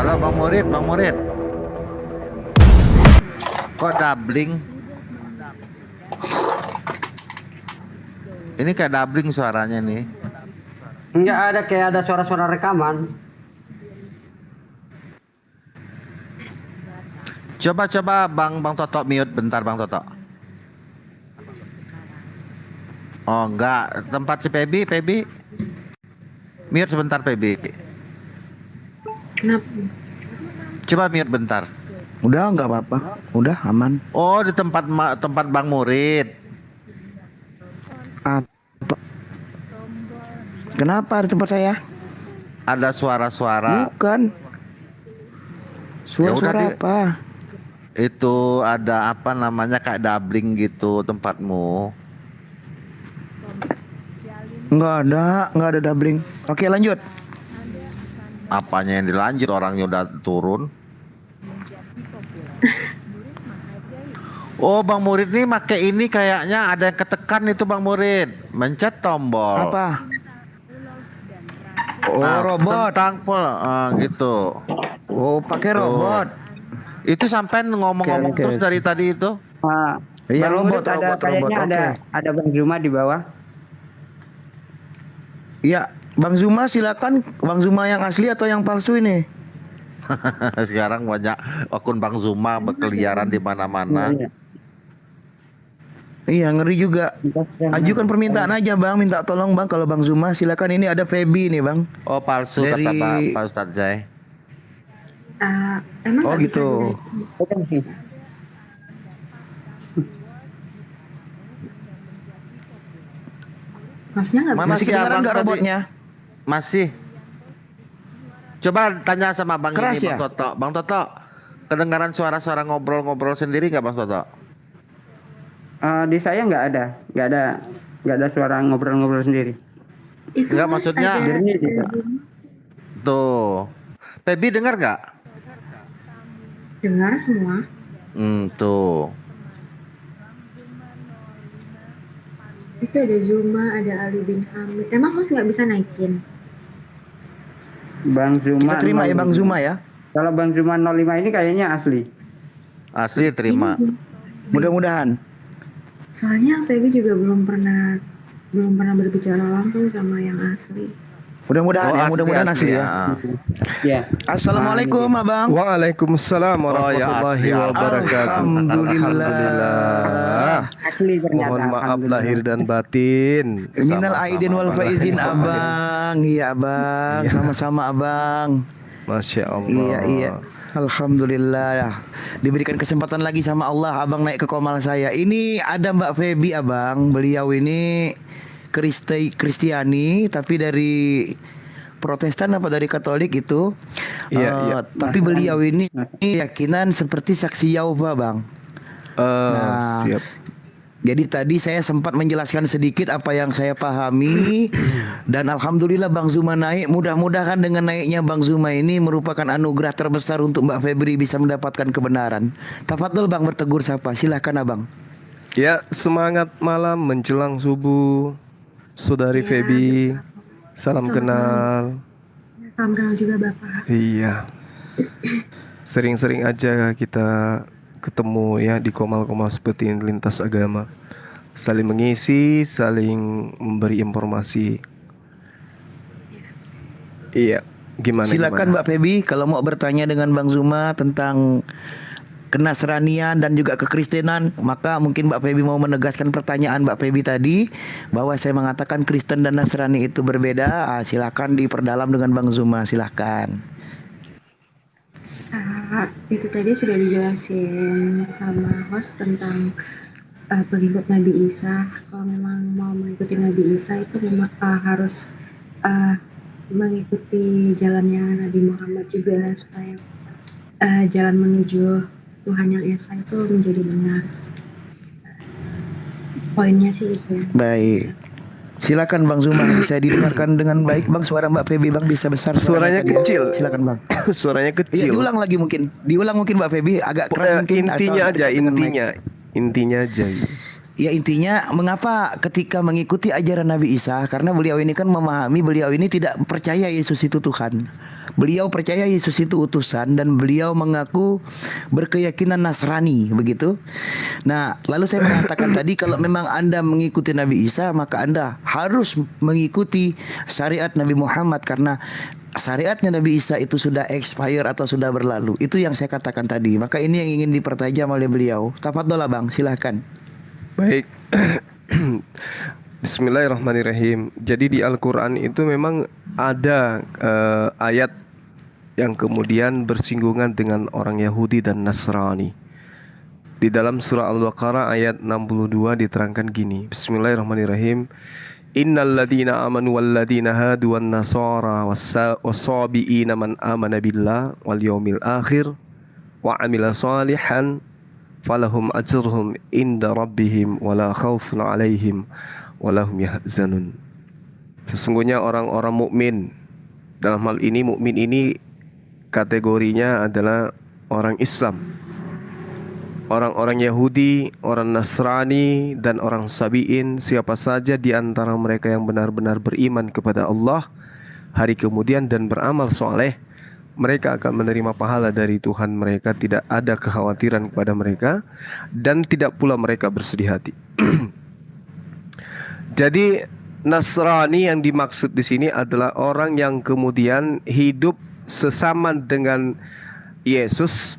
Halo Bang Murid, Bang Murid. Kok doubling? Ini kayak doubling suaranya nih. Enggak ada, kayak ada suara-suara rekaman. Coba Bang Toto mute bentar Bang Toto. Oh enggak, tempat si Pebi. Mute sebentar Pebi. Kenapa? Coba mute bentar. Udah nggak apa-apa, udah aman. Oh di tempat Bang Murid. Apa? Kenapa di tempat saya? Ada suara-suara. Bukan. Suara-suara Ya udah, apa? Itu ada apa namanya kayak doubling gitu tempatmu. Nggak ada doubling. Oke, lanjut. Apanya yang dilanjut, orangnya udah turun. Oh Bang Murid nih make ini kayaknya ada yang ketekan itu Bang Murid. Mencet tombol. Apa? Oh, Nah, robot. Tentang gitu. Oh, pakai robot. Itu sampai ngomong-ngomong Oke. terus dari tadi itu. Iya, Bang robot, Murid ada robot. kayaknya Oke. ada Bang Zuma di bawah. Iya, Bang Zuma silakan. Bang Zuma yang asli atau yang palsu ini? Sekarang banyak akun Bang Zuma berkeliaran di mana-mana. Iya, ngeri juga. Ajukan permintaan aja Bang, minta tolong Bang kalau Bang Zuma silakan. Ini ada Feby nih Bang. Oh palsu Dari- kata Pak Ustadz Zai. Emang Oh, nggak bisa gitu. dinaikin? Maksudnya nggak bisa. Masih sih kedengaran abang nggak tadi? robotnya? Masih. Coba tanya sama Bang Keras ini ya? Bang Toto. Bang Toto, kedengaran suara-suara ngobrol-ngobrol sendiri nggak Bang Toto? Di saya nggak ada suara ngobrol-ngobrol sendiri. Itu Nggak, Mas, maksudnya ada jernih sih, Kak. Zoom. Tuh. Pebi dengar nggak? Dengar semua. Tuh. Itu ada Zuma, ada Ali bin Hamid. Emang Mas nggak bisa naikin? Bang Zuma. Kita terima ya 05. Bang Zuma ya. Kalau Bang Zuma 05 ini kayaknya asli. Asli terima. Ini asli. Mudah-mudahan. Soalnya Feby juga belum pernah berbicara langsung sama yang asli. Mudah-mudahan ya, asli, mudah-mudahan asli ya. Ya. Assalamualaikum Abang. Waalaikumsalam Oh, ya, warahmatullahi asli. wabarakatuh. Alhamdulillah. Asli ternyata. Mohon maaf Alhamdulillah. lahir dan batin. Minal aidin wal faizin Abang. Iya Abang, sama-sama Abang. Masya Allah. Iya. Alhamdulillah ya. Diberikan kesempatan lagi sama Allah Abang naik ke komal saya. Ini ada Mbak Feby Abang. Beliau ini Kristiani tapi dari Protestan apa dari Katolik itu. Iya. Tapi beliau ini keyakinan seperti saksi Yahova Bang. Nah, Siap. Jadi tadi saya sempat menjelaskan sedikit apa yang saya pahami dan alhamdulillah Bang Zuma naik. Mudah-mudahan dengan naiknya Bang Zuma ini merupakan anugerah terbesar untuk Mbak Febri bisa mendapatkan kebenaran. Tafadhol Bang bertegur sapa. Silakan Abang. Ya, semangat malam menjelang subuh. Saudari Ya, Feby, salam Selamat kenal. Ya, salam kenal juga Bapak. Iya. Sering-sering aja kita ketemu ya di komal-komal seperti ini lintas agama. Saling mengisi, saling memberi informasi. Iya, gimana? Silakan Mbak Feby kalau mau bertanya dengan Bang Zuma tentang kenasranian dan juga kekristenan, maka mungkin Mbak Feby mau menegaskan pertanyaan Mbak Feby tadi bahwa saya mengatakan Kristen dan Nasrani itu berbeda. Silakan diperdalam dengan Bang Zuma, silakan. Itu tadi sudah dijelasin sama host tentang pengikut Nabi Isa. Kalau memang mau mengikuti Nabi Isa itu memang harus mengikuti jalannya Nabi Muhammad juga supaya jalan menuju Tuhan yang Esa itu menjadi benar. Poinnya sih itu ya. Baik. Silakan Bang Zuma, bisa didengarkan dengan baik Bang suara Mbak Feby Bang, bisa besar Suaranya tadi ya. kecil. Silakan Bang. Suaranya Iya, kecil. diulang lagi mungkin. Diulang mungkin Mbak Feby agak keras mungkin. Intinya atau aja, dekat dengan mic. intinya aja. Ya intinya mengapa ketika mengikuti ajaran Nabi Isa, karena beliau ini kan memahami beliau ini tidak percaya Yesus itu Tuhan. beliau percaya Yesus itu utusan dan beliau mengaku berkeyakinan Nasrani, begitu. Nah, lalu saya mengatakan tadi kalau memang Anda mengikuti Nabi Isa, maka Anda harus mengikuti syariat Nabi Muhammad karena syariatnya Nabi Isa itu sudah expire atau sudah berlalu. Itu yang saya katakan tadi. Maka ini yang ingin dipertajam oleh beliau. Tafadhol Bang, silahkan. Baik. Bismillahirrahmanirrahim. Jadi di Al-Quran itu memang ada ayat yang kemudian bersinggungan dengan orang Yahudi dan Nasrani. Di dalam surah Al-Baqarah ayat 62 diterangkan gini. Bismillahirrahmanirrahim. Innal ladina amanu wal ladina hadu wan nasara wasabiina man amana billah wal yaumil akhir wa amila salihan falahum ajruhum inda rabbihim wala khaufun alaihim walahum yahzanun. Sesungguhnya orang-orang mukmin, dalam hal ini mukmin ini kategorinya adalah orang Islam, orang-orang Yahudi, orang Nasrani, dan orang Sabi'in, siapa saja di antara mereka yang benar-benar beriman kepada Allah hari kemudian dan beramal soleh, mereka akan menerima pahala dari Tuhan mereka, tidak ada kekhawatiran kepada mereka, dan tidak pula mereka bersedih hati. Jadi Nasrani yang dimaksud di sini adalah orang yang kemudian hidup sesama dengan Yesus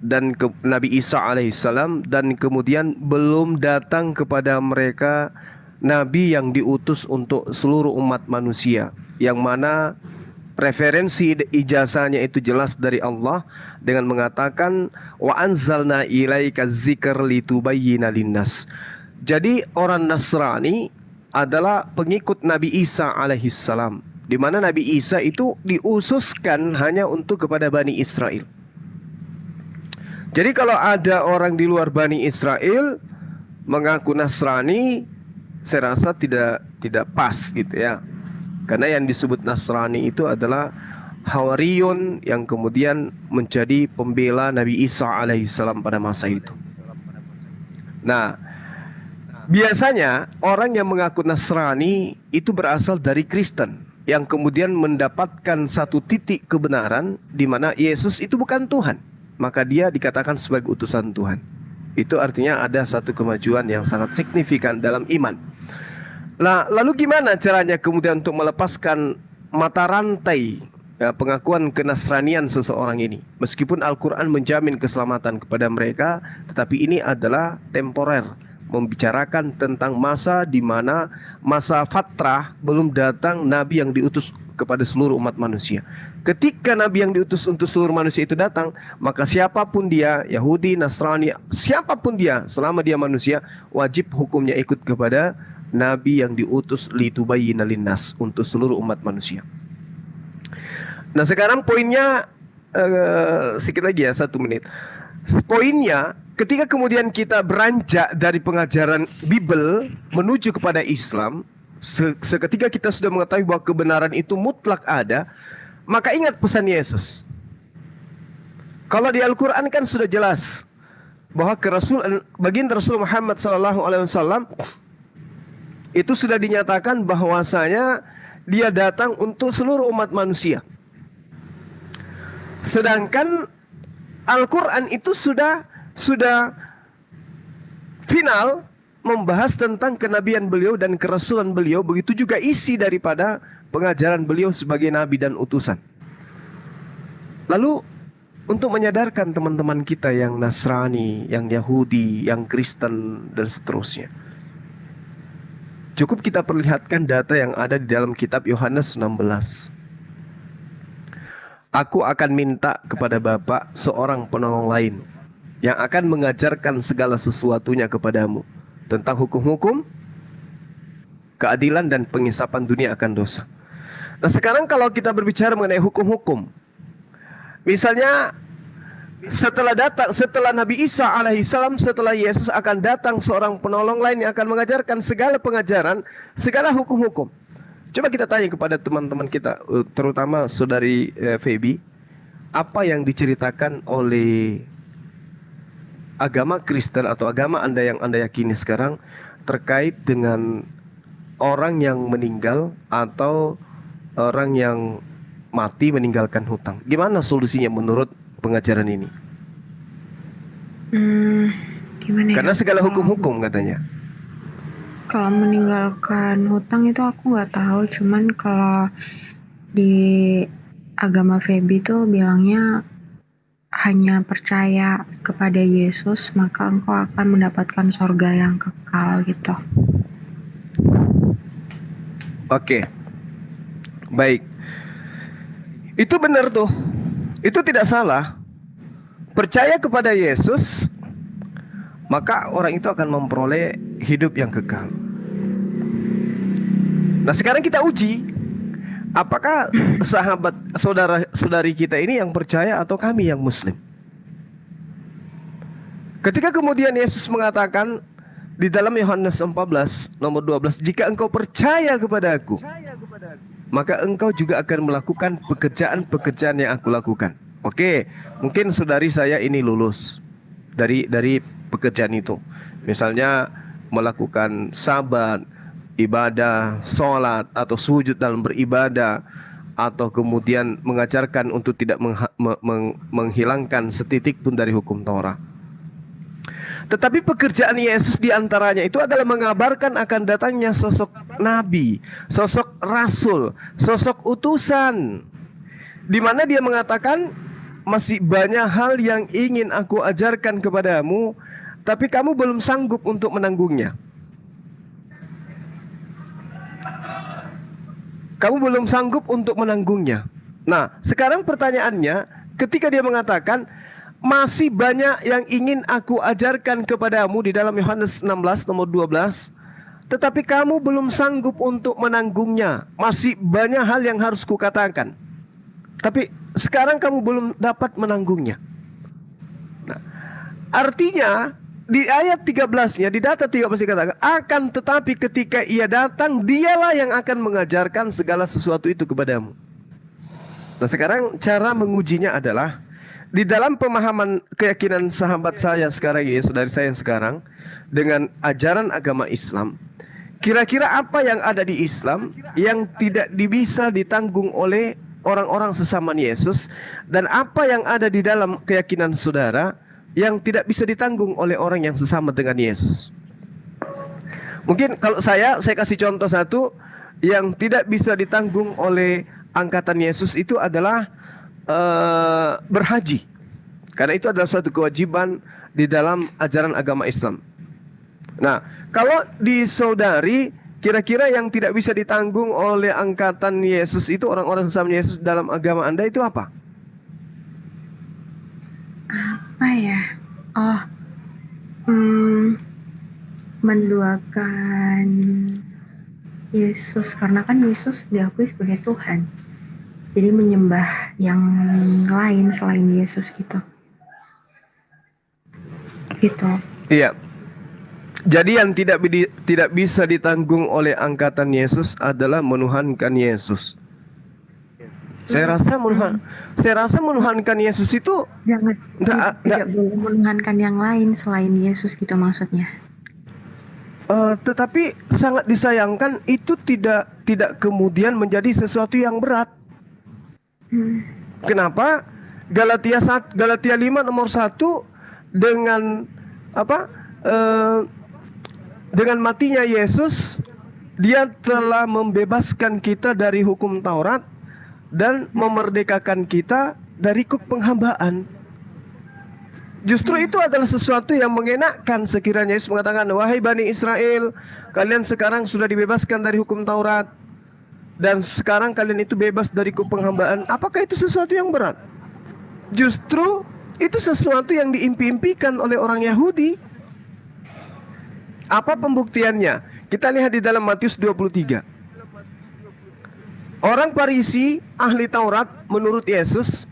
dan Nabi Isa alaihissalam, dan kemudian belum datang kepada mereka Nabi yang diutus untuk seluruh umat manusia, yang mana referensi ijazahnya itu jelas dari Allah dengan mengatakan wa anzalna ilaika dzikra litubayyana linnas. Jadi orang Nasrani adalah pengikut Nabi Isa alaihissalam, di mana Nabi Isa itu diususkan hanya untuk kepada Bani Israel. Jadi kalau ada orang di luar Bani Israel mengaku Nasrani, saya rasa tidak pas gitu ya. Karena yang disebut Nasrani itu adalah Hawariyun yang kemudian menjadi pembela Nabi Isa alaihissalam pada masa itu. Nah, biasanya orang yang mengaku Nasrani itu berasal dari Kristen yang kemudian mendapatkan satu titik kebenaran di mana Yesus itu bukan Tuhan, maka dia dikatakan sebagai utusan Tuhan. Itu artinya ada satu kemajuan yang sangat signifikan dalam iman. Nah, lalu gimana caranya kemudian untuk melepaskan mata rantai pengakuan kenasranian seseorang ini? Meskipun Al-Quran menjamin keselamatan kepada mereka, tetapi ini adalah temporer, membicarakan tentang masa di mana masa fatrah belum datang Nabi yang diutus kepada seluruh umat manusia. Ketika Nabi yang diutus untuk seluruh manusia itu datang, maka siapapun dia, Yahudi, Nasrani, siapapun dia, selama dia manusia, wajib hukumnya ikut kepada Nabi yang diutus litubayyina linnas, untuk seluruh umat manusia. Nah, sekarang poinnya sedikit lagi ya, 1 menit. Poinnya, ketika kemudian kita beranjak dari pengajaran Bible menuju kepada Islam, seketika kita sudah mengetahui bahwa kebenaran itu mutlak ada, maka ingat pesan Yesus. Kalau di Al-Quran kan sudah jelas bahwa baginda Rasul Muhammad SAW itu sudah dinyatakan bahwasanya dia datang untuk seluruh umat manusia. Sedangkan Al-Quran itu sudah final membahas tentang kenabian beliau dan kerasulan beliau, begitu juga isi daripada pengajaran beliau sebagai nabi dan utusan. Lalu untuk menyadarkan teman-teman kita yang Nasrani, yang Yahudi, yang Kristen dan seterusnya, cukup kita perlihatkan data yang ada di dalam kitab Yohanes 16. Aku akan minta kepada Bapa seorang penolong lain yang akan mengajarkan segala sesuatunya kepadamu tentang hukum-hukum, keadilan dan pengisapan dunia akan dosa. Nah, sekarang kalau kita berbicara mengenai hukum-hukum, misalnya setelah Nabi Isa alaihissalam, setelah Yesus akan datang seorang penolong lain yang akan mengajarkan segala pengajaran, segala hukum-hukum. Coba kita tanya kepada teman-teman kita, terutama saudari Feby, apa yang diceritakan oleh agama Kristen atau agama Anda yang Anda yakini sekarang terkait dengan orang yang meninggal atau orang yang mati meninggalkan hutang. Gimana solusinya menurut pengajaran ini? Gimana ya? Karena segala hukum-hukum katanya. Kalau meninggalkan hutang itu aku nggak tahu, cuman kalau di agama Feby tuh bilangnya hanya percaya kepada Yesus maka engkau akan mendapatkan sorga yang kekal gitu. Oke. Baik. Itu benar tuh. Itu tidak salah. Percaya kepada Yesus, maka orang itu akan memperoleh hidup yang kekal. Nah, sekarang kita uji, apakah sahabat saudara-saudari kita ini yang percaya atau kami yang muslim. Ketika kemudian Yesus mengatakan di dalam Yohanes 14 nomor 12, jika engkau percaya kepada aku, maka engkau juga akan melakukan pekerjaan-pekerjaan yang aku lakukan. Oke, mungkin saudari saya ini lulus dari pekerjaan itu. Misalnya melakukan sabat, ibadah, sholat, atau sujud dalam beribadah, atau kemudian mengajarkan untuk tidak menghilangkan setitik pun dari hukum Taurat. Tetapi pekerjaan Yesus diantaranya itu adalah mengabarkan akan datangnya sosok nabi, sosok rasul, sosok utusan, di mana dia mengatakan, masih banyak hal yang ingin aku ajarkan kepadamu, tapi kamu belum sanggup untuk menanggungnya. Kamu belum sanggup untuk menanggungnya. Nah, sekarang pertanyaannya, ketika dia mengatakan masih banyak yang ingin aku ajarkan kepadamu di dalam Yohanes 16 nomor 12, tetapi kamu belum sanggup untuk menanggungnya. Masih banyak hal yang harus kukatakan, tapi sekarang kamu belum dapat menanggungnya. Nah, artinya di ayat 13-nya, di data 13 dikatakan, akan tetapi ketika ia datang, dialah yang akan mengajarkan segala sesuatu itu kepadamu. Nah, sekarang cara mengujinya adalah di dalam pemahaman keyakinan sahabat saya sekarang ini, saudari saya yang sekarang, dengan ajaran agama Islam, kira-kira apa yang ada di Islam yang tidak bisa ditanggung oleh orang-orang sesama Yesus, dan apa yang ada di dalam keyakinan saudara yang tidak bisa ditanggung oleh orang yang sesama dengan Yesus. Mungkin kalau saya kasih contoh satu yang tidak bisa ditanggung oleh angkatan Yesus itu adalah berhaji. Karena itu adalah suatu kewajiban di dalam ajaran agama Islam. Nah, kalau di saudari, kira-kira yang tidak bisa ditanggung oleh angkatan Yesus itu, orang-orang sesama Yesus dalam agama Anda itu apa? Apa ya? Menduakan Yesus, karena kan Yesus diakui sebagai Tuhan. Jadi menyembah yang lain selain Yesus gitu. Iya. Jadi yang tidak bisa ditanggung oleh angkatan Yesus adalah menuhankan Yesus. Saya rasa menuhankan Yesus itu tidak boleh menuhankan yang lain selain Yesus gitu maksudnya. Tetapi sangat disayangkan itu tidak kemudian menjadi sesuatu yang berat. Kenapa? Galatia 5 nomor 1, dengan dengan matinya Yesus, dia telah membebaskan kita dari hukum Taurat dan memerdekakan kita dari kuk penghambaan. Justru itu adalah sesuatu yang mengenakkan sekiranya Yesus mengatakan, wahai Bani Israel, kalian sekarang sudah dibebaskan dari hukum Taurat, dan sekarang kalian itu bebas dari kuk penghambaan. Apakah itu sesuatu yang berat? Justru itu sesuatu yang diimpi-impikan oleh orang Yahudi. Apa pembuktiannya? Kita lihat di dalam Matius 23. Orang Farisi, ahli Taurat, menurut Yesus,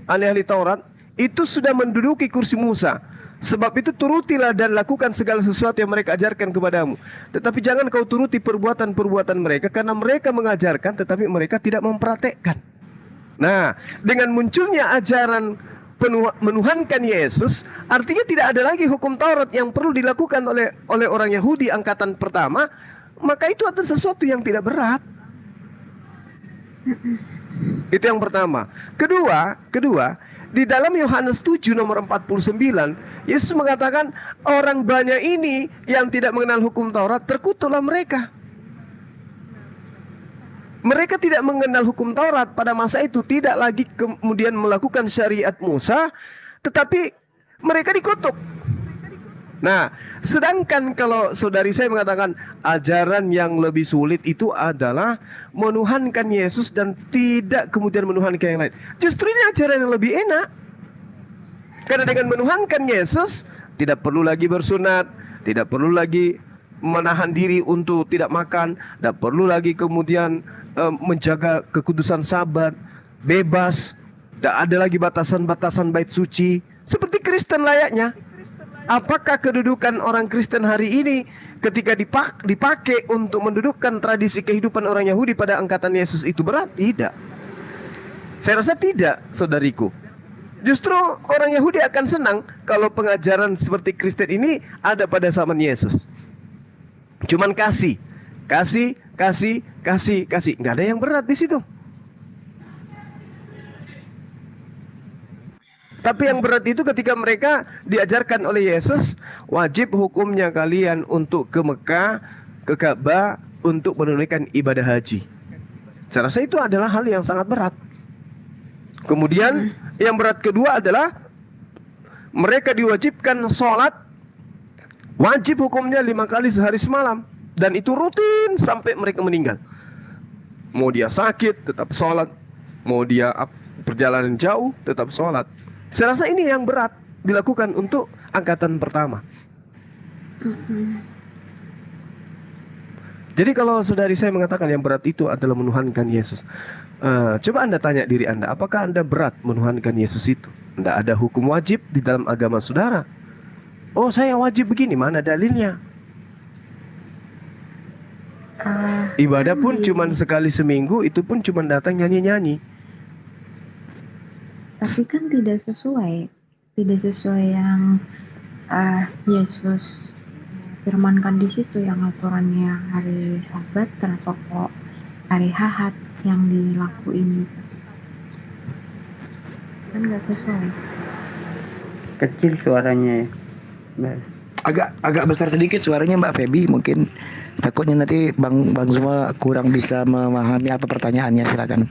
ahli Taurat, itu sudah menduduki kursi Musa. Sebab itu turutilah dan lakukan segala sesuatu yang mereka ajarkan kepadamu. Tetapi jangan kau turuti perbuatan-perbuatan mereka, karena mereka mengajarkan tetapi mereka tidak mempraktekkan. Nah, dengan munculnya ajaran menuhankan Yesus, artinya tidak ada lagi hukum Taurat yang perlu dilakukan oleh orang Yahudi angkatan pertama. Maka itu adalah sesuatu yang tidak berat. Itu yang pertama. Kedua, di dalam Yohanes 7 nomor 49, Yesus mengatakan orang banyak ini yang tidak mengenal hukum Taurat, terkutuklah mereka. Mereka tidak mengenal hukum Taurat pada masa itu, tidak lagi kemudian melakukan syariat Musa, tetapi mereka dikutuk. Nah, sedangkan kalau saudari saya mengatakan ajaran yang lebih sulit itu adalah menuhankan Yesus dan tidak kemudian menuhankan yang lain. Justru ini ajaran yang lebih enak. Karena dengan menuhankan Yesus, tidak perlu lagi bersunat, tidak perlu lagi menahan diri untuk tidak makan, tidak perlu lagi kemudian menjaga kekudusan Sabat, bebas, tidak ada lagi batasan-batasan bait suci, seperti Kristen layaknya. Apakah kedudukan orang Kristen hari ini ketika dipakai untuk mendudukkan tradisi kehidupan orang Yahudi pada angkatan Yesus itu berat? Tidak. Saya rasa tidak, saudariku. Justru orang Yahudi akan senang kalau pengajaran seperti Kristen ini ada pada zaman Yesus. Cuman kasih. Nggak ada yang berat di situ. Tapi yang berat itu ketika mereka diajarkan oleh Yesus, wajib hukumnya kalian untuk ke Mekah, ke Ka'bah, untuk menunaikan ibadah haji. Saya rasa itu adalah hal yang sangat berat. Kemudian yang berat kedua adalah mereka diwajibkan sholat, wajib hukumnya 5 kali sehari semalam, dan itu rutin sampai mereka meninggal. Mau dia sakit tetap sholat, mau dia perjalanan jauh tetap sholat. Saya rasa ini yang berat dilakukan untuk angkatan pertama. Jadi kalau saudari saya mengatakan yang berat itu adalah menuhankan Yesus, coba Anda tanya diri Anda, apakah Anda berat menuhankan Yesus itu? Tidak ada hukum wajib di dalam agama saudara. Oh, saya wajib begini, mana dalilnya? Ibadah pun cuma sekali seminggu, itu pun cuma datang nyanyi-nyanyi. Tapi kan tidak sesuai yang Yesus firmankan di situ, yang aturannya hari Sabat, kenapa kok hari Ahad yang dilakuin gitu? Kan nggak sesuai. Kecil suaranya ya. Agak besar sedikit suaranya Mbak Feby, mungkin takutnya nanti Bang Zuma kurang bisa memahami apa pertanyaannya, silakan.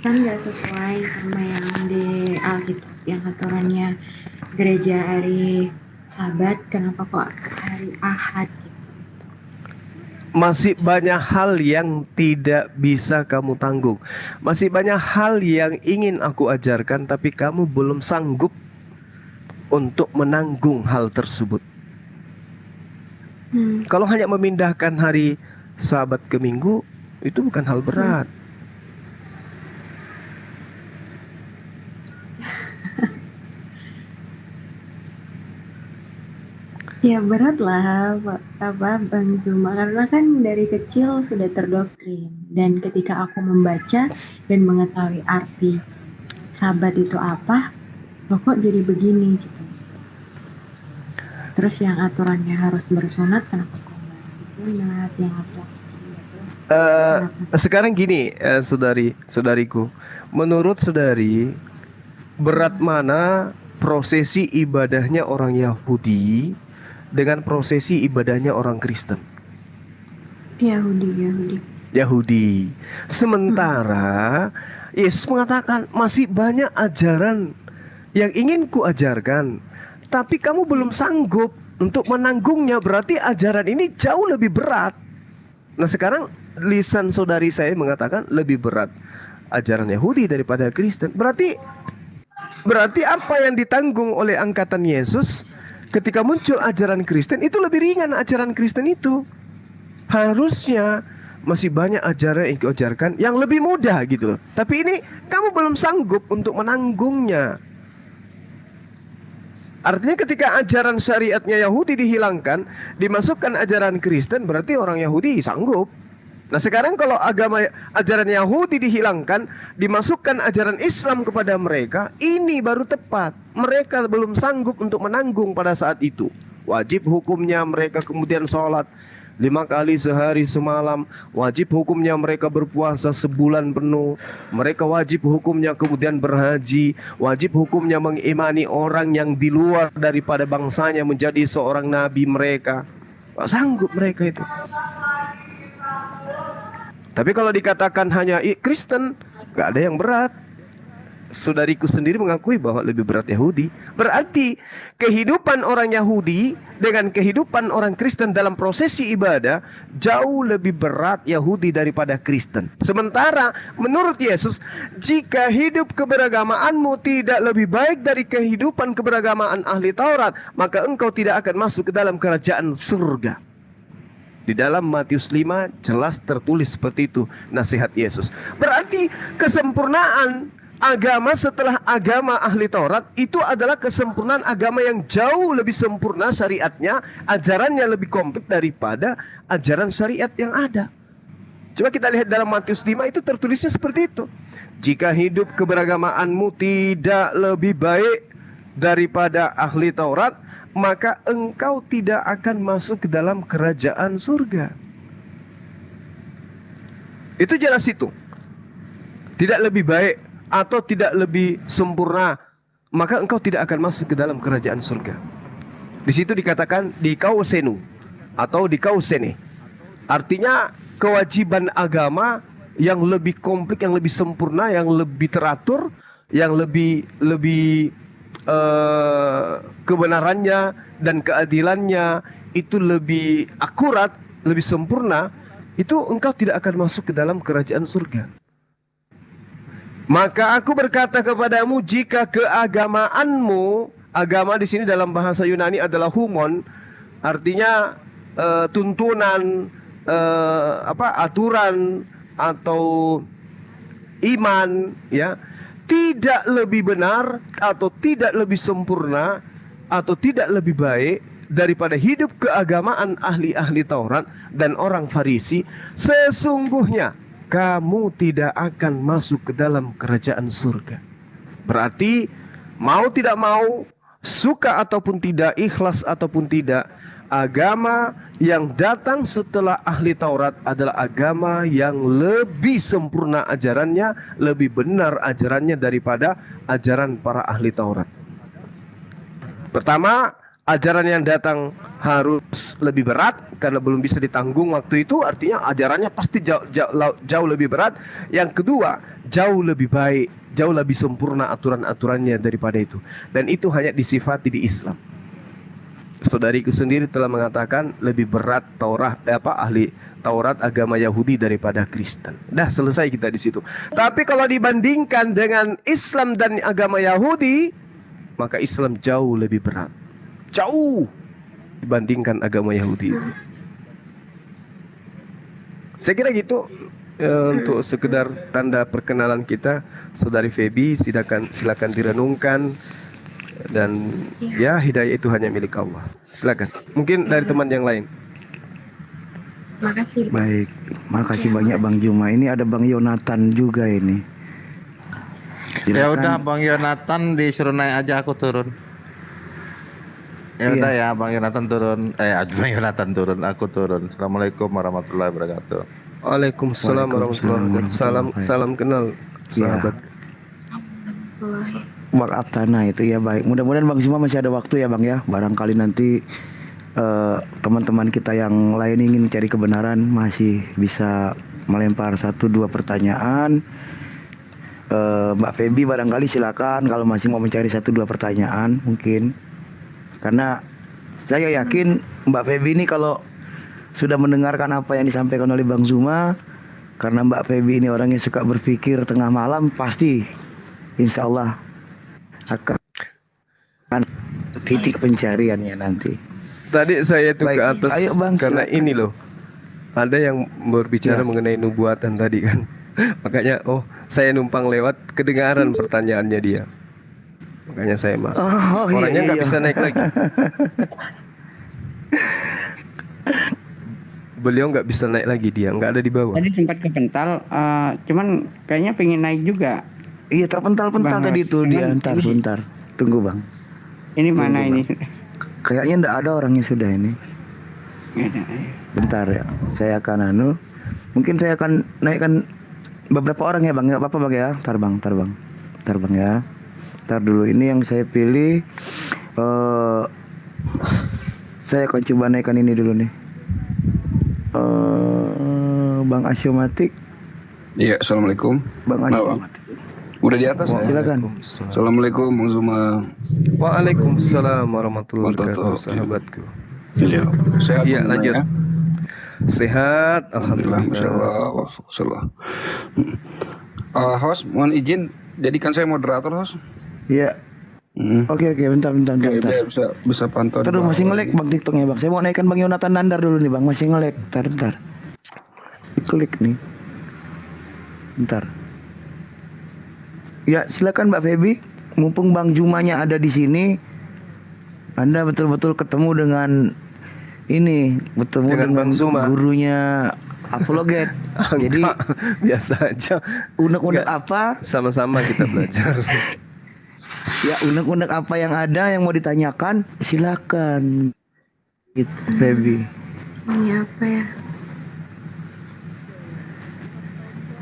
Kan nggak sesuai sama yang di Alkitab, yang aturannya gereja hari Sabat, kenapa kok hari Ahad gitu? Masih banyak hal yang tidak bisa kamu tanggung. Masih banyak hal yang ingin aku ajarkan, tapi kamu belum sanggup untuk menanggung hal tersebut. Kalau hanya memindahkan hari Sabat ke Minggu, itu bukan hal berat. Ya berat lah Bang Zuma, karena kan dari kecil sudah terdoktrin, dan ketika aku membaca dan mengetahui arti Sabat itu apa, loh kok jadi begini gitu. Terus yang aturannya harus bersunat, kenapa kok nggak bersunat? Yang Sekarang gini, saudariku, menurut saudari, berat mana prosesi ibadahnya orang Yahudi dengan prosesi ibadahnya orang Kristen? Yahudi. Sementara Yesus mengatakan masih banyak ajaran yang ingin ku ajarkan, tapi kamu belum sanggup untuk menanggungnya. Berarti ajaran ini jauh lebih berat. Nah sekarang lisan saudari saya mengatakan lebih berat ajaran Yahudi daripada Kristen. Berarti apa yang ditanggung oleh angkatan Yesus ketika muncul ajaran Kristen itu lebih ringan. Ajaran Kristen itu harusnya masih banyak ajaran yang diajarkan yang lebih mudah gitu. Tapi ini kamu belum sanggup untuk menanggungnya. Artinya ketika ajaran syariatnya Yahudi dihilangkan, dimasukkan ajaran Kristen, berarti orang Yahudi sanggup. Nah sekarang kalau ajaran Yahudi dihilangkan, dimasukkan ajaran Islam kepada mereka, ini baru tepat. Mereka belum sanggup untuk menanggung pada saat itu. Wajib hukumnya mereka kemudian sholat, 5 kali sehari semalam. Wajib hukumnya mereka berpuasa sebulan penuh. Mereka wajib hukumnya kemudian berhaji. Wajib hukumnya mengimani orang yang di luar daripada bangsanya menjadi seorang nabi mereka. Tak sanggup mereka itu. Tapi kalau dikatakan hanya Kristen, gak ada yang berat. Saudariku sendiri mengakui bahwa lebih berat Yahudi. Berarti kehidupan orang Yahudi dengan kehidupan orang Kristen dalam prosesi ibadah jauh lebih berat Yahudi daripada Kristen. Sementara menurut Yesus, jika hidup keberagamaanmu tidak lebih baik dari kehidupan keberagamaan ahli Taurat, maka engkau tidak akan masuk ke dalam kerajaan surga. Di dalam Matius 5 jelas tertulis seperti itu nasihat Yesus. Berarti kesempurnaan agama setelah agama ahli Taurat itu adalah kesempurnaan agama yang jauh lebih sempurna syariatnya, ajarannya lebih komplit daripada ajaran syariat yang ada. Coba kita lihat dalam Matius 5 itu tertulisnya seperti itu. Jika hidup keberagamaanmu tidak lebih baik daripada ahli Taurat, maka engkau tidak akan masuk ke dalam kerajaan surga. Itu jelas itu. Tidak lebih baik atau tidak lebih sempurna, maka engkau tidak akan masuk ke dalam kerajaan surga. Di situ dikatakan dikausenu atau dikausene. Artinya kewajiban agama yang lebih komplit, yang lebih sempurna, yang lebih teratur, yang lebih kebenarannya dan keadilannya itu lebih akurat, lebih sempurna, itu engkau tidak akan masuk ke dalam kerajaan surga. Maka aku berkata kepadamu, jika keagamaanmu, agama di sini dalam bahasa Yunani adalah humon, artinya tuntunan, aturan atau iman, ya, tidak lebih benar atau tidak lebih sempurna atau tidak lebih baik daripada hidup keagamaan ahli-ahli Taurat dan orang Farisi, sesungguhnya kamu tidak akan masuk ke dalam kerajaan surga. Berarti mau tidak mau, suka ataupun tidak, ikhlas ataupun tidak, agama yang datang setelah ahli Taurat adalah agama yang lebih sempurna ajarannya, lebih benar ajarannya daripada ajaran para ahli Taurat. Pertama, ajaran yang datang harus lebih berat karena belum bisa ditanggung waktu itu, artinya ajarannya pasti jauh lebih berat. Yang kedua, jauh lebih baik, jauh lebih sempurna aturan-aturannya daripada itu. Dan itu hanya disifati di Islam. Saudariku sendiri telah mengatakan lebih berat ahli Taurat agama Yahudi daripada Kristen. Dah selesai kita di situ. Tapi kalau dibandingkan dengan Islam dan agama Yahudi, maka Islam jauh lebih berat. Jauh dibandingkan agama Yahudi itu. Saya kira gitu untuk sekedar tanda perkenalan kita. Saudari Feby, silakan direnungkan, dan ya hidayah itu hanya milik Allah. Silakan. Mungkin dari teman yang lain. Makasih. Baik, makasih banyak Bang Juma. Ini ada Bang Yonatan juga ini. Ya udah Bang Yonatan disuruh naik aja, aku turun. Ya udah ya Bang Yonatan turun. Bang Yonatan turun, aku turun. Assalamualaikum warahmatullahi wabarakatuh. Waalaikumsalam warahmatullahi wabarakatuh. Salam kenal sahabat. Maaf tanah itu ya, baik. Mudah-mudahan Bang Juma masih ada waktu ya Bang ya. Barangkali nanti teman-teman kita yang lain ingin cari kebenaran masih bisa melempar 1-2 pertanyaan. Mbak Feby barangkali silakan kalau masih mau mencari 1-2 pertanyaan mungkin. Karena saya yakin Mbak Feby ini kalau sudah mendengarkan apa yang disampaikan oleh Bang Zuma, karena Mbak Feby ini orang yang suka berpikir tengah malam, pasti insya Allah akan titik pencariannya nanti. Tadi saya itu Baik, ke atas ayo Bang, karena silakan. ini loh, ada yang berbicara Ya. mengenai nubuatan tadi kan. Makanya saya numpang lewat, kedengaran pertanyaannya dia. Makanya saya masuk. Orangnya nggak bisa naik lagi. Beliau nggak bisa naik lagi, dia nggak ada di bawah. Tadi sempat kepental, cuman kayaknya pengen naik juga. Iya, terpental-pental Bang, tadi itu dia. cuman Ntar, ini- sebentar. Tunggu Bang. Ini mana Tunggu, ini? Kayaknya ndak ada orangnya sudah ini. Bentar ya, saya akan mungkin saya akan naikkan beberapa orang ya bang, nggak apa-apa bang ya. Tar bang ya. Tar dulu, ini yang saya pilih. Saya akan coba naikkan ini dulu nih. Bang Asyomatik. Iya, assalamualaikum. Bang Asyomatik. Udah di atas ya? Silakan. Assalamualaikum Bang Zuma. Waalaikumsalam warahmatullahi wabarakatuh, sahabatku. Iya, sehat. Iya, Bang Zuma, lanjut. ya? Sehat, Alhamdulillah. alhamdulillah. Masyaallah. Host, mohon izin jadikan saya moderator, host. Iya. Oke, bentar. Biar bisa pantau. Terus masih nge-lag bang TikToknya bang. Saya mau naikkan bang Yonatan Nandar dulu nih bang. Masih nge-lag. Bentar. Klik nih. Bentar. Ya silakan Mbak Feby. Mumpung Bang Zumanya ada di sini, Anda betul-betul ketemu dengan ini, Dengan Bang Zuma. gurunya apologet. Jadi Enggak, biasa aja. unek-unek Enggak. apa? Sama-sama kita belajar. Ya unek-unek apa yang ada yang mau ditanyakan, silakan. Gitu, Feby. Ini apa ya?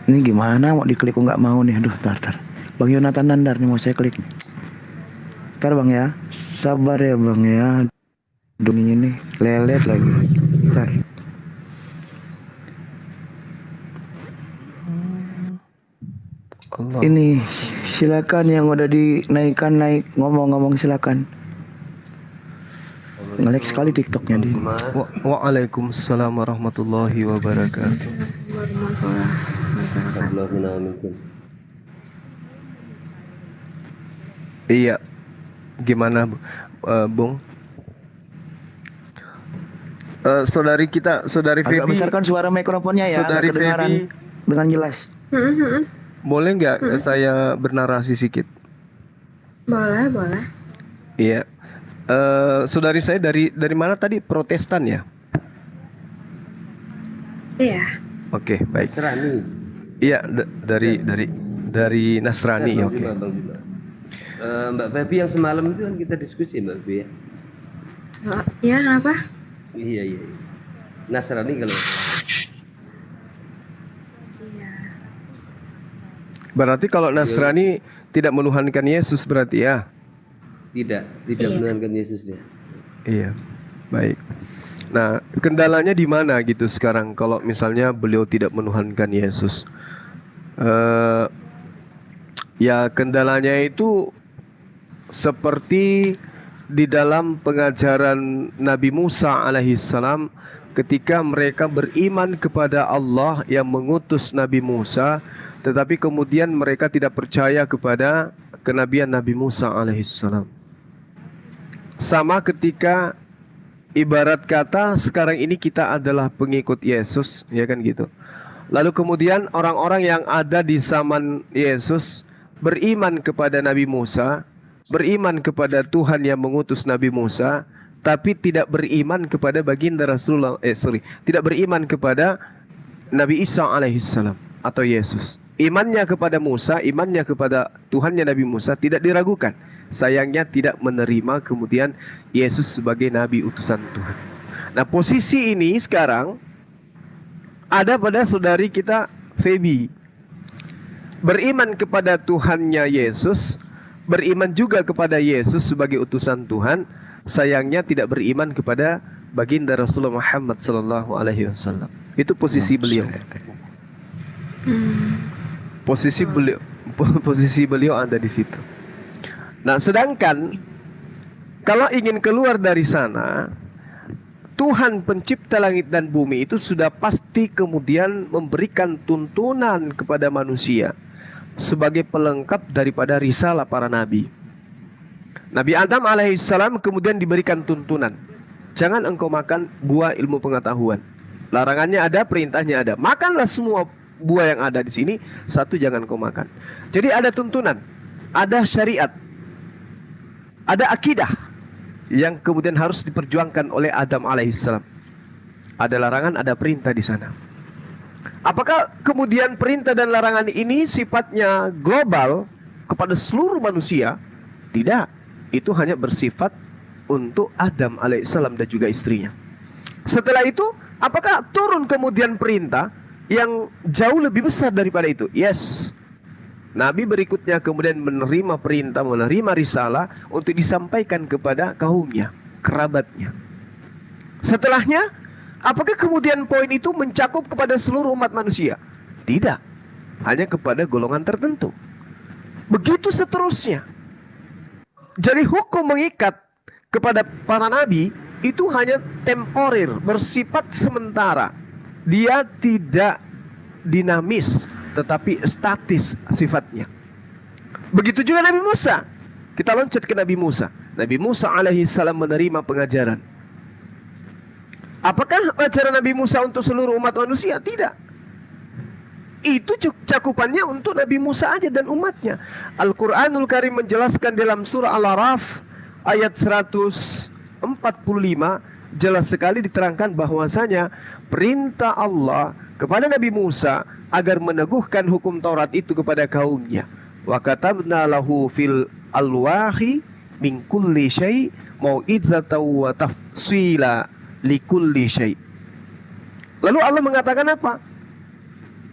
Ini gimana mau diklik kok nggak mau nih. Aduh, tar. Bang Yonatan Nandar nih mau saya klik nih. Ntar bang ya, sabar ya bang ya. Dunia ini lelet lagi. Ntar. Allah. Ini silakan yang udah dinaikkan naik ngomong silakan. Ngelag sekali TikToknya di. Waalaikumsalam warahmatullahi wabarakatuh. Warahmatullahi wabarakatuh. Iya. Gimana, Bung? Saudari Agak Feby, besarkan suara mikrofonnya ya, Saudari agak kedengaran Feby. dengan jelas. boleh nggak saya bernarasi sedikit? Boleh. Iya. Saudari saya dari mana tadi? Protestan ya? Iya. Oke, baik. Nasrani. Iya, dari Nasrani. Bang Oke. Zuma, Bang Zuma. Mbak Feby yang semalam itu kan kita diskusi Mbak Feby ya. Ya, kenapa? Iya. Nasrani kalau Iya. Berarti kalau Nasrani tidak menuhankan Yesus berarti ya? tidak Iya. menuhankan Yesus dia. Iya. Baik. Nah, kendalanya di mana gitu sekarang kalau misalnya beliau tidak menuhankan Yesus? Ya kendalanya itu seperti di dalam pengajaran Nabi Musa alaihissalam ketika mereka beriman kepada Allah yang mengutus Nabi Musa, tetapi kemudian mereka tidak percaya kepada kenabian Nabi Musa alaihissalam. Sama ketika ibarat kata sekarang ini kita adalah pengikut Yesus, ya kan gitu. Lalu kemudian orang-orang yang ada di zaman Yesus beriman kepada Nabi Musa, beriman kepada Tuhan yang mengutus Nabi Musa, tapi tidak beriman kepada baginda Rasulullah, tidak beriman kepada Nabi Isa alaihissalam atau Yesus. Imannya kepada Musa, imannya kepada Tuhannya Nabi Musa tidak diragukan. Sayangnya tidak menerima kemudian Yesus sebagai Nabi utusan Tuhan. Nah, posisi ini sekarang ada pada saudari kita Feby. Beriman kepada Tuhannya Yesus, beriman juga kepada Yesus sebagai utusan Tuhan, sayangnya tidak beriman kepada baginda Rasulullah Muhammad sallallahu alaihi wasallam. Itu posisi beliau. Posisi beliau ada di situ. Nah, sedangkan kalau ingin keluar dari sana, Tuhan pencipta langit dan bumi itu sudah pasti kemudian memberikan tuntunan kepada manusia sebagai pelengkap daripada risalah para nabi. Nabi Adam alaihissalam kemudian diberikan tuntunan, jangan engkau makan buah ilmu pengetahuan. Larangannya ada, perintahnya ada. Makanlah semua buah yang ada di sini, satu jangan kau makan. Jadi ada tuntunan, ada syariat, ada akidah yang kemudian harus diperjuangkan oleh Adam alaihissalam. Ada larangan, ada perintah di sana. Apakah kemudian perintah dan larangan ini sifatnya global kepada seluruh manusia? Tidak. Itu hanya bersifat untuk Adam alaihissalam dan juga istrinya. Setelah itu, apakah turun kemudian perintah yang jauh lebih besar daripada itu? Yes. Nabi berikutnya kemudian menerima perintah, menerima risalah untuk disampaikan kepada kaumnya, kerabatnya. Setelahnya, apakah kemudian poin itu mencakup kepada seluruh umat manusia? Tidak, hanya kepada golongan tertentu. Begitu seterusnya. Jadi hukum mengikat kepada para nabi itu hanya temporer, bersifat sementara. Dia tidak dinamis, tetapi statis sifatnya. Begitu juga Nabi Musa. Kita loncat ke Nabi Musa. Nabi Musa alaihi salam menerima pengajaran. Apakah ajaran Nabi Musa untuk seluruh umat manusia? Tidak. Itu cakupannya untuk Nabi Musa aja dan umatnya. Al-Quranul Karim menjelaskan dalam surah Al-Araf ayat 145, jelas sekali diterangkan bahwasanya perintah Allah kepada Nabi Musa agar meneguhkan hukum Taurat itu kepada kaumnya. Wa katabna lahu fil alwahi min kulli syai' mau'izatan wa tafsila likulli syai'. Lalu Allah mengatakan apa?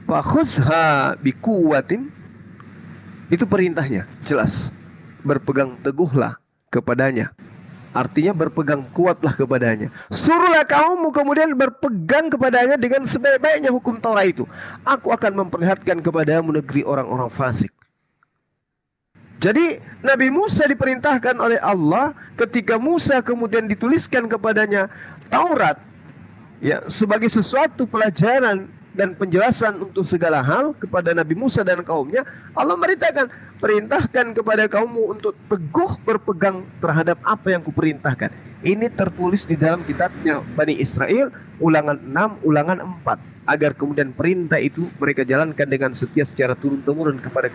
Fa khuzha biquwwatin. Itu perintahnya, jelas. Berpegang teguhlah kepadanya. Artinya berpegang kuatlah kepadanya. Suruhlah kaummu kemudian berpegang kepadanya dengan sebaik-baiknya hukum Taurat itu. Aku akan memperlihatkan kepadamu negeri orang-orang fasik. Jadi Nabi Musa diperintahkan oleh Allah ketika Musa kemudian dituliskan kepadanya Taurat, ya, sebagai sesuatu pelajaran dan penjelasan untuk segala hal kepada Nabi Musa dan kaumnya. Allah merintahkan, perintahkan kepada kaummu untuk teguh berpegang terhadap apa yang kuperintahkan. Ini tertulis di dalam kitabnya Bani Israel, ulangan 6, ulangan 4, agar kemudian perintah itu mereka jalankan dengan setia secara turun-temurun kepada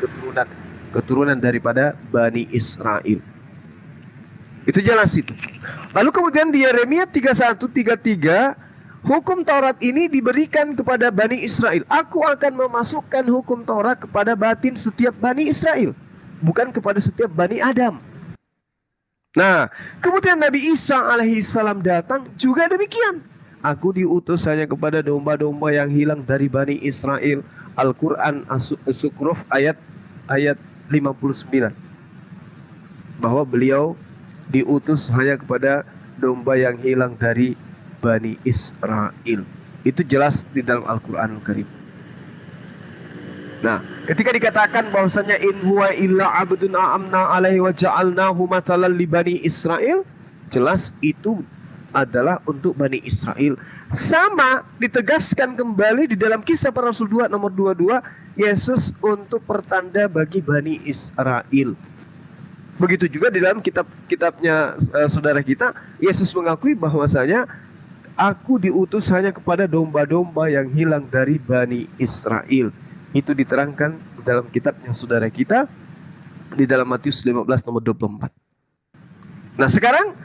keturunan daripada Bani Israel. Itu jelas itu. Lalu kemudian di Yeremia 31-33, hukum Taurat ini diberikan kepada Bani Israel. Aku akan memasukkan hukum Taurat kepada batin setiap Bani Israel, bukan kepada setiap Bani Adam. Nah, kemudian Nabi Isa alaihissalam datang juga demikian. Aku diutus hanya kepada domba-domba yang hilang dari Bani Israel. Al-Quran As-Zukhruf ayat 59. Bahwa beliau diutus hanya kepada domba yang hilang dari Bani Israel. Itu jelas di dalam Al-Quranul Karim. Nah, ketika dikatakan bahwasanya in huwa illa abdun a'amna alaihi wa ja'alnahu matalan li Bani Israel, jelas itu adalah untuk Bani Israel. Sama ditegaskan kembali di dalam Kisah Para Rasul 2 nomor 22, Yesus untuk pertanda bagi Bani Israel. Begitu juga di dalam kitabnya saudara kita, Yesus mengakui bahwasanya aku diutus hanya kepada domba-domba yang hilang dari Bani Israel. Itu diterangkan dalam kitabnya saudara kita di dalam Matius 15 nomor 24. Nah sekarang,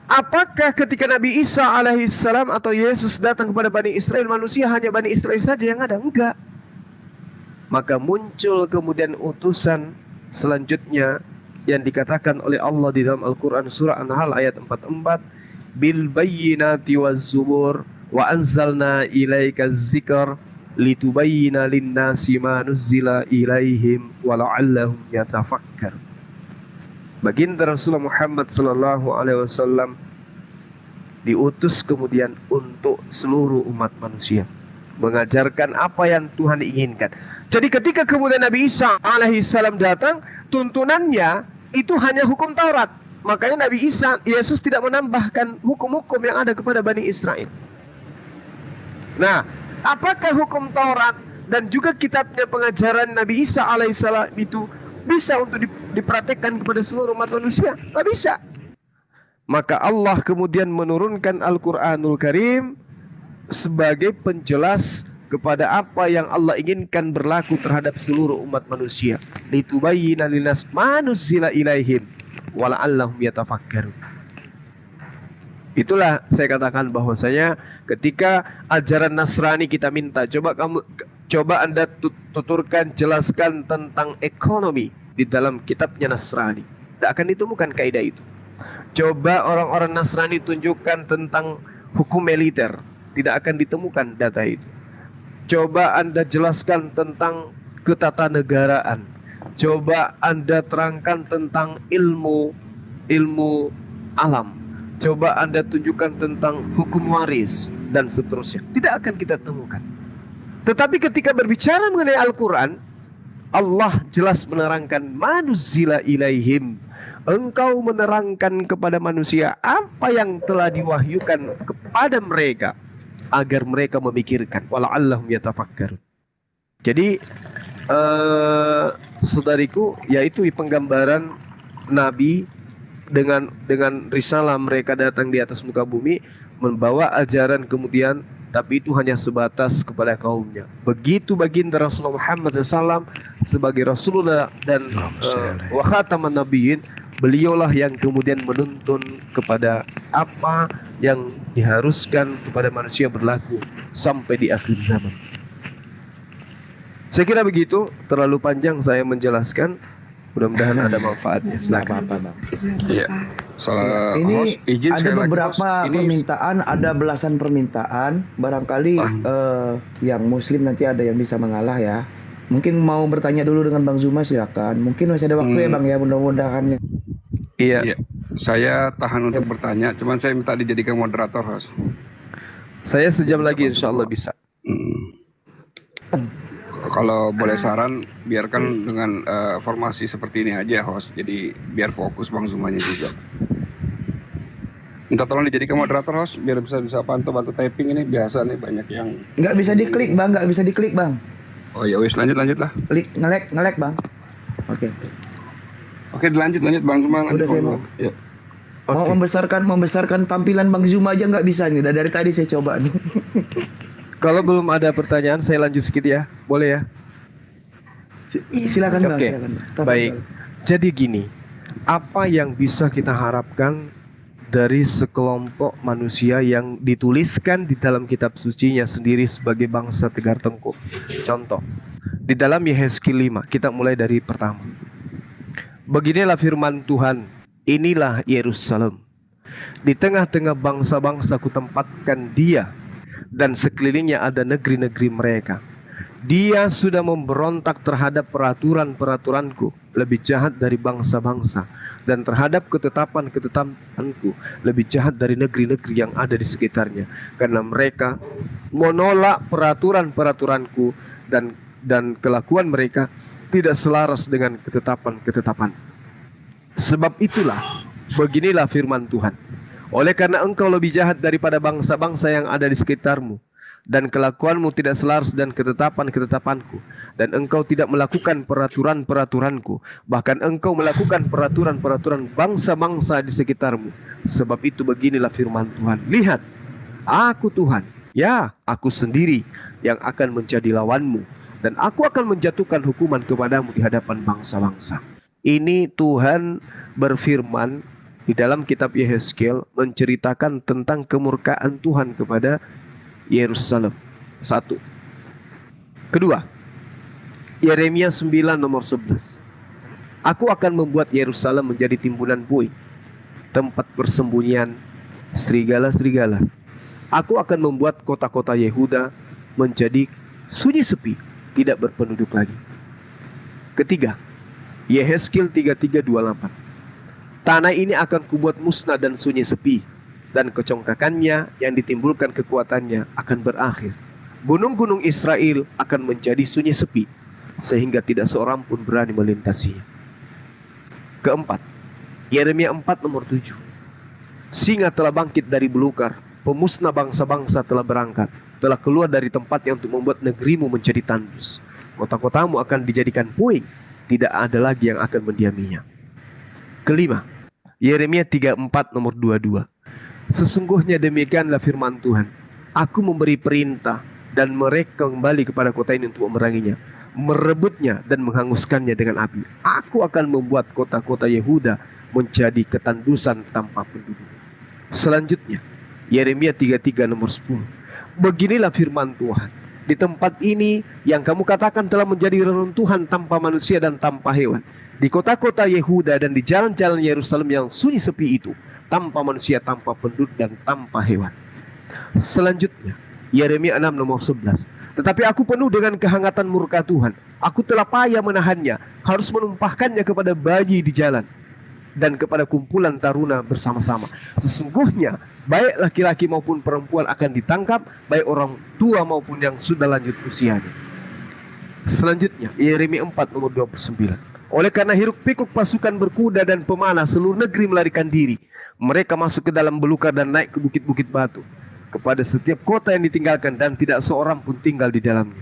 apakah ketika Nabi Isa alaihissalam atau Yesus datang kepada Bani Israel, manusia hanya Bani Israel saja yang ada? Enggak. Maka muncul kemudian utusan selanjutnya yang dikatakan oleh Allah di dalam Al-Quran surah An-Nahl ayat 44, bil bayyinati waz zubur wa anzalna ilaika dzikr litubayyina lin-nasi ma nuzzila ilaihim wa la'allahum yatafakkarun. Baginda Rasulullah Muhammad sallallahu alaihi wasallam diutus kemudian untuk seluruh umat manusia, mengajarkan apa yang Tuhan inginkan. Jadi ketika kemudian Nabi Isa alaihissalam datang, tuntunannya itu hanya hukum Taurat. Makanya Nabi Isa, Yesus tidak menambahkan hukum-hukum yang ada kepada Bani Israel. Nah, apakah hukum Taurat dan juga kitabnya pengajaran Nabi Isa alaihissalam itu bisa untuk dipraktekkan kepada seluruh umat manusia? Tak bisa. Maka Allah kemudian menurunkan Al-Quranul Karim sebagai penjelas kepada apa yang Allah inginkan berlaku terhadap seluruh umat manusia. Litubayyina linnas ma nuzzila ilaihim wa la'allahum yatafakkarun. Itulah saya katakan bahwasanya ketika ajaran Nasrani kita minta, coba Anda tuturkan, jelaskan tentang ekonomi di dalam kitabnya Nasrani. Tidak akan ditemukan kaidah itu. Coba orang-orang Nasrani tunjukkan tentang hukum militer, tidak akan ditemukan data itu. Coba Anda jelaskan tentang ketatanegaraan. Coba Anda terangkan tentang ilmu alam. Coba Anda tunjukkan tentang hukum waris dan seterusnya. Tidak akan kita temukan. Tetapi ketika berbicara mengenai Al-Quran, Allah jelas menerangkan manuzila ilaihim. Engkau menerangkan kepada manusia apa yang telah diwahyukan kepada mereka agar mereka memikirkan. Wala'allahum yatafakkarun. Jadi saudariku, yaitu penggambaran Nabi dengan risalah mereka datang di atas muka bumi membawa ajaran, kemudian tapi itu hanya sebatas kepada kaumnya. Begitu baginda Rasulullah Muhammad SAW sebagai Rasulullah dan wa khataman nabiyyin, beliaulah yang kemudian menuntun kepada apa yang diharuskan kepada manusia berlaku sampai di akhir zaman. Saya kira begitu, terlalu panjang saya menjelaskan. Mudah-mudahan ada manfaatnya. Silakan. Iya. Salah Ini host, izin ada sekali lagi, beberapa host. Ini permintaan, ada belasan permintaan. Barangkali yang Muslim nanti ada yang bisa mengalah ya. Mungkin mau bertanya dulu dengan Bang Zuma, silakan. Mungkin masih ada waktu ya Bang ya, mudah-mudahan. Iya. Iya. Saya tahan untuk bertanya, cuman saya minta dijadikan moderator, host. Saya sejam lagi insya Allah bisa. Kalau boleh saran, biarkan dengan formasi seperti ini aja, host. Jadi biar fokus Bang Zumanya juga. Minta tolong dijadikan moderator, host, biar bisa bantu typing ini. Biasa nih banyak yang Nggak bisa diklik Bang, nggak bisa diklik Bang. oh ya wis, lanjut lah. Klik, ngelek Bang. Oke. Oke, lanjut Bang Zuma. Udah, saya mau. Ya. Mau membesarkan tampilan Bang Zuma aja nggak bisa nih. Dari tadi saya coba nih. Kalau belum ada pertanyaan, saya lanjut sedikit ya. Boleh ya? Silakan Bang. Oke. Silakan. Baik. Jadi gini, apa yang bisa kita harapkan dari sekelompok manusia yang dituliskan di dalam kitab sucinya sendiri sebagai bangsa Tegar Tengkuk? Contoh, di dalam Yehezkiel 5, kita mulai dari pertama. Beginilah firman Tuhan, inilah Yerusalem. Di tengah-tengah bangsa-bangsa kutempatkan dia, dan sekelilingnya ada negeri-negeri mereka. Dia sudah memberontak terhadap peraturan-peraturanku, lebih jahat dari bangsa-bangsa, dan terhadap ketetapan-ketetapanku, lebih jahat dari negeri-negeri yang ada di sekitarnya, karena mereka menolak peraturan-peraturanku, dan kelakuan mereka tidak selaras dengan ketetapan-ketetapan. Sebab itulah, beginilah firman Tuhan. Oleh karena engkau lebih jahat daripada bangsa-bangsa yang ada di sekitarmu, dan kelakuanmu tidak selaras dan ketetapan-ketetapanku, dan engkau tidak melakukan peraturan-peraturanku, bahkan engkau melakukan peraturan-peraturan bangsa-bangsa di sekitarmu. Sebab itu beginilah firman Tuhan. Lihat, aku Tuhan, ya aku sendiri yang akan menjadi lawanmu, dan aku akan menjatuhkan hukuman kepadamu di hadapan bangsa-bangsa. Ini Tuhan berfirman di dalam kitab Yehezkiel menceritakan tentang kemurkaan Tuhan kepada Yerusalem. Satu. Kedua, Yeremia 9 nomor 11. Aku akan membuat Yerusalem menjadi timbunan buih, tempat persembunyian serigala-serigala. Aku akan membuat kota-kota Yehuda menjadi sunyi sepi, tidak berpenduduk lagi. Ketiga, Yehezkiel 33:28. Tanah ini akan kubuat musnah dan sunyi sepi, dan kecongkakannya yang ditimbulkan kekuatannya akan berakhir. Gunung-gunung Israel akan menjadi sunyi sepi, sehingga tidak seorang pun berani melintasinya. Keempat, Yeremia 4 nomor 7. Singa telah bangkit dari belukar, pemusnah bangsa-bangsa telah berangkat, telah keluar dari tempatnya untuk membuat negerimu menjadi tandus. Kota-kotamu akan dijadikan puing, tidak ada lagi yang akan mendiaminya. Kelima, Yeremia 34 nomor 22. Sesungguhnya demikianlah firman Tuhan. Aku memberi perintah dan mereka kembali kepada kota ini untuk memeranginya, merebutnya dan menghanguskannya dengan api. Aku akan membuat kota-kota Yehuda menjadi ketandusan tanpa penduduk. Selanjutnya, Yeremia 33 nomor 10. Beginilah firman Tuhan. Di tempat ini yang kamu katakan telah menjadi reruntuhan tanpa manusia dan tanpa hewan, di kota-kota Yehuda dan di jalan-jalan Yerusalem yang sunyi sepi itu, tanpa manusia, tanpa penduduk dan tanpa hewan. Selanjutnya, Yeremia 6 nomor 11. Tetapi aku penuh dengan kehangatan murka Tuhan. Aku telah payah menahannya, harus menumpahkannya kepada bayi di jalan dan kepada kumpulan taruna bersama-sama. Sesungguhnya baik laki-laki maupun perempuan akan ditangkap, baik orang tua maupun yang sudah lanjut usianya. Selanjutnya, Yeremia 4 nomor 29. Oleh karena hiruk pikuk pasukan berkuda dan pemanah seluruh negeri melarikan diri. Mereka masuk ke dalam belukar dan naik ke bukit-bukit batu. Kepada setiap kota yang ditinggalkan dan tidak seorang pun tinggal di dalamnya.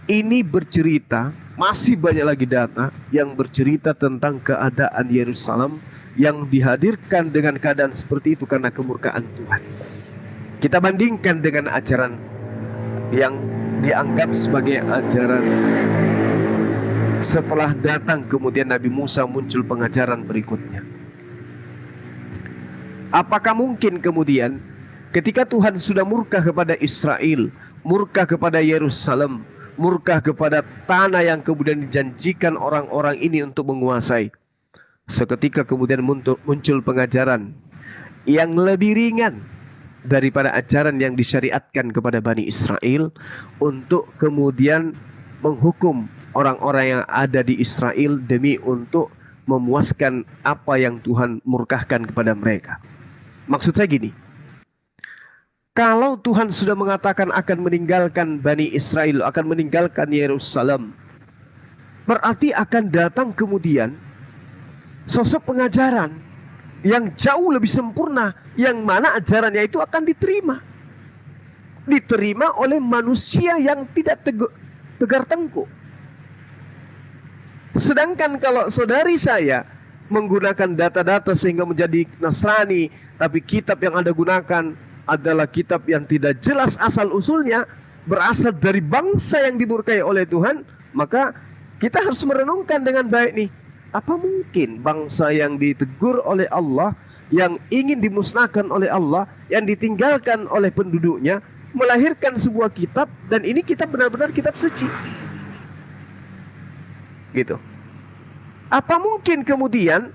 Ini bercerita, masih banyak lagi data yang bercerita tentang keadaan Yerusalem yang dihadirkan dengan keadaan seperti itu karena kemurkaan Tuhan. Kita bandingkan dengan ajaran yang dianggap sebagai ajaran setelah datang kemudian Nabi Musa, muncul pengajaran berikutnya. Apakah mungkin kemudian ketika Tuhan sudah murka kepada Israel, murka kepada Yerusalem, murka kepada tanah yang kemudian dijanjikan orang-orang ini untuk menguasai, seketika kemudian muncul pengajaran yang lebih ringan daripada ajaran yang disyariatkan kepada Bani Israel untuk kemudian menghukum orang-orang yang ada di Israel demi untuk memuaskan apa yang Tuhan murkahkan kepada mereka. Maksud saya gini, kalau Tuhan sudah mengatakan akan meninggalkan Bani Israel, akan meninggalkan Yerusalem, berarti akan datang kemudian sosok pengajaran yang jauh lebih sempurna, yang mana ajarannya itu akan diterima oleh manusia yang tidak tegar tengkuk. Sedangkan kalau saudari saya menggunakan data-data sehingga menjadi Nasrani, tapi kitab yang Anda gunakan adalah kitab yang tidak jelas asal-usulnya, berasal dari bangsa yang dimurkai oleh Tuhan, maka kita harus merenungkan dengan baik nih. Apa mungkin bangsa yang ditegur oleh Allah, yang ingin dimusnahkan oleh Allah, yang ditinggalkan oleh penduduknya, melahirkan sebuah kitab, dan ini kitab benar-benar kitab suci? Gitu. Apa mungkin kemudian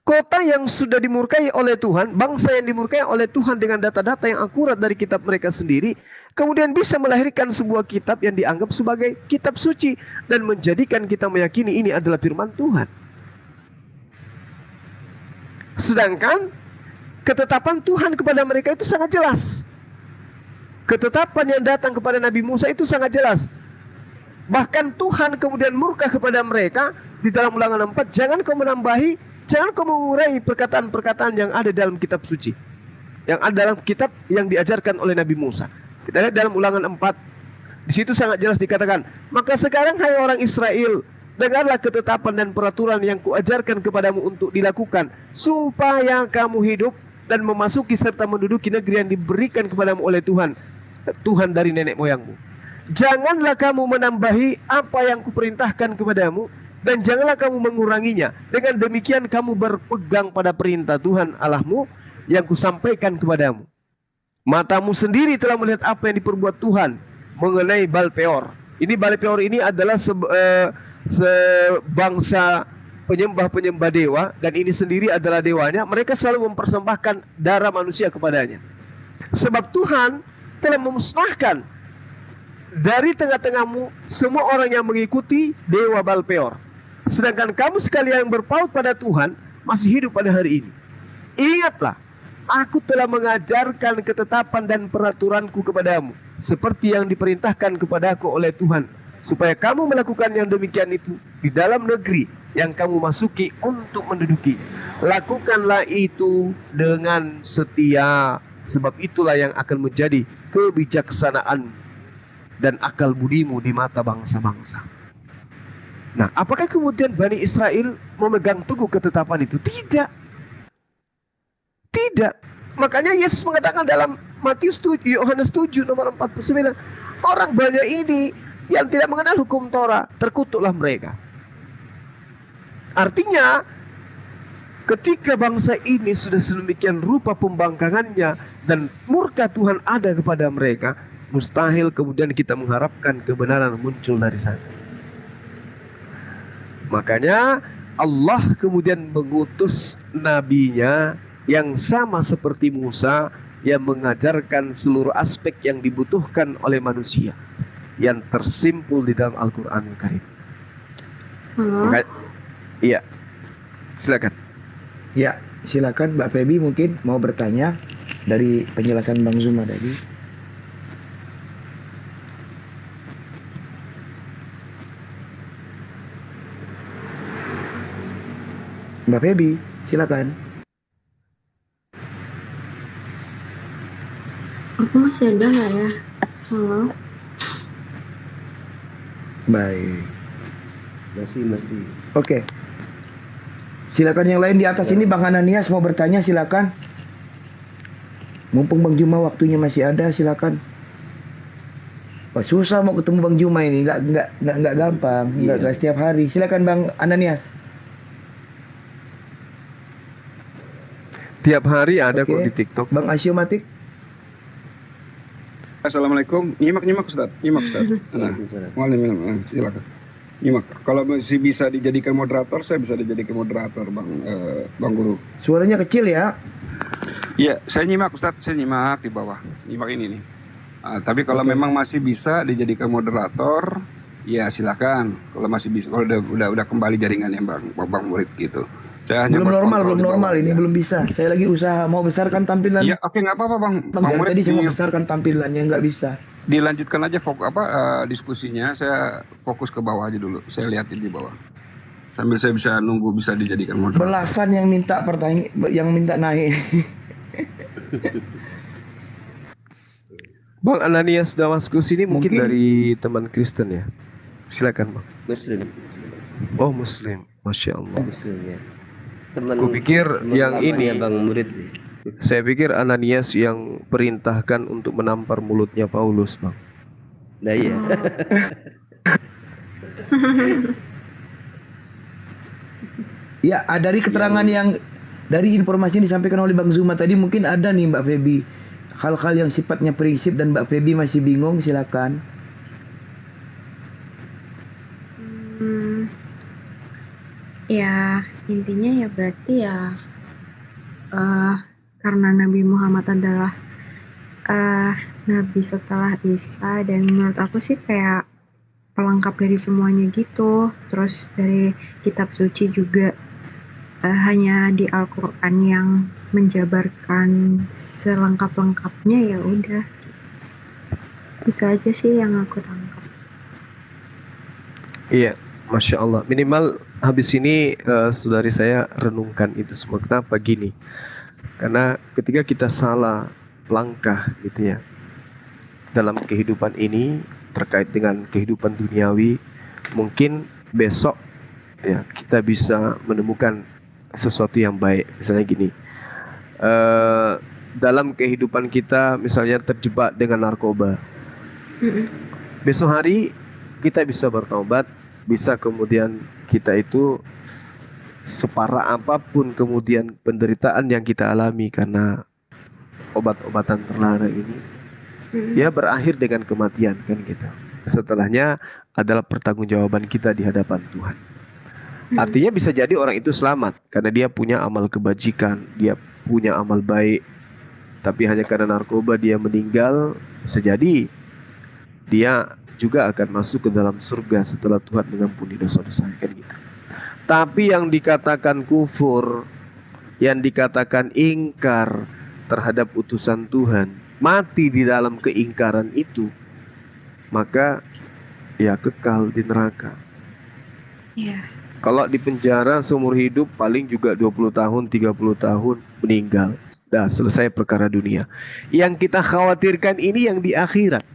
kota yang sudah dimurkai oleh Tuhan, bangsa yang dimurkai oleh Tuhan dengan data-data yang akurat dari kitab mereka sendiri, kemudian bisa melahirkan sebuah kitab yang dianggap sebagai kitab suci dan menjadikan kita meyakini ini adalah firman Tuhan. Sedangkan ketetapan Tuhan kepada mereka itu sangat jelas. Ketetapan yang datang kepada Nabi Musa itu sangat jelas. Bahkan Tuhan kemudian murka kepada mereka di dalam Ulangan 4, jangan kau menambahi, jangan kau mengurai perkataan-perkataan yang ada dalam kitab suci, yang ada dalam kitab yang diajarkan oleh Nabi Musa. Kita lihat dalam Ulangan 4, di situ sangat jelas dikatakan, maka sekarang hai orang Israel, dengarlah ketetapan dan peraturan yang kuajarkan kepadamu untuk dilakukan, supaya kamu hidup dan memasuki serta menduduki negeri yang diberikan kepadamu oleh Tuhan, Tuhan dari nenek moyangmu. Janganlah kamu menambahi apa yang kuperintahkan kepadamu, dan janganlah kamu menguranginya. Dengan demikian kamu berpegang pada perintah Tuhan Allahmu yang kusampaikan kepadamu. Matamu sendiri telah melihat apa yang diperbuat Tuhan mengenai Baal Peor. Ini Baal Peor ini adalah sebangsa penyembah-penyembah dewa, dan ini sendiri adalah dewanya. Mereka selalu mempersembahkan darah manusia kepadanya. Sebab Tuhan telah memusnahkan dari tengah-tengahmu semua orang yang mengikuti dewa Baal Peor. Sedangkan kamu sekalian yang berpaut pada Tuhan masih hidup pada hari ini. Ingatlah, aku telah mengajarkan ketetapan dan peraturanku kepadamu, seperti yang diperintahkan kepadaku oleh Tuhan, supaya kamu melakukan yang demikian itu di dalam negeri yang kamu masuki untuk menduduki. Lakukanlah itu dengan setia, sebab itulah yang akan menjadi kebijaksanaan dan akal budimu di mata bangsa-bangsa. Nah, apakah kemudian Bani Israel memegang teguh ketetapan itu? Tidak. Tidak. Makanya Yesus mengatakan dalam Yohanes 7 nomor 49, orang banyak ini yang tidak mengenal hukum Torah, terkutuklah mereka. Artinya, ketika bangsa ini sudah sedemikian rupa pembangkangannya dan murka Tuhan ada kepada mereka, mustahil kemudian kita mengharapkan kebenaran muncul dari sana. Makanya Allah kemudian mengutus nabinya yang sama seperti Musa yang mengajarkan seluruh aspek yang dibutuhkan oleh manusia yang tersimpul di dalam Al-Qur'anul Karim. Halo. Iya. Silakan. Ya, silakan Mbak Feby mungkin mau bertanya dari penjelasan Bang Zuma tadi. Mbak Feby, silakan. Aku masih ada nggak ya? Halo. Baik. Masih. Oke. Silakan yang lain di atas ini, Bang Ananias mau bertanya, silakan. Mumpung Bang Juma waktunya masih ada, silakan. Wah, susah mau ketemu Bang Juma ini, nggak gampang, nggak setiap hari. Silakan Bang Ananias. Tiap hari ada Oke. kok di TikTok. Bang Asyomatik. Assalamualaikum. Nyimak Ustaz. Nah, silakan. Nyimak. Kalau masih bisa dijadikan moderator, saya bisa dijadikan moderator, Bang Guru. Suaranya kecil ya. Iya, saya nyimak Ustaz, saya nyimak di bawah. Nyimak ini nih. Tapi kalau memang masih bisa dijadikan moderator, ya silakan. Kalau masih bisa, kalau udah kembali jaringannya Bang Murid gitu. Saya hanya Belum berkontrol di normal bawah, ini ya. belum bisa. Saya lagi usaha mau besarkan tampilan. Iya, oke, nggak apa-apa Bang Bang, dari Murid. tadi saya mau besarkan tampilannya nggak bisa. Dilanjutkan aja diskusinya. Saya fokus ke bawah aja dulu. Saya liatin di bawah. Sambil saya bisa nunggu bisa dijadikan moderator. Belasan yang minta pertanyaan, yang minta naik. Bang Ananias Damaskus ini mungkin Mungkin. dari teman Kristen ya. Silakan Bang. Muslim. Oh Muslim, Masya Allah. Muslim ya. Teman. Kupikir teman yang lamanya ini. Bang Murid. Saya pikir Ananias yang perintahkan untuk menampar mulutnya Paulus, Bang. Nah iya. Ya, dari keterangan yang dari informasi yang disampaikan oleh Bang Zuma tadi mungkin ada nih Mbak Feby hal-hal yang sifatnya prinsip dan Mbak Feby masih bingung, silakan. Ya intinya ya berarti ya karena Nabi Muhammad adalah Nabi setelah Isa, dan menurut aku sih kayak pelengkap dari semuanya gitu. Terus dari kitab suci juga hanya di Al-Quran yang menjabarkan selengkap-lengkapnya, ya udah. Itu aja sih yang aku tangkap. Iya, Masya Allah. Minimal habis ini saudari saya renungkan itu semua. Kenapa gini? Karena ketika kita salah langkah gitu ya dalam kehidupan ini terkait dengan kehidupan duniawi, mungkin besok ya kita bisa menemukan sesuatu yang baik. Misalnya gini, dalam kehidupan kita misalnya terjebak dengan narkoba, besok hari kita bisa bertobat, bisa kemudian kita itu separah apapun kemudian penderitaan yang kita alami karena obat-obatan terlarang ini, ya berakhir dengan kematian kan gitu. Setelahnya adalah pertanggungjawaban kita di hadapan Tuhan. Artinya bisa jadi orang itu selamat karena dia punya amal kebajikan, dia punya amal baik, tapi hanya karena narkoba dia meninggal, bisa jadi dia juga akan masuk ke dalam surga setelah Tuhan mengampuni dosa-dosa kan gitu. Tapi yang dikatakan kufur, yang dikatakan ingkar terhadap utusan Tuhan, mati di dalam keingkaran itu, maka ya kekal di neraka. Iya. Kalau di penjara seumur hidup paling juga 20 tahun, 30 tahun meninggal. Dah selesai perkara dunia. Yang kita khawatirkan ini yang di akhirat.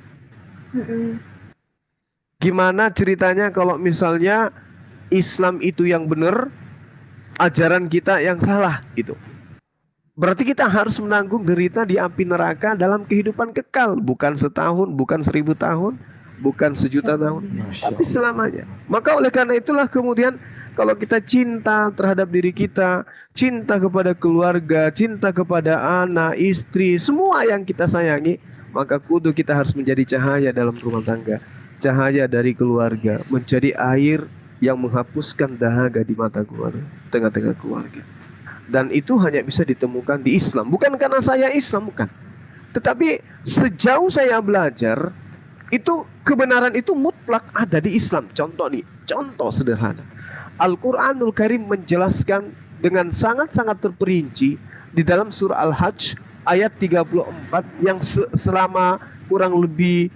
Gimana ceritanya kalau misalnya Islam itu yang benar, ajaran kita yang salah gitu. Berarti kita harus menanggung derita di api neraka dalam kehidupan kekal. Bukan setahun, bukan 1000 tahun, bukan sejuta tahun, tapi selamanya. Maka oleh karena itulah kemudian kalau kita cinta terhadap diri kita, cinta kepada keluarga, cinta kepada anak, istri, semua yang kita sayangi, maka kudu kita harus menjadi cahaya dalam rumah tangga, cahaya dari keluarga, menjadi air yang menghapuskan dahaga di mata keluarga, tengah-tengah keluarga. Dan itu hanya bisa ditemukan di Islam. Bukan karena saya Islam, bukan. Tetapi sejauh saya belajar, itu kebenaran itu mutlak ada di Islam. Contoh nih, contoh sederhana. Al-Quranul Karim menjelaskan dengan sangat-sangat terperinci di dalam surah Al-Hajj ayat 34 yang selama kurang lebih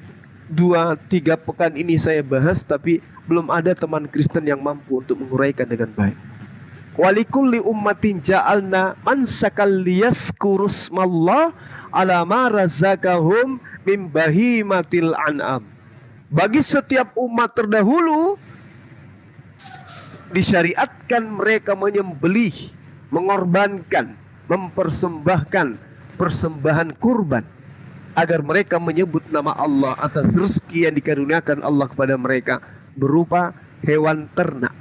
2-3 pekan ini saya bahas, tapi belum ada teman Kristen yang mampu untuk menguraikan dengan baik. Walikulli ummatin ja'alna mansakal liyazkurusmallah ala ma razaqahum min bahimatil an'am. Bagi setiap umat terdahulu disyariatkan mereka menyembelih, mengorbankan, mempersembahkan persembahan kurban agar mereka menyebut nama Allah atas rezeki yang dikaruniakan Allah kepada mereka berupa hewan ternak.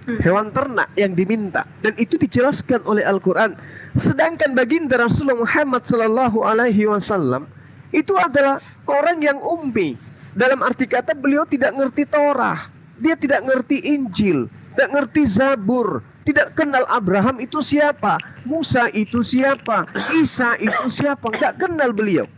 Hewan ternak yang diminta, dan itu dijelaskan oleh Al-Quran. Sedangkan baginda Rasulullah Muhammad Sallallahu Alaihi Wasallam itu adalah orang yang ummi. Dalam arti kata beliau tidak ngerti Torah, dia tidak ngerti Injil, tidak ngerti Zabur, tidak kenal Abraham itu siapa, Musa itu siapa, Isa itu siapa, nggak kenal beliau.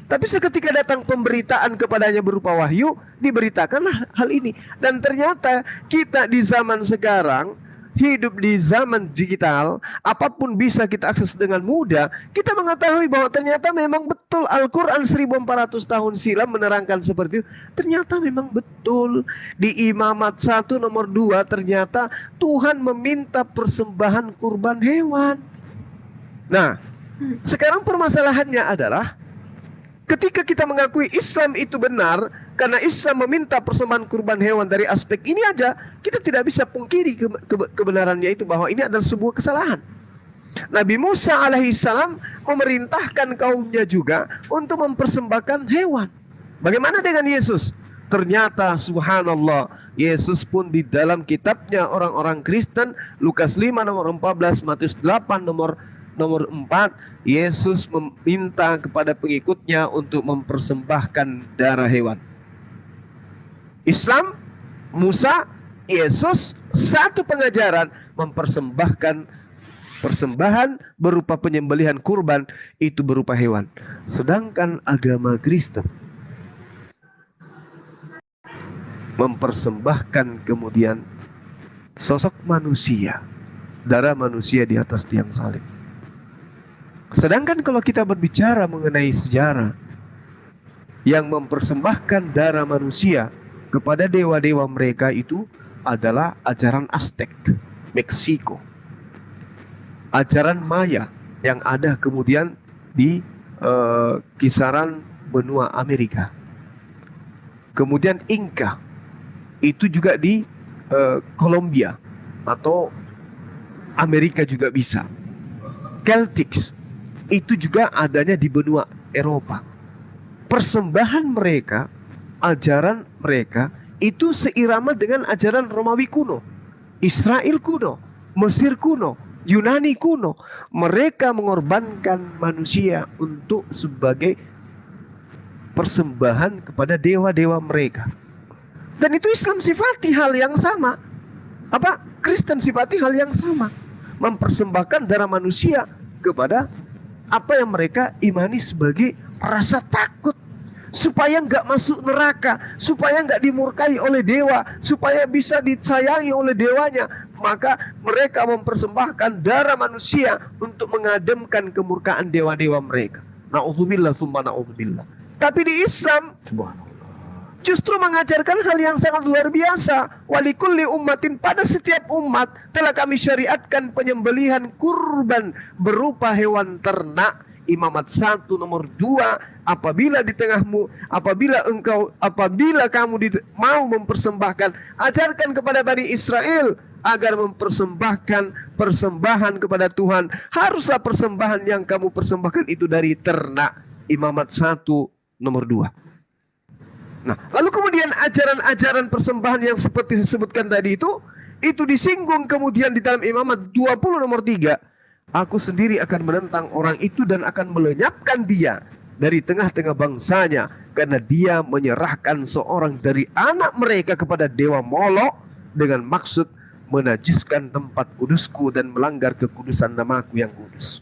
Tapi seketika datang pemberitaan kepadanya berupa wahyu, diberitakanlah hal ini. Dan ternyata kita di zaman sekarang, hidup di zaman digital, apapun bisa kita akses dengan mudah. Kita mengetahui bahwa ternyata memang betul Al-Quran 1400 tahun silam menerangkan seperti itu. Ternyata memang betul. Di Imamat 1 nomor 2 ternyata Tuhan meminta persembahan kurban hewan. Nah, sekarang permasalahannya adalah ketika kita mengakui Islam itu benar, karena Islam meminta persembahan kurban hewan dari aspek ini aja, kita tidak bisa pungkiri kebenarannya itu, bahwa ini adalah sebuah kesalahan. Nabi Musa alaihissalam memerintahkan kaumnya juga untuk mempersembahkan hewan. Bagaimana dengan Yesus? Ternyata subhanallah, Yesus pun di dalam kitabnya orang-orang Kristen, Lukas 5 nomor 14, Matius 8 nomor 4, Yesus meminta kepada pengikutnya untuk mempersembahkan darah hewan. Islam, Musa, Yesus, satu pengajaran, mempersembahkan persembahan berupa penyembelihan kurban itu berupa hewan. Sedangkan agama Kristen mempersembahkan kemudian sosok manusia, darah manusia di atas tiang salib. Sedangkan kalau kita berbicara mengenai sejarah, yang mempersembahkan darah manusia kepada dewa-dewa mereka itu adalah ajaran Aztec, Meksiko. Ajaran Maya yang ada kemudian di kisaran benua Amerika. Kemudian Inca, itu juga di Kolombia atau Amerika juga bisa. Celtics, itu juga adanya di benua Eropa. Persembahan mereka, ajaran mereka itu seirama dengan ajaran Romawi kuno, Israel kuno, Mesir kuno, Yunani kuno. Mereka mengorbankan manusia untuk sebagai persembahan kepada dewa-dewa mereka. Dan itu Islam sifati hal yang sama. Kristen sifati hal yang sama. Mempersembahkan darah manusia kepada apa yang mereka imani sebagai rasa takut, supaya nggak masuk neraka, supaya nggak dimurkai oleh dewa, supaya bisa disayangi oleh dewanya. Maka mereka mempersembahkan darah manusia untuk mengademkan kemurkaan dewa-dewa mereka. Na'udzubillah summa na'udzubillah. Tapi di Islam justru mengajarkan hal yang sangat luar biasa. Walikulli ummatin, pada setiap umat telah kami syariatkan penyembelihan kurban berupa hewan ternak. Imamat 1 nomor 2, apabila di tengahmu, apabila kamu mau mempersembahkan, ajarkan kepada Bani Israel agar mempersembahkan persembahan kepada Tuhan. Haruslah persembahan yang kamu persembahkan itu dari ternak. Imamat 1 nomor 2. Nah, lalu kemudian ajaran-ajaran persembahan yang seperti disebutkan tadi itu disinggung kemudian di dalam Imamat 20 nomor 3. Aku sendiri akan menentang orang itu dan akan melenyapkan dia dari tengah-tengah bangsanya, karena dia menyerahkan seorang dari anak mereka kepada dewa Molok dengan maksud menajiskan tempat kudusku dan melanggar kekudusan namaku yang kudus.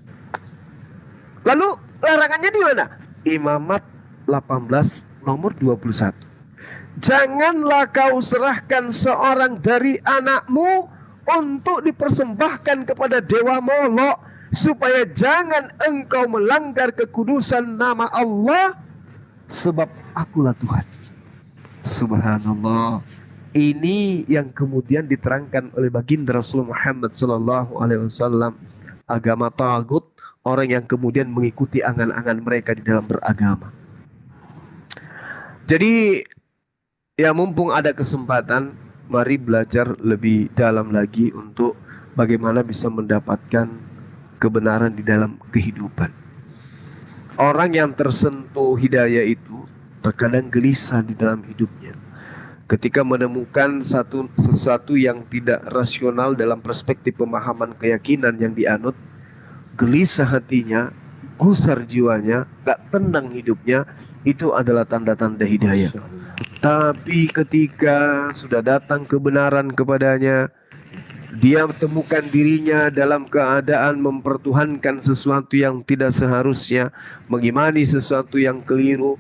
Lalu larangannya di mana? Imamat 18 nomor 21. Janganlah kau serahkan seorang dari anakmu untuk dipersembahkan kepada dewa Molok, supaya jangan engkau melanggar kekudusan nama Allah, sebab akulah Tuhan. Subhanallah. Ini yang kemudian diterangkan oleh baginda Rasulullah Muhammad SAW. Agama tagut, orang yang kemudian mengikuti angan-angan mereka di dalam beragama. Jadi ya, mumpung ada kesempatan, mari belajar lebih dalam lagi untuk bagaimana bisa mendapatkan kebenaran di dalam kehidupan. Orang yang tersentuh hidayah itu terkadang gelisah di dalam hidupnya ketika menemukan sesuatu yang tidak rasional dalam perspektif pemahaman keyakinan yang dianut. Gelisah hatinya, gusar jiwanya, gak tenang hidupnya. Itu adalah tanda-tanda hidayah. Tapi ketika sudah datang kebenaran kepadanya, dia temukan dirinya dalam keadaan mempertuhankan sesuatu yang tidak seharusnya, mengimani sesuatu yang keliru,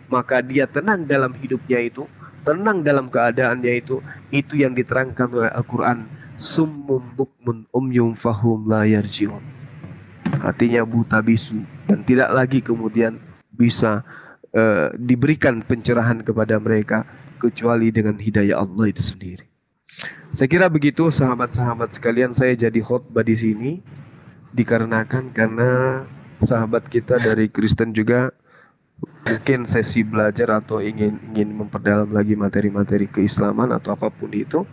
maka dia tenang dalam hidupnya itu, tenang dalam keadaannya itu yang diterangkan oleh Al-Quran. Summum bukmun umyum fahum la yarji'un. Artinya buta bisu dan tidak lagi kemudian bisa diberikan pencerahan kepada mereka kecuali dengan hidayah Allah itu sendiri. Saya kira begitu sahabat-sahabat sekalian, saya jadi khotbah di sini dikarenakan karena sahabat kita dari Kristen juga mungkin sesi belajar atau ingin memperdalam lagi materi-materi keislaman atau apapun itu,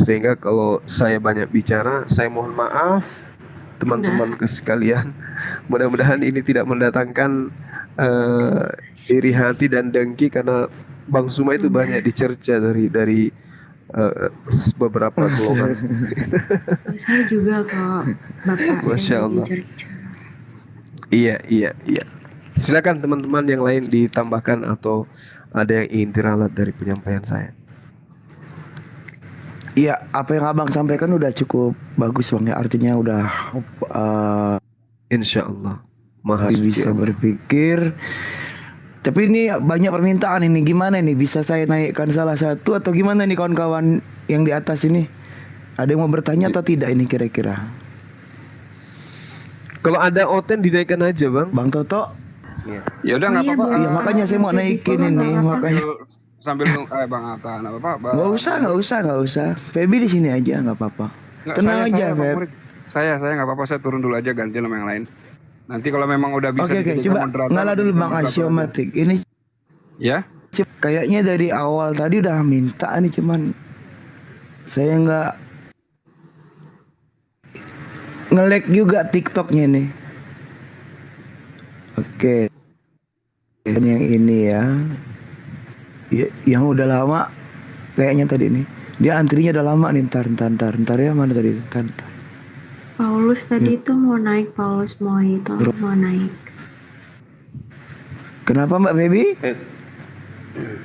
sehingga kalau saya banyak bicara, saya mohon maaf teman-teman sekalian. Mudah-mudahan ini tidak mendatangkan iri hati dan dengki, karena Bang Suma itu banyak dicerca dari beberapa golongan. Saya juga kok, Bapak. Masya Allah. Iya. Silakan teman-teman yang lain ditambahkan atau ada yang ingin diralat dari penyampaian saya. Iya, apa yang abang sampaikan udah cukup bagus bang ya. Artinya udah Insya Allah masih bisa berpikir. Tapi ini banyak permintaan ini, gimana nih, bisa saya naikkan salah satu atau gimana nih kawan-kawan yang di atas ini? Ada yang mau bertanya atau tidak ini kira-kira? Kalau ada oten dinaikkan aja bang. Bang Toto? Ya udah nggak apa-apa. Iya makanya saya mau naikin ini, makanya. Sambil Bang Atta, nggak apa-apa. Nggak usah. Feby di sini aja, nggak apa-apa. Tenang aja, Feb. Saya nggak apa-apa, saya turun dulu aja, ganti sama yang lain. Nanti kalau memang udah bisa. Oke, coba ngalah dulu Bang Asiomatik. Ini ya. Kayaknya dari awal tadi udah minta nih, cuman saya nggak nge-lag juga TikToknya nih. Oke. Dan yang ini ya. Yang udah lama kayaknya tadi nih. Dia antrinya udah lama nih, ntar ya, mana tadi? Ntar. Paulus tadi itu mau naik, Paulus mau naik. Kenapa Mbak Feby?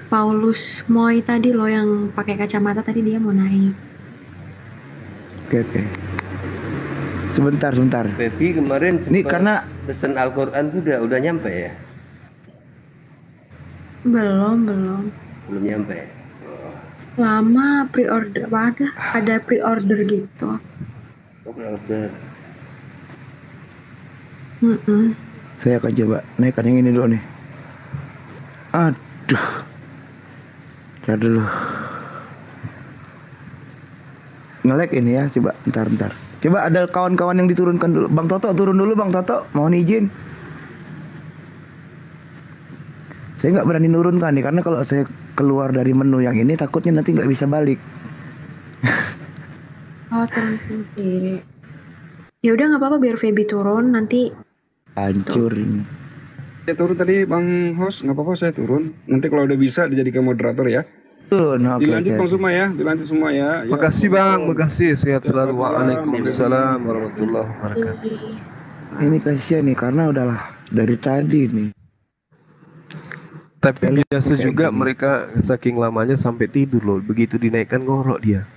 Paulus Moy tadi loh yang pakai kacamata tadi, dia mau naik. Oke. Sebentar. Baby kemarin ini karena pesan Al-Quran tuh udah nyampe ya? Belum nyampe. Lama pre-order, ada pre-order gitu. Pre-order. Saya akan coba naikkan yang ini dulu nih. Aduh. Ntar dulu. Nge-lag ini ya, coba bentar. Coba ada kawan-kawan yang diturunkan dulu. Bang Toto turun dulu, Bang Toto. Mohon izin. Saya nggak berani nurunkan nih, karena kalau saya keluar dari menu yang ini takutnya nanti nggak bisa balik. Oh, turun sendiri. Ya udah nggak apa-apa, biar Feby turun nanti. Hancur ini. Saya turun tadi Bang Host, nggak apa-apa saya turun. Nanti kalau udah bisa dijadikan moderator ya. Turun, oke. Dilanjut Bang semua ya, dilanjut semua ya. Makasih Bang, makasih. Sehat selalu. Waalaikumsalam warahmatullahi wabarakatuh. Ini kasihan nih, karena udahlah dari tadi nih. Tapi biasa juga mereka saking lamanya sampai tidur loh. Begitu dinaikkan ngorok dia.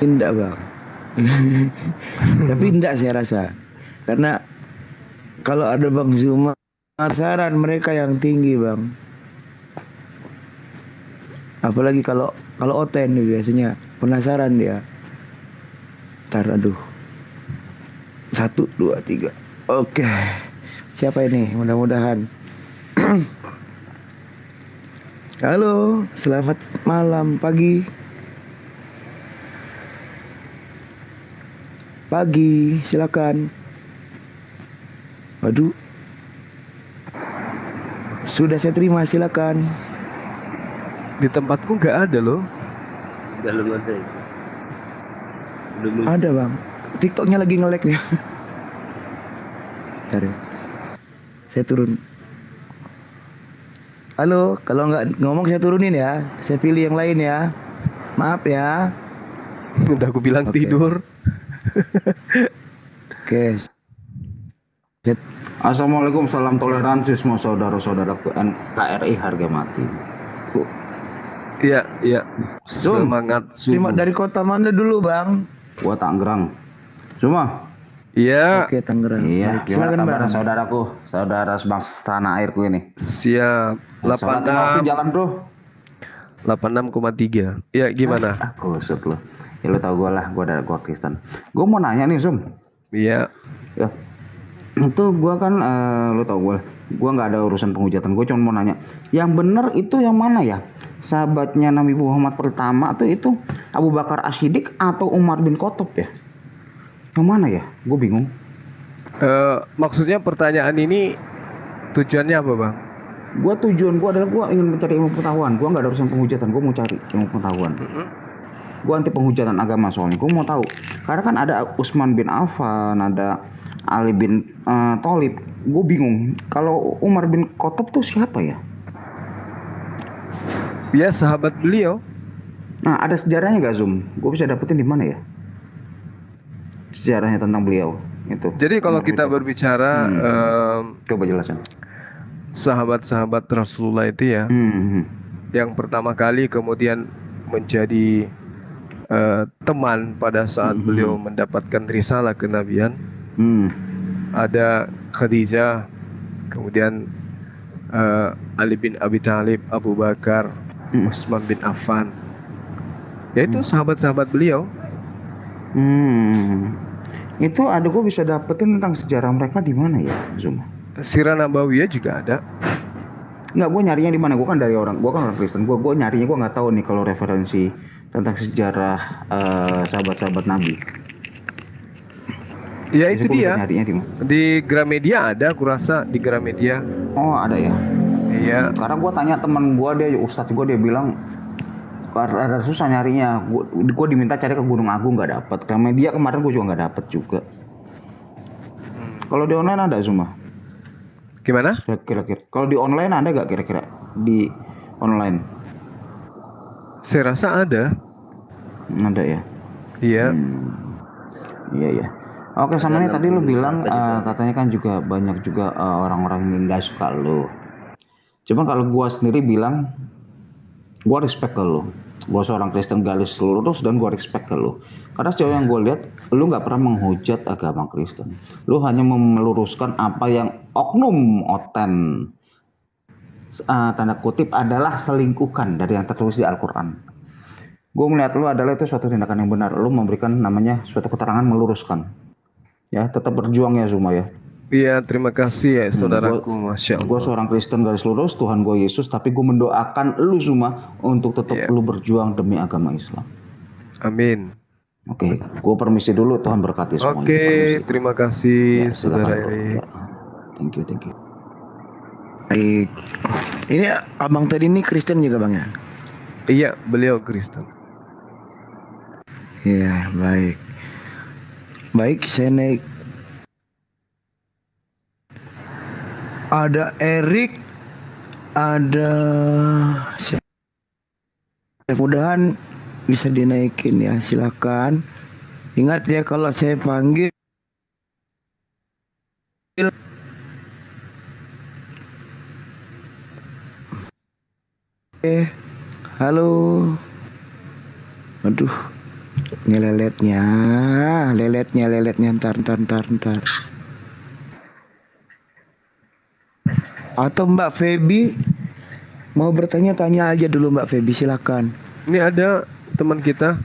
Indah bang. Tapi indah saya rasa. Karena kalau ada Bang Zuma, penasaran mereka yang tinggi bang. Apalagi kalau Oten nih biasanya penasaran dia. Ntar aduh. 1, 2, 3. Oke. Siapa ini? Mudah-mudahan. Halo, selamat malam, pagi. Pagi, silakan. Waduh. Sudah saya terima, silakan. Di tempatku nggak ada loh. Belum ada. Belum. Ada bang. TikToknya lagi nge-lag nih. Bentar ya. Saya turun. Halo, kalau nggak ngomong saya turunin ya. Saya pilih yang lain ya. Maaf ya. Udah aku bilang Oke. tidur. Oke. Assalamualaikum, salam toleransi semua saudara-saudaraku NKRI harga mati. Iya, iya. Semangat Terima subuh. dari kota mana dulu bang? Gua Tangerang. Cuma Iya, Oke, Tangerang. iya, Baik, gimana silakan kabar bang. saudaraku, saudara sebangsa tanah airku ini. siap. Sholat lima waktu 86 jalan bro. 86,3. Iya, gimana? Kusut lo. Ya lo tau gue lah, gua Kristen. Gue mau nanya nih Zoom. Iya. Ya, itu gua kan lo tau gua nggak ada urusan penghujatan. Gue cuma mau nanya, yang bener itu yang mana ya? Sahabatnya Nabi Muhammad pertama tuh itu Abu Bakar As-Siddiq atau Umar bin Khattab ya? Yang mana ya? Gue bingung. Maksudnya pertanyaan ini tujuannya apa, Bang? Tujuan gue adalah gue ingin mencari ilmu pengetahuan. Gue nggak ada urusan penghujatan. Gue mau cari ilmu pengetahuan. Gue anti penghujatan agama soalnya. Gue mau tahu. Karena kan ada Utsman bin Affan, ada Ali bin Thalib. Gue bingung. Kalau Umar bin Khattab tuh siapa ya? Ya, sahabat beliau. Nah, ada sejarahnya gak Zoom? Gue bisa dapetin di mana ya? Sejarahnya tentang beliau itu. Jadi kalau Umar kita bin Khattab. berbicara Coba jelasin. sahabat-sahabat Rasulullah itu ya, yang pertama kali kemudian menjadi teman pada saat beliau mendapatkan risalah kenabian, ada Khadijah, kemudian Ali bin Abi Thalib, Abu Bakar, Utsman bin Affan. Yaitu sahabat-sahabat beliau. Itu ada gue bisa dapetin tentang sejarah mereka di mana ya, Zoom? Sirah Nabawiyah juga ada. Nggak, gue nyarinya di mana? Gue kan orang Kristen. Gue nyarinya gue nggak tahu nih kalau referensi tentang sejarah sahabat-sahabat Nabi. Ya Biasanya itu gua bisa dia. nyarinya di mana? Di Gramedia ada, kurasa di Gramedia. Oh ada ya. Iya. Karena gue tanya teman gue, dia ustadz gue, dia bilang karena susah nyarinya. Gue diminta cari ke Gunung Agung nggak dapet. Gramedia kemarin gue juga nggak dapet juga. Kalau di online ada Zuma? Gimana? Kira-kira. Kalau di online ada gak kira-kira di online? Saya rasa ada. Ada ya. Iya. Iya ya. Oke, sama nih tadi lu bilang katanya kan juga banyak juga orang-orang yang nggak suka lu. Cuman kalau gua sendiri bilang, gua respect ke lu. Gua seorang Kristen garis lurus dan gua respect ke lu. Karena sejauh yang gua lihat, lu nggak pernah menghujat agama Kristen. Lu hanya meluruskan apa yang oknum Oten tanda kutip adalah selingkuhan dari yang tertulis di Al-Quran. Gue melihat lu adalah itu suatu tindakan yang benar. Lu memberikan namanya suatu keterangan meluruskan. Ya, tetap berjuang ya Zuma ya. Iya, terima kasih ya saudaraku, Masya Gue Allah. seorang Kristen garis lurus, Tuhan gue Yesus, tapi gue mendoakan lu Zuma untuk tetap lu berjuang demi agama Islam. Amin. Oke, gue permisi dulu, Tuhan berkati semuanya. Oke, Permisi. terima kasih Ya, silakan, saudara bro. Erik. Ya. Thank you. Baik. Ini abang tadi ini Kristen juga bang ya? Iya, beliau Kristen. Iya, baik. Baik, saya naik. Ada Erik, ada mudah-mudahan bisa dinaikin ya, silakan. Ingat ya kalau saya panggil halo. Aduh. leletnya ntar. Atau Mbak Feby mau bertanya, tanya aja dulu Mbak Feby, silakan. Ini ada teman kita,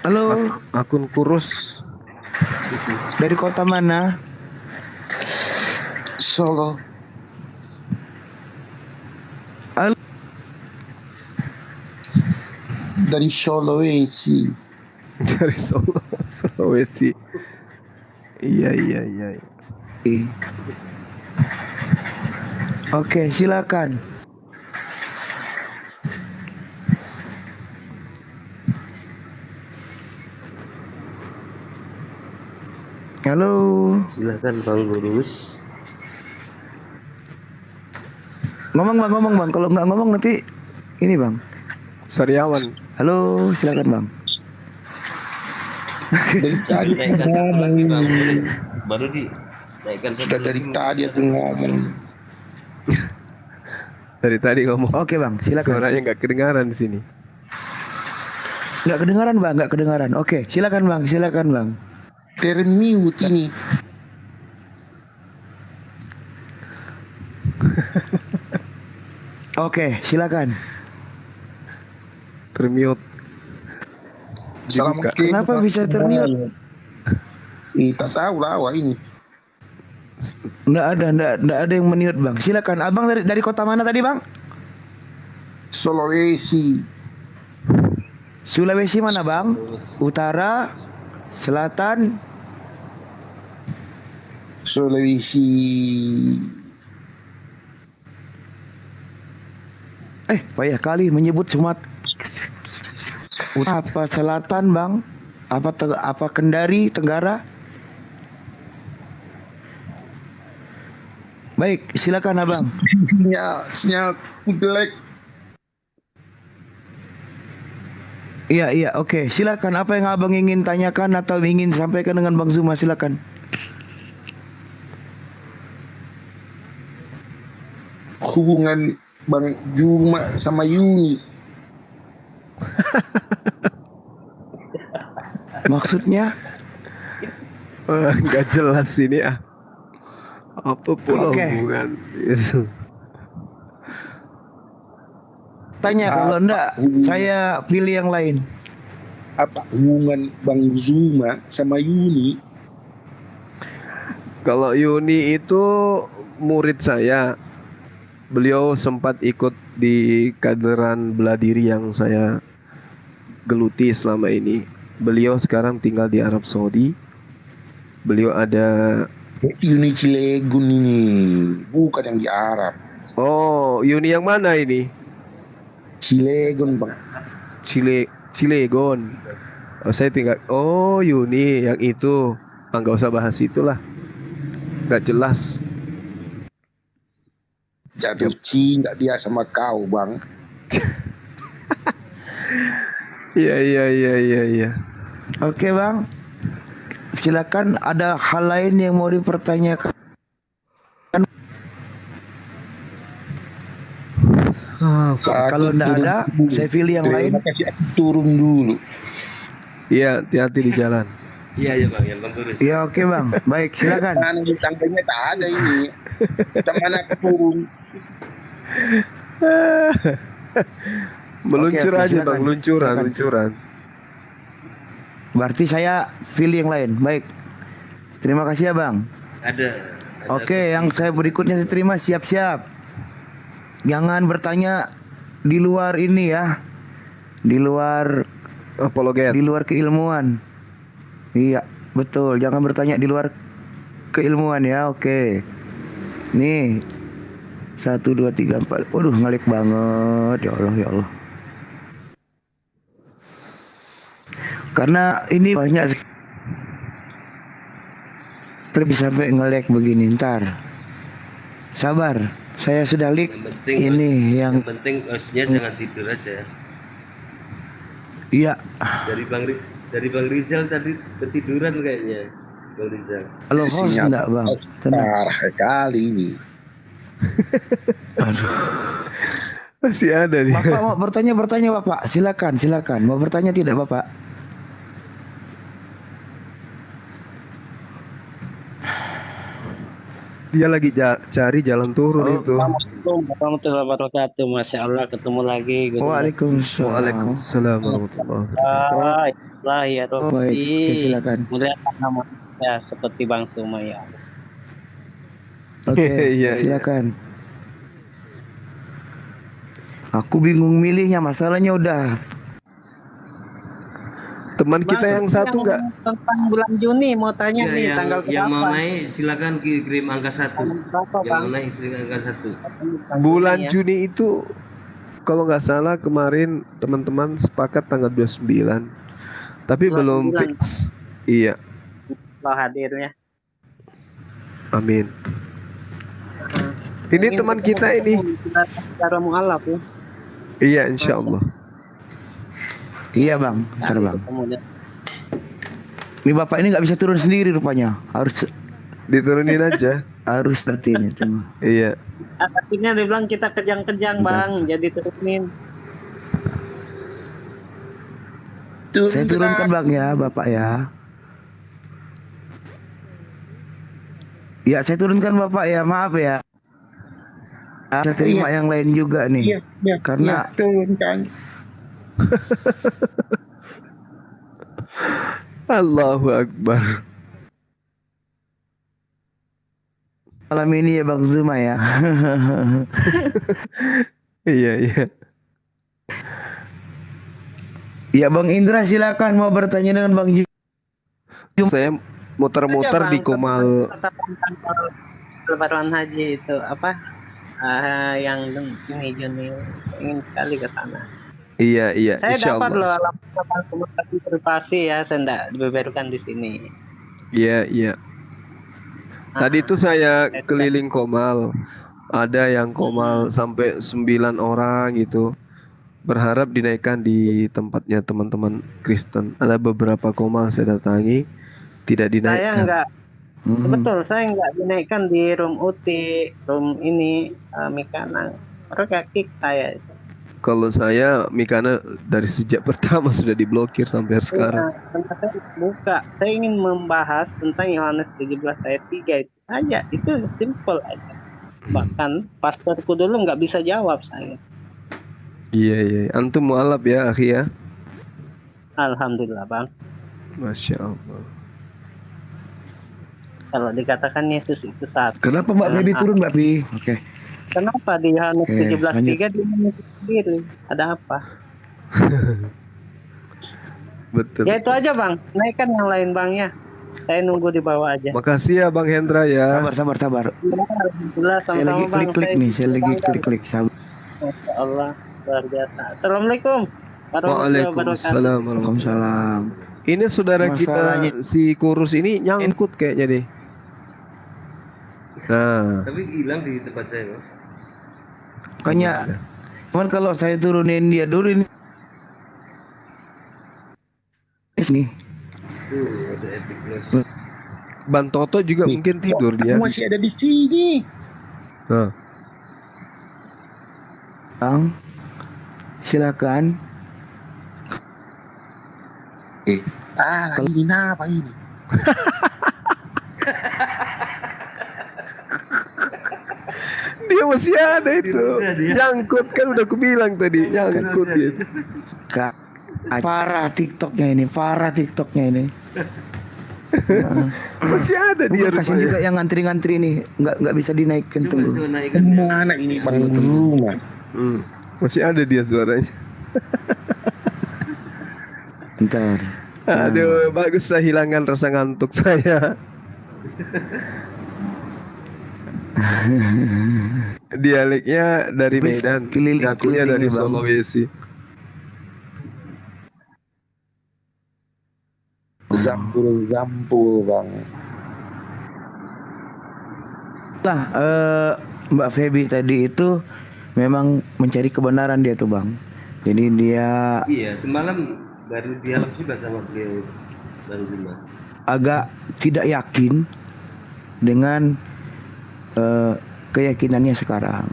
Halo, akun kurus. dari kota mana? Solo. Halo. Dari Sulawesi. Dari Solo, Sulawesi. Iya. Oke, silakan. Halo. Silakan Bang Lurus. Ngomong bang. Kalau nggak ngomong nanti ini bang. Sariawan. Halo, silakan bang. Dari tadi Naikkan baru dinaikkan sudah dari tadi aku ngomong. Dari tadi ngomong. Oke bang, silakan. Suaranya nggak kedengaran di sini. Nggak kedengaran bang, nggak kedengaran. Oke, silakan bang. Termute ini. Oke, silakan. Termute. Assalamualaikum. Kenapa bisa termute? Tak tahu lah wah ini. Nggak ada yang meniut bang. Silakan. Abang dari kota mana tadi bang? Sulawesi. Sulawesi mana bang? Utara, selatan. Sulawesi. Payah kali menyebut apa selatan bang? Apa Kendari, Tenggara? Baik, silakan abang. Sinyal jelek. Iya, oke. Silakan. Apa yang abang ingin tanyakan atau ingin sampaikan dengan Bang Zuma? Silakan. Hubungan Bang Zuma sama Yuni. Maksudnya? Nggak jelas ini ah. Apa pula hubungan itu? Tanya, kalau enggak saya pilih yang lain. Apa hubungan Bang Zuma sama Yuni? Kalau Yuni itu murid saya. Beliau sempat ikut di kaderan bela diri yang saya geluti selama ini. Beliau sekarang tinggal di Arab Saudi. Beliau ada Yuni Cilegon ini, bukan yang di Arab. Oh, Yuni yang mana ini? Cilegon bang. Cilegon. Oh, saya tinggal. Oh, Yuni yang itu. Nggak usah bahas itulah. Nggak jelas. Jatuh cinta dia sama kau bang. Iya. Oke bang. Silakan, ada hal lain yang mau dipertanyakan? Kalau enggak ada, saya pilih yang lain. Turun dulu. Iya, hati-hati di jalan. Iya bang, yang Bang Lurus. Iya oke bang, baik silakan. Tangganya tak ada ini. Mana turun? Meluncur Oke, aja silakan. bang, luncuran. Berarti saya pilih yang lain. Baik. Terima kasih ya bang. Ada Oke, yang saya berikutnya saya terima, siap-siap. Jangan bertanya di luar ini ya. Di luar apologet. Di luar keilmuan. Iya, betul. Jangan bertanya di luar keilmuan ya. Oke. Nih. 1 2 3 4. Waduh, ngelik banget. Ya Allah. Karena ini banyak lebih sampai nge-lag begini. Ntar sabar, saya sudah lik ini yang penting hostnya jangan tidur aja. Iya. Dari Bang Rizal tadi ketiduran kayaknya. Bang Rizal. Halo host enggak bang? Parah kali ini. Aduh. Masih ada dia. Bapak mau bertanya bapak, silakan. Mau bertanya tidak bapak? Dia lagi cari jalan turun itu. Assalamualaikum warahmatullahi wabarakatuh. Masya Allah ketemu lagi. Waalaikumsalam. Waalaikumsalam warahmatullahi wabarakatuh. Lah ya Baik, Robi. oke, silakan. Muliakan nama ya seperti Bang Sumaya. Oke, Iya, iya. silakan. Aku bingung milihnya, masalahnya udah. Teman kita yang satu nggak? Tentang bulan Juni mau tanya Ya, nih yang, tanggal yang mau berapa? naik silakan kirim angka 1. Berapa Yang Bang? mau naik silakan angka 1. Bulan Ya. Juni itu kalau nggak salah kemarin teman-teman sepakat tanggal 29. Tapi 29. belum fix. Iya, Lo hadirnya. amin. Ini teman kita ini. Secara mualaf ya. Iya, insya Allah. Iya bang, bentar bang. Kemudian Ini bapak ini nggak bisa turun sendiri rupanya. Harus Diturunin aja. harus seperti ini tuh. Iya. artinya dia bilang kita kejang-kejang Bang, jadi turunin. Saya turunkan bang ya, bapak ya. Ya saya turunkan bapak ya, maaf ya. Saya terima yang lain juga nih. Karena turunkan. Allahu Akbar. malam ini ya Bang Zuma ya. Iya, iya. Ya Bang Indra silakan mau bertanya dengan Bang Ji. Saya muter-muter di Komal. Lebaran haji itu apa? Yang ini Juni ingin sekali ke sana. Iya, iya. Saya insya dapat loh Allah. laporan komunikasi privasi ya, saya tidak dibeberkan di sini. Iya, iya. Tadi itu saya keliling Komal. Ada yang Komal sampai 9 orang gitu. Berharap dinaikkan di tempatnya teman-teman Kristen. Ada beberapa Komal saya datangi, tidak Saya dinaikkan. enggak, betul, saya enggak dinaikkan di room Uti, room ini Mikana. Mereka kick saya. Kalau saya Mikana dari sejak pertama sudah diblokir sampai sekarang. Tentang saya buka, saya ingin membahas tentang Yohanes 17 ayat 3 itu saja. Itu simple aja. Bahkan pastorku dulu nggak bisa jawab saya. Iya, iya. Antum mualaf ya, akhi ya. Alhamdulillah Bang. Masya Allah. Kalau dikatakan Yesus itu satu. Kenapa Mbak Baby turun Mbak Bi? Oke. Kenapa di Yohanes Oke, 17:3 dia Yesus sendiri? Ada apa? Betul. Ya itu aja Bang. Naikkan yang lain Bang ya. Saya nunggu di bawah aja. Makasih ya Bang Hendra ya. Sabar. Alhamdulillah Saya sama-sama lagi Bang. klik-klik nih, saya lagi klik-klik. Sabar. Masya Allah luar biasa. Assalamualaikum warahmatullahi wabarakatuh. Waalaikumsalam. Waalaikumsalam. Ini saudara Masalahnya- kita si kurus ini nyangkut kayaknya deh. Nah, Tapi hilang di tempat saya, Bang. Makanya, cuman kalau saya turunin dia dulu ini nih. Tuh, ada Epic Plus. Ban Toto juga mungkin tidur dia. Aku masih ada di sini. Nah, Bang, silakan. Lagi ini apa ini? dia masih ada itu. Nyangkut kan udah aku bilang tadi, nyangkut gitu. Kak, parah TikToknya ini. Masih ada dia. Kasih juga yang ngantri-ngantri nih, nggak bisa dinaikkan Coba tuh. naikkan. Mana ini Bang Zuma? Masih ada dia suaranya. Bentar. Aduh, bagus lah hilangkan rasa ngantuk saya. Dialeknya dari Wis, Medan, keliling- ngakunya dari keliling, Bang. Sulawesi. Zampul Bang. Lah, Mbak Feby tadi itu memang mencari kebenaran dia tuh Bang. Jadi dia Iya, semalam baru dialog juga sama beliau Bang Zuma. agak tidak yakin dengan keyakinannya sekarang.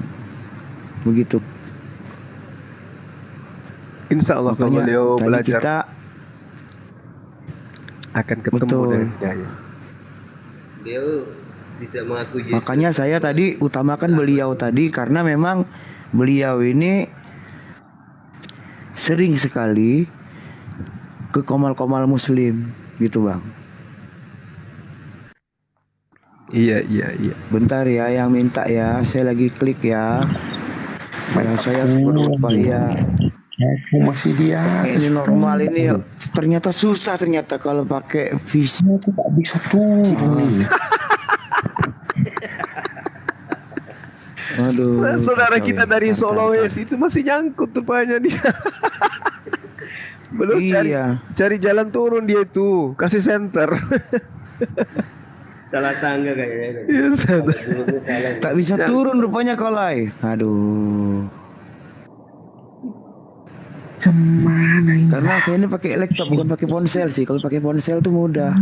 Begitu. Insya Allah kalau Makanya beliau tadi belajar kita akan ketemu Betul. dengan hidayah. Beliau tidak mengakui Yesus. Makanya saya tadi utamakan beliau tadi karena memang beliau ini sering sekali ke komal-komal muslim gitu bang. Iya. Bentar ya yang minta ya, saya lagi klik ya. Saya harus berlupa ya. Aku masih dia. Ini normal ini ternyata susah ternyata kalau pakai visi. Aku tak bisa turun. Aduh. Nah, saudara kacau kita ya. dari Bentar, Sulawesi itu masih nyangkut rupanya dia. Belum Iya. cari jalan turun dia itu, kasih senter. Salah tangga kayaknya. Iya, salah. Turunnya salah. Tak bisa turun rupanya kolai. Aduh. Cemana ini? Karena saya ini pakai laptop bukan pakai ponsel sih. Kalau pakai ponsel tuh mudah.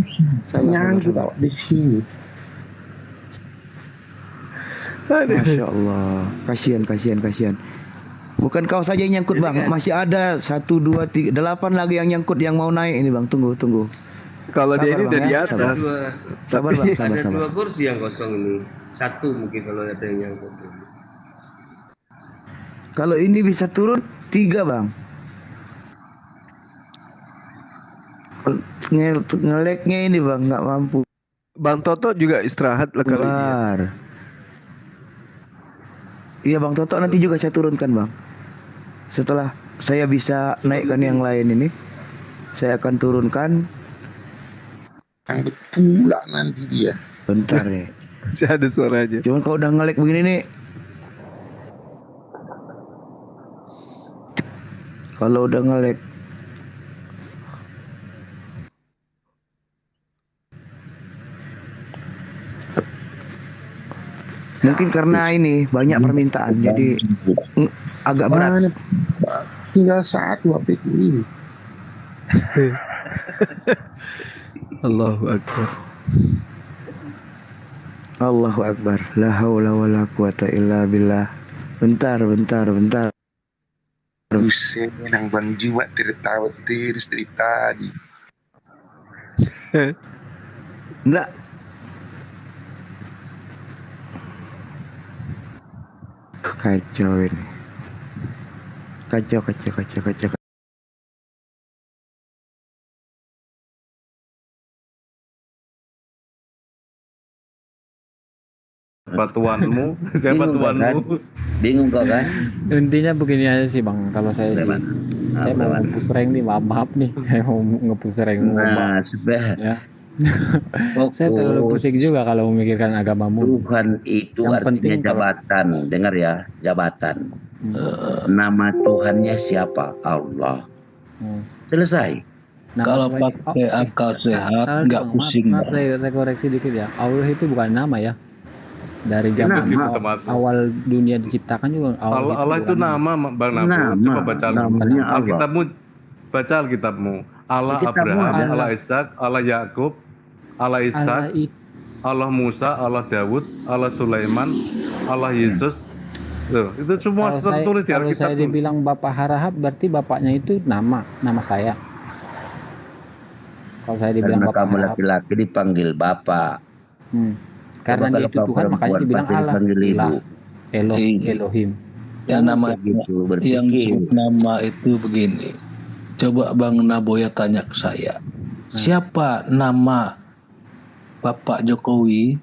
Nyangkut Salah. di sini. Masya Allah. Kasihan. Bukan kau saja yang nyangkut bang. Masih ada 1, 2, 3, 8 lagi yang nyangkut yang mau naik ini bang. Tunggu. Kalau dia Sabar, ini Bang, dari ya. atas. Sabar bang. Ada Sabar. 2 kursi yang kosong ini. 1 mungkin kalau ada yang nyangkut. Kalau ini bisa turun 3 bang. Ngeleknya ini bang nggak mampu. Bang Toto juga istirahat lah kali ini. Keluar. Iya bang Toto nanti juga saya turunkan bang. Setelah saya bisa naikkan yang lain ini, saya akan turunkan. Angkut pula nanti dia. Bentar ya. Masih ada suaranya. Cuman kalau udah ngelek begini nih, kalau udah ngelek, mungkin karena ini banyak permintaan, jadi agak berat. Mana? Tinggal 1 HP ini. Allahu Akbar. Allahu Akbar. La haula wala quwata illa billah. Bentar. Buset, nang Bang Jiwa tertawa terus dari tadi. Enggak. Kacau ini. Kacau. Siapa tuanmu? Bingung kok kan? Intinya begini aja sih bang, kalau saya sih, saya mau nge-push rank nih, maaf nih, saya mau nge-push rank Nah, sudah. ya. Saya terlalu pusing juga kalau memikirkan agamamu. Tuhan itu Yang artinya penting kalau- jabatan. Dengar ya, jabatan. Nama Tuhannya siapa? Allah. Selesai. Kalau pakai akal sehat, nggak pusing. Maaf, saya koreksi dikit ya. Allah itu bukan nama ya. Dari zaman awal dunia diciptakan juga Allah itu nama Bang Nabu. Coba baca Alkitabmu. Baca Alkitabmu. Allah Abraham, Allah Ishak, Allah Yakub, Allah Ishak, Allah Musa, Allah Dawud, Allah Sulaiman, Allah Yesus. Loh, itu semua tertulis di Kalau Alkitab. saya dibilang Bapak Harahap, berarti bapaknya itu nama saya. Kalau saya dibilang Karena Bapak kamu Harahap, laki-laki dipanggil Bapak. karena dia itu Tuhan, makanya dibilang Allah, Elohim. Ya nama Begitu yang berpikir. nama itu begini. Coba Bang Naboya tanya ke saya. Siapa nama Bapak Jokowi?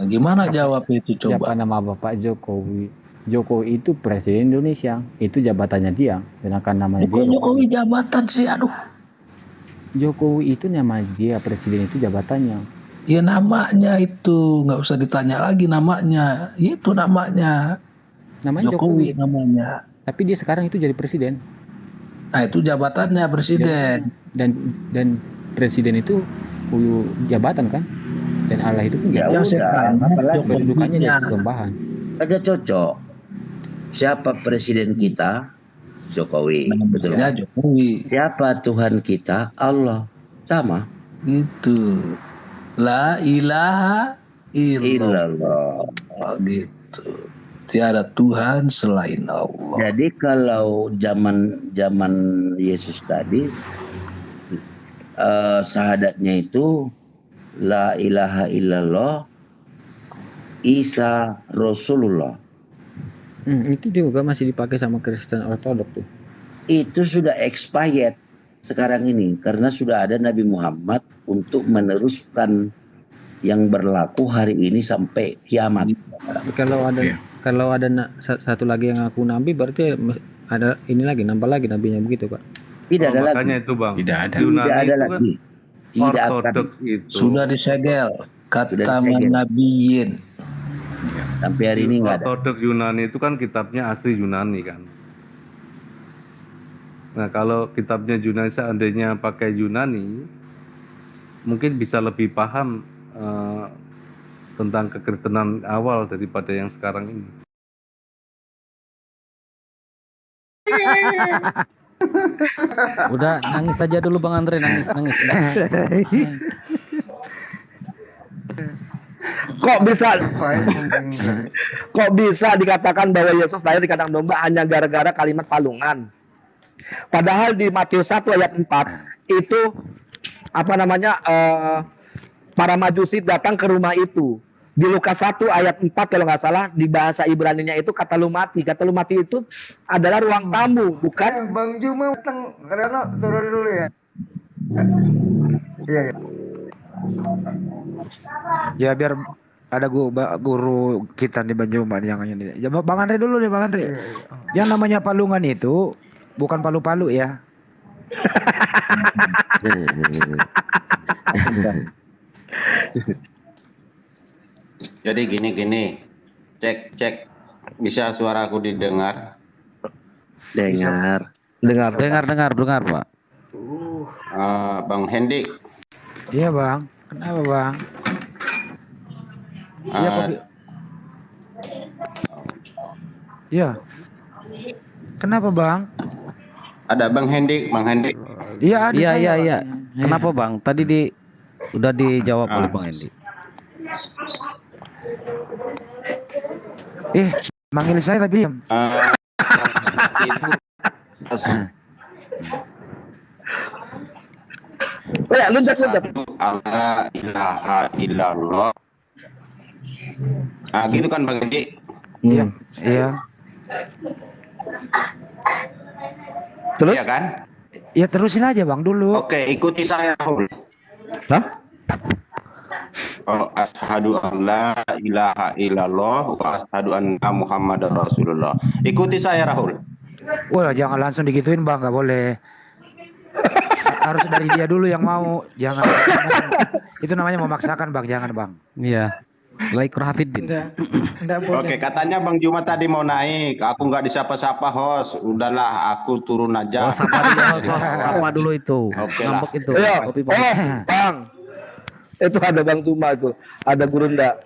Nah, gimana jawab itu coba? Siapa nama Bapak Jokowi? Jokowi itu Presiden Indonesia, itu jabatannya dia. Sedangkan namanya dia Jokowi jabatan sih, aduh. Jokowi itu nama dia, Presiden itu jabatannya. Ya namanya itu nggak usah ditanya lagi namanya. Itu namanya. Namanya Jokowi Jokowi. namanya. Tapi dia sekarang itu jadi presiden. Nah itu jabatannya presiden. Dan presiden itu punya jabatan kan? Dan Allah itu pun Ya jabatan. udah, Kedudukannya jadi sembahan. Ada cocok. Siapa presiden kita? Jokowi. Betul. Ya Jokowi. Siapa Tuhan kita? Allah. Sama. Gitu. La ilaha illallah. Gitu. Tiada Tuhan selain Allah. Jadi kalau zaman Yesus tadi syahadatnya itu la ilaha illallah Isa Rasulullah. Itu juga masih dipakai sama Kristen Ortodok tuh. Itu sudah expired sekarang ini karena sudah ada Nabi Muhammad untuk meneruskan yang berlaku hari ini sampai kiamat. Kalau ada satu lagi yang aku nabi, berarti ada ini lagi, nambah lagi nabinya begitu, Pak? Tidak ada makanya lagi. itu Bang. Tidak ada. Yunani Tidak ada itu lagi. kan Tidak akan. ortodoks itu. Sudah disegel. Kata disegel. nabiyin. Sampai hari ini nggak ada. Ortodoks Yunani itu kan kitabnya asli Yunani kan. Nah kalau kitabnya Yunani seandainya pakai Yunani, mungkin bisa lebih paham tentang kekristenan awal daripada yang sekarang ini. Udah nangis aja dulu Bang Andre, nangis. Kok bisa dikatakan bahwa Yesus lahir di kandang domba hanya gara-gara kalimat palungan? Padahal di Matius 1 ayat 4 itu para majusi datang ke rumah itu. Di Lukas 1 ayat 4 kalau nggak salah di bahasa Ibraninya itu kata lumati. Kata lumati itu adalah ruang tamu, bukan? Bang Juma Reno turun dulu ya. Iya. Ya biar ada guru kita di Banjuman yang ini. Ya, Bang Andre dulu nih Bang Andre. Yang namanya palungan itu bukan palu-palu ya. Jadi gini, cek, bisa suaraku didengar? Dengar Pak. Bang Hendik. Iya Bang, kenapa Bang? Iya kopi. Iya. Kenapa Bang? Ada Bang Hendik. Iya ada saya. Iya. Kenapa Bang? Tadi udah dijawab oleh Bang Hendik. Manggil saya tapi diam. Lunjak. La ilaha illallah. Gitu kan Bang Hendik? Iya. Terus? Iya kan? Ya terusin aja Bang dulu. Oke, ikuti saya. Hah? Asyhadu an la ilaha illallah wa asyhadu anna Muhammadar Rasulullah. Ikuti saya Rahul. Wah, jangan langsung digituin Bang, nggak boleh. Harus dari dia dulu yang mau. Jangan. Itu namanya memaksakan Bang, jangan Bang. Iya. Like Rahafidin. Oke, katanya Bang Juma tadi mau naik. Aku nggak disapa-sapa host. Udahlah, aku turun aja. Sapa dulu host. Sapa dulu itu. Oke lah. Ngambek itu. Bang. Itu ada Bang Zuma tuh. Ada Gurunda.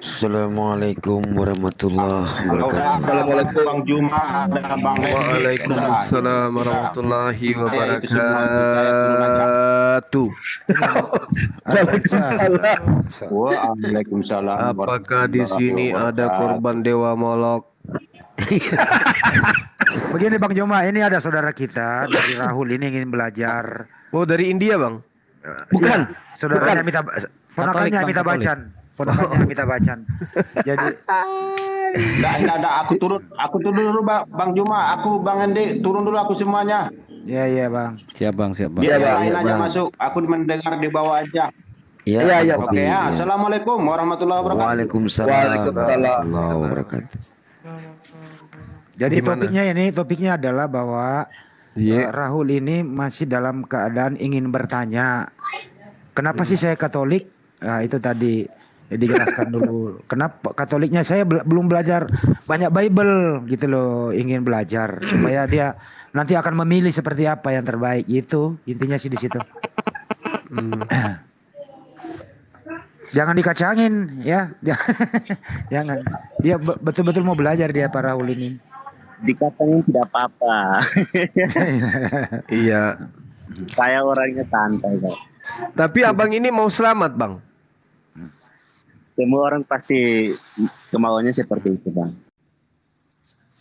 Assalamualaikum warahmatullahi wabarakatuh. Assalamualaikum Bang Juma, ada Bang Hendik. Waalaikumsalam warahmatullahi wabarakatuh. Waalaikumsalam. Apakah di sini ada korban dewa Molok? Begini Bang Juma, ini ada saudara kita dari Rahul ini ingin belajar. Oh, dari India Bang? Bukan. Saudaranya ponakannya minta bacan. Jadi Enggak, aku turun dulu Bang Juma, aku Bang Hendik, turun dulu aku semuanya. Iya Bang. Siap Bang. Biar lain aja masuk, aku mendengar di bawah aja. Iya. Oke ya. Assalamualaikum warahmatullahi wabarakatuh. Waalaikumsalam warahmatullahi wabarakatuh. Jadi topiknya adalah bahwa Rahul ini masih dalam keadaan ingin bertanya, kenapa sih saya Katolik? Nah, itu tadi dijelaskan dulu. Kenapa Katoliknya saya belum belajar banyak Bible gitu loh, ingin belajar supaya dia nanti akan memilih seperti apa yang terbaik. Itu intinya sih di situ. Jangan dikacangin ya. Jangan. Dia betul-betul mau belajar dia Pak Rahul ini. Dikacangin tidak apa-apa. Iya. Saya orangnya santai kok. Tapi abang ini mau selamat Bang. Semua orang pasti kemauannya seperti itu Bang.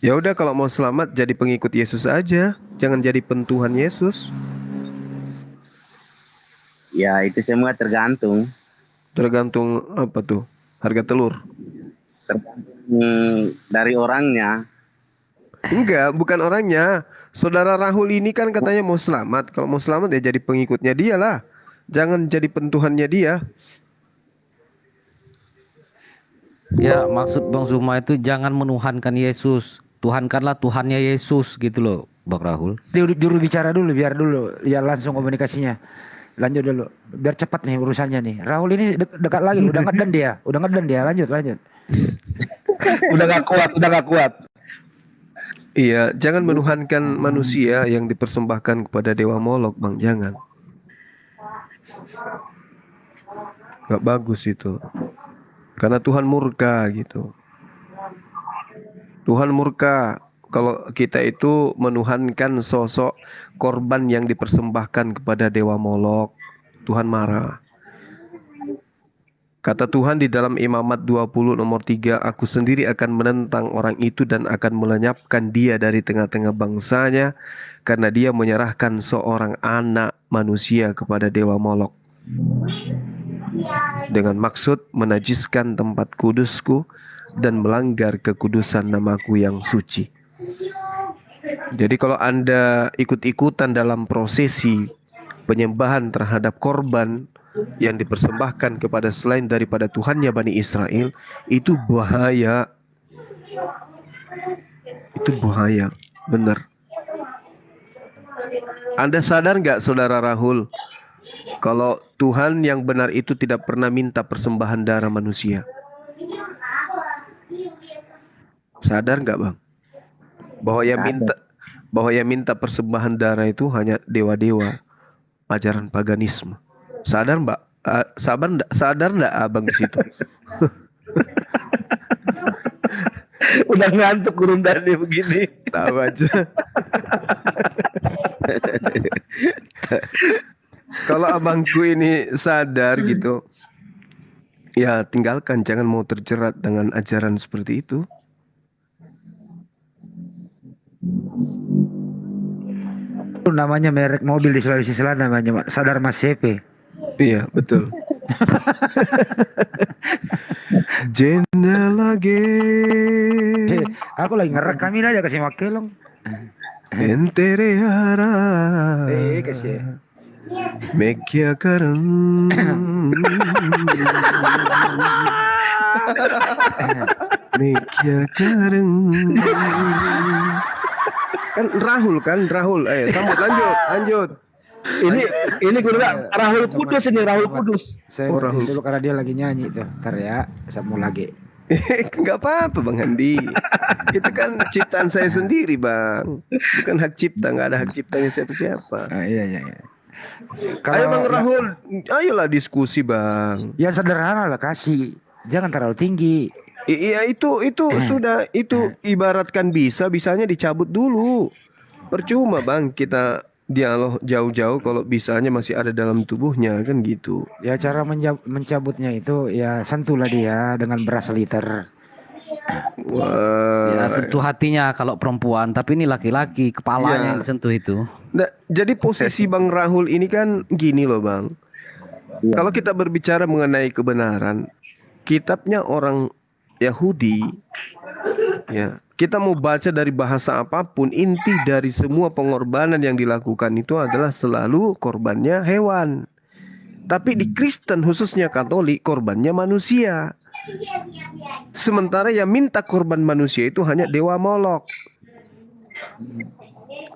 Ya udah, kalau mau selamat jadi pengikut Yesus aja, jangan jadi pentuhan Yesus. Ya itu semua tergantung. Tergantung apa tuh? Harga telur. Tergantung dari orangnya. Enggak, bukan orangnya. Saudara Rahul ini kan katanya mau selamat. Kalau mau selamat ya jadi pengikutnya dia lah. Jangan jadi pentuhannya dia. Ya, maksud Bang Zuma itu jangan menuhankan Yesus. Tuhankanlah Tuhannya Yesus gitu loh, Bang Rahul. Dia juru bicara dulu, biar langsung komunikasinya. Lanjut dulu, biar cepat nih urusannya nih. Rahul ini dekat lagi, udah ngeden dia. Lanjut. udah gak kuat. Iya, jangan menuhankan manusia yang dipersembahkan kepada dewa Molok, Bang. Jangan. Gak bagus itu. Karena Tuhan murka gitu. Tuhan murka kalau kita itu menuhankan sosok korban yang dipersembahkan kepada dewa Molok. Tuhan marah. Kata Tuhan di dalam Imamat 20 nomor 3, aku sendiri akan menentang orang itu dan akan melenyapkan dia dari tengah-tengah bangsanya karena dia menyerahkan seorang anak manusia kepada dewa Molok dengan maksud menajiskan tempat kudusku dan melanggar kekudusan namaku yang suci. Jadi kalau Anda ikut-ikutan dalam prosesi penyembahan terhadap korban yang dipersembahkan kepada selain daripada Tuhannya Bani Israel, itu bahaya. Itu bahaya, benar. Anda sadar nggak, Saudara Rahul, kalau Tuhan yang benar itu tidak pernah minta persembahan darah manusia? Sadar nggak, Bang? Bahwa yang minta persembahan darah itu hanya dewa-dewa, ajaran paganisme. Sadar Mbak? Sadar nggak Abang di situ? Udah ngantuk kurundannya begini. Tahu aja. Kalau abangku ini sadar gitu, ya tinggalkan, jangan mau terjerat dengan ajaran seperti itu. Itu namanya merek mobil di Sulawesi Selatan, namanya Sadar Mas CP. Iya, betul. Jendela Aku lagi ngerekamin aja kasih makelong. Enterehara. Kasih. Mekia kareng. Mekia kareng. Kan Rahul. Sambut, lanjut. Ini kurang Rahul Kudus ini, Rahul Kudus. Saya Rahul dulu karena dia lagi nyanyi tuh. Ntar ya, sambung lagi. Enggak apa-apa Bang Handi. Itu kan ciptaan saya sendiri, Bang. Bukan hak cipta, enggak ada hak ciptanya siapa-siapa. Iya. Ayo Bang Rahul, ayolah diskusi, Bang. Yang sederhana lah, kasih. Jangan terlalu tinggi. Iya, itu sudah, itu ibaratkan bisanya dicabut dulu. Percuma Bang kita dialog jauh-jauh kalau bisanya masih ada dalam tubuhnya, kan gitu. Ya cara mencabutnya itu ya sentuhlah dia dengan beras liter. Wah. Ya sentuh hatinya kalau perempuan, tapi ini laki-laki, kepalanya yang disentuh itu. Nah, jadi posisi Bang Rahul ini kan gini loh Bang. Kalau kita berbicara mengenai kebenaran, kitabnya orang Yahudi, ya kita mau baca dari bahasa apapun, inti dari semua pengorbanan yang dilakukan itu adalah selalu korbannya hewan. Tapi di Kristen khususnya Katolik korbannya manusia. Sementara yang minta korban manusia itu hanya dewa Molok,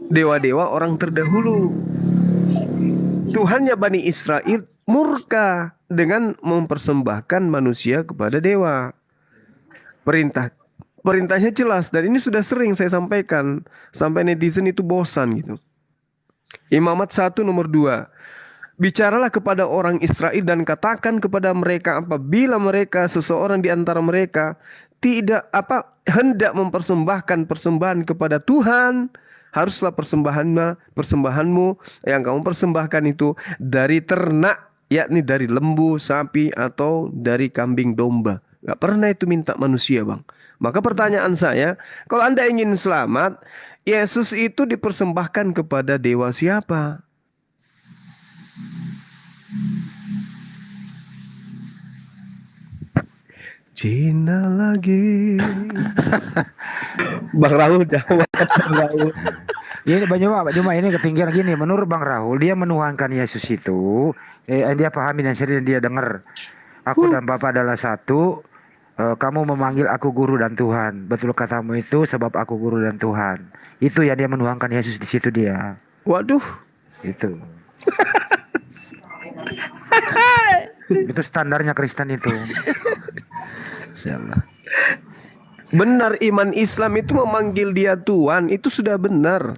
dewa-dewa orang terdahulu. Tuhannya Bani Israel murka dengan mempersembahkan manusia kepada dewa. Perintahnya jelas, dan ini sudah sering saya sampaikan sampai netizen itu bosan gitu. Imamat 1 nomor 2. Bicaralah kepada orang Israel dan katakan kepada mereka, apabila mereka seseorang di antara mereka tidak hendak mempersembahkan persembahan kepada Tuhan, haruslah persembahanmu yang kamu persembahkan itu dari ternak, yakni dari lembu, sapi atau dari kambing domba. Gak pernah itu minta manusia, Bang. Maka pertanyaan saya, kalau Anda ingin selamat, Yesus itu dipersembahkan kepada dewa siapa? Cina lagi. Bang Rahul jawab. Bang Rahul. Ini Bang Juma ini ketinggian gini. Menurut Bang Rahul, dia menuhankan Yesus itu, dia pahami dan sering dia dengar. Aku dan Bapa adalah satu. Kamu memanggil aku guru dan Tuhan. Betul katamu itu, sebab aku guru dan Tuhan. Itu ya, dia menuhankan Yesus di situ dia. Waduh. Itu. Itu standarnya Kristen itu. Insyaallah. Benar, iman Islam itu memanggil dia Tuhan, itu sudah benar.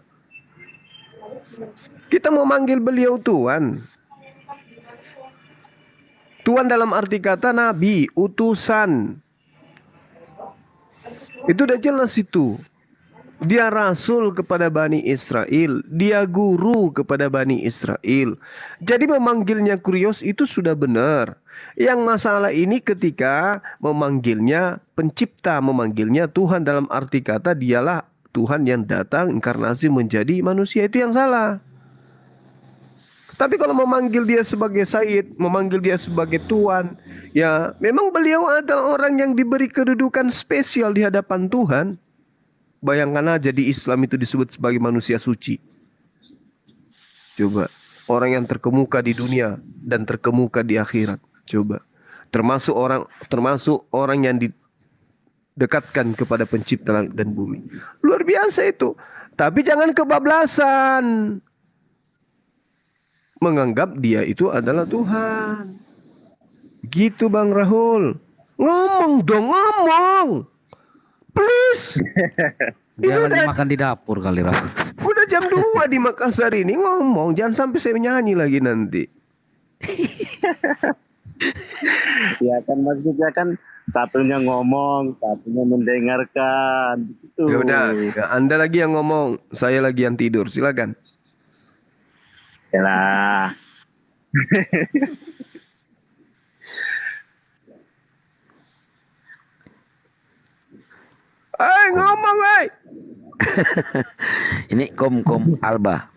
Kita memanggil beliau Tuhan. Tuhan dalam arti kata nabi, utusan. Itu udah jelas itu. Dia rasul kepada Bani Israel. Dia guru kepada Bani Israel. Jadi memanggilnya kurios itu sudah benar. Yang masalah ini ketika memanggilnya pencipta, memanggilnya Tuhan dalam arti kata dialah Tuhan yang datang inkarnasi menjadi manusia, itu yang salah. Tapi kalau memanggil dia sebagai Sayyid, memanggil dia sebagai Tuhan, ya memang beliau adalah orang yang diberi kedudukan spesial di hadapan Tuhan. Bayangkan aja di Islam itu disebut sebagai manusia suci. Coba, orang yang terkemuka di dunia dan terkemuka di akhirat. Coba, termasuk orang yang didekatkan kepada pencipta langit dan bumi. Luar biasa itu. Tapi jangan kebablasan menganggap dia itu adalah Tuhan. Gitu Bang Rahul. Ngomong dong, ngomong. Please. Dia lagi makan di dapur kali Rahul. Udah jam 2 di Makassar ini, ngomong. Jangan sampai saya nyanyi lagi nanti. Ya kan maksudnya kan satunya ngomong, satunya mendengarkan. Gitu. Ya udah, Anda lagi yang ngomong, saya lagi yang tidur. Silakan. Yalah. Ngomong, Ini Kom Alba.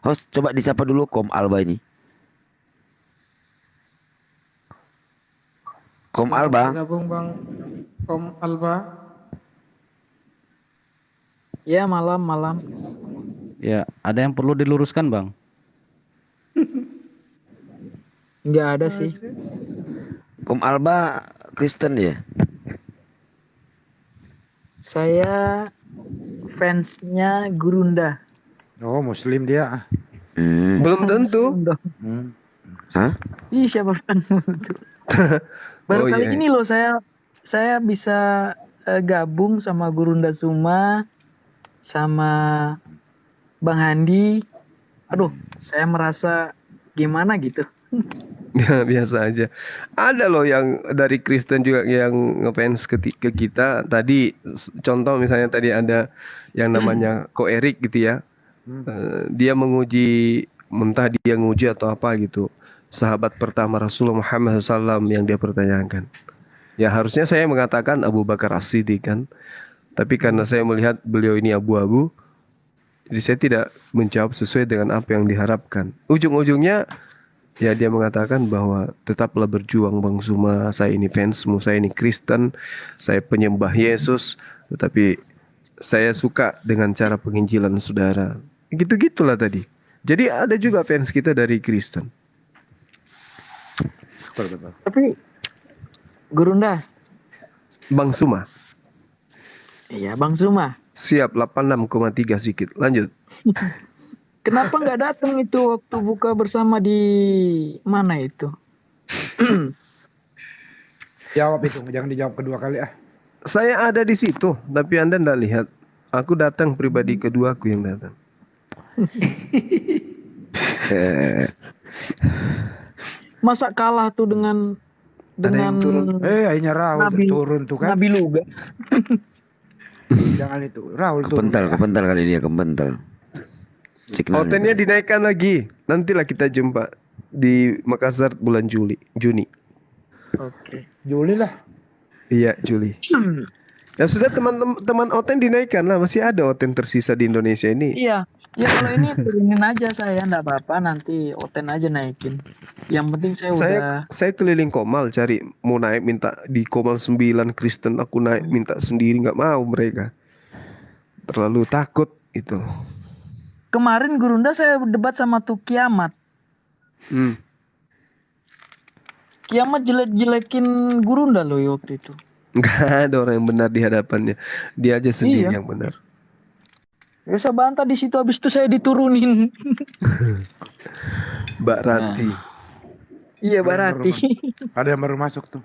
Host, coba disapa dulu Kom Alba ini. Kom Alba. Gabung Bang Kom Alba. Ya, malam. Ya, ada yang perlu diluruskan Bang? Enggak ada sih. Kom Alba Kristen ya? Saya fansnya Gurunda. Oh, Muslim dia. Belum tentu. Hah? Ih, siapa fanmu itu? Baru kali ini loh saya bisa gabung sama Gurunda Suma, sama Bang Handi. Aduh, saya merasa gimana gitu. Ya, biasa aja. Ada loh yang dari Kristen juga yang ngefans ke kita. Tadi contoh misalnya tadi ada yang namanya Ko Erik gitu ya. Dia menguji, entah dia nguji atau apa gitu, sahabat pertama Rasulullah Muhammad SAW yang dia pertanyakan. Ya harusnya saya mengatakan Abu Bakar As-Siddiq kan. Tapi karena saya melihat beliau ini abu-abu, jadi saya tidak menjawab sesuai dengan apa yang diharapkan. Ujung-ujungnya ya dia mengatakan bahwa tetaplah berjuang Bang Zuma, saya ini fansmu, saya ini Kristen, saya penyembah Yesus, tetapi saya suka dengan cara penginjilan saudara. Gitu-gitulah tadi. Jadi ada juga fans kita dari Kristen. Betul. Tapi Gurunda. Bang Zuma. Iya, Bang Zuma. Siap, 86,3 sedikit. Lanjut. Kenapa nggak datang itu waktu buka bersama di mana itu? Jawab itu, jangan dijawab kedua kali ah. Saya ada di situ, tapi Anda enggak lihat. Aku datang pribadi kedua, aku yang datang. Masa kalah tuh dengan akhirnya Rahul turun tuh kan. Nabi Luga. Jangan itu. Rahul turun. Kepental kali dia, kepental. Hotelnya dinaikkan lagi. Nantilah kita jumpa di Makassar bulan Juni. Oke. Juli lah. Iya, Juli. Ya sudah teman Oten dinaikkan lah, masih ada Oten tersisa di Indonesia ini. Iya. Ya kalau ini turunin aja saya, enggak apa-apa, nanti Oten aja naikin. Yang penting saya udah Saya keliling Komal cari mau naik minta di Komal 9 Kristen, aku naik minta sendiri, nggak mau mereka. Terlalu takut itu. kemarin Gurunda saya debat sama tuh Kiamat. Kiamat jelek-jelekin Gurunda loh waktu itu. Nggak ada orang yang benar di hadapannya. Dia aja sendiri Iya. yang benar. Ya saya bantah di situ, habis itu saya diturunin. Mbak Rati. Iya, Barati. Ada yang baru masuk tuh.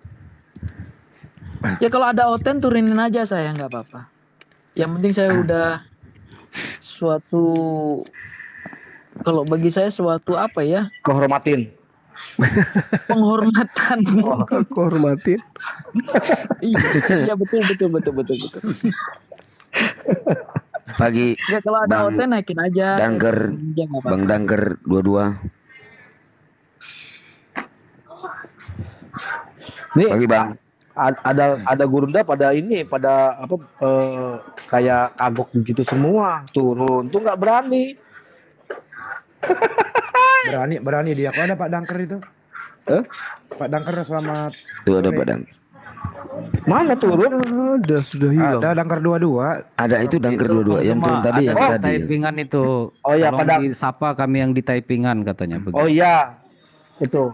Ya kalau ada Oten turunin aja saya, nggak apa-apa. Yang penting saya udah suatu, kalau bagi saya suatu apa ya? Kehormatin. Penghormatan. Kehormatin. Iya betul. Pagi Ya kalau ada Bang Oten naikin aja. Dangker, Ya, nggak apa-apa. Bang Dangker 22. Nih, Pagi Bang. ada Gurunda pada apa kayak kagok begitu semua, turun tuh nggak berani. Berani dia. Kok ada Pak Dangker itu? Pak Dangker selamat. Tuh ada Pak Dangker. Mana turun? Ada, sudah hilang. Ada Dangker 22. Ada itu Dangker 22 yang turun tadi yang tadi. Typingan itu. Oh iya, Tolong pada disapa kami yang di typingan katanya. oh iya itu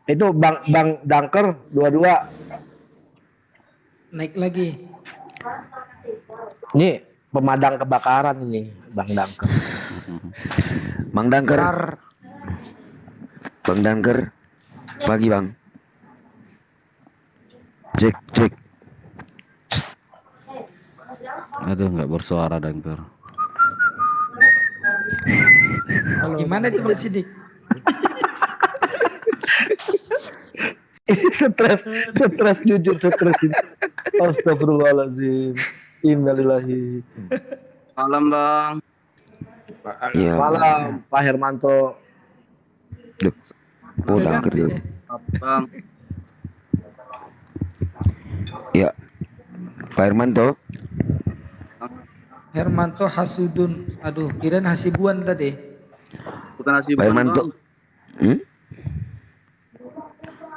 itu Bang Dangker 22. Naik lagi. Ini pemadam kebakaran ini Bang Dangker. Bang Dangker. Bang Dangker. Pagi Bang. Cek. Aduh, nggak bersuara Dangker. Gimana itu Bang Sidik? stres jujur. Astagfirullahaladzim. Innalillahi. Malam Bang. Iya. Malam Pak Hermanto. Oh Dangker dulu. Bang. Ya. Pak Hermanto. Hermanto Hasudun. Aduh, kirain Hasibuan tadi. Bukan Pak Hermanto.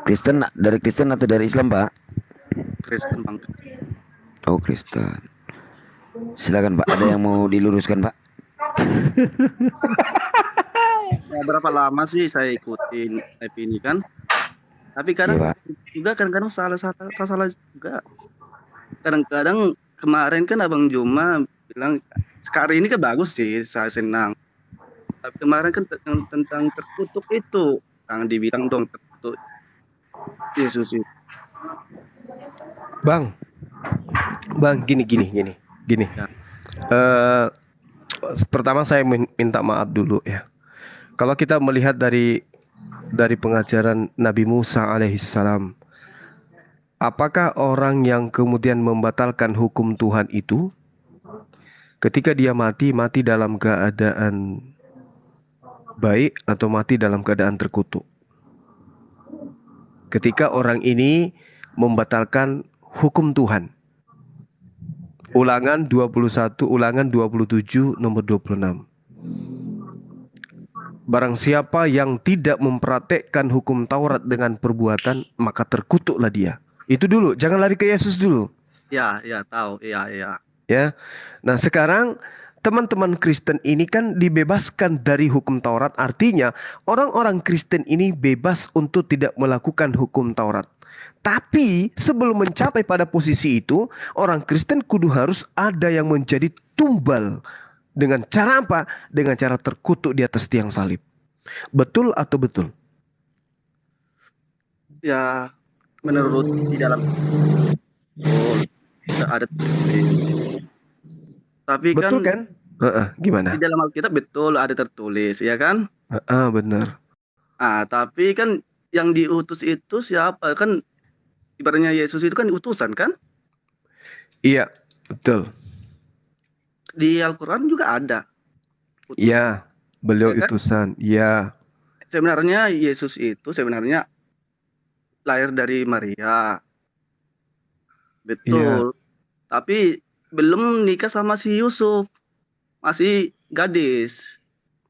Kristen, dari Kristen atau dari Islam Pak? Kristen Bang. Oh Kristen. Silakan Pak. Ada yang mau diluruskan Pak? Ya, berapa lama sih saya ikutin live ini kan? Tapi kadang juga kadang-kadang salah juga. Kadang-kadang kemarin kan Abang Juma bilang sekarang ini kan bagus sih, saya senang. Tapi kemarin kan tentang terkutuk itu, yang dibilang dong terkutuk Yesus itu. Bang, gini. Ya. Pertama saya minta maaf dulu ya. Kalau kita melihat dari pengajaran Nabi Musa alaihissalam, apakah orang yang kemudian membatalkan hukum Tuhan itu, ketika dia mati dalam keadaan baik atau mati dalam keadaan terkutuk? Ketika orang ini membatalkan hukum Tuhan. Ulangan 21, Ulangan 27 nomor 26. Barang siapa yang tidak mempraktekkan hukum Taurat dengan perbuatan, maka terkutuklah dia. Itu dulu, jangan lari ke Yesus dulu. Ya, tahu. Ya. Ya. Nah, sekarang teman-teman Kristen ini kan dibebaskan dari hukum Taurat. Artinya orang-orang Kristen ini bebas untuk tidak melakukan hukum Taurat. Tapi sebelum mencapai pada posisi itu, orang Kristen kudu harus ada yang menjadi tumbal. Dengan cara apa? Dengan cara terkutuk di atas tiang salib. Betul atau betul? Ya, menurut di dalam tidak ada. Tapi betul kan? Gimana? Di dalam Alkitab betul ada tertulis, ya kan? Benar. Tapi kan yang diutus itu siapa? Kan ibaratnya Yesus itu kan utusan kan? Iya, betul. Di Al-Quran juga ada. Iya, beliau ya kan? utusan. Iya. Sebenarnya Yesus itu sebenarnya lahir dari Maria. Betul. Tapi belum nikah sama si Yusuf. Masih gadis.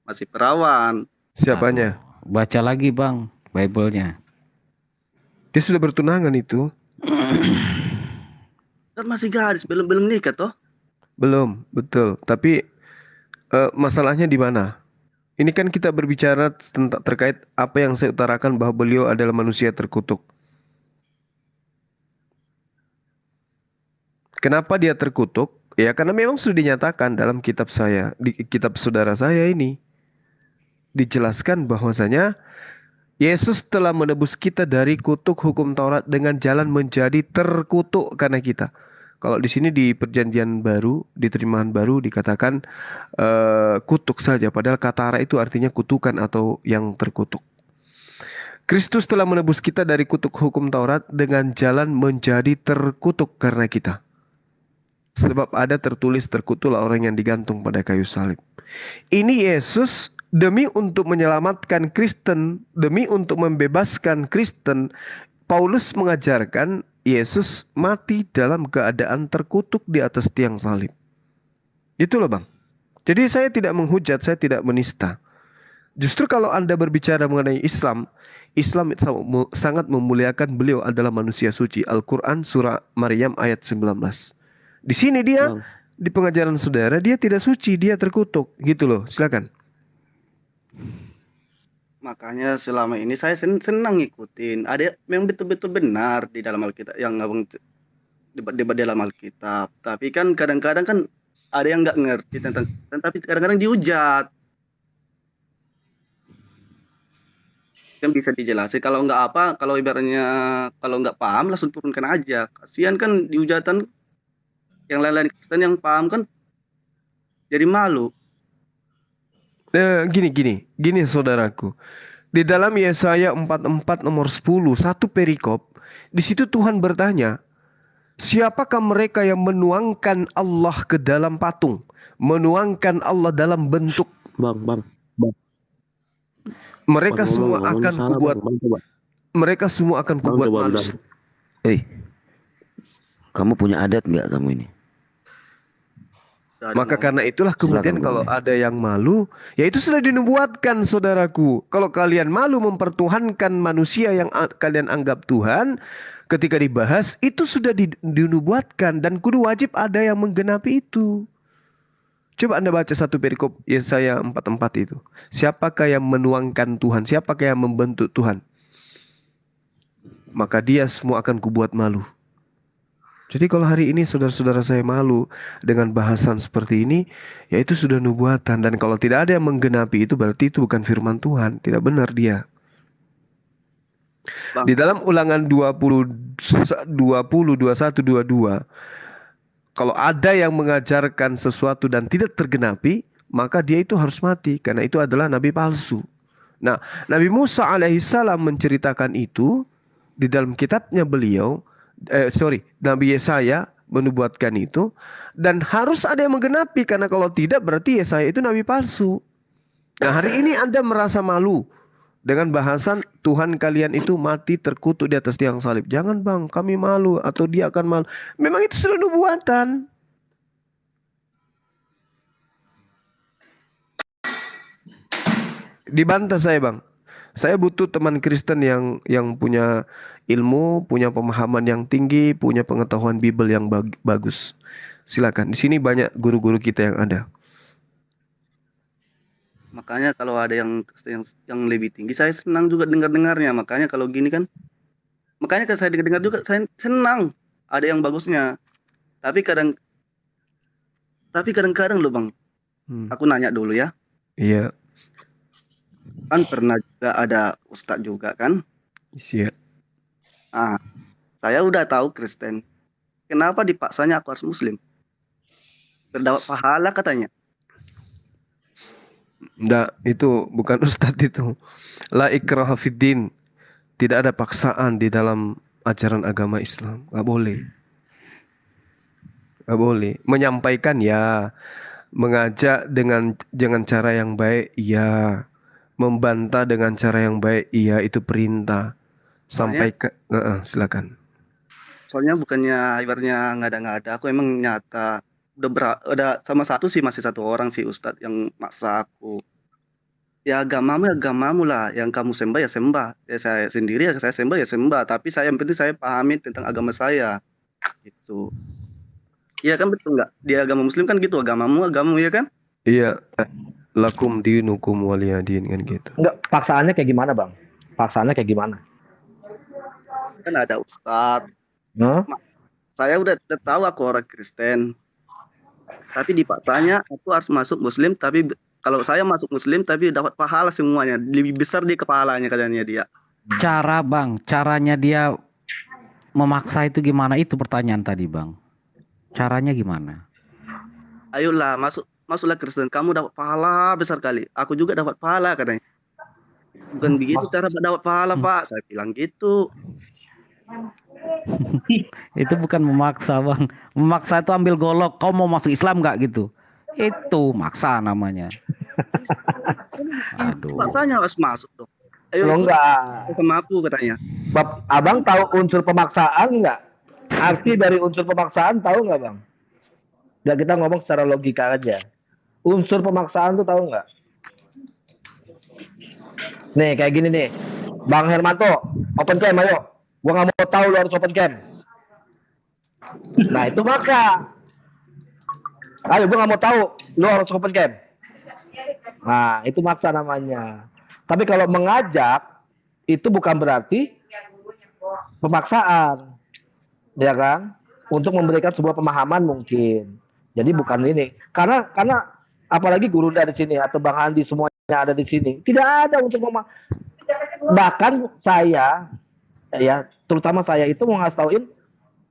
Masih perawan. Siapanya? Baca lagi bang Bible-nya. Dia sudah bertunangan itu. Kan masih gadis, belum nikah toh? Belum, betul. Tapi masalahnya di mana? Ini kan kita berbicara tentang terkait apa yang saya utarakan bahwa beliau adalah manusia terkutuk. Kenapa dia terkutuk? Ya karena memang sudah dinyatakan dalam kitab saya, di kitab saudara saya ini. Dijelaskan bahwasanya Yesus telah menebus kita dari kutuk hukum Taurat dengan jalan menjadi terkutuk karena kita. Kalau di sini di perjanjian baru, di terimaan baru dikatakan kutuk saja. Padahal kata ara itu artinya kutukan atau yang terkutuk. Kristus telah menebus kita dari kutuk hukum Taurat dengan jalan menjadi terkutuk karena kita. Sebab ada tertulis terkutuklah orang yang digantung pada kayu salib. Ini Yesus demi untuk menyelamatkan Kristen, demi untuk membebaskan Kristen. Paulus mengajarkan Yesus mati dalam keadaan terkutuk di atas tiang salib. Itulah bang. Jadi saya tidak menghujat, saya tidak menista. Justru kalau Anda berbicara mengenai Islam, Islam sangat memuliakan beliau adalah manusia suci. Al-Quran surah Maryam ayat 19. Di sini dia, di pengajaran saudara, dia tidak suci, dia terkutuk. Gitu loh, silakan. Makanya selama ini saya senang ngikutin. Ada memang betul-betul benar di dalam Alkitab, yang abang debat dalam Alkitab. Tapi kan kadang-kadang kan ada yang nggak ngerti tentang, tapi kadang-kadang dihujat. Kan bisa dijelasin. Kalau nggak apa, kalau ibaratnya kalau nggak paham langsung turunkan aja. Kasihan kan dihujatan. Yang lain-lain Kristen yang paham kan jadi malu. Gini saudaraku. Di dalam Yesaya 44 nomor 10, satu perikop, di situ Tuhan bertanya, siapakah mereka yang menuangkan Allah ke dalam patung, menuangkan Allah dalam bentuk? Mereka semua akan kubuat. Mereka semua akan kubuat malu. Kamu punya adat nggak kamu ini? Maka karena itulah kemudian kalau ada yang malu, ya itu sudah dinubuatkan saudaraku. Kalau kalian malu mempertuhankan manusia yang kalian anggap Tuhan, ketika dibahas itu sudah dinubuatkan dan kudu wajib ada yang menggenapi itu. Coba Anda baca satu perikop Yesaya 44 itu. Siapakah yang menuangkan Tuhan? Siapakah yang membentuk Tuhan? Maka dia semua akan kubuat malu. Jadi kalau hari ini saudara-saudara saya malu dengan bahasan seperti ini, ya itu sudah nubuatan. Dan kalau tidak ada yang menggenapi itu berarti itu bukan firman Tuhan. Tidak benar dia. Di dalam Ulangan 20, 21, 22, kalau ada yang mengajarkan sesuatu dan tidak tergenapi, maka dia itu harus mati. Karena itu adalah nabi palsu. Nah, Nabi Musa alaihissalam menceritakan itu di dalam kitabnya beliau. Nabi Yesaya menubuatkan itu. Dan harus ada yang menggenapi. Karena kalau tidak berarti Yesaya itu nabi palsu. Nah hari ini Anda merasa malu dengan bahasan Tuhan kalian itu mati terkutuk di atas tiang salib. Jangan bang, kami malu atau dia akan malu. Memang itu sudah nubuatan. Dibantah saya bang. Saya butuh teman Kristen yang punya ilmu, punya pemahaman yang tinggi, punya pengetahuan Bible yang bagus. Silakan. Di sini banyak guru-guru kita yang ada. Makanya kalau ada yang lebih tinggi, saya senang juga dengar-dengarnya. Makanya kalau gini kan, makanya kan saya dengar juga, saya senang ada yang bagusnya. Tapi kadang-kadang loh bang, aku nanya dulu ya. Iya. Kan pernah juga ada ustadz juga kan? Iya. Saya udah tahu Kristen. Kenapa dipaksanya aku harus Muslim? Terdapat pahala katanya. Enggak, itu bukan ustadz itu. La ikraha fiddin. Tidak ada paksaan di dalam ajaran agama Islam. Gak boleh. Gak boleh. Menyampaikan ya. Mengajak dengan cara yang baik ya. Membantah dengan cara yang baik iya, itu perintah. Silakan. soalnya bukannya ibaratnya ngada-ngada, aku emang nyata. Udah sama satu sih, masih satu orang sih Ustadz yang maksa aku. Ya agamamu lah, yang kamu sembah ya sembah. Ya saya sendiri ya saya sembah ya sembah. Tapi yang penting saya pahami tentang agama saya. Gitu. Iya kan betul nggak? Di agama Muslim kan gitu, agamamu ya kan? Iya. Lakum dinukum waliyadin kan gitu. Enggak, paksaannya kayak gimana, Bang? Paksaannya kayak gimana? Kan ada Ustadz. Saya udah tahu aku orang Kristen. Tapi dipaksanya aku harus masuk Muslim, tapi kalau saya masuk Muslim tapi dapat pahala semuanya, lebih besar di kepalanya katanya dia. Caranya dia memaksa itu gimana? Itu pertanyaan tadi, Bang. Caranya gimana? Ayolah masuklah Kristen, kamu dapat pahala besar kali. Aku juga dapat pahala katanya. Bukan begitu cara dapat pahala, Pak. Saya bilang gitu. Itu bukan memaksa, Bang. Memaksa itu ambil golok. Kau mau masuk Islam nggak gitu? Itu maksa namanya. Aduh. Maksanya harus masuk dong. Ayo enggak. Sama aku katanya. Abang tahu unsur pemaksaan nggak? Arti dari unsur pemaksaan tahu nggak, Bang? Dan kita ngomong secara logika aja. Unsur pemaksaan tuh tahu nggak? Nih kayak gini nih, Bang Hermanto, open cam ayo. Gua nggak mau tahu lu harus open cam. Nah itu maka. Ayo, gua nggak mau tahu lu harus open cam. Nah itu maksa namanya. Tapi kalau mengajak itu bukan berarti pemaksaan, ya kan? Untuk memberikan sebuah pemahaman mungkin. Jadi bukan ini. Karena apalagi guru dari sini atau Bang Andi semuanya ada di sini, tidak ada untuk bahkan saya ya, terutama saya itu mau ngasih tauin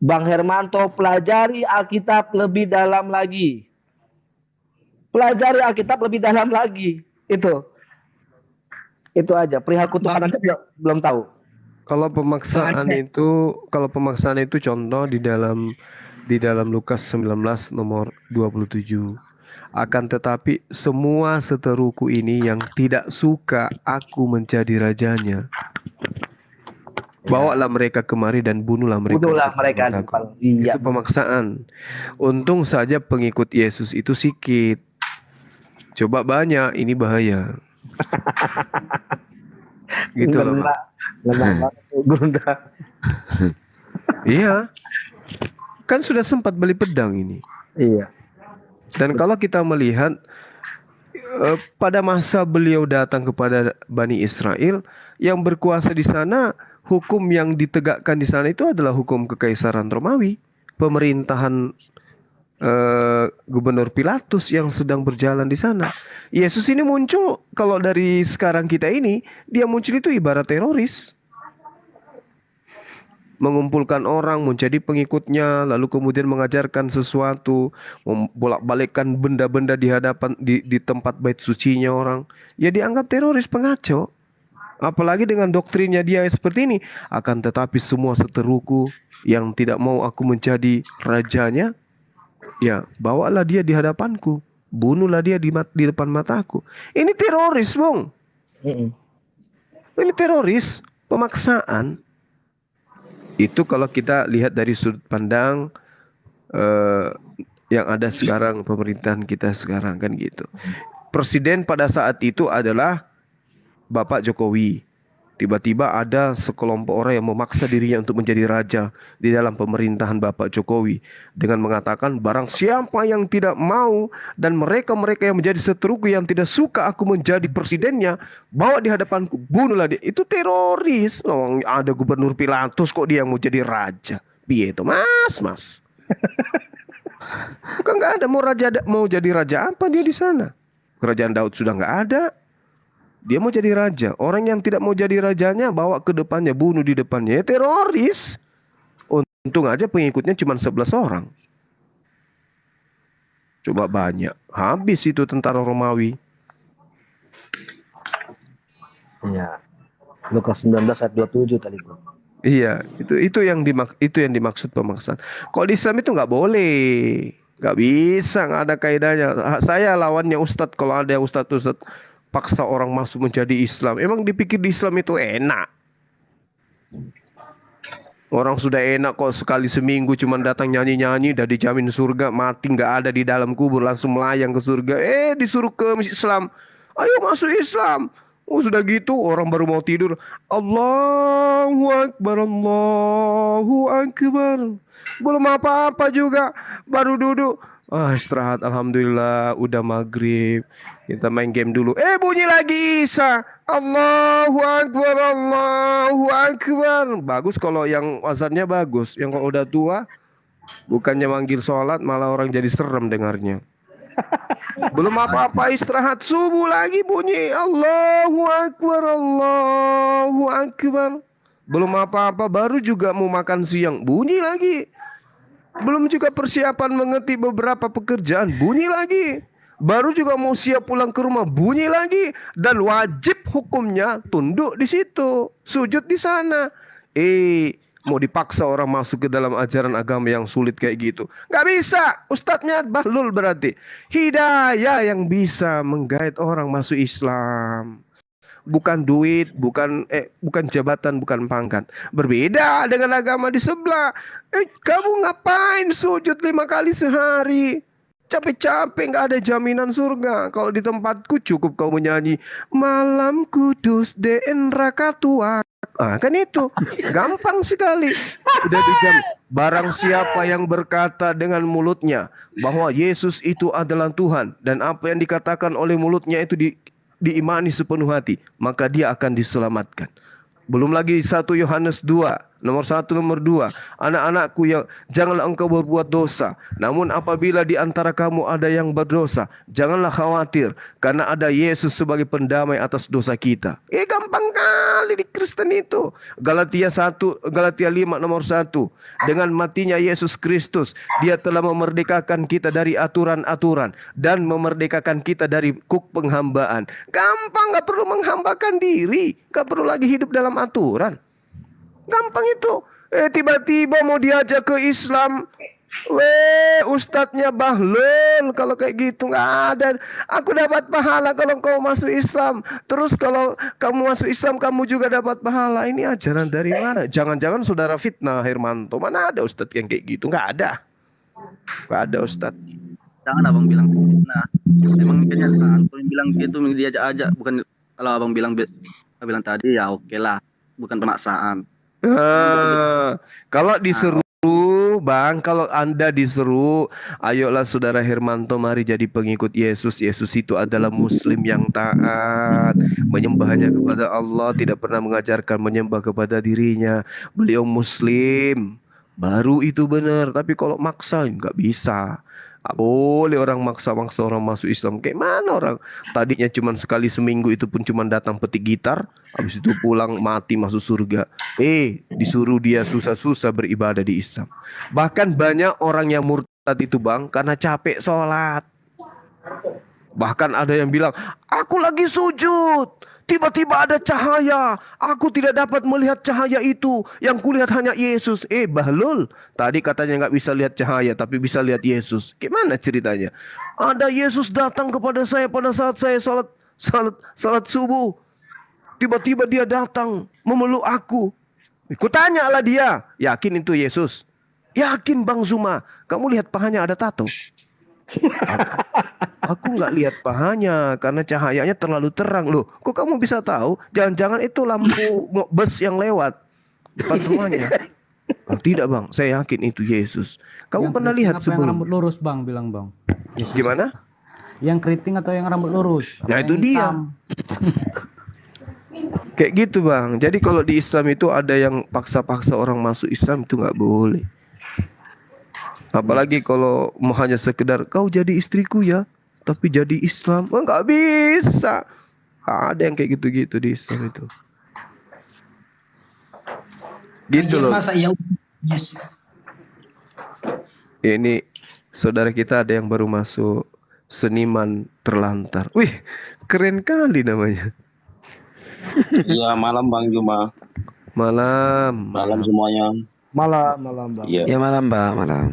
Bang Hermanto, pelajari Alkitab lebih dalam lagi. Pelajari Alkitab lebih dalam lagi. Itu aja. Perihal kutukan aja belum tahu. Kalau pemaksaan itu contoh di dalam Lukas 19 nomor 27. Akan tetapi semua seteruku ini yang tidak suka aku menjadi rajanya, bawalah mereka kemari dan bunuhlah mereka. Iya. Itu pemaksaan. Untung saja pengikut Yesus itu sedikit. Coba banyak, ini bahaya. Gitu loh. Iya. Kan sudah sempat beli pedang ini. Iya. Dan kalau kita melihat pada masa beliau datang kepada Bani Israel, yang berkuasa di sana, hukum yang ditegakkan di sana itu adalah hukum kekaisaran Romawi, pemerintahan Gubernur Pilatus yang sedang berjalan di sana. Yesus ini muncul, kalau dari sekarang kita ini, dia muncul itu ibarat teroris. Mengumpulkan orang menjadi pengikutnya, lalu kemudian mengajarkan sesuatu, membolak-balikkan benda-benda di hadapan di tempat bait sucinya orang. Ya dianggap teroris, pengacau. Apalagi dengan doktrinnya dia seperti ini. Akan tetapi semua seteruku yang tidak mau aku menjadi rajanya, ya bawalah dia di hadapanku, bunuhlah dia di depan mataku. Ini teroris, Bung. Ini teroris, pemaksaan. Itu kalau kita lihat dari sudut pandang yang ada sekarang, pemerintahan kita sekarang kan gitu. Presiden pada saat itu adalah Bapak Jokowi. Tiba-tiba ada sekelompok orang yang memaksa dirinya untuk menjadi raja di dalam pemerintahan Bapak Jokowi dengan mengatakan barang siapa yang tidak mau dan mereka-mereka yang menjadi seteruku yang tidak suka aku menjadi presidennya, bawa di hadapanku, bunuhlah dia. Itu teroris. Oh, ada Gubernur Pilatus kok dia yang mau jadi raja. Piye itu, Mas? Bukan nggak ada mau jadi raja apa dia di sana? Kerajaan Daud sudah nggak ada. Dia mau jadi raja. Orang yang tidak mau jadi rajanya bawa ke depannya, bunuh di depannya. Ya teroris. Untung aja pengikutnya cuma 11 orang. Coba banyak. Habis itu tentara Romawi. Iya. Lukas 19 ayat 27 tadi, Bro. Iya, itu yang dimaksud pemaksaan. Kalau di Islam itu nggak boleh. Nggak bisa, nggak ada kaidahnya. Saya lawannya Ustadz kalau ada Ustadz paksa orang masuk menjadi Islam. Emang dipikir di Islam itu enak. Orang sudah enak kok sekali seminggu cuman datang nyanyi-nyanyi udah dijamin surga, mati nggak ada di dalam kubur langsung melayang ke surga. Disuruh ke Islam. Ayo masuk Islam. Oh sudah gitu orang baru mau tidur. Allahu Akbar, Allahu Akbar. Belum apa-apa juga baru duduk. Istirahat, alhamdulillah udah maghrib. Kita main game dulu. Bunyi lagi Isa. Allahu Akbar, Allahu Akbar. Bagus kalau yang azannya bagus. Yang kalau udah tua bukannya manggil sholat malah orang jadi serem dengarnya. Belum apa-apa istirahat, subuh lagi bunyi Allahu Akbar, Allahu Akbar. Belum apa-apa baru juga mau makan siang, bunyi lagi. Belum juga persiapan mengerti beberapa pekerjaan, bunyi lagi. Baru juga mau siap pulang ke rumah, bunyi lagi. Dan wajib hukumnya tunduk di situ, sujud di sana. Mau dipaksa orang masuk ke dalam ajaran agama yang sulit kayak gitu, nggak bisa. Ustadznya bahlul berarti. Hidayah yang bisa menggait orang masuk Islam. Bukan duit, bukan jabatan, bukan pangkat. Berbeda dengan agama di sebelah. Kamu ngapain sujud 5 kali sehari? Capek-capek nggak ada jaminan surga. Kalau di tempatku cukup kau menyanyi malam kudus den rakatua. Kan itu gampang sekali. Udah dijamin. Barang siapa yang berkata dengan mulutnya bahwa Yesus itu adalah Tuhan dan apa yang dikatakan oleh mulutnya itu diimani sepenuh hati, maka dia akan diselamatkan. Belum lagi 1 Yohanes 2 nomor 1 nomor 2, anak-anakku yang janganlah engkau berbuat dosa. Namun apabila di antara kamu ada yang berdosa, janganlah khawatir karena ada Yesus sebagai pendamai atas dosa kita. Gampang kali di Kristen itu. Galatia 5 nomor 1, dengan matinya Yesus Kristus dia telah memerdekakan kita dari aturan-aturan dan memerdekakan kita dari kuk penghambaan. Gampang, gak perlu menghambakan diri, gak perlu lagi hidup dalam aturan. Gampang itu. Tiba-tiba mau diajak ke Islam, ustadznya bahlul. Kalau kayak gitu nggak ada. Aku dapat pahala kalau kau masuk Islam. Terus kalau kamu masuk Islam kamu juga dapat pahala. Ini ajaran dari mana? Jangan-jangan saudara fitnah Hermanto. Mana ada ustadz yang kayak gitu? Nggak ada. Nggak ada ustadz. Jangan abang bilang fitnah. Emang kayaknya Anton bilang gitu diajak-ajak. Bukan kalau abang bilang tadi ya oke lah. Bukan pemaksaan. Kalau disuruh Bang, kalau Anda disuruh, ayolah saudara Hermanto mari jadi pengikut Yesus. Yesus itu adalah muslim yang taat, menyembahnya kepada Allah, tidak pernah mengajarkan menyembah kepada dirinya. Beliau muslim, baru itu benar. Tapi kalau maksa nggak bisa. Gak boleh orang maksa-maksa orang masuk Islam. Kayak mana orang tadinya cuma sekali seminggu itu pun cuma datang petik gitar, habis itu pulang mati masuk surga. Disuruh dia susah-susah beribadah di Islam. Bahkan banyak orang yang murtad itu Bang karena capek sholat. Bahkan ada yang bilang, aku lagi sujud, tiba-tiba ada cahaya, aku tidak dapat melihat cahaya itu, yang kulihat hanya Yesus. Bahlul, tadi katanya nggak bisa lihat cahaya tapi bisa lihat Yesus. Gimana ceritanya? Ada Yesus datang kepada saya pada saat saya salat subuh. Tiba-tiba dia datang memeluk aku. Ku tanyalah dia, yakin itu Yesus? Yakin Bang Zuma. Kamu lihat pahanya ada tato? Aku nggak lihat pahanya karena cahayanya terlalu terang. Loh, kok kamu bisa tahu? Jangan-jangan itu lampu bus yang lewat depan rumahnya. Tidak Bang, saya yakin itu Yesus. Kamu Yang pernah keriting lihat apa sebelum? yang rambut lurus Bang, bilang Bang. Yesus. Gimana? Yang keriting atau yang rambut lurus? Nah itu dia. Kayak gitu Bang. Jadi kalau di Islam itu ada yang paksa-paksa orang masuk Islam itu nggak boleh. Apalagi kalau mau hanya sekedar kau jadi istriku ya, tapi jadi Islam, nggak bisa. Ada yang kayak gitu-gitu di Islam itu. Gitu loh. Masa ya? Ini saudara kita ada yang baru masuk, seniman terlantar. Wih, keren kali namanya. Iya, malam Bang Juma. Malam. Malam semuanya. Malam Bang. Iya. Ya malam Mbak, malam.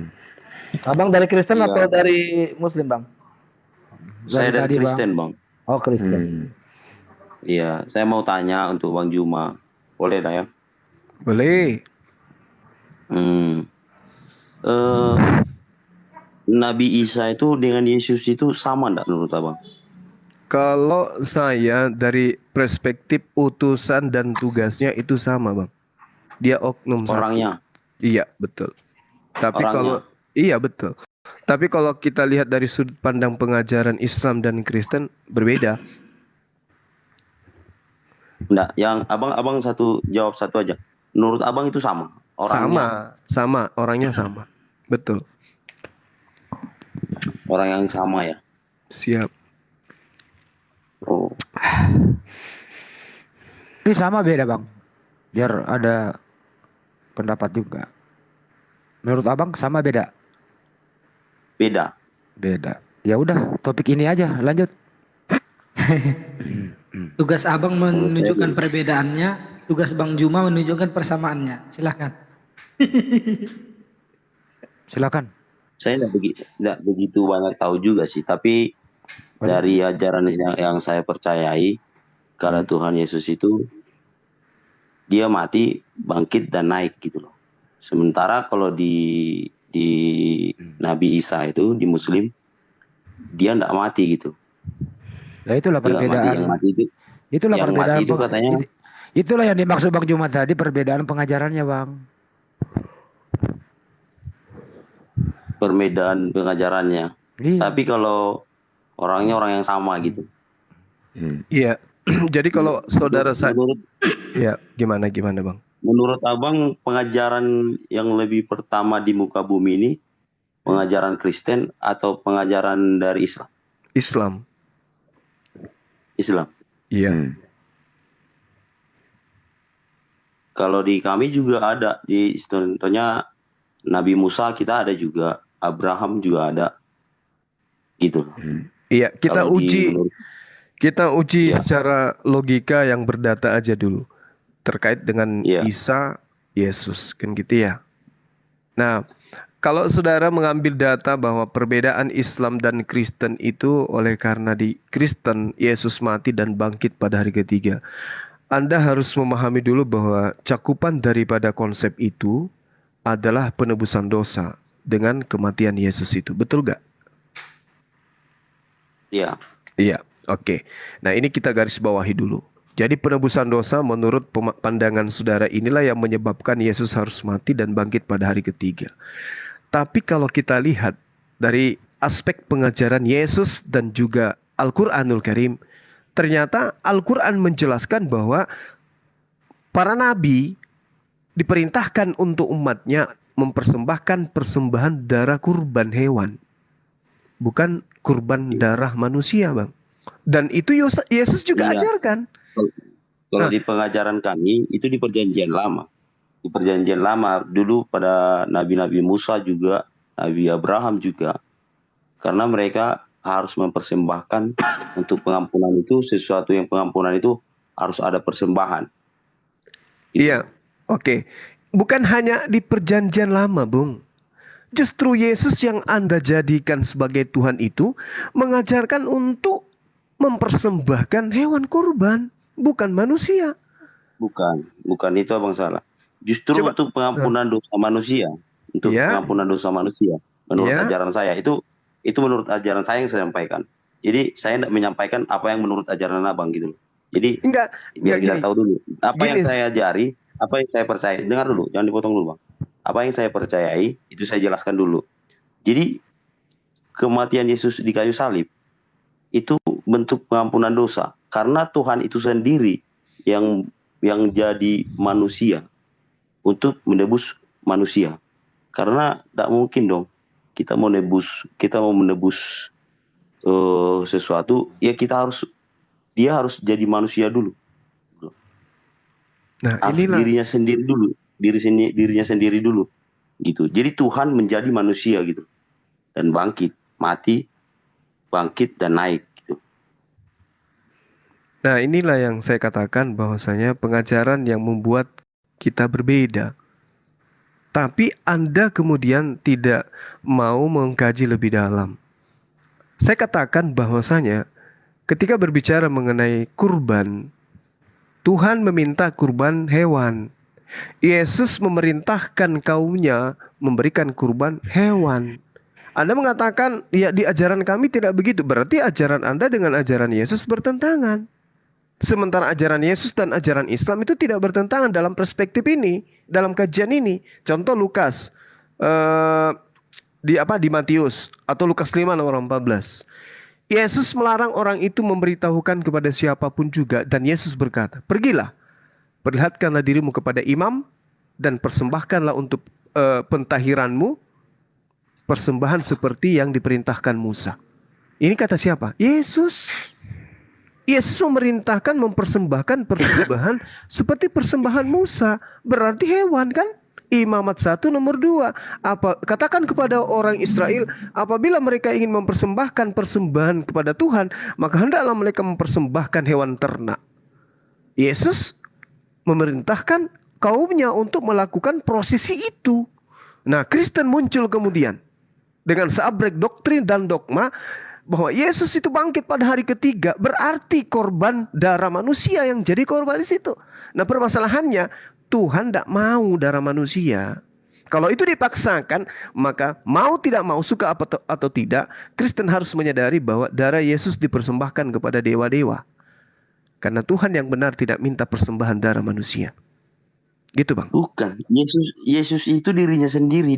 Abang dari Kristen Iya. atau dari Muslim Bang? Saya dari Kristen Bang. Oh Kristen. Iya, saya mau tanya untuk Bang Juma. Boleh tak ya? Boleh. Hmm. Eh, Nabi Isa itu dengan Yesus itu sama enggak menurut abang? Kalau saya dari perspektif utusan dan tugasnya itu sama, Bang. Dia oknum satu. Orangnya. Iya, betul. Tapi Orangnya. kalau iya betul. Tapi kalau kita lihat dari sudut pandang pengajaran Islam dan Kristen berbeda. Enggak, yang abang jawab satu aja. Menurut abang itu sama orangnya. Sama, orangnya sama. Betul. Orang yang sama ya. Siap. Oh. Ini sama beda bang. Biar ada pendapat juga. Menurut abang sama beda? Beda. Beda. Ya udah, topik ini aja, lanjut. Tugas abang menunjukkan perbedaannya, tugas Bang Juma menunjukkan persamaannya. Silahkan. Silakan. Saya enggak begitu banyak tahu juga sih, tapi dari ajaran yang saya percayai, kalau Tuhan Yesus itu dia mati, bangkit dan naik gitu loh. Sementara kalau di Nabi Isa itu di Muslim dia enggak mati gitu. Ya itulah perbedaan. Yang mati itu. Itulah yang perbedaan. mati itu katanya. Itulah yang dimaksud Bang Juma tadi, perbedaan pengajarannya bang. Perbedaan pengajarannya. Iya. Tapi kalau orangnya orang yang sama gitu. Iya. Jadi kalau saudara saya, ya gimana Bang? Menurut abang pengajaran yang lebih pertama di muka bumi ini pengajaran Kristen atau pengajaran dari Islam? Islam. Iya. Kalau di kami juga ada, di contohnya Nabi Musa kita ada juga, Abraham juga ada, gitu. Iya, kita Kalau uji secara logika yang berdata aja dulu terkait dengan Isa, Yesus, kan gitu ya. Nah, kalau saudara mengambil data bahwa perbedaan Islam dan Kristen itu oleh karena di Kristen Yesus mati dan bangkit pada hari ketiga, Anda harus memahami dulu bahwa cakupan daripada konsep itu adalah penebusan dosa dengan kematian Yesus itu. Betul gak? Iya. Iya, oke. Nah ini kita garis bawahi dulu. Jadi penebusan dosa menurut pandangan saudara inilah yang menyebabkan Yesus harus mati dan bangkit pada hari ketiga. Tapi kalau kita lihat dari aspek pengajaran Yesus dan juga Al-Quranul Karim, ternyata Al-Quran menjelaskan bahwa para nabi diperintahkan untuk umatnya mempersembahkan persembahan darah kurban hewan, bukan kurban darah manusia, Bang. Dan itu Yesus juga ajarkan. Kalau di pengajaran kami itu di perjanjian lama. Di perjanjian lama dulu pada nabi-nabi Musa juga, Nabi Abraham juga. Karena mereka harus mempersembahkan untuk pengampunan itu, sesuatu yang pengampunan itu harus ada persembahan. Iya, oke. Bukan hanya di perjanjian lama, Bung. Justru Yesus yang Anda jadikan sebagai Tuhan itu mengajarkan untuk mempersembahkan hewan kurban, bukan manusia. Bukan itu abang salah. Justru untuk pengampunan dosa manusia, pengampunan dosa manusia. Menurut ajaran saya itu menurut ajaran saya yang saya sampaikan. Jadi saya tidak menyampaikan apa yang menurut ajaran abang gitu. Jadi biar kita tahu dulu apa yang saya ajari, apa yang saya percaya. Dengar dulu, jangan dipotong dulu bang. Apa yang saya percayai itu saya jelaskan dulu. Jadi kematian Yesus di kayu salib itu bentuk pengampunan dosa karena Tuhan itu sendiri yang jadi manusia untuk menebus manusia. Karena tidak mungkin dong kita mau menebus sesuatu, ya dia harus jadi manusia dulu. Nah, dirinya sendiri dulu, dirinya sendiri dulu, gitu. Jadi Tuhan menjadi manusia gitu, dan bangkit, mati, bangkit dan naik. Gitu. Nah, inilah yang saya katakan bahwasanya pengajaran yang membuat kita berbeda. Tapi Anda kemudian tidak mau mengkaji lebih dalam. Saya katakan bahwasanya ketika berbicara mengenai kurban, Tuhan meminta kurban hewan. Yesus memerintahkan kaumnya memberikan kurban hewan. Anda mengatakan, ya di ajaran kami tidak begitu. Berarti ajaran Anda dengan ajaran Yesus bertentangan. Sementara ajaran Yesus dan ajaran Islam itu tidak bertentangan dalam perspektif ini, dalam kajian ini. Contoh Lukas, di Matius atau Lukas 5 nomor 14. Yesus melarang orang itu memberitahukan kepada siapapun juga, dan Yesus berkata, pergilah, perlihatkanlah dirimu kepada imam dan persembahkanlah untuk pentahiranmu persembahan seperti yang diperintahkan Musa. Ini kata siapa? Yesus. Yesus memerintahkan mempersembahkan persembahan seperti persembahan Musa. Berarti hewan kan? Imamat 1 nomor 2. Katakan kepada orang Israel, apabila mereka ingin mempersembahkan persembahan kepada Tuhan, maka hendaklah mereka mempersembahkan hewan ternak. Yesus memerintahkan kaumnya untuk melakukan prosesi itu. Nah, Kristen muncul kemudian dengan seabrek doktrin dan dogma bahwa Yesus itu bangkit pada hari ketiga, berarti korban darah manusia yang jadi korban di situ. Nah, permasalahannya Tuhan tidak mau darah manusia. Kalau itu dipaksakan, maka mau tidak mau, suka atau tidak, Kristen harus menyadari bahwa darah Yesus dipersembahkan kepada dewa-dewa. Karena Tuhan yang benar tidak minta persembahan darah manusia. Gitu Bang. Bukan. Yesus itu dirinya sendiri,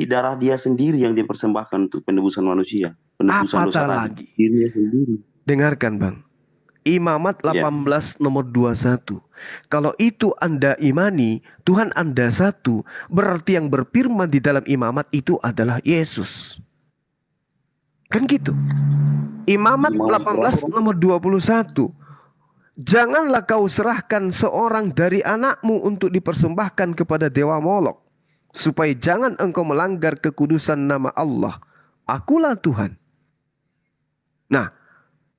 darah dia sendiri yang dipersembahkan untuk penebusan manusia. Penebusan dosa lagi? Dirinya sendiri. Dengarkan Bang. Imamat 18 nomor 21. Kalau itu Anda imani, Tuhan Anda satu, berarti yang berfirman di dalam imamat itu adalah Yesus. Kan gitu. Imamat 18 nomor 21. Janganlah kau serahkan seorang dari anakmu untuk dipersembahkan kepada dewa Molok, supaya jangan engkau melanggar kekudusan nama Allah. Akulah Tuhan. Nah,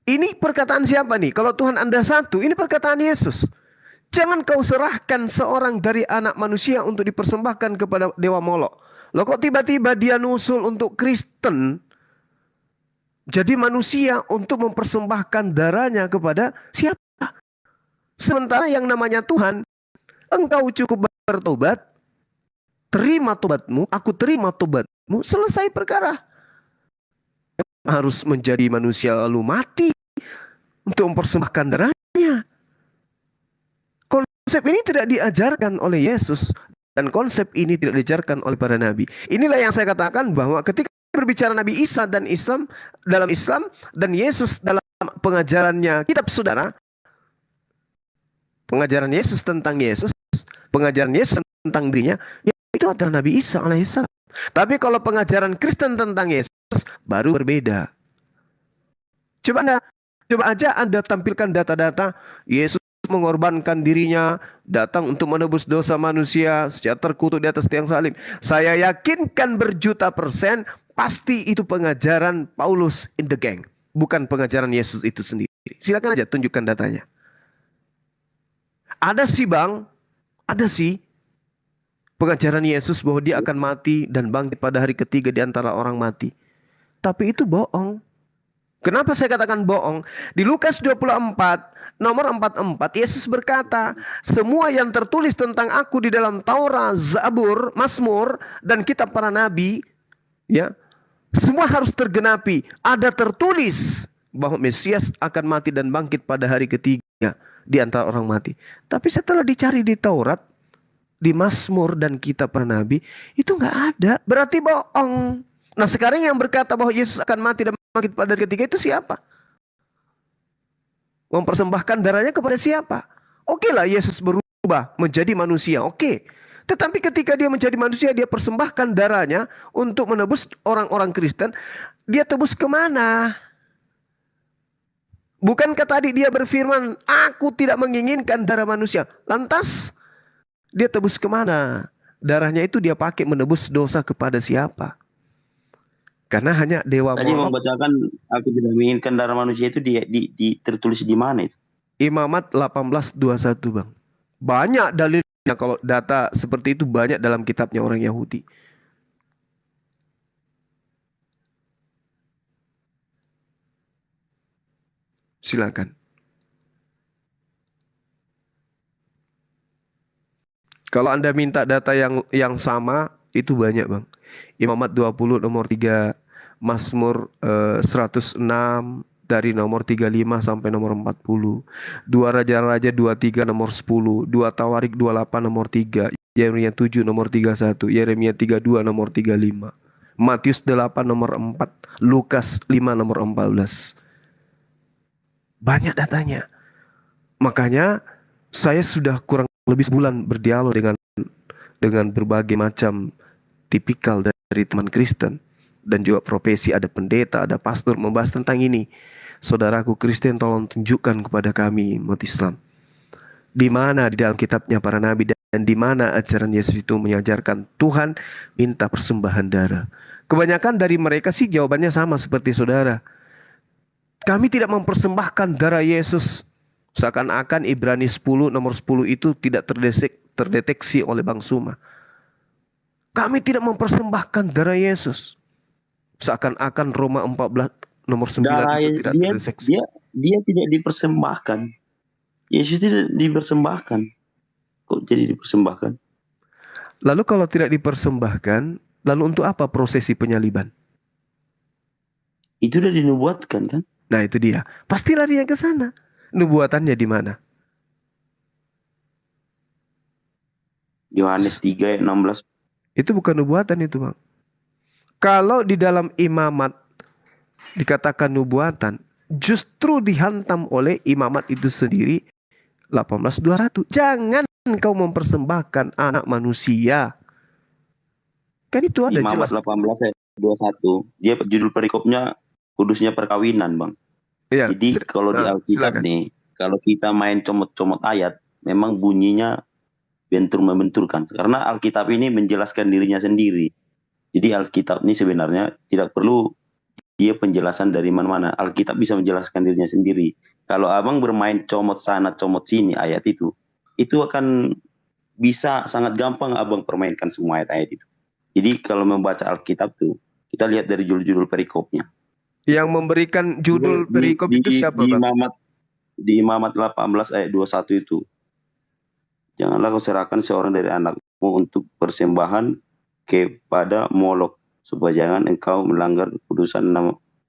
ini perkataan siapa nih? Kalau Tuhan Anda satu, ini perkataan Yesus. Jangan kau serahkan seorang dari anak manusia untuk dipersembahkan kepada dewa Molok. Loh kok tiba-tiba dia nusul untuk Kristen jadi manusia untuk mempersembahkan darahnya kepada siapa? Sementara yang namanya Tuhan, engkau cukup bertobat, terima tobatmu, aku terima tobatmu, selesai perkara. Harus menjadi manusia lalu mati untuk mempersembahkan darahnya. Konsep ini tidak diajarkan oleh Yesus, dan konsep ini tidak diajarkan oleh para nabi. Inilah yang saya katakan bahwa ketika berbicara Nabi Isa dan Islam dalam Islam dan Yesus dalam pengajarannya kitab saudara, pengajaran Yesus tentang Yesus, pengajaran Yesus tentang dirinya, ya itu adalah Nabi Isa alaihissalam. Tapi kalau pengajaran Kristen tentang Yesus baru berbeda. Coba aja Anda tampilkan data-data Yesus mengorbankan dirinya, datang untuk menebus dosa manusia secara terkutuk di atas tiang salib. Saya yakinkan berjuta persen pasti itu pengajaran Paulus in the gang, bukan pengajaran Yesus itu sendiri. Silakan aja tunjukkan datanya. Ada sih Bang, ada sih pengajaran Yesus bahwa dia akan mati dan bangkit pada hari ketiga di antara orang mati. Tapi itu bohong. Kenapa saya katakan bohong? Di Lukas 24 nomor 44 Yesus berkata, semua yang tertulis tentang aku di dalam Taurat, Zabur, Mazmur dan kitab para nabi, ya, semua harus tergenapi. Ada tertulis bahwa Mesias akan mati dan bangkit pada hari ketiga di antara orang mati. Tapi setelah dicari di Taurat, di Mazmur dan kitab para nabi, itu nggak ada. Berarti bohong. Nah sekarang yang berkata bahwa Yesus akan mati dan bangkit pada hari ketiga itu siapa? Mempersembahkan darahnya kepada siapa? Oke lah Yesus berubah menjadi manusia, oke. Tetapi ketika dia menjadi manusia, dia persembahkan darahnya untuk menebus orang-orang Kristen. Dia tebus kemana? Bukankah tadi dia berfirman, aku tidak menginginkan darah manusia. Lantas, dia tebus kemana? Darahnya itu dia pakai menebus dosa kepada siapa? Karena hanya dewa Tadi Molok. membacakan aku tidak menginginkan darah manusia itu tertulis di mana itu? Imamat 18:21 Bang. Banyak dalilnya, kalau data seperti itu banyak dalam kitabnya orang Yahudi. Silakan. Kalau Anda minta data yang sama, itu banyak, Bang. Imamat 20 nomor 3, Mazmur 106 dari nomor 35 sampai nomor 40. 2 Raja-Raja 23 nomor 10, 2 Tawarik 28 nomor 3, Yeremia 7 nomor 31, Yeremia 32 nomor 35. Matius 8 nomor 4, Lukas 5 nomor 14. Banyak datanya. Makanya saya sudah kurang lebih sebulan berdialog dengan berbagai macam tipikal dari teman Kristen dan juga profesi, ada pendeta, ada pastor membahas tentang ini. Saudaraku Kristen, tolong tunjukkan kepada kami umat Islam di mana di dalam kitabnya para nabi dan di mana ajaran Yesus itu mengajarkan Tuhan minta persembahan darah. Kebanyakan dari mereka sih jawabannya sama seperti saudara. Kami tidak mempersembahkan darah Yesus. Seakan-akan Ibrani 10 nomor 10 itu tidak terdeteksi oleh Bang Suma. Kami tidak mempersembahkan darah Yesus. Seakan-akan Roma 14 nomor 9 Darah itu tidak terdeteksi. dia tidak dipersembahkan. Yesus tidak dipersembahkan. Kok jadi dipersembahkan? Lalu kalau tidak dipersembahkan, lalu untuk apa prosesi penyaliban? Itu udah dinubuatkan kan? Nah itu dia. Pasti lari yang ke sana. Nubuatannya di mana? Yohanes 3 ayat 16. Itu bukan nubuatan itu, Bang. Kalau di dalam imamat dikatakan nubuatan, justru dihantam oleh imamat itu sendiri 18:21. Jangan kau mempersembahkan anak manusia. Kan itu ada Imamat jelas. 18 ayat 21. Dia judul perikopnya kudusnya perkawinan, Bang. Ya, jadi kalau di Alkitab nih, kalau kita main comot-comot ayat, memang bunyinya bentur-membenturkan. Karena Alkitab ini menjelaskan dirinya sendiri. Jadi Alkitab ini sebenarnya tidak perlu dia penjelasan dari mana-mana. Alkitab bisa menjelaskan dirinya sendiri. Kalau abang bermain comot sana, comot sini ayat itu akan bisa sangat gampang abang permainkan semua ayat-ayat itu. Jadi kalau membaca Alkitab tuh, kita lihat dari judul-judul perikopnya. Yang memberikan judul perikop itu siapa, Bang? Di Imamat 18 ayat 21 itu. Janganlah kau serahkan seorang dari anakmu untuk persembahan kepada Molok, supaya jangan engkau melanggar kekudusan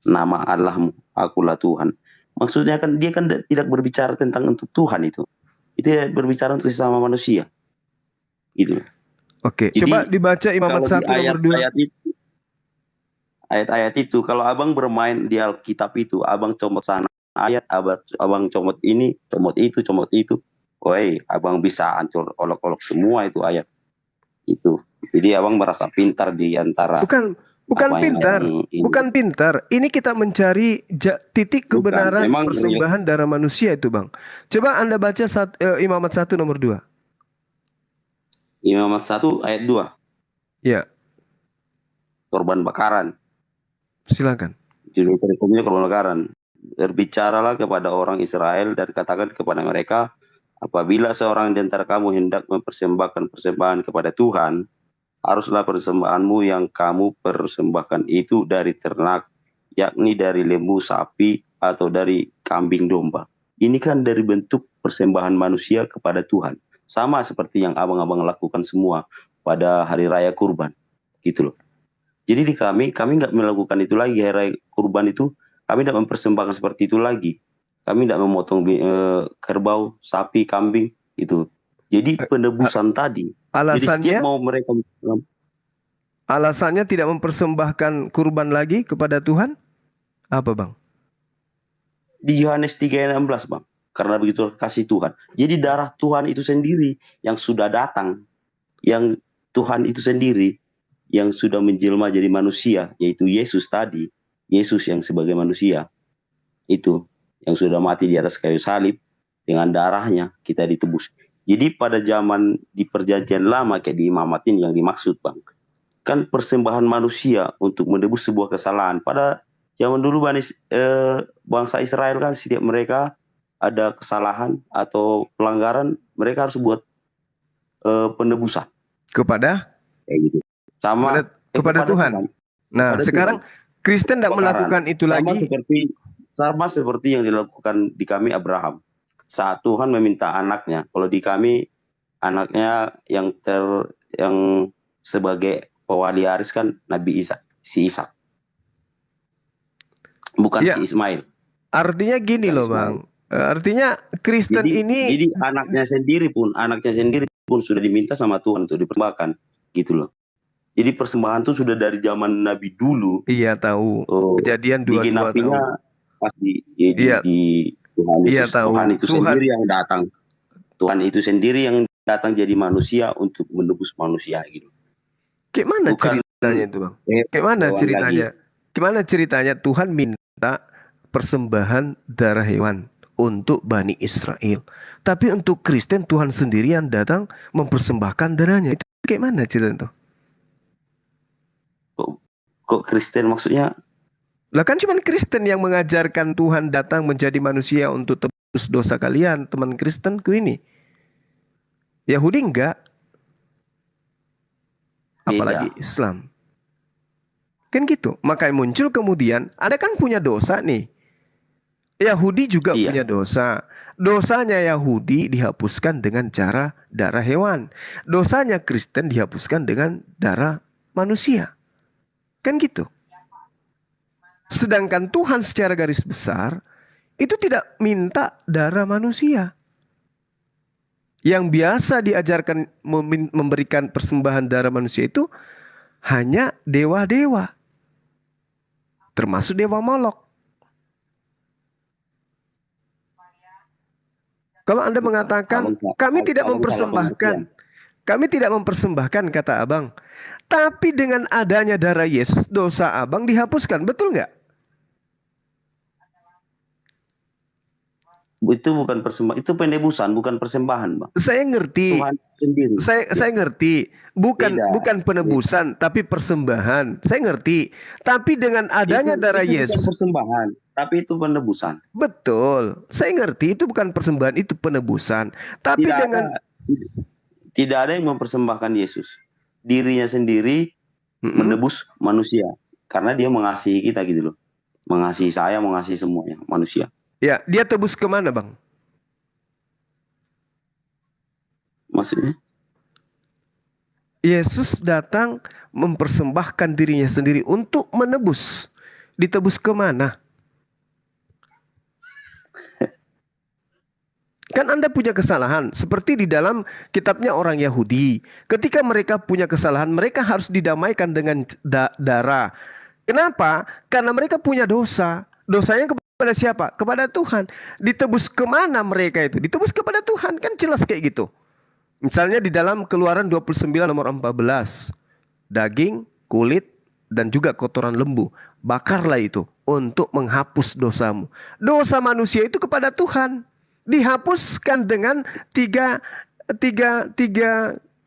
nama Allahmu. Akulah Tuhan. Maksudnya kan dia kan tidak berbicara tentang untuk Tuhan itu. Itu berbicara untuk sesama manusia. Gitu. Oke, jadi, coba dibaca Imamat 1 nomor 2. Ayat-ayat itu, kalau abang bermain di Alkitab itu, abang comot sana ayat, abang comot ini, comot itu. Woi, abang bisa hancur olok-olok semua itu ayat. Itu. Jadi abang merasa pintar di antara. Bukan pintar. Ini kita mencari titik kebenaran persembahan darah manusia itu, Bang. Coba Anda baca Imamat 1 nomor 2. Imamat 1 ayat 2. Ya. Korban bakaran. Silakan. Judul perikopnya korban bakaran. Berbicaralah kepada orang Israel dan katakan kepada mereka, apabila seorang di antara kamu hendak mempersembahkan persembahan kepada Tuhan, haruslah persembahanmu yang kamu persembahkan itu dari ternak, yakni dari lembu, sapi, atau dari kambing domba. Ini kan dari bentuk persembahan manusia kepada Tuhan. Sama seperti yang abang-abang lakukan semua pada hari raya kurban. Gitu loh. Jadi di kami nggak melakukan itu lagi. Hari raya kurban itu, kami tidak mempersembahkan seperti itu lagi. Kami tidak memotong kerbau, sapi, kambing, itu. Jadi penebusan tadi. Alasannya? Jadi mau mereka. Alasannya tidak mempersembahkan kurban lagi kepada Tuhan? Apa, Bang? Di Yohanes 3 ayat 16, Bang. Karena begitu kasih Tuhan. Jadi darah Tuhan itu sendiri yang sudah datang. Yang Tuhan itu sendiri yang sudah menjelma jadi manusia, yaitu Yesus tadi. Yesus yang sebagai manusia. Itu. Yang sudah mati di atas kayu salib. Dengan darahnya kita ditebus. Jadi pada zaman di perjanjian lama kayak di imamat ini yang dimaksud, Bang. Kan persembahan manusia untuk menebus sebuah kesalahan. Pada zaman dulu bangsa Israel kan setiap mereka ada kesalahan atau pelanggaran, mereka harus buat penebusan. Kepada? Kayak gitu. Sama kepada Tuhan. Nah, kepada sekarang Tuhan. Kristen tidak melakukan itu lagi. Sama seperti yang dilakukan di kami Abraham. Saat Tuhan meminta anaknya, kalau di kami anaknya yang sebagai pewali waris kan Nabi Isa, si Ishak. Bukan Ya, si Ismail. artinya gini loh Bang. Artinya Kristen ini Jadi anaknya sendiri pun sudah diminta sama Tuhan untuk dipersembahkan, gitu loh. Jadi persembahan tuh sudah dari zaman Nabi dulu. iya tahu. Kejadian 22 tahu. Digenapinya pas di Iya. Tuhan Iya Yesus. tahu. Tuhan itu sendiri yang datang. Tuhan itu sendiri yang datang jadi manusia untuk menebus manusia gitu. Kayak mana Bukan ceritanya itu Bang? Kayak mana hewan ceritanya? lagi. Gimana ceritanya Tuhan minta persembahan darah hewan untuk Bani Israel. Tapi untuk Kristen Tuhan sendiri yang datang mempersembahkan darahnya. Itu kayak mana ceritanya tuh? Kok Kristen maksudnya? Lah kan cuman Kristen yang mengajarkan Tuhan datang menjadi manusia untuk tebus dosa kalian, teman Kristenku ini. Yahudi enggak. Apalagi Islam. Kan gitu. Makanya muncul kemudian, Anda kan punya dosa nih. Yahudi juga punya dosa. Dosanya Yahudi dihapuskan dengan cara darah hewan. Dosanya Kristen dihapuskan dengan darah manusia. Kan gitu. Sedangkan Tuhan secara garis besar itu tidak minta darah manusia. Yang biasa diajarkan memberikan persembahan darah manusia itu hanya dewa-dewa. Termasuk dewa Molok. Kalau Anda mengatakan kami tidak mempersembahkan kata Abang. Tapi dengan adanya darah Yesus dosa Abang dihapuskan. Betul nggak? Itu bukan persembahan, itu penebusan, bukan persembahan, Bang. Saya ngerti. Tuhan sendiri. Saya ngerti. Bukan penebusan, tapi persembahan. Saya ngerti. Tapi dengan adanya darah Yesus. Bukan persembahan, tapi itu penebusan. Betul. Saya ngerti itu bukan persembahan, itu penebusan. Tapi Tidak ada yang mempersembahkan Yesus. Dirinya sendiri menebus manusia. Karena dia mengasihi kita gitu loh. Mengasihi saya, mengasihi semuanya manusia. Ya, dia tebus kemana Bang? Maksudnya? Yesus datang mempersembahkan dirinya sendiri untuk menebus. Ditebus kemana? Kan Anda punya kesalahan. Seperti di dalam kitabnya orang Yahudi. Ketika mereka punya kesalahan, mereka harus didamaikan dengan darah. Kenapa? Karena mereka punya dosa. Dosanya kepada siapa? Kepada Tuhan. Ditebus kemana mereka itu? Ditebus kepada Tuhan. Kan jelas kayak gitu. Misalnya di dalam Keluaran 29 nomor 14. Daging, kulit, dan juga kotoran lembu. Bakarlah itu untuk menghapus dosamu. Dosa manusia itu kepada Tuhan. Dihapuskan dengan tiga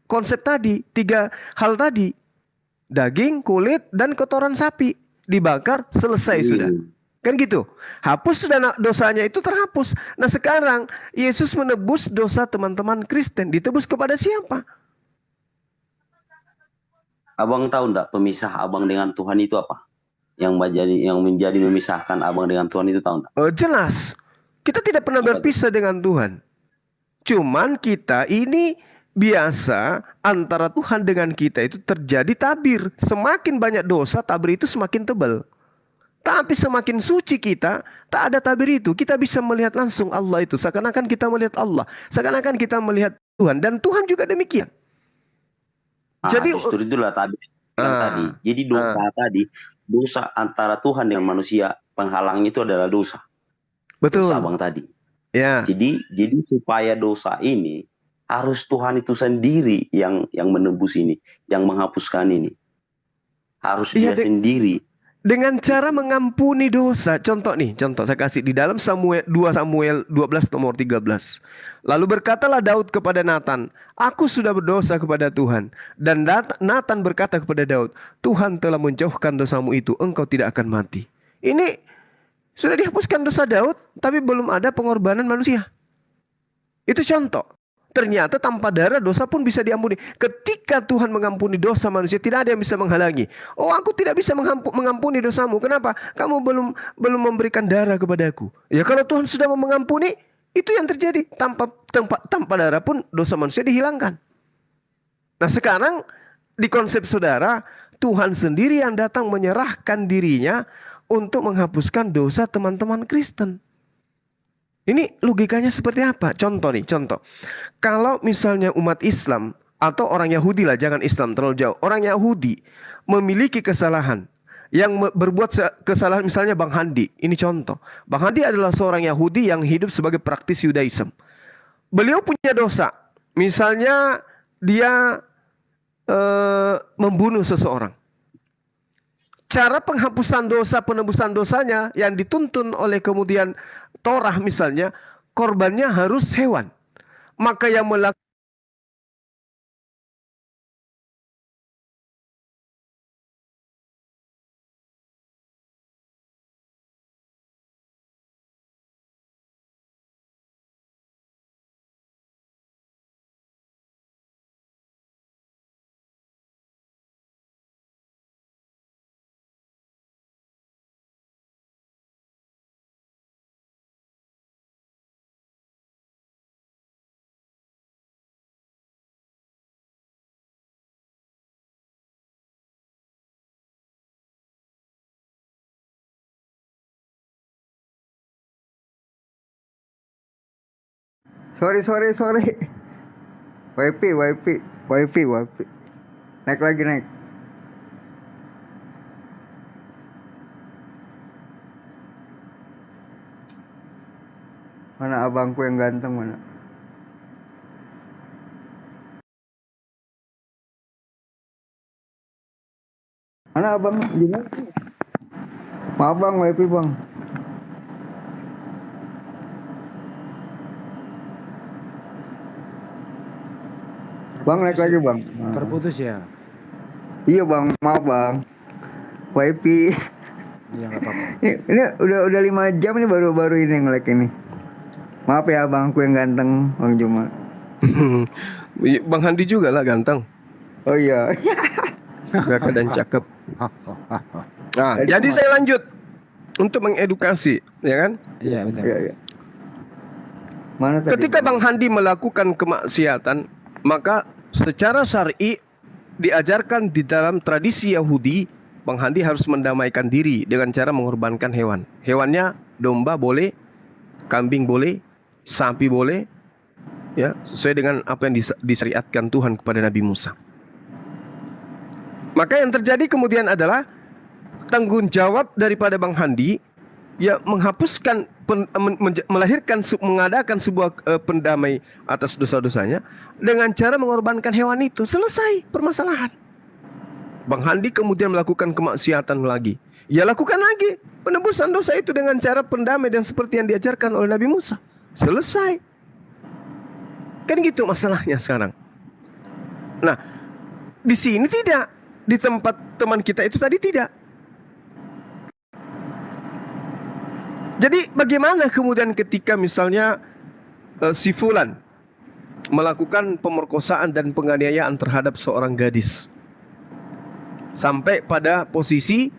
konsep tadi. 3 hal tadi. Daging, kulit, dan kotoran sapi. Dibakar, selesai sudah. Kan gitu. Hapus sudah dosanya itu terhapus. Nah sekarang Yesus menebus dosa teman-teman Kristen. Ditebus kepada siapa? Abang tahu enggak pemisah abang dengan Tuhan itu apa? Yang menjadi memisahkan abang dengan Tuhan itu tahu enggak? Oh, jelas. Kita tidak pernah berpisah dengan Tuhan. Cuman kita ini biasa antara Tuhan dengan kita itu terjadi tabir. Semakin banyak dosa, tabir itu semakin tebal. Tapi semakin suci kita, tak ada tabir itu. Kita bisa melihat langsung Allah itu. Seakan-akan kita melihat Allah. Seakan-akan kita melihat Tuhan. Dan Tuhan juga demikian. Jadi justru itulah tadi. Jadi dosa antara Tuhan dengan manusia, penghalangnya itu adalah dosa. Betul. Dosa abang tadi. Ya. Jadi supaya dosa ini harus Tuhan itu sendiri yang menebus ini, yang menghapuskan ini. Harus dia sendiri. Dengan cara mengampuni dosa. Contoh saya kasih di dalam 2 Samuel 12 nomor 13. Lalu berkatalah Daud kepada Nathan, aku sudah berdosa kepada Tuhan. Dan Nathan berkata kepada Daud, Tuhan telah menjauhkan dosamu itu, engkau tidak akan mati. Ini sudah dihapuskan dosa Daud, tapi belum ada pengorbanan manusia. Itu contoh. Ternyata tanpa darah dosa pun bisa diampuni. Ketika Tuhan mengampuni dosa manusia, tidak ada yang bisa menghalangi. Oh, aku tidak bisa mengampuni dosamu. Kenapa? Kamu belum memberikan darah kepadaku. Ya kalau Tuhan sudah mau mengampuni, Itu yang terjadi. Tanpa darah pun dosa manusia dihilangkan. Nah sekarang di konsep saudara, Tuhan sendiri yang datang menyerahkan dirinya untuk menghapuskan dosa teman-teman Kristen. Ini logikanya seperti apa? Contoh. Kalau misalnya umat Islam atau orang Yahudi lah, jangan Islam terlalu jauh. Orang Yahudi memiliki kesalahan. Yang berbuat kesalahan misalnya Bang Handi. Ini contoh. Bang Handi adalah seorang Yahudi yang hidup sebagai praktis Yudaism. Beliau punya dosa. Misalnya dia membunuh seseorang. Cara penghapusan dosa, penebusan dosanya yang dituntun oleh kemudian Torah misalnya, korbannya harus hewan. Maka yang melakukan Sorry. Wifi. Naik lagi. Mana abangku yang ganteng mana? Mana abang? Gimana? Maaf bang, wifi bang. Bang naik lagi bang. Terputus ya? Iya bang, maaf bang. Wifi. Iya nggak apa-apa. Ini udah 5 jam nih baru ini nge-lag ini. Maaf ya abangku yang ganteng, Bang Juma. Bang Handi juga lah ganteng. Oh iya. Gagah dan cakep. Nah, jadi saya lanjut untuk mengedukasi, ya kan? Iya betul. Iya. Mana tadi? Ketika Bang Handi melakukan kemaksiatan, maka secara syar'i diajarkan di dalam tradisi Yahudi, Bang Handi harus mendamaikan diri dengan cara mengorbankan hewan. Hewannya domba boleh, kambing boleh, sapi boleh, ya sesuai dengan apa yang disyariatkan Tuhan kepada Nabi Musa. Maka yang terjadi kemudian adalah tanggung jawab daripada Bang Handi, ya menghapuskan, mengadakan sebuah pendamai atas dosa-dosanya dengan cara mengorbankan hewan itu. Selesai permasalahan. Bang Handi kemudian melakukan kemaksiatan lagi. Ya lakukan lagi penebusan dosa itu dengan cara pendamai dan seperti yang diajarkan oleh Nabi Musa. Selesai. Kan gitu masalahnya sekarang. Nah, di sini tidak. Di tempat teman kita itu tadi tidak. Jadi bagaimana kemudian ketika misalnya si Fulan melakukan pemerkosaan dan penganiayaan terhadap seorang gadis sampai pada posisi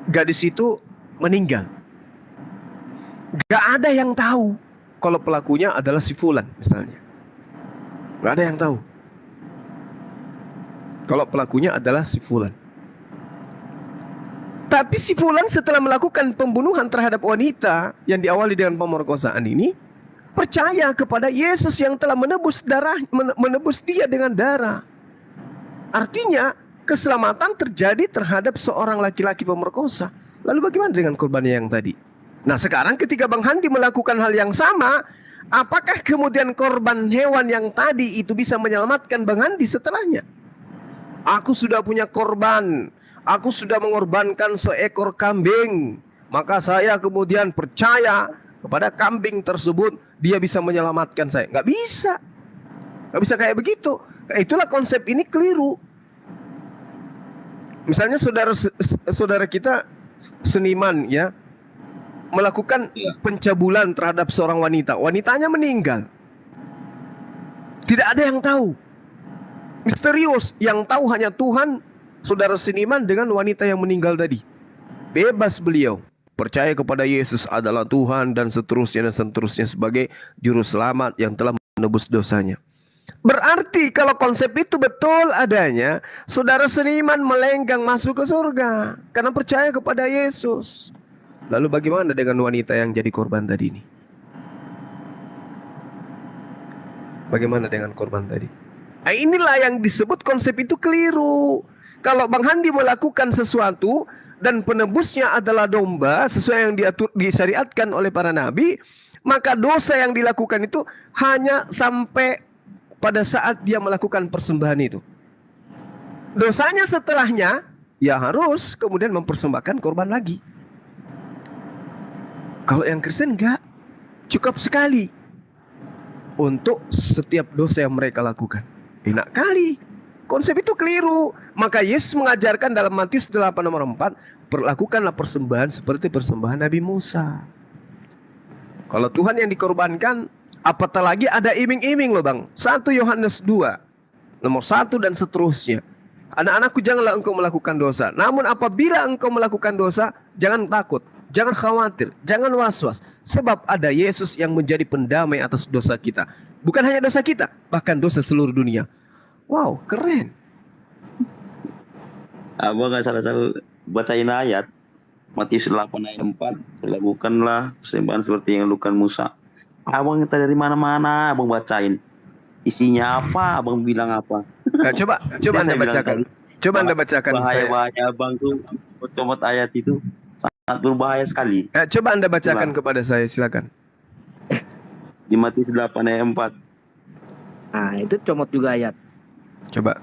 gadis itu meninggal. Gak ada yang tahu kalau pelakunya adalah si Fulan misalnya. Gak ada yang tahu kalau pelakunya adalah si Fulan. Tapi si Fulan setelah melakukan pembunuhan terhadap wanita yang diawali dengan pemerkosaan ini, percaya kepada Yesus yang telah menebus dia dengan darah. Artinya keselamatan terjadi terhadap seorang laki-laki pemerkosa. Lalu bagaimana dengan korbannya yang tadi? Nah sekarang ketika Bang Handi melakukan hal yang sama, apakah kemudian korban hewan yang tadi itu bisa menyelamatkan Bang Handi setelahnya? Aku sudah punya korban. Aku sudah mengorbankan seekor kambing. Maka saya kemudian percaya kepada kambing tersebut. Dia bisa menyelamatkan saya. Gak bisa. Gak bisa kayak begitu. Itulah konsep ini keliru. Misalnya saudara kita seniman ya, melakukan pencabulan terhadap seorang wanita. Wanitanya meninggal. Tidak ada yang tahu. Misterius. Yang tahu hanya Tuhan. Saudara seniman dengan wanita yang meninggal tadi. Bebas beliau. percaya kepada Yesus adalah Tuhan dan seterusnya sebagai juru selamat yang telah menebus dosanya. Berarti kalau konsep itu betul adanya, saudara seniman melenggang masuk ke surga karena percaya kepada Yesus. Lalu bagaimana dengan wanita yang jadi korban tadi ini? Bagaimana dengan korban tadi? Nah, inilah yang disebut konsep itu keliru. Kalau Bang Handi melakukan sesuatu dan penebusnya adalah domba sesuai yang disyariatkan oleh para nabi, maka dosa yang dilakukan itu hanya sampai pada saat dia melakukan persembahan itu. Dosanya setelahnya, ya harus kemudian mempersembahkan korban lagi. Kalau yang Kristen enggak, cukup sekali untuk setiap dosa yang mereka lakukan. Enak kali. Konsep itu keliru. Maka Yesus mengajarkan dalam Matius 8:4, perlakukanlah persembahan seperti persembahan Nabi Musa. Kalau Tuhan yang dikorbankan, apatah lagi ada iming-iming loh Bang. 1 Yohanes 2 nomor 1 dan seterusnya. Anak-anakku, janganlah engkau melakukan dosa. Namun apabila engkau melakukan dosa, jangan takut, jangan khawatir, jangan was-was. Sebab ada Yesus yang menjadi pendamai atas dosa kita. Bukan hanya dosa kita, bahkan dosa seluruh dunia. Wow, keren. Abang nggak salah bacain ayat Matius 8 ayat 4. Lakukanlah persembahan seperti yang lakukan Musa. Abang kita dari mana-mana abang bacain. Isinya apa, abang bilang apa. Nah, coba Anda bacakan. Coba Anda bacakan. Bahaya abang tuh comot ayat itu sangat berbahaya sekali. Coba Anda bacakan kepada saya, silakan. Di Matius 8 ayat 4. Nah, itu comot juga ayat. Coba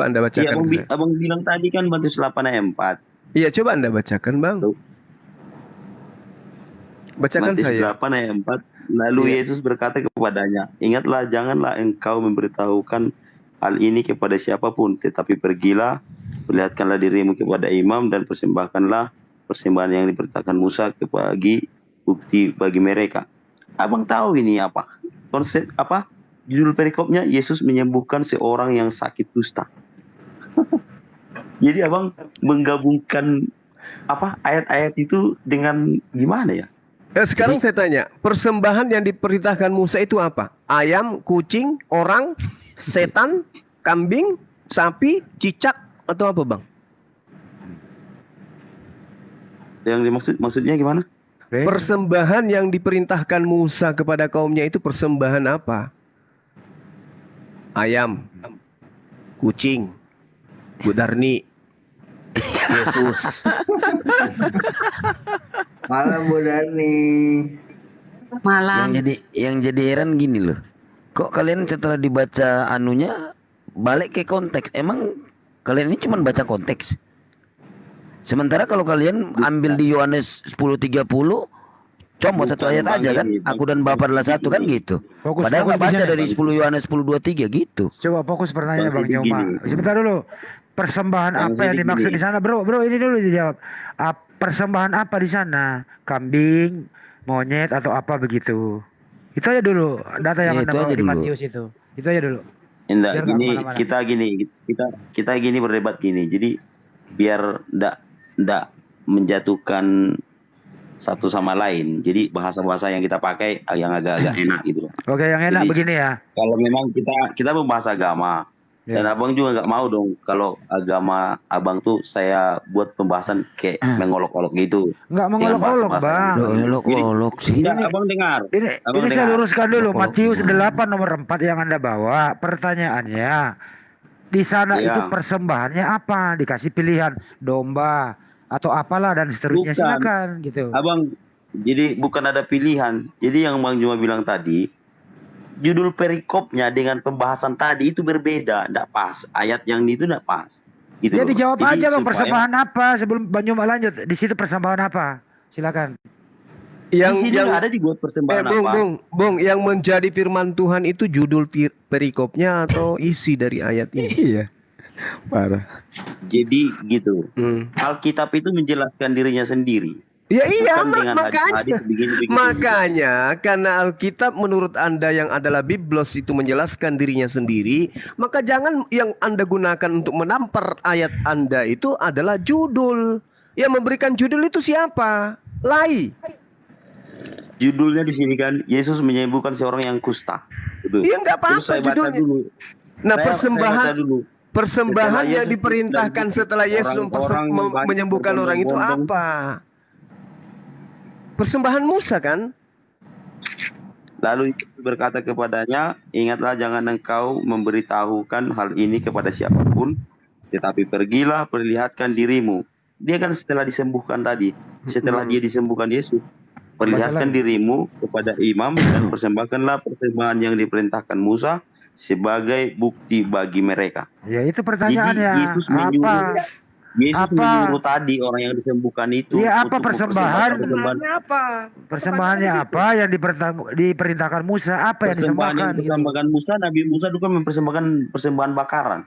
Anda bacakan. Iya, abang bilang tadi kan Matius 8 ayat 4. Iya, coba Anda bacakan, Bang. Bacakan Matius saya. 8 ayat 4. Lalu Yesus berkata kepadanya, ingatlah, janganlah engkau memberitahukan hal ini kepada siapapun, tetapi pergilah, perlihatkanlah dirimu kepada imam dan persembahkanlah persembahan yang diperintahkan Musa bagi bukti bagi mereka. Abang tahu ini apa? Konsep apa? Judul perikopnya, Yesus menyembuhkan seorang yang sakit kusta. Jadi abang menggabungkan apa ayat-ayat itu dengan gimana ya? Sekarang saya tanya, persembahan yang diperintahkan Musa itu apa? Ayam, kucing, orang, setan, kambing, sapi, cicak, atau apa Bang? Yang maksudnya gimana? Persembahan yang diperintahkan Musa kepada kaumnya itu persembahan apa? Ayam, kucing, Bu Darni, Yesus. Malam Bu Darni. Malam. Yang jadi heran gini loh. Kok kalian setelah dibaca anunya balik ke konteks? Emang kalian ini cuma baca konteks? Sementara kalau kalian ambil di Yohanes 10:30, comot satu ayat aja kan? Aku dan Bapa adalah satu kan gitu. Padahal nggak baca dari 10 Yohanes 10:23 gitu. Coba fokus pertanyaan Bang Joma. Sebentar dulu. Persembahan apa yang dimaksud di sana, bro? Bro, ini dulu dijawab. Persembahan apa di sana? Kambing, monyet atau apa begitu? Itu aja dulu. Data yang Anda bawa di Matius itu. Itu aja dulu. Enggak, kita gini berdebat gini. Jadi biar enggak menjatuhkan satu sama lain. Jadi bahasa-bahasa yang kita pakai yang agak-agak enak gitu. Oke, yang enak. Jadi, begini ya. Kalau memang kita membahas agama, dan abang juga nggak mau dong kalau agama abang tuh saya buat pembahasan kayak mengolok-olok gitu. Nggak mengolok-olok Bang. Mengolok-olok sih. Abang dengar. Ini saya luruskan dulu. Matius 8 nomor 4 yang Anda bawa. Pertanyaannya, di sana itu persembahannya apa? Dikasih pilihan domba atau apalah dan seterusnya. Silakan gitu. Abang, jadi bukan ada pilihan. Jadi yang Bang Juma bilang tadi, judul perikopnya dengan pembahasan tadi itu berbeda, tidak pas. Ayat yang itu tidak pas. Gitu ya dijawab jadi, aja Bang, persembahan apa sebelum Bang Juma lanjut. Di situ persembahan apa? Silakan. Yang ada dibuat persembahan apa? Bung, yang menjadi firman Tuhan itu judul perikopnya atau isi dari ayat ini? Iya. Parah. Jadi gitu. Alkitab itu menjelaskan dirinya sendiri. Ya iya, makanya karena Alkitab menurut Anda yang adalah Biblos itu menjelaskan dirinya sendiri, maka jangan yang Anda gunakan untuk menampar ayat Anda itu adalah judul. Yang memberikan judul itu siapa? Lai. Judulnya di sini kan Yesus menyembuhkan seorang yang kusta. Betul. Iya nggak Terus apa-apa saya baca judulnya. dulu. Nah, Saya baca dulu. persembahan Setelah yang Yesus diperintahkan dan setelah Yesus orang-orang banyak menyembuhkan orang itu berbondong-bondong. apa? Persembahan Musa kan? Lalu Yesus berkata kepadanya, ingatlah jangan engkau memberitahukan hal ini kepada siapapun, tetapi pergilah perlihatkan dirimu. Dia kan setelah disembuhkan tadi, setelah dia disembuhkan Yesus, perlihatkan dirimu kepada imam dan persembahkanlah persembahan yang diperintahkan Musa sebagai bukti bagi mereka. Ya itu pertanyaannya. Jadi Yesus menyuruh, menyuruh tadi orang yang disembuhkan itu. Iya, apa untuk persembahan? mempersembahkan Persembahannya apa yang diperintahkan Musa? Apa yang persembahan disembahkan? yang dipersembahkan Musa, Nabi Musa juga mempersembahkan persembahan bakaran.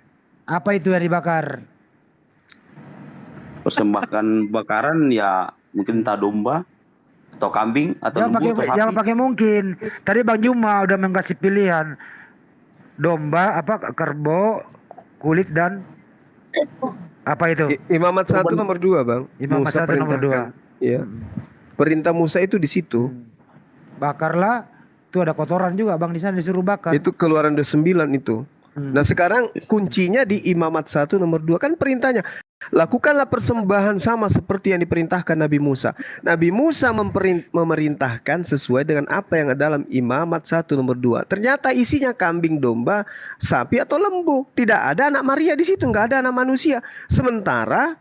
Apa itu yang dibakar? Persembahkan bakaran ya mungkin entah domba atau kambing atau lembu atau sapi. Jangan pakai mungkin. Tadi Bang Juma udah mengasih pilihan domba, apa kerbau, kulit dan apa itu? Imamat 1 nomor 2 Bang. Imamat Musa 1 nomor 2. perintahkan. Iya. Perintah Musa itu di situ. Bakarlah. Itu ada kotoran juga Bang, di sana disuruh bakar. Itu Keluaran 29 itu. Nah sekarang kuncinya di Imamat 1 nomor 2 kan perintahnya. Lakukanlah persembahan sama seperti yang diperintahkan Nabi Musa. Nabi Musa memerintahkan sesuai dengan apa yang ada dalam Imamat 1 nomor 2. Ternyata isinya kambing, domba, sapi atau lembu. Tidak ada anak Maria di situ, nggak ada anak manusia. Sementara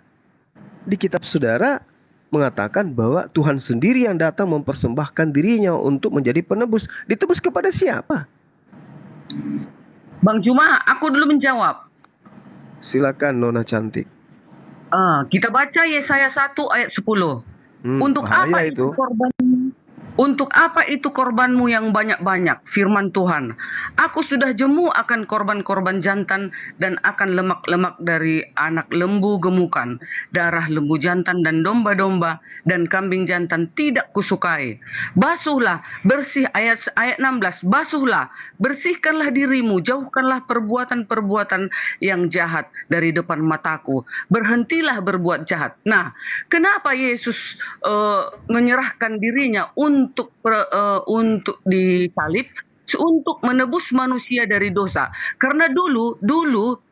di kitab saudara mengatakan bahwa Tuhan sendiri yang datang mempersembahkan dirinya untuk menjadi penebus. Ditebus kepada siapa? Bang Juma, aku dulu menjawab. Silakan Nona cantik. Kita baca Yesaya 1 ayat 10. Untuk apa itu korban? Untuk apa itu korbanmu yang banyak-banyak? Firman Tuhan. Aku sudah jemu akan korban-korban jantan dan akan lemak-lemak dari anak lembu gemukan. Darah lembu jantan dan domba-domba dan kambing jantan tidak kusukai. Basuhlah, bersih ayat 16. Basuhlah, bersihkanlah dirimu, jauhkanlah perbuatan-perbuatan yang jahat dari depan mataku. Berhentilah berbuat jahat. Nah, kenapa Yesus menyerahkan dirinya untuk disalib, untuk menebus manusia dari dosa? Karena dulu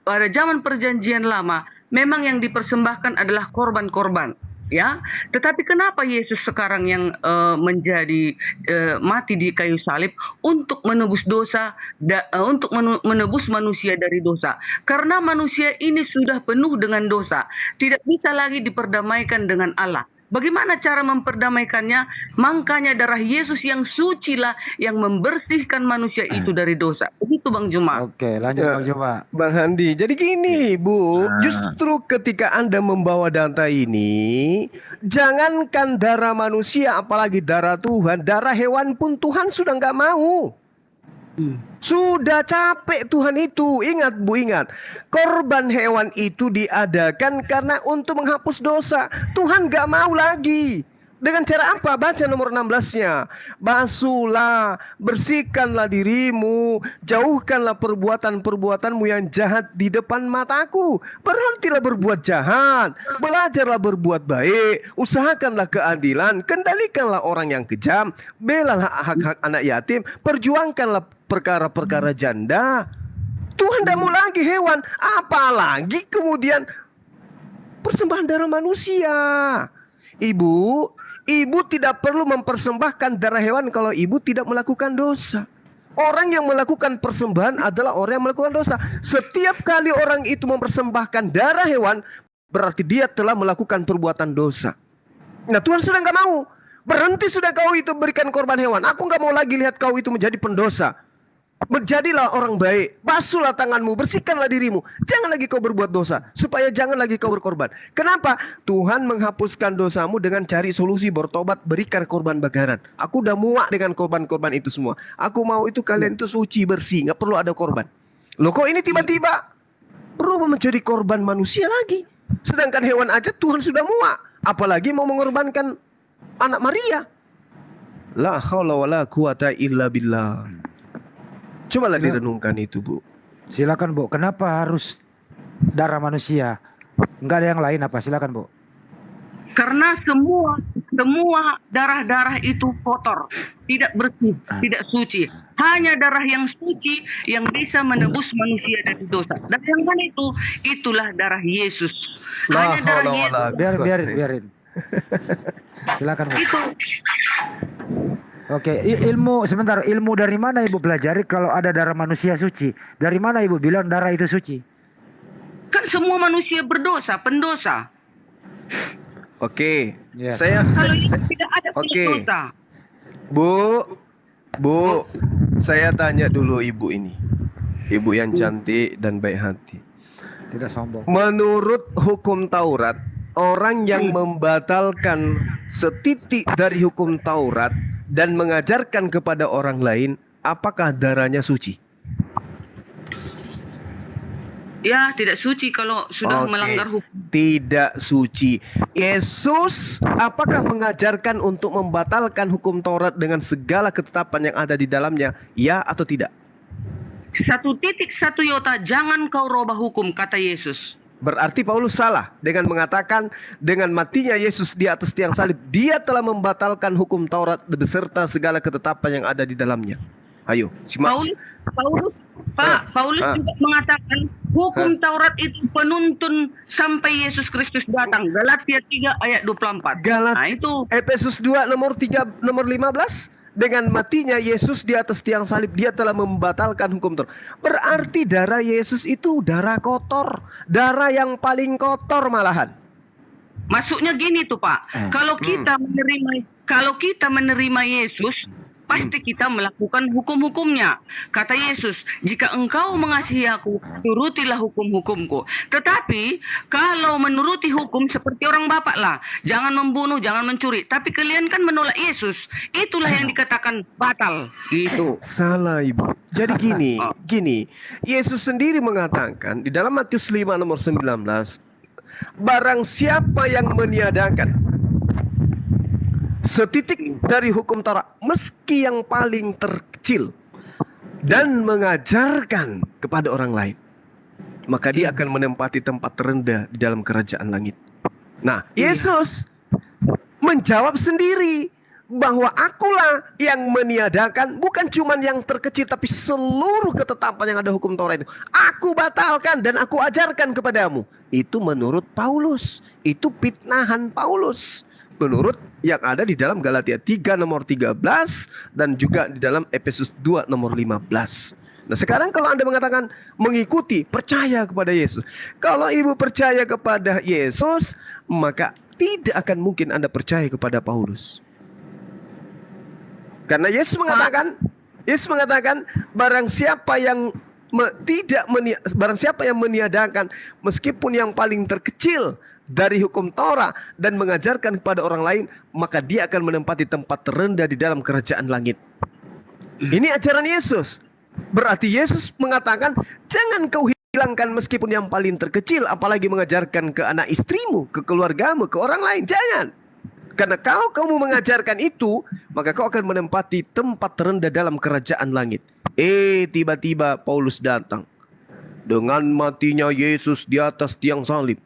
pada zaman perjanjian lama memang yang dipersembahkan adalah korban-korban, ya. Tetapi kenapa Yesus sekarang yang menjadi mati di kayu salib untuk menebus dosa, untuk menebus manusia dari dosa? Karena manusia ini sudah penuh dengan dosa, tidak bisa lagi diperdamaikan dengan Allah. Bagaimana cara memperdamaikannya? Makanya darah Yesus yang suci lah yang membersihkan manusia itu dari dosa. Begitu Bang Juma. Oke, lanjut Bang Juma. Bang Handi, jadi gini Bu, justru ketika Anda membawa data ini, jangankan darah manusia, apalagi darah Tuhan, darah hewan pun Tuhan sudah nggak mau. Sudah capek Tuhan itu. Ingat Bu, ingat. Korban hewan itu diadakan karena untuk menghapus dosa. Tuhan gak mau lagi. Dengan cara apa? Baca nomor 16-nya. Basuhlah, bersihkanlah dirimu, jauhkanlah perbuatan-perbuatanmu yang jahat di depan mataku. Berhentilah berbuat jahat, belajarlah berbuat baik, usahakanlah keadilan, kendalikanlah orang yang kejam, belalah hak-hak anak yatim, perjuangkanlah perkara-perkara janda. Tuhan tidak mau lagi hewan, apalagi kemudian persembahan darah manusia. Ibu tidak perlu mempersembahkan darah hewan kalau ibu tidak melakukan dosa. Orang yang melakukan persembahan adalah orang yang melakukan dosa. Setiap kali orang itu mempersembahkan darah hewan, berarti dia telah melakukan perbuatan dosa. Nah Tuhan sudah nggak mau. Berhenti sudah kau itu berikan korban hewan. Aku nggak mau lagi lihat kau itu menjadi pendosa. Menjadilah orang baik, basuhlah tanganmu, bersihkanlah dirimu. Jangan lagi kau berbuat dosa, supaya jangan lagi kau berkorban. Kenapa? Tuhan menghapuskan dosamu dengan cari solusi, bertobat, berikan korban bakaran. Aku udah muak dengan korban-korban itu semua. Aku mau itu kalian itu suci, bersih, gak perlu ada korban. Loh kok ini tiba-tiba berubah menjadi korban manusia lagi? Sedangkan hewan aja Tuhan sudah muak, apalagi mau mengorbankan anak Maria. La haula wala quwata illa billah. Cobalah direnungkan itu Bu. Silakan Bu. Kenapa harus darah manusia? Enggak ada yang lain apa? Silakan Bu. Karena semua darah-darah itu kotor, tidak bersih, tidak suci. Hanya darah yang suci yang bisa menebus manusia dari dosa. Dan yang mana itulah darah Yesus. Hanya darah Yesus. Biarin. Silakan. Oke, ilmu dari mana Ibu pelajari kalau ada darah manusia suci? Dari mana Ibu bilang darah itu suci? Kan semua manusia berdosa, pendosa. Oke, Ya. Kalau tidak ada pendosa. Bu, saya tanya dulu Ibu ini. Ibu yang cantik dan baik hati. Tidak sombong. Menurut hukum Taurat, orang yang membatalkan setitik dari hukum Taurat dan mengajarkan kepada orang lain, apakah darahnya suci? Ya, tidak suci kalau sudah melanggar hukum. Tidak suci. Yesus apakah mengajarkan untuk membatalkan hukum Taurat dengan segala ketetapan yang ada di dalamnya? Ya atau tidak? 1.1 iota, jangan kau robah hukum, kata Yesus. Berarti Paulus salah dengan mengatakan dengan matinya Yesus di atas tiang salib, dia telah membatalkan hukum Taurat beserta segala ketetapan yang ada di dalamnya. Ayo, simak. Paulus juga mengatakan hukum Taurat itu penuntun sampai Yesus Kristus datang. Galatia 3 ayat 24. Efesus 2 nomor 15. Dengan matinya Yesus di atas tiang salib, dia telah membatalkan hukum Taurat. Berarti darah Yesus itu darah kotor, darah yang paling kotor malahan. Maksudnya gini tuh Pak, kalau kita menerima Yesus, pasti kita melakukan hukum-hukumnya. Kata Yesus, jika engkau mengasihi aku, turutilah hukum-hukumku. Tetapi kalau menuruti hukum seperti orang bapak lah, jangan membunuh, jangan mencuri. Tapi kalian kan menolak Yesus. Itulah yang dikatakan batal. Gitu. Salah Ibu. Jadi gini. Yesus sendiri mengatakan di dalam Matius 5 nomor 19, barang siapa yang meniadakan setitik dari hukum Taurat, meski yang paling terkecil, dan mengajarkan kepada orang lain, maka dia akan menempati tempat terendah di dalam kerajaan langit. Nah, Yesus menjawab sendiri bahwa akulah yang meniadakan bukan cuma yang terkecil, tapi seluruh ketetapan yang ada hukum Taurat itu. Aku batalkan dan aku ajarkan kepadamu. Itu menurut Paulus. Itu fitnahan Paulus. Menurut yang ada di dalam Galatia 3 nomor 13 dan juga di dalam Efesus 2 nomor 15. Nah sekarang kalau Anda mengatakan mengikuti, percaya kepada Yesus. Kalau Ibu percaya kepada Yesus, maka tidak akan mungkin Anda percaya kepada Paulus. Karena Yesus mengatakan barang siapa yang meniadakan meskipun yang paling terkecil dari hukum Taurat dan mengajarkan kepada orang lain, maka dia akan menempati tempat terendah di dalam kerajaan langit. Ini ajaran Yesus. Berarti Yesus mengatakan jangan kau hilangkan meskipun yang paling terkecil, apalagi mengajarkan ke anak istrimu, ke keluargamu, ke orang lain. Jangan. Karena kalau kamu mengajarkan itu, maka kau akan menempati tempat terendah dalam kerajaan langit. Tiba-tiba Paulus datang. Dengan matinya Yesus di atas tiang salib,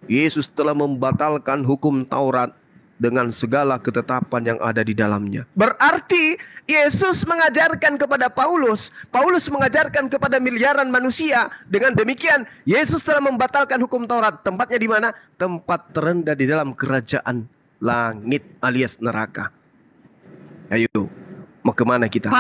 Yesus telah membatalkan hukum Taurat dengan segala ketetapan yang ada di dalamnya. Berarti Yesus mengajarkan kepada Paulus, Paulus mengajarkan kepada miliaran manusia. Dengan demikian Yesus telah membatalkan hukum Taurat. Tempatnya di mana? Tempat terendah di dalam kerajaan langit alias neraka. Ayo, mau kemana kita?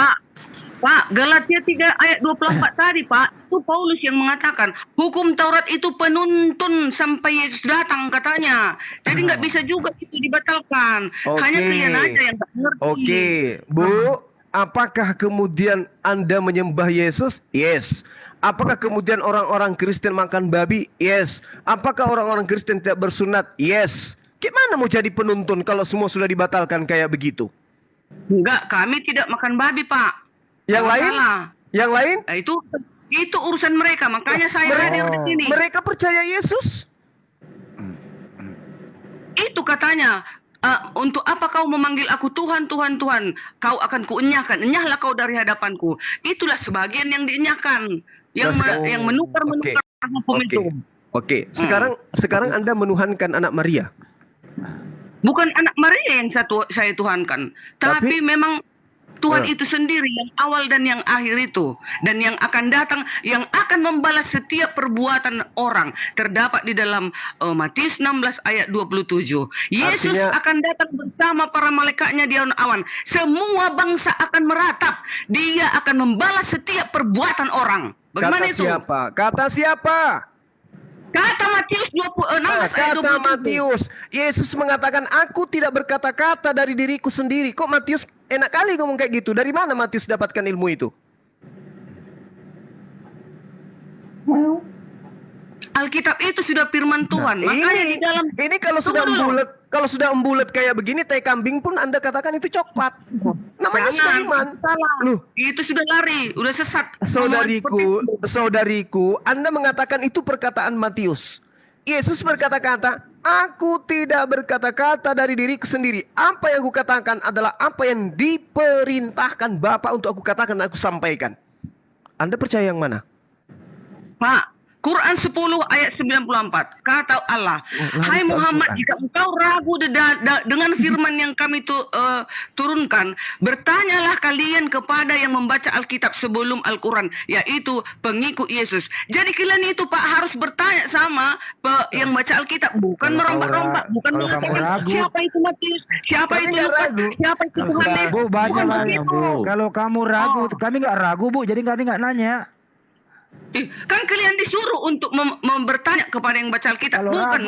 Pak, Galatia 3 ayat 24 tadi Pak, itu Paulus yang mengatakan hukum Taurat itu penuntun sampai Yesus datang katanya. Jadi nggak bisa juga itu dibatalkan. Hanya kalian aja yang nggak ngerti. Bu, apakah kemudian Anda menyembah Yesus? Yes. Apakah kemudian orang-orang Kristen makan babi? Yes. Apakah orang-orang Kristen tidak bersunat? Yes. Gimana mau jadi penuntun kalau semua sudah dibatalkan kayak begitu? Enggak, kami tidak makan babi Pak. Yang lain? Yang lain? Nah, itu urusan mereka. Makanya saya hadir di sini. Mereka percaya Yesus. Itu katanya. Untuk apa kau memanggil aku Tuhan, Tuhan, Tuhan? Kau akan kuenyahkan. Enyahlah kau dari hadapanku. Itulah sebagian yang dienyahkan. Yang menukar hukum itu. Sekarang Anda menuhankan anak Maria. Bukan anak Maria yang saya tuhankan, tapi memang Tuhan itu sendiri yang awal dan yang akhir itu, dan yang akan datang, yang akan membalas setiap perbuatan orang. Terdapat di dalam Matius 16 ayat 27. Yesus akan datang bersama para malaikatnya di awan-awan. Semua bangsa akan meratap. Dia akan membalas setiap perbuatan orang. Bagaimana Kata itu? siapa? Kata siapa? Kata Matius 16 ayat 27. Kata Matius, Yesus mengatakan, aku tidak berkata-kata dari diriku sendiri. Kok Matius enak kali ngomong kayak gitu? Dari mana Matius dapatkan ilmu itu? Alkitab itu sudah firman Tuhan. Makanya di dalam ini kalau sudah embulet kayak begini, tai kambing pun Anda katakan itu coklat. Namanya sudah iman. Loh, itu sudah lari, udah sesat. Saudariku, Anda mengatakan itu perkataan Matius. Yesus berkata-kata, aku tidak berkata-kata dari diriku sendiri. Apa yang aku katakan adalah apa yang diperintahkan Bapa untuk aku katakan dan aku sampaikan. Anda percaya yang mana? Pak, Quran 10 ayat 94, kata Allah, hai Muhammad, jika engkau ragu dengan firman yang kami turunkan, bertanyalah kalian kepada yang membaca Alkitab sebelum Al-Quran, yaitu pengikut Yesus. Jadi kalian itu Pak harus bertanya sama yang baca Alkitab, bukan merombak-rombak, bukan mengatakan siapa itu Matius, siapa itu Lukas, siapa itu Yohanes. Bu, baca banyak, Bu. Kalau kamu ragu, kami nggak ragu, Bu. Jadi kami nggak nanya. Kan kalian disuruh untuk bertanya kepada yang baca Alkitab, bukan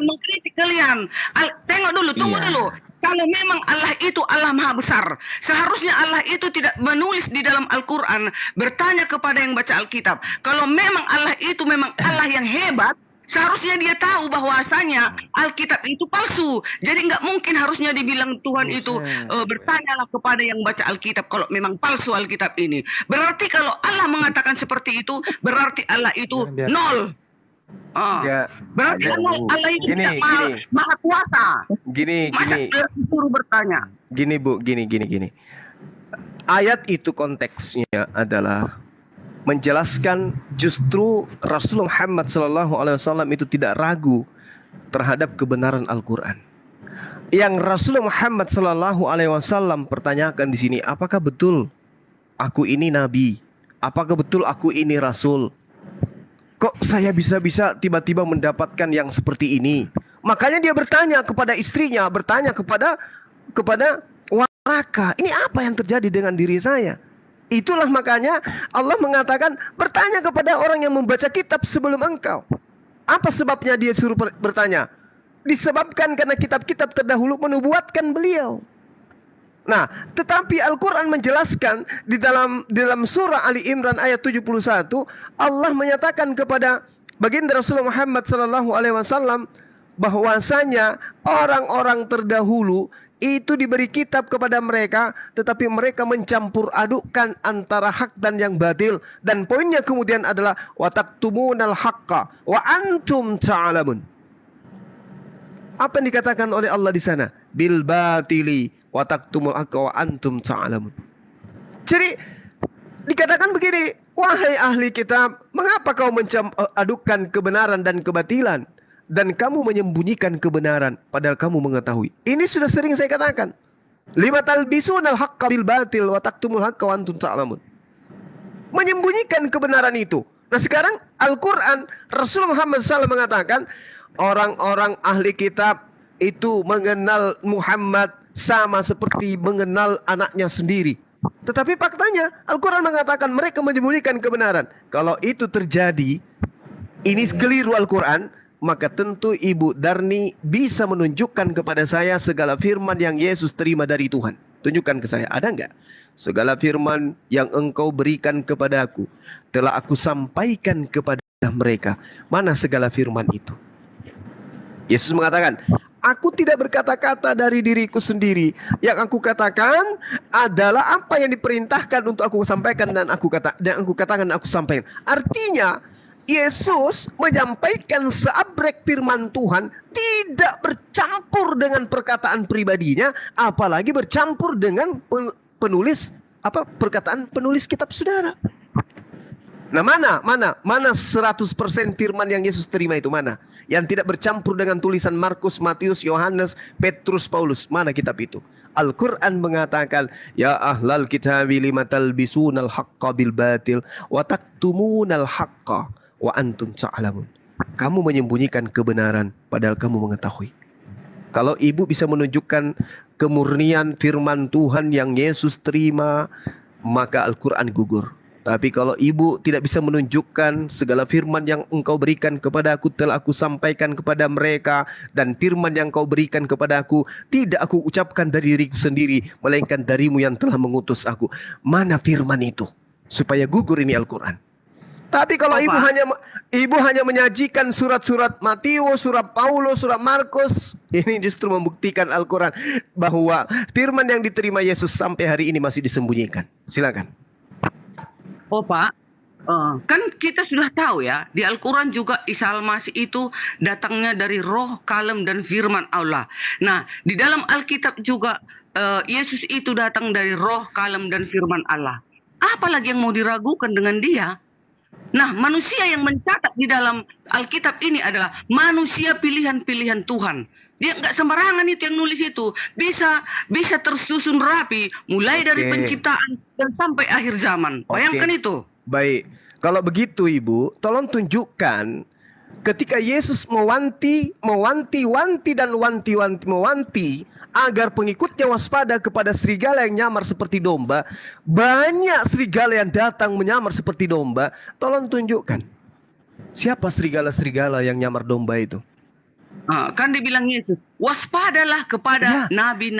mengkritik kalian. Tengok dulu, tunggu dulu. Kalau memang Allah itu Allah Maha Besar, seharusnya Allah itu tidak menulis di dalam Al-Quran bertanya kepada yang baca Alkitab. Kalau memang Allah itu memang Allah yang hebat, seharusnya dia tahu bahwasanya Alkitab itu palsu. Jadi nggak mungkin harusnya dibilang Tuhan itu bertanyalah kepada yang baca Alkitab kalau memang palsu Alkitab ini. Berarti kalau Allah mengatakan seperti itu, berarti Allah itu nol. Berarti Allah itu tidak maha kuasa. Masa disuruh bertanya? Gini Bu, gini. Ayat itu konteksnya adalah menjelaskan justru Rasulullah Muhammad SAW itu tidak ragu terhadap kebenaran Al-Quran. Yang Rasulullah Muhammad SAW pertanyakan di sini, apakah betul aku ini nabi? Apakah betul aku ini rasul? Kok saya bisa-bisa tiba-tiba mendapatkan yang seperti ini? Makanya dia bertanya kepada istrinya, bertanya kepada Waraka, ini apa yang terjadi dengan diri saya? Itulah makanya Allah mengatakan bertanya kepada orang yang membaca kitab sebelum engkau. Apa sebabnya dia suruh bertanya? Disebabkan karena kitab-kitab terdahulu menubuatkan beliau. Nah, tetapi Al-Quran menjelaskan di dalam surah Ali Imran ayat 71, Allah menyatakan kepada baginda Rasulullah Muhammad SAW bahwasanya orang-orang terdahulu itu diberi kitab kepada mereka, tetapi mereka mencampur adukkan antara hak dan yang batil. Dan poinnya kemudian adalah wataktumunal haqqa wa antum ta'lamun. Apa yang dikatakan oleh Allah di sana? Bil batili wataktumul haqqa wa antum ta'lamun. Jadi dikatakan begini, wahai ahli kitab, mengapa kau mencampur adukkan kebenaran dan kebatilan? Dan kamu menyembunyikan kebenaran padahal kamu mengetahui. Ini sudah sering saya katakan. Lima talbisunal haqqa bil batil wa taktumul haqqa wa antum ta'lamun. Menyembunyikan kebenaran itu. Nah sekarang Al-Quran, Rasulullah Muhammad SAW mengatakan orang-orang ahli kitab itu mengenal Muhammad sama seperti mengenal anaknya sendiri. Tetapi faktanya Al-Quran mengatakan mereka menyembunyikan kebenaran. Kalau itu terjadi, ini keliru Al-Quran, maka tentu Ibu Darni bisa menunjukkan kepada saya segala firman yang Yesus terima dari Tuhan. Tunjukkan ke saya, ada enggak? Segala firman yang engkau berikan kepadaku telah aku sampaikan kepada mereka. Mana segala firman itu? Yesus mengatakan, aku tidak berkata-kata dari diriku sendiri. Yang aku katakan adalah apa yang diperintahkan untuk aku sampaikan dan aku katakan dan aku sampaikan. Artinya Yesus menyampaikan seabrek firman Tuhan, tidak bercampur dengan perkataan pribadinya, apalagi bercampur dengan perkataan penulis kitab saudara. Nah, mana 100% firman yang Yesus terima itu mana? Yang tidak bercampur dengan tulisan Markus, Matius, Yohanes, Petrus, Paulus. Mana kitab itu? Al-Quran mengatakan, ya ahlal kitabi lima talbisunal haqqa bil batil wa taktumunal haqqa wa antum ta'lamun. Kamu menyembunyikan kebenaran padahal kamu mengetahui. Kalau ibu bisa menunjukkan kemurnian firman Tuhan yang Yesus terima, maka Al-Quran gugur. Tapi kalau ibu tidak bisa menunjukkan segala firman yang engkau berikan kepada aku telah aku sampaikan kepada mereka, dan firman yang kau berikan kepada aku tidak aku ucapkan dari diriku sendiri, melainkan darimu yang telah mengutus aku. Mana firman itu? Supaya gugur ini Al-Quran. Tapi kalau ibu hanya menyajikan surat-surat Matius, surat Paulus, surat Markus, ini justru membuktikan Al-Quran bahwa firman yang diterima Yesus sampai hari ini masih disembunyikan. Silakan. Oh Pak, kan kita sudah tahu ya, di Al-Quran juga Isa Al-Masih itu datangnya dari roh, kalem, dan firman Allah. Nah, di dalam Alkitab juga Yesus itu datang dari roh, kalem, dan firman Allah. Apalagi yang mau diragukan dengan dia? Nah, manusia yang mencatat di dalam Alkitab ini adalah manusia pilihan-pilihan Tuhan. Dia nggak sembarangan itu yang nulis itu. Bisa tersusun rapi mulai dari penciptaan dan sampai akhir zaman. Bayangkan itu. Baik. Kalau begitu Ibu, tolong tunjukkan ketika Yesus mewanti agar pengikutnya waspada kepada serigala yang nyamar seperti domba. Banyak serigala yang datang menyamar seperti domba. Tolong tunjukkan. Siapa serigala-serigala yang nyamar domba itu? Kan dibilang Yesus, waspadalah kepada nabi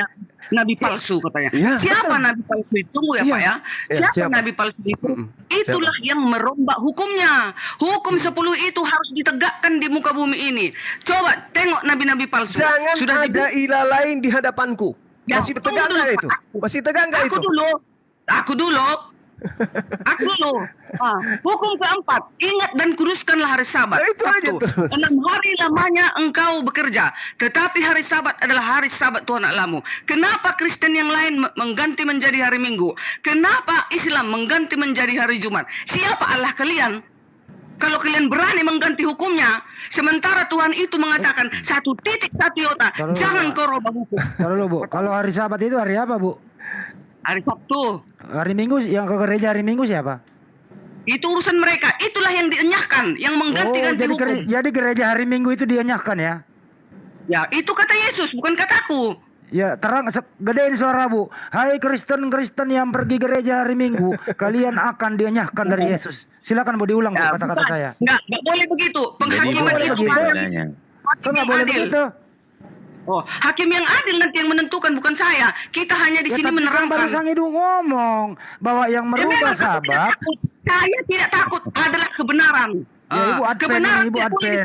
palsu katanya. Siapa nabi palsu itu ya Pak ya? Siapa nabi palsu itu? Itulah yang merombak hukumnya. Hukum 10 itu harus ditegakkan di muka bumi ini. Coba tengok nabi-nabi palsu. Jangan sudah ada ilah lain di hadapanku. Masih tegang nggak itu? Masih tegang nggak itu? Aku dulu. Hukum keempat, ingat dan kuduskanlah hari Sabat. Sabtu. 6 hari lamanya engkau bekerja, tetapi hari Sabat adalah hari Sabat Tuhan Allahmu. Kenapa Kristen yang lain mengganti menjadi hari Minggu? Kenapa Islam mengganti menjadi hari Jumat? Siapa Allah kalian? Kalau kalian berani mengganti hukumnya, sementara Tuhan itu mengatakan 1 iota, jangan kau rubah hukum. Kalau hari Sabat itu hari apa, Bu? Hari Sabtu. Hari Minggu, yang ke gereja hari Minggu siapa? Itu urusan mereka. Itulah yang dienyahkan, yang mengganti-ganti hukum. Jadi gereja hari Minggu itu dienyahkan ya? Ya, itu kata Yesus, bukan kataku. Ya, terang, gedein suara Bu. Hai Kristen-Kristen yang pergi gereja hari Minggu, kalian akan dienyahkan dari Yesus. Silakan Bu diulang Bu kata-kata saya. Nggak boleh begitu. Penghakiman itu nggak boleh begitu. Oh, hakim yang adil nanti yang menentukan, bukan saya. Kita hanya di sini menerangkan. Barusan itu ngomong bahwa yang merubah Sabat. Saya tidak takut, adalah kebenaran. Ya, Ibu Adven, Ibu Adven.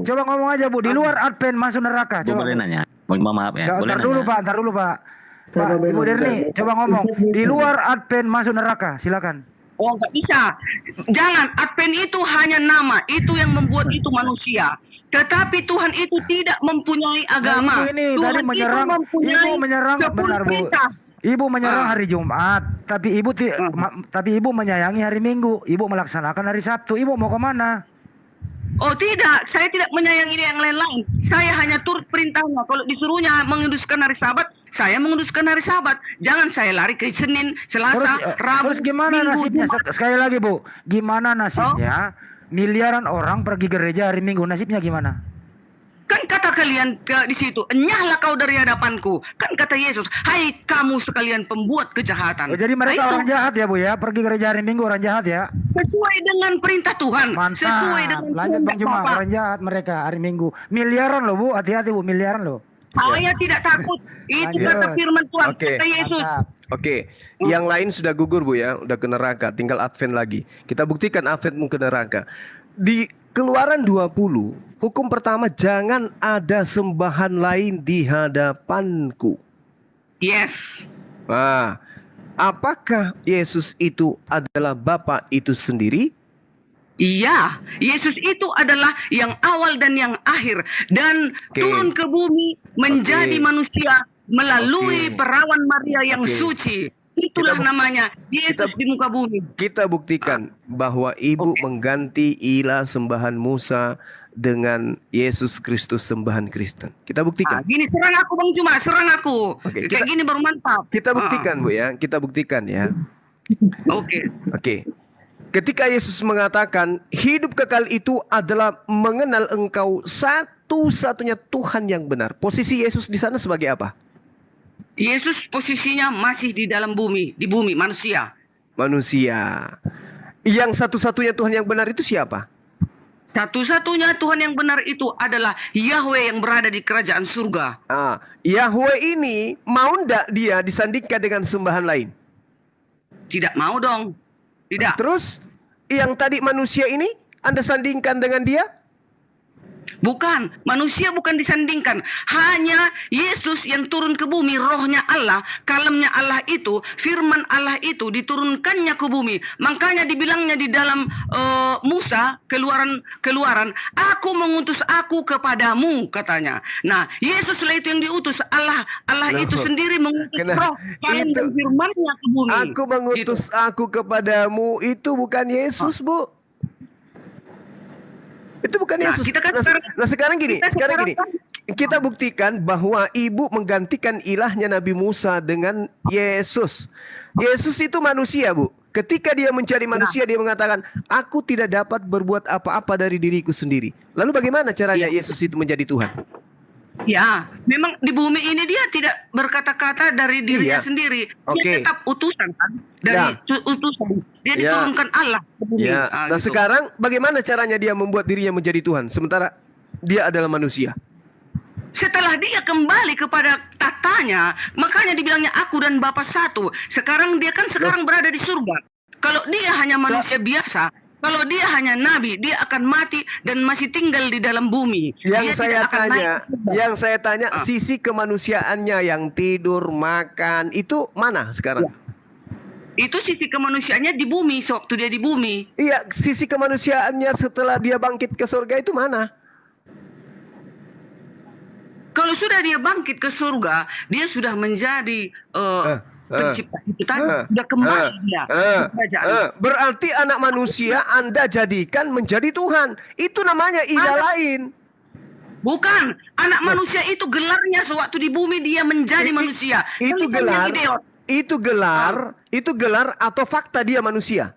Coba ngomong aja Bu, di luar Adven masuk neraka. Coba boleh nanya. Mohon maaf ya. Ntar dulu Pak. Pak Ibu Derni, coba ngomong. Di luar Adven masuk neraka, silakan. Oh, nggak bisa. Jangan, Adven itu hanya nama. Itu yang membuat itu manusia. Tetapi Tuhan itu tidak mempunyai agama. Nah, Tuhan Ibu menyerang benar Bu. Ibu menyerang hari Jumat, tapi Ibu menyayangi hari Minggu. Ibu melaksanakan hari Sabtu. Ibu mau kemana? Oh tidak, saya tidak menyayangi yang lain-lain. Saya hanya turut perintahnya. Kalau disuruhnya menguduskan hari Sabat, saya menguduskan hari Sabat. Jangan saya lari ke Senin, Selasa, Rabu. Terus gimana nasibnya? Sekali lagi Bu, gimana nasibnya? Miliaran orang pergi gereja hari Minggu, nasibnya gimana? Kan kata kalian di situ, enyahlah kau dari hadapanku. Kan kata Yesus, hai kamu sekalian pembuat kejahatan. Jadi mereka orang jahat ya Bu ya, pergi gereja hari Minggu orang jahat ya? Sesuai dengan perintah Tuhan. Mantap. Sesuai dengan lanjut Bang Juma, orang jahat mereka hari Minggu. Miliaran loh Bu, hati-hati Bu, miliaran loh. Saya tidak takut. Itu kata firman Tuhan, kata Yesus. Yang lain sudah gugur Bu ya, udah ke neraka, tinggal Advent lagi. Kita buktikan Advent ke neraka. Di Keluaran 20, hukum pertama, jangan ada sembahan lain di hadapanku. Yes. Nah, apakah Yesus itu adalah Bapa itu sendiri? Iya, Yesus itu adalah yang awal dan yang akhir, dan turun ke bumi menjadi manusia melalui perawan Maria yang suci. Itulah namanya Yesus di muka bumi. Kita buktikan bahwa ibu mengganti ilah sembahan Musa dengan Yesus Kristus sembahan Kristen. Kita buktikan. Gini, serang aku Bang Juma, serang aku. Kayak gini baru mantap. Kita buktikan Bu ya, kita buktikan ya. Oke. Ketika Yesus mengatakan hidup kekal itu adalah mengenal engkau satu-satunya Tuhan yang benar. Posisi Yesus di sana sebagai apa? Yesus posisinya masih di dalam bumi, di bumi manusia. Manusia. Yang satu-satunya Tuhan yang benar itu siapa? Satu-satunya Tuhan yang benar itu adalah Yahweh yang berada di kerajaan surga. Yahweh ini mau ndak dia disandingkan dengan sembahan lain? Tidak mau dong. Tidak. Terus yang tadi manusia ini Anda sandingkan dengan dia? Bukan, manusia bukan disandingkan. Hanya Yesus yang turun ke bumi, rohnya Allah, kalamnya Allah itu, firman Allah itu diturunkannya ke bumi. Makanya dibilangnya di dalam Musa, keluaran, aku mengutus aku kepadamu, katanya. Nah, Yesus lah itu yang diutus. Allah itu sendiri mengutus roh, kalam dan firmannya ke bumi. Aku mengutus aku kepadamu, itu bukan Yesus, Bu. Itu bukan Yesus. Sekarang gini, kita buktikan bahwa ibu menggantikan ilahnya Nabi Musa dengan Yesus. Yesus itu manusia, Bu. Ketika dia mencari manusia, dia mengatakan, aku tidak dapat berbuat apa-apa dari diriku sendiri. Lalu bagaimana caranya Yesus itu menjadi Tuhan? Ya, memang di bumi ini dia tidak berkata-kata dari dirinya sendiri. Dia tetap utusan kan? Dari utusan. Dia diturunkan Allah ke bumi. Nah, gitu. sekarang bagaimana caranya dia membuat dirinya menjadi Tuhan sementara dia adalah manusia? Setelah dia kembali kepada tatanya, makanya dibilangnya aku dan Bapa satu. Sekarang dia kan berada di surga. Kalau dia hanya manusia biasa, kalau dia hanya nabi, dia akan mati dan masih tinggal di dalam bumi. Yang saya tanya, sisi kemanusiaannya yang tidur, makan, itu mana sekarang? Itu sisi kemanusiaannya di bumi, sewaktu dia di bumi. Iya, sisi kemanusiaannya setelah dia bangkit ke surga itu mana? Kalau sudah dia bangkit ke surga, dia sudah menjadi pencipta itu tadi, sudah kembali dia. Berarti anak manusia Anda jadikan menjadi Tuhan. Itu namanya ilah lain. Bukan, anak manusia itu gelarnya sewaktu di bumi dia menjadi manusia. Itu gelar atau fakta dia manusia?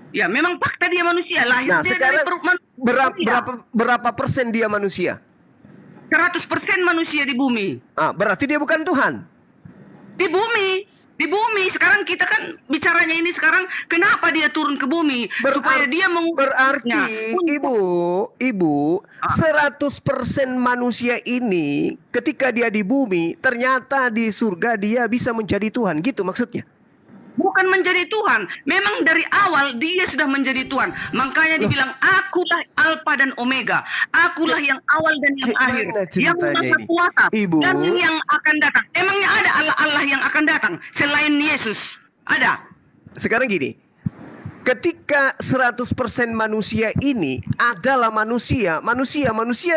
Ya, memang fakta dia manusia. Lahir dia sekarang dari berapa persen dia manusia? 100% manusia di bumi. Berarti dia bukan Tuhan. Di bumi. Sekarang kita kan bicaranya ini sekarang kenapa dia turun ke bumi supaya dia berarti ibu 100% manusia ini ketika dia di bumi ternyata di surga dia bisa menjadi Tuhan, gitu maksudnya? Bukan menjadi Tuhan, memang dari awal dia sudah menjadi Tuhan. Makanya dibilang akulah Alfa dan Omega, akulah yang awal dan yang akhir, yang maha kuasa dan yang akan datang. Emangnya ada Allah yang akan datang selain Yesus? Ada. Sekarang gini, ketika 100% manusia ini adalah manusia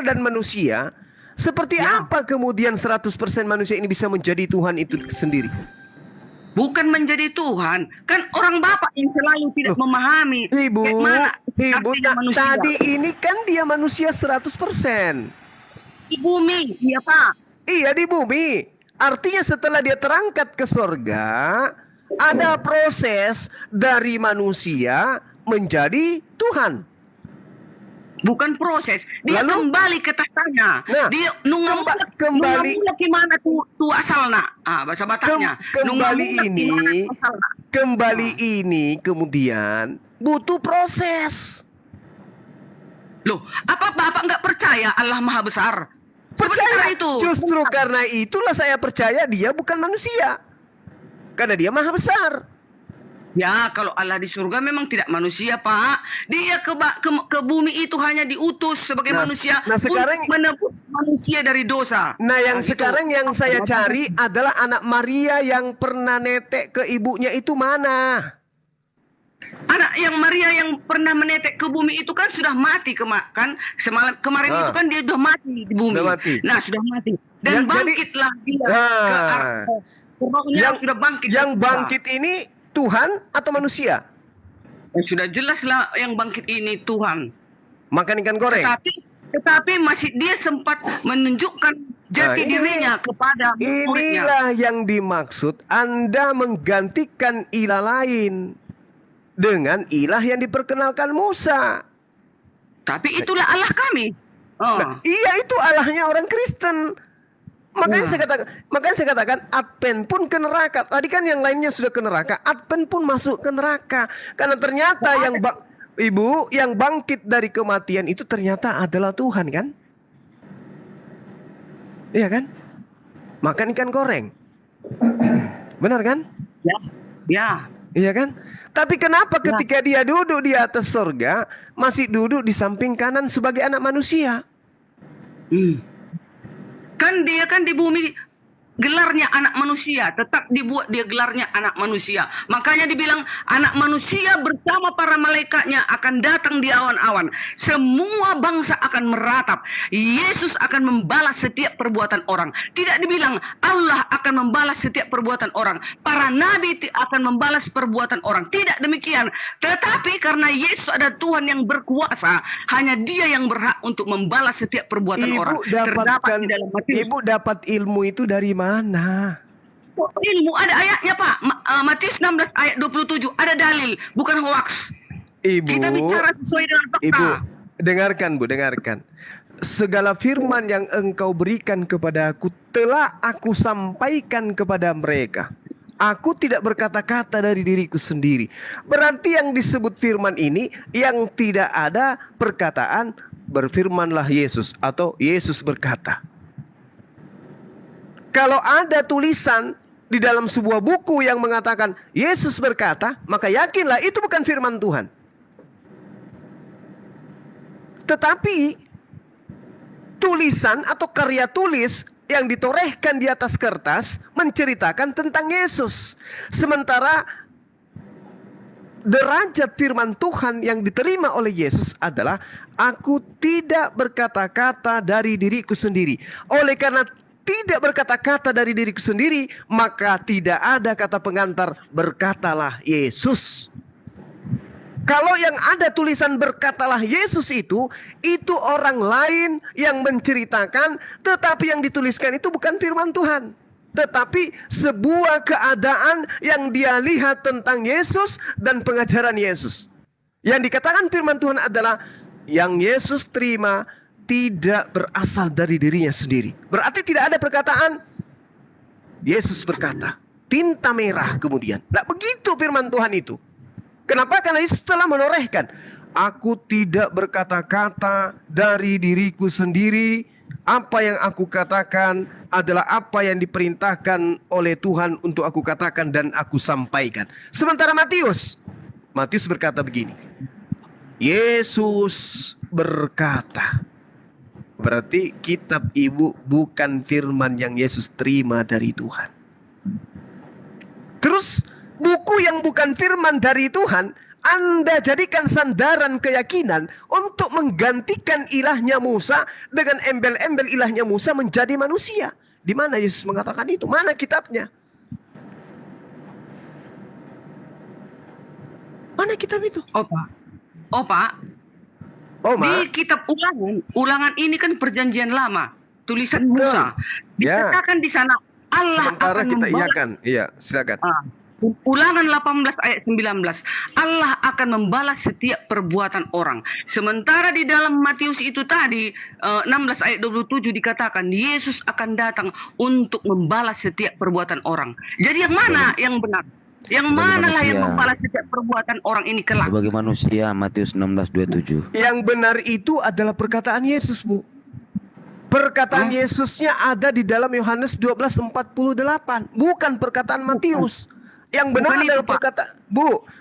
dan manusia, seperti apa kemudian 100% manusia ini bisa menjadi Tuhan itu sendiri? Bukan menjadi Tuhan, kan orang bapak yang selalu tidak memahami tadi ini kan dia manusia 100%. Di bumi, iya Pak. Iya, di bumi. Artinya setelah dia terangkat ke surga, ada proses dari manusia menjadi Tuhan. Bukan proses, dia kembali ke tatanya. Dia kembali gimana tu asalna. Bahasa Bataknya. Kembali ini kemudian butuh proses. Loh, apa Bapak nggak percaya Allah Maha Besar? Percaya itu. Justru karena itulah saya percaya dia bukan manusia. Karena dia Maha Besar. Ya, kalau Allah di surga memang tidak manusia, Pak. Dia ke bumi itu hanya diutus sebagai manusia sekarang, untuk menebus manusia dari dosa. Nah, yang sekarang yang saya cari adalah anak Maria yang pernah netek ke ibunya itu mana? Anak yang Maria yang pernah menetek ke bumi itu kan sudah mati kemarin itu kan dia sudah mati di bumi. Nah, sudah mati. Dan bangkitlah dia ke arah Rohnya sudah bangkit. Yang bangkit ini Tuhan atau manusia? Sudah jelas lah yang bangkit ini Tuhan. Makan ikan goreng. Tetapi masih dia sempat menunjukkan jati dirinya kepada muridnya. Inilah yang dimaksud Anda menggantikan ilah lain dengan ilah yang diperkenalkan Musa. Tapi itulah Allah kami. Nah, iya, itu Allahnya orang Kristen. Makanya saya katakan Advent pun ke neraka. Tadi kan yang lainnya sudah ke neraka, Advent pun masuk ke neraka. Karena ternyata Ibu, yang bangkit dari kematian itu ternyata adalah Tuhan kan? Iya kan? Makan ikan goreng. Benar kan? Ya. Iya kan? Tapi kenapa ketika dia duduk di atas surga masih duduk di samping kanan sebagai anak manusia? Kan dia kan di bumi gelarnya anak manusia, tetap dibuat dia gelarnya anak manusia. Makanya dibilang anak manusia bersama para malaikatnya akan datang di awan-awan. Semua bangsa akan meratap. Yesus akan membalas setiap perbuatan orang. Tidak dibilang Allah akan membalas setiap perbuatan orang. Para nabi akan membalas perbuatan orang. Tidak demikian. Tetapi karena Yesus ada Tuhan yang berkuasa, hanya Dia yang berhak untuk membalas setiap perbuatan orang. Terdapat di dalam Matius. Ibu dapat ilmu itu dari mana? Ilmu ada ayatnya, Pak. Matius 16 ayat 27 ada dalil, bukan hoax. Ibu, kita bicara sesuai dengan fakta. Ibu, dengarkan Bu, dengarkan. Segala firman yang engkau berikan kepada aku telah aku sampaikan kepada mereka. Aku tidak berkata-kata dari diriku sendiri. Berarti yang disebut firman ini yang tidak ada perkataan berfirmanlah Yesus atau Yesus berkata. Kalau ada tulisan di dalam sebuah buku yang mengatakan Yesus berkata, maka yakinlah itu bukan firman Tuhan. Tetapi tulisan atau karya tulis yang ditorehkan di atas kertas menceritakan tentang Yesus. Sementara derajat firman Tuhan yang diterima oleh Yesus adalah aku tidak berkata-kata dari diriku sendiri. Oleh karena tidak berkata-kata dari diriku sendiri, maka tidak ada kata pengantar berkatalah Yesus. Kalau yang ada tulisan berkatalah Yesus itu orang lain yang menceritakan, tetapi yang dituliskan itu bukan firman Tuhan. Tetapi sebuah keadaan yang dia lihat tentang Yesus dan pengajaran Yesus. Yang dikatakan firman Tuhan adalah yang Yesus terima tidak berasal dari dirinya sendiri. Berarti tidak ada perkataan Yesus berkata, tinta merah kemudian. Nah, begitu firman Tuhan itu. Kenapa? Karena Yesus telah menorehkan, aku tidak berkata-kata dari diriku sendiri. Apa yang aku katakan adalah apa yang diperintahkan oleh Tuhan untuk aku katakan dan aku sampaikan. Sementara Matius berkata begini, Yesus berkata. Berarti kitab ibu bukan firman yang Yesus terima dari Tuhan. Terus buku yang bukan firman dari Tuhan Anda jadikan sandaran keyakinan untuk menggantikan ilahnya Musa dengan embel-embel ilahnya Musa menjadi manusia. Di mana Yesus mengatakan itu? Mana kitabnya? Mana kitab itu? Oh Pak. Di kitab ulangan ini kan perjanjian lama, tulisan Musa. Dikatakan di sana Allah sementara akan kita iakan. Iya, silakan. Ulangan 18 ayat 19. Allah akan membalas setiap perbuatan orang. Sementara di dalam Matius itu tadi 16 ayat 27 dikatakan Yesus akan datang untuk membalas setiap perbuatan orang. Jadi yang mana yang benar? Yang manalah yang membalas setiap perbuatan orang ini kelak? Sebagai manusia, Matius 16:27. Yang benar itu adalah perkataan Yesus, Bu. Perkataan Yesusnya ada di dalam Yohanes 12:48, bukan perkataan Matius. Yang benar adalah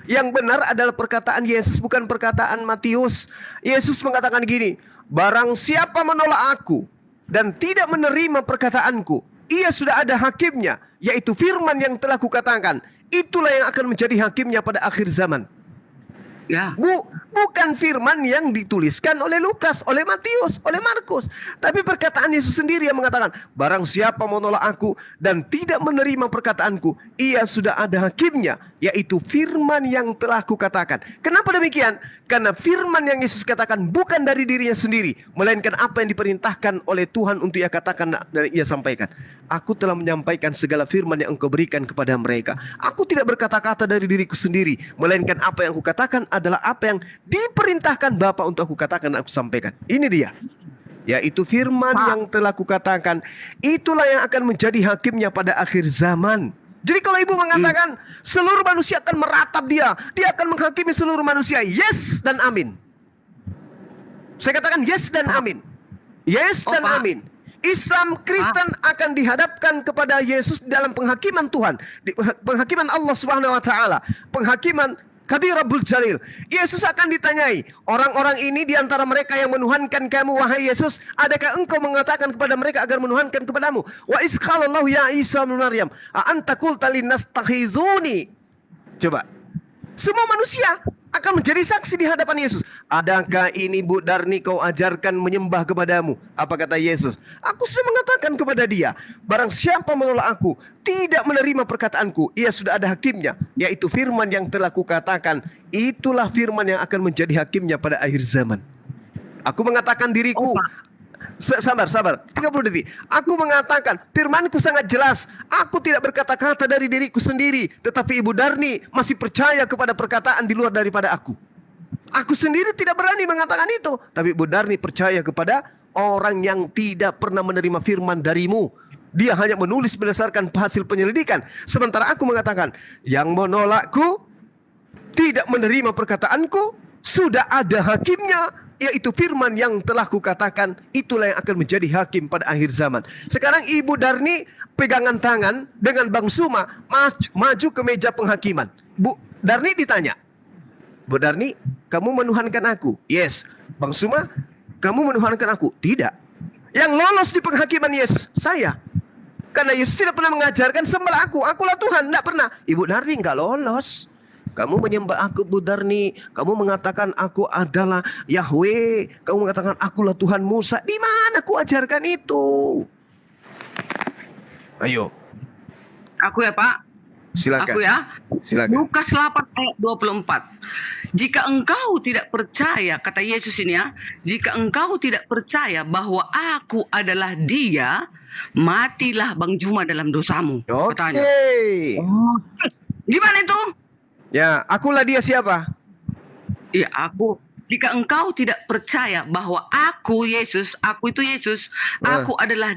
yang benar adalah perkataan Yesus, bukan perkataan Matius. Yesus mengatakan gini, barang siapa menolak aku dan tidak menerima perkataanku, ia sudah ada hakimnya, yaitu firman yang telah kukatakan. Itulah yang akan menjadi hakimnya pada akhir zaman. Ya. Bukan firman yang dituliskan oleh Lukas, oleh Matius, oleh Markus. Tapi perkataan Yesus sendiri yang mengatakan, barang siapa menolak aku dan tidak menerima perkataanku, ia sudah ada hakimnya, yaitu firman yang telah kukatakan. Kenapa demikian? Karena firman yang Yesus katakan bukan dari dirinya sendiri, melainkan apa yang diperintahkan oleh Tuhan untuk ia katakan dan ia sampaikan. Aku telah menyampaikan segala firman yang engkau berikan kepada mereka. Aku tidak berkata-kata dari diriku sendiri, melainkan apa yang aku katakan adalah apa yang diperintahkan Bapa untuk aku katakan dan aku sampaikan. Ini dia, yaitu firman yang telah kukatakan. Itulah yang akan menjadi hakimnya pada akhir zaman. Jadi kalau ibu mengatakan seluruh manusia akan meratap dia akan menghakimi seluruh manusia, yes dan amin. Saya katakan yes dan amin. Yes dan amin. Islam, Kristen akan dihadapkan kepada Yesus dalam penghakiman Tuhan, penghakiman Allah Subhanahu wa taala, penghakiman Qadir Rabbul Jalil. Yesus akan ditanyai, orang-orang ini di antara mereka yang menuhankan kamu wahai Yesus, adakah engkau mengatakan kepada mereka agar menuhankan kepadamu? Wa iz qalallahu ya Isa bin Maryam, a anta qulta linnas takhizuni. Coba. Semua manusia akan menjadi saksi di hadapan Yesus. Adakah ini Bu Darni kau ajarkan menyembah kepadamu? Apa kata Yesus? Aku sudah mengatakan kepada dia, barang siapa menolak aku, tidak menerima perkataanku, ia sudah ada hakimnya, yaitu firman yang telah kukatakan. Itulah firman yang akan menjadi hakimnya pada akhir zaman. Aku mengatakan diriku, sabar 30 detik. Aku mengatakan firmanku sangat jelas. Aku tidak berkata-kata dari diriku sendiri, tetapi Ibu Darni masih percaya kepada perkataan di luar daripada aku. Aku sendiri tidak berani mengatakan itu, tapi Ibu Darni percaya kepada orang yang tidak pernah menerima firman darimu. Dia hanya menulis berdasarkan hasil penyelidikan. Sementara aku mengatakan, yang menolakku, tidak menerima perkataanku, sudah ada hakimnya, yaitu firman yang telah kukatakan. Itulah yang akan menjadi hakim pada akhir zaman. Sekarang Ibu Darni pegangan tangan dengan Bang Suma, maju ke meja penghakiman. Bu Darni ditanya, Bu Darni, kamu menuhankan aku? Yes. Bang Suma, kamu menuhankan aku? Tidak. Yang lolos di penghakiman Yesus, saya. Karena Yesus tidak pernah mengajarkan sembah akulah Tuhan, tidak pernah. Ibu Darni nggak lolos. Kamu menyembah aku Bu Darni, kamu mengatakan aku adalah Yahweh, kamu mengatakan akulah Tuhan Musa. Di mana aku ajarkan itu? Ayo. Aku ya Pak. Silakan. Aku ya. Silakan. Lukas 8 ayat 24. Jika engkau tidak percaya, kata Yesus ini ya, jika engkau tidak percaya bahwa aku adalah Dia, matilah Bang Juma dalam dosamu. Katanya. Oh. Gimana itu? Ya, akulah Dia siapa? Ya, aku. Jika engkau tidak percaya bahwa aku Yesus, aku itu Yesus, aku adalah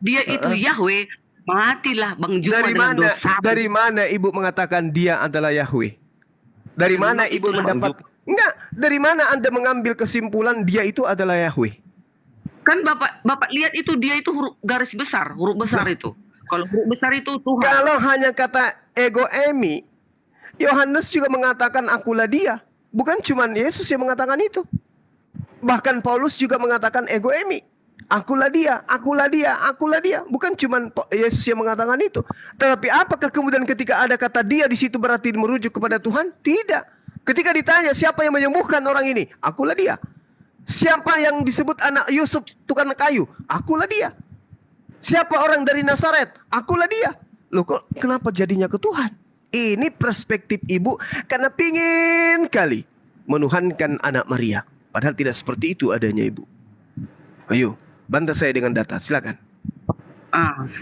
Dia itu Yahweh, matilah Bang Juma dalam dosa. Dari mana Ibu mengatakan Dia adalah Yahweh? Dari mana Ibu mendapat? Enggak, dari mana Anda mengambil kesimpulan Dia itu adalah Yahweh? Kan Bapak lihat itu Dia itu huruf garis besar, huruf besar itu. Kalau huruf besar itu Tuhan. Kalau hanya kata ego emi, Yohanes juga mengatakan akulah Dia. Bukan cuma Yesus yang mengatakan itu. Bahkan Paulus juga mengatakan ego emi. Akulah Dia, akulah Dia, akulah Dia. Bukan cuma Yesus yang mengatakan itu. Tetapi apakah kemudian ketika ada kata Dia di situ berarti merujuk kepada Tuhan? Tidak. Ketika ditanya siapa yang menyembuhkan orang ini? Akulah Dia. Siapa yang disebut anak Yusuf tukang kayu? Akulah Dia. Siapa orang dari Nazaret? Akulah Dia. Loh kok kenapa jadinya ke Tuhan? Ini perspektif Ibu karena pingin kali menuhankan anak Maria. Padahal tidak seperti itu adanya Ibu. Ayo, bantah saya dengan data, silakan.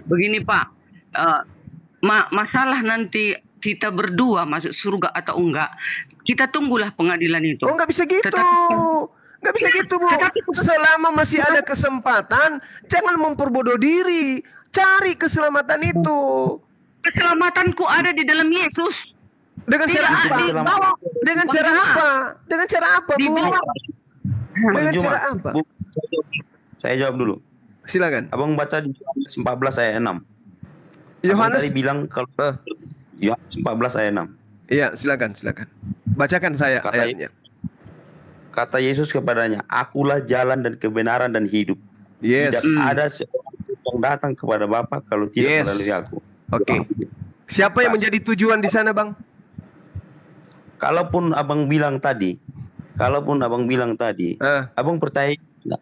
Begini Pak, masalah nanti kita berdua masuk surga atau enggak, kita tunggulah pengadilan itu. Oh, nggak bisa gitu. Nggak bisa gitu Bu. Selama masih ada kesempatan, jangan memperbodoh diri. Cari keselamatan itu. Keselamatanku ada di dalam Yesus. Dengan cara apa? Dengan cara apa? Dengan cara apa, Bu? Dengan cara apa? Bu, saya jawab dulu. Silakan. Abang baca di Yohanes 14 ayat 6. Yohanes tadi bilang kalau Yohanes 14 ayat 6. Iya, silakan. Bacakan saya ayatnya. Kata Yesus kepadanya, akulah jalan dan kebenaran dan hidup. Yes. Tidak ada seorang yang datang kepada Bapa kalau tidak melalui aku. Oke. Siapa yang menjadi tujuan di sana, Bang? kalaupun abang bilang tadi, abang percaya nggak?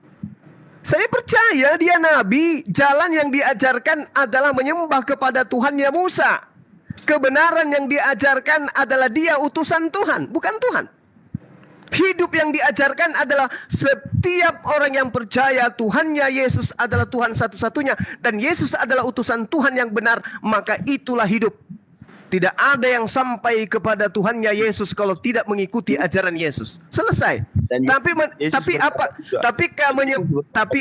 Saya percaya dia nabi. Jalan yang diajarkan adalah menyembah kepada Tuhannya Musa. Kebenaran yang diajarkan adalah dia utusan Tuhan, bukan Tuhan. Hidup yang diajarkan adalah setiap orang yang percaya Tuhannya Yesus adalah Tuhan satu-satunya dan Yesus adalah utusan Tuhan yang benar, maka itulah hidup. Tidak ada yang sampai kepada Tuhannya Yesus kalau tidak mengikuti ajaran Yesus. Selesai. Tapi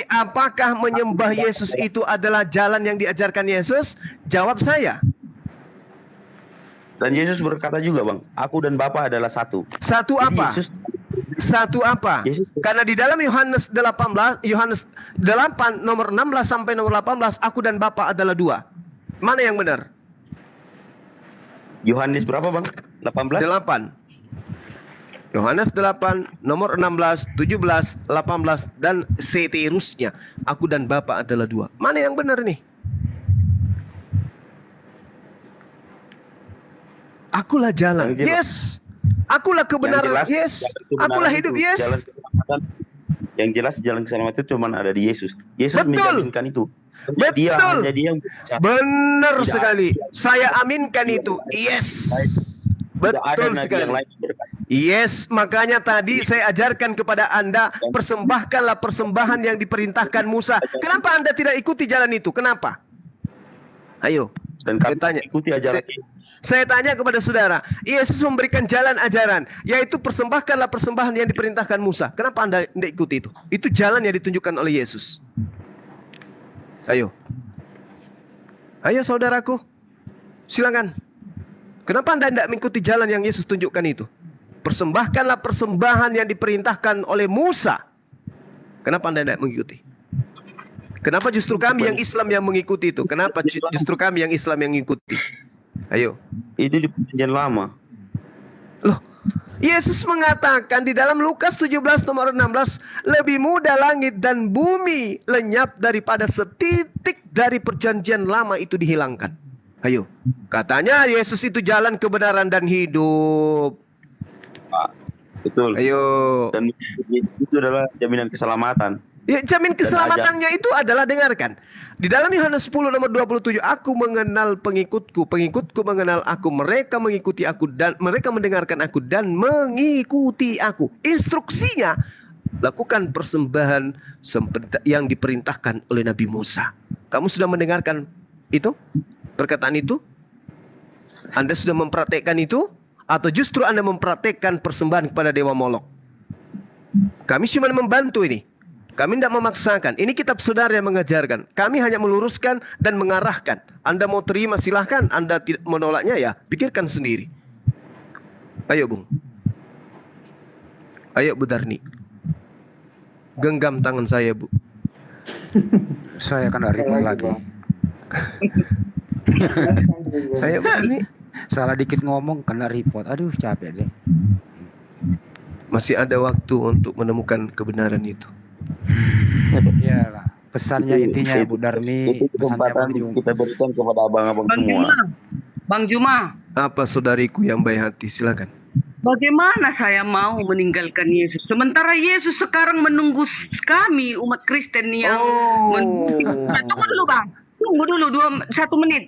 apakah menyembah Yesus itu adalah jalan yang diajarkan Yesus? Jawab saya. Dan Yesus berkata juga, Bang, aku dan Bapa adalah satu. Satu apa? Satu apa? Karena di dalam Yohanes 8 nomor 16 sampai nomor 18, aku dan Bapa adalah dua. Mana yang benar? Yohanes berapa, Bang? 18? 8. Yohanes 8 nomor 16, 17, 18 dan seterusnya. Aku dan Bapa adalah dua. Mana yang benar nih? Akulah jalan. Yes. Akulah kebenaran. Yes. Akulah hidup. Yes. Yang jelas jalan keselamatan itu cuma ada di Yesus. Yesus menjaminkan itu. Dia hanya dia yang benar sekali. Saya aminkan itu. Yes. Betul sekali. Yes, makanya tadi saya ajarkan kepada Anda, persembahkanlah persembahan yang diperintahkan Musa. Kenapa Anda tidak ikuti jalan itu? Kenapa? Ayo. Dan kami tanya, ikuti ajaran. Saya tanya kepada saudara, Yesus memberikan jalan ajaran, yaitu persembahkanlah persembahan yang diperintahkan Musa. Kenapa Anda tidak ikuti itu? Itu jalan yang ditunjukkan oleh Yesus. Ayo saudaraku, silakan. Kenapa Anda tidak mengikuti jalan yang Yesus tunjukkan itu? Persembahkanlah persembahan yang diperintahkan oleh Musa. Kenapa Anda tidak mengikuti? Kenapa justru kami yang Islam yang mengikuti itu? Kenapa justru kami yang Islam yang mengikuti? Ayo. Itu di perjanjian lama. Loh, Yesus mengatakan di dalam Lukas 17 nomor 16, lebih mudah langit dan bumi lenyap daripada setitik dari perjanjian lama itu dihilangkan. Ayo. Katanya Yesus itu jalan kebenaran dan hidup. Betul. Ayo. Dan itu adalah jaminan keselamatan. Ya, jamin keselamatannya itu adalah, dengarkan. Di dalam Yohanes 10 nomor 27, aku mengenal pengikutku, pengikutku mengenal aku, mereka mengikuti aku dan mereka mendengarkan aku dan mengikuti aku. Instruksinya, lakukan persembahan yang diperintahkan oleh Nabi Musa. Kamu sudah mendengarkan itu? Perkataan itu? Anda sudah mempraktekkan itu? Atau justru Anda mempraktekkan persembahan kepada Dewa Molok? Kami cuma membantu ini. Kami tidak memaksakan. Ini kitab saudara yang mengajarkan. Kami hanya meluruskan dan mengarahkan. Anda mau terima silahkan. Anda tidak menolaknya ya pikirkan sendiri. Ayo Bung. Ayo Bu Darni. Genggam tangan saya Bu. Saya akan repot lagi. Ayo Bu Darni. Salah dikit ngomong kena report. Aduh capek deh. Masih ada waktu untuk menemukan kebenaran itu. Iyalah, pesannya intinya Bu Darmi, kesempatan kita berikan kepada abang-abang semua. Bang Juma. Apa saudariku yang baik hati, silakan. Bagaimana saya mau meninggalkan Yesus sementara Yesus sekarang menunggu kami umat Kristen yang tunggu dulu Bang. Tunggu dulu 1 menit.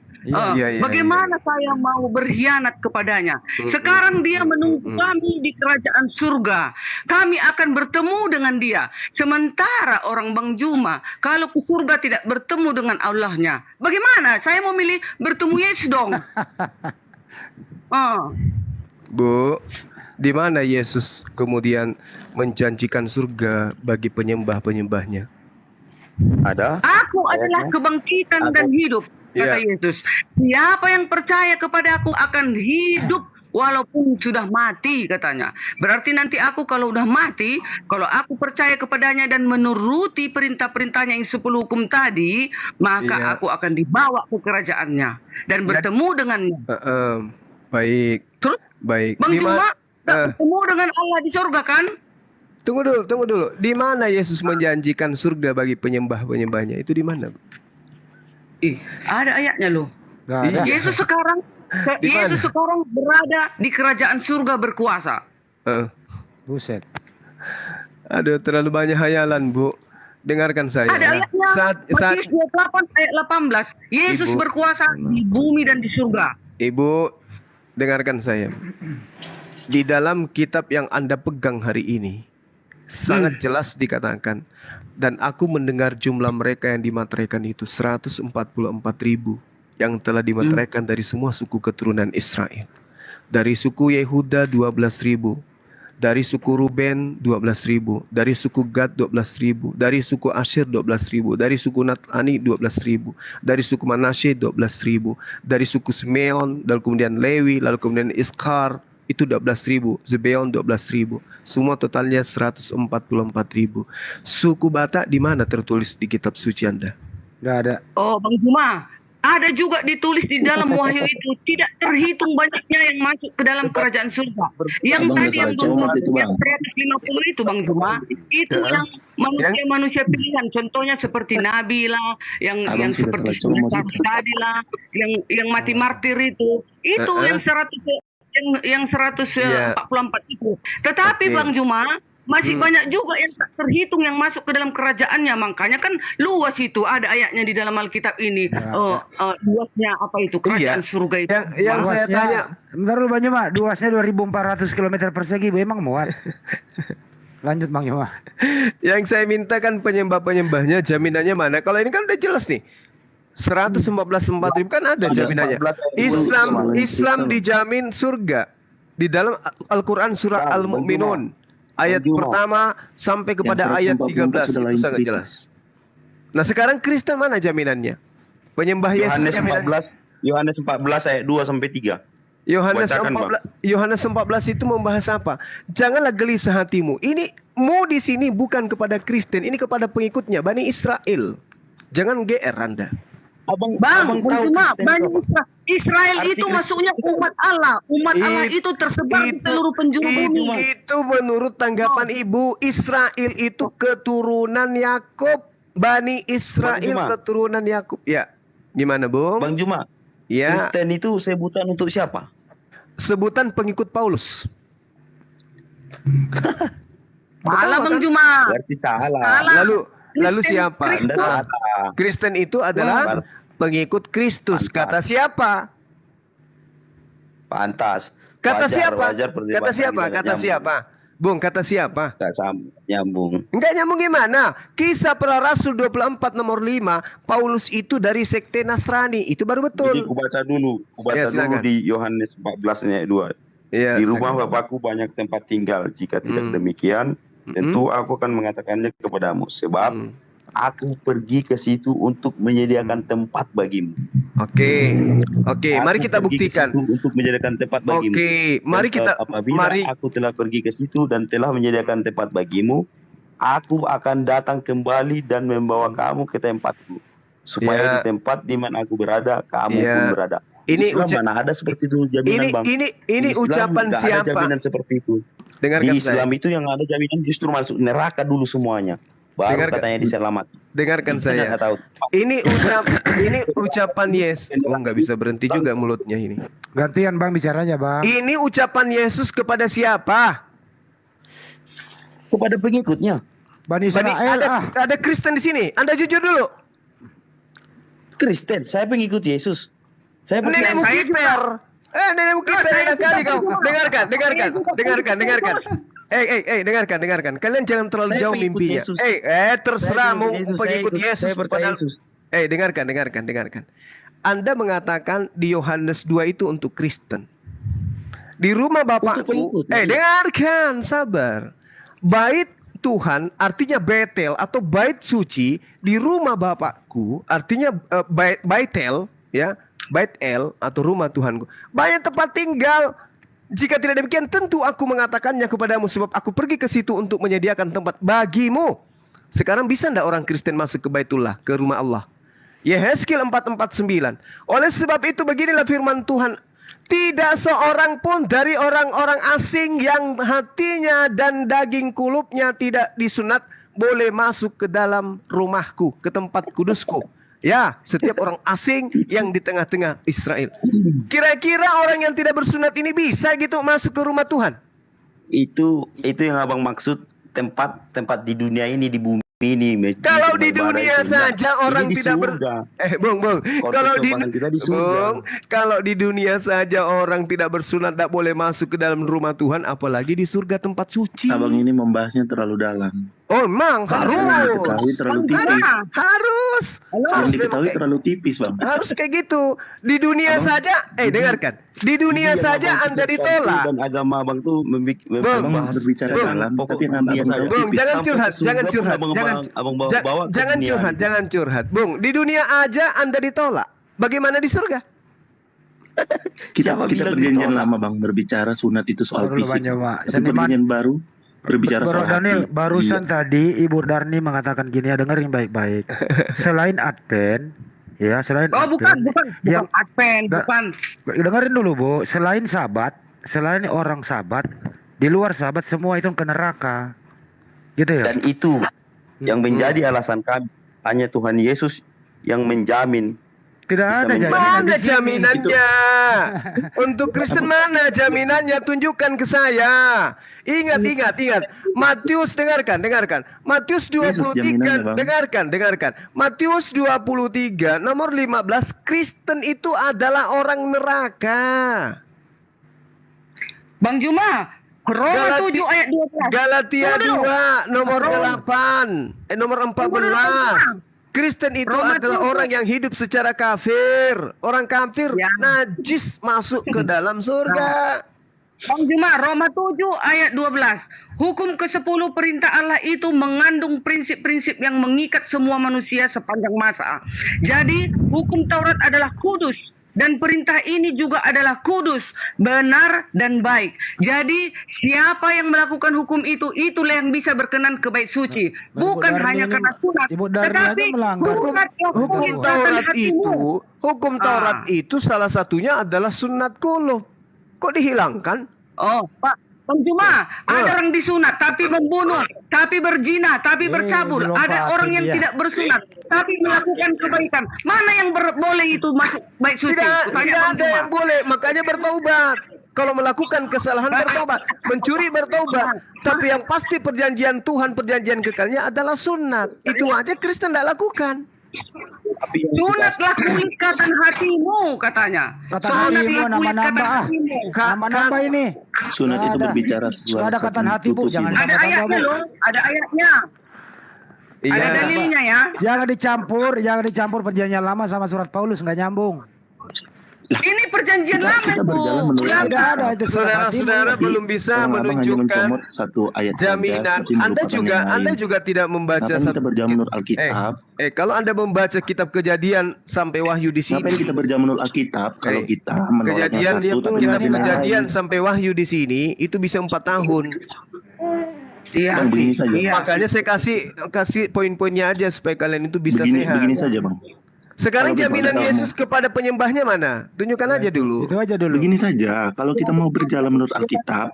Bagaimana saya mau berkhianat kepadanya? Sekarang dia menunggu kami di kerajaan surga. Kami akan bertemu dengan dia. Sementara orang Bang Juma kalau ke surga tidak bertemu dengan Allahnya, bagaimana? Saya mau milih bertemu Yesus dong. Bu, di mana Yesus kemudian menjanjikan surga bagi penyembah-penyembahnya? Ada. Aku adalah kebangkitan dan hidup, kata Yesus. Siapa yang percaya kepada aku akan hidup walaupun sudah mati, katanya. Berarti nanti aku kalau udah mati, kalau aku percaya kepadanya dan menuruti perintah-perintahnya yang 10 hukum tadi, maka aku akan dibawa ke kerajaannya dan bertemu dengannya. Baik. Terus? Baik. Bang Juma bertemu dengan Allah di surga kan? Tunggu dulu. Di mana Yesus menjanjikan surga bagi penyembah-penyembahnya? Itu di mana? Ada ayatnya loh. Yesus sekarang Di mana? Yesus sekarang berada di kerajaan surga berkuasa. Buset. Aduh, terlalu banyak hayalan, Bu. Dengarkan saya. Ada ayatnya, Matius 28 ayat 18. Yesus Ibu. berkuasa di bumi dan di surga. Ibu, dengarkan saya. Di dalam kitab yang Anda pegang hari ini, sangat jelas dikatakan, dan aku mendengar jumlah mereka yang dimateraikan itu 144.000 yang telah dimateraikan dari semua suku keturunan Israel. Dari suku Yehuda 12.000, dari suku Ruben 12.000, dari suku Gad 12.000, dari suku Asyir 12.000, dari suku Naftali 12.000, dari suku Manasye 12.000, dari suku Simeon, lalu kemudian Lewi, lalu kemudian Iskar itu 12.000, Zebeon 12.000, semua totalnya 144.000. Suku Batak di mana tertulis di kitab suci Anda? Nggak ada. Oh, Bang Juma, ada juga ditulis di dalam Wahyu itu, tidak terhitung banyaknya yang masuk ke dalam kerajaan surga. Yang tadi yang 150 itu Bang Juma, itu yang manusia-manusia pilihan, contohnya seperti Nabi lah, yang seperti tadi lah, yang mati martir itu yang 144 itu. Tetapi Bang Juma, masih banyak juga yang tak terhitung yang masuk ke dalam kerajaannya. Makanya kan luas itu, ada ayatnya di dalam Alkitab ini. Luasnya apa itu? Kerajaan surga itu. Yang saya tanya, bentar dulu Bang Juma, luasnya 2.400 km persegi, emang muat. Lanjut Bang Juma. Yang saya mintakan penyembah-penyembahnya jaminannya mana? Kalau ini kan udah jelas nih. 114.000 kan ada jaminannya. Islam dijamin surga. Di dalam Al-Quran surah Al-Mu'minun ayat pertama sampai kepada ayat 13 itu sangat jelas. Nah, sekarang Kristen mana jaminannya? Penyembah Yesus Yohanes 14 ayat 2 sampai 3. Yohanes 14 itu membahas apa? Janganlah gelisah hatimu. Ini mu di sini bukan kepada Kristen, ini kepada pengikutnya Bani Israel. Jangan GR Anda. Bang cuma Bani Israel itu masuknya umat Allah. Umat Allah itu tersebar di seluruh penjuru bumi. Itu menurut tanggapan Ibu, Israel itu keturunan Yakub. Bani Israel keturunan Yakub. Ya, gimana Bung? Bang Juma, ya. Kristen itu sebutan untuk siapa? Sebutan pengikut Paulus. Salah Bang Juma. Berarti salah. Lalu siapa? Kristen itu adalah pengikut Kristus. Kata siapa? Pantas. Kata siapa? Kata siapa? Bung, kata siapa? Enggak nyambung. Enggak nyambung gimana? Kisah Para Rasul 24 nomor 5, Paulus itu dari sekte Nasrani. Itu baru betul. Jadi kubaca dulu di Yohanes 14 ayat 2. Ya, di rumah Bapakku banyak tempat tinggal. Jika tidak demikian, tentu aku akan mengatakannya kepadamu, sebab aku pergi ke situ untuk menyediakan tempat bagimu. Oke, mari kita buktikan. Untuk menyediakan tempat bagimu. Mari kita. Apabila aku telah pergi ke situ dan telah menyediakan tempat bagimu, aku akan datang kembali dan membawa kamu ke tempatku, supaya di tempat di mana aku berada, kamu pun berada. Ini mana ada seperti itu jaminan, Bang? Ini ucapan siapa? Ada jaminan seperti itu. Dengarkan di Islam itu yang ada jaminan justru masuk neraka dulu semuanya. Baru katanya diselamat. Dengarkan saya. Ini ucapan Yesus. Oh, nggak bisa berhenti juga mulutnya ini. Gantian Bang bicaranya Bang. Ini ucapan Yesus kepada siapa? Kepada pengikutnya. Bani Israel. Ada Kristen di sini. Anda jujur dulu. Kristen. Saya pengikut Yesus. Saya nenekmu kiper. Nenekmu kiper enak kali kau. Dengarkan. Dengarkan. Kalian jangan terlalu jauh mimpinya. Terserah mau pengikut Yesus. Dengarkan. Anda mengatakan di Yohanes 2 itu untuk Kristen. Di rumah Bapakku. Dengarkan, sabar. Bait Tuhan artinya Betel atau bait suci. Di rumah Bapakku artinya Baitel, ya. Bait El atau rumah Tuhanku, banyak tempat tinggal. Jika tidak demikian, tentu aku mengatakannya kepadamu, sebab aku pergi ke situ untuk menyediakan tempat bagimu. Sekarang bisa ndak orang Kristen masuk ke Baitullah, ke rumah Allah? Yehezkiel 4:49. Oleh sebab itu beginilah firman Tuhan, tidak seorang pun dari orang-orang asing yang hatinya dan daging kulupnya tidak disunat boleh masuk ke dalam rumahku, ke tempat kudusku. Ya, setiap orang asing yang di tengah-tengah Israel. Kira-kira orang yang tidak bersunat ini bisa gitu masuk ke rumah Tuhan? Itu yang abang maksud, tempat di dunia ini, di bumi ini. Kalau di dunia saja orang tidak Bung. Kalau di dunia saja orang tidak bersunat, tidak boleh masuk ke dalam rumah Tuhan, apalagi di surga tempat suci. Abang ini membahasnya terlalu dalam. Oh, emang harus. Diketahui terlalu tipis. Harus diketahui terlalu tipis, Bang. Harus kayak gitu. Di dunia saja, dengarkan. Di dunia saja Anda ditolak. Dan agama abang tuh Abang berbicara dalam, tapi yang Anda jangan curhat. Bung, di dunia aja Anda ditolak. Bagaimana di surga? Kita perjanjian lama, Bang, berbicara sunat itu soal fisik. Tapi perjanjian baru berbicara soal Daniel, hati. barusan tadi Ibu Darni mengatakan gini ya, dengerin baik-baik. Selain Advent, ya selain bukan Advent, bukan. Dengerin dulu Bu, selain Sabat, selain orang Sabat, di luar Sabat semua itu ke neraka. Gitu ya. Dan itu yang menjadi alasan kami, hanya Tuhan Yesus yang menjamin. Tidak ada jaminan. Mana jaminannya? Untuk Kristen mana jaminannya? Tunjukkan ke saya. Ingat. Matius, dengarkan. Matius 23, dengarkan. Matius 23 nomor 15, Kristen itu adalah orang neraka. Bang Juma, Roma 7 ayat 12. Galatia 2 nomor 8, nomor 14. Kristen itu adalah orang yang hidup secara kafir. Orang kafir najis masuk ke dalam surga. Bang Juma, Roma 7 ayat 12. Hukum ke-10 perintah Allah itu mengandung prinsip-prinsip yang mengikat semua manusia sepanjang masa. Jadi hukum Taurat adalah kudus. Dan perintah ini juga adalah kudus, benar, dan baik. Jadi siapa yang melakukan hukum itu, itulah yang bisa berkenan ke bait suci. Bukan hanya karena sunat, tetapi hukum Taurat itu salah satunya adalah sunat kulub. Kok dihilangkan? Oh, Pak. Bang Juma, ada orang disunat tapi membunuh, tapi berzina, tapi bercabul. Ada orang yang tidak bersunat tapi melakukan kebaikan. Mana yang boleh itu masuk bait suci? Tidak ada yang boleh, makanya bertaubat. Kalau melakukan kesalahan bertobat, mencuri bertobat. Tapi yang pasti perjanjian Tuhan, perjanjian kekalnya adalah sunat. Itu aja Kristen tidak lakukan. Sunatlah kulit ikatan hatimu, katanya. Nama-nama ini. Sunat itu berbicara sesuatu. Ada kata hati, Bu. Jangan ada ayatnya loh, ada ayatnya. Ada dalilnya ya. Jangan dicampur perjanjian lama sama surat Paulus, nggak nyambung. Ini perjanjian lama Bu. Ada itu. Saudara-saudara belum bisa menunjukkan jaminan. Anda juga tidak membaca satu berjalan menurut Alkitab. Kalau Anda membaca kitab Kejadian sampai Wahyu di sini. Ngapain kita berjalan menurut Alkitab kalau kita kitab Kejadian sampai Wahyu di sini itu bisa 4 tahun. Iya. Makanya saya kasih poin-poinnya aja supaya kalian itu bisa sehat. Begini saja, Bang. Sekarang jaminan Yesus kepada penyembahnya mana? Tunjukkan aja dulu. Itu aja dulu. Begini saja, kalau kita mau berjalan menurut Alkitab,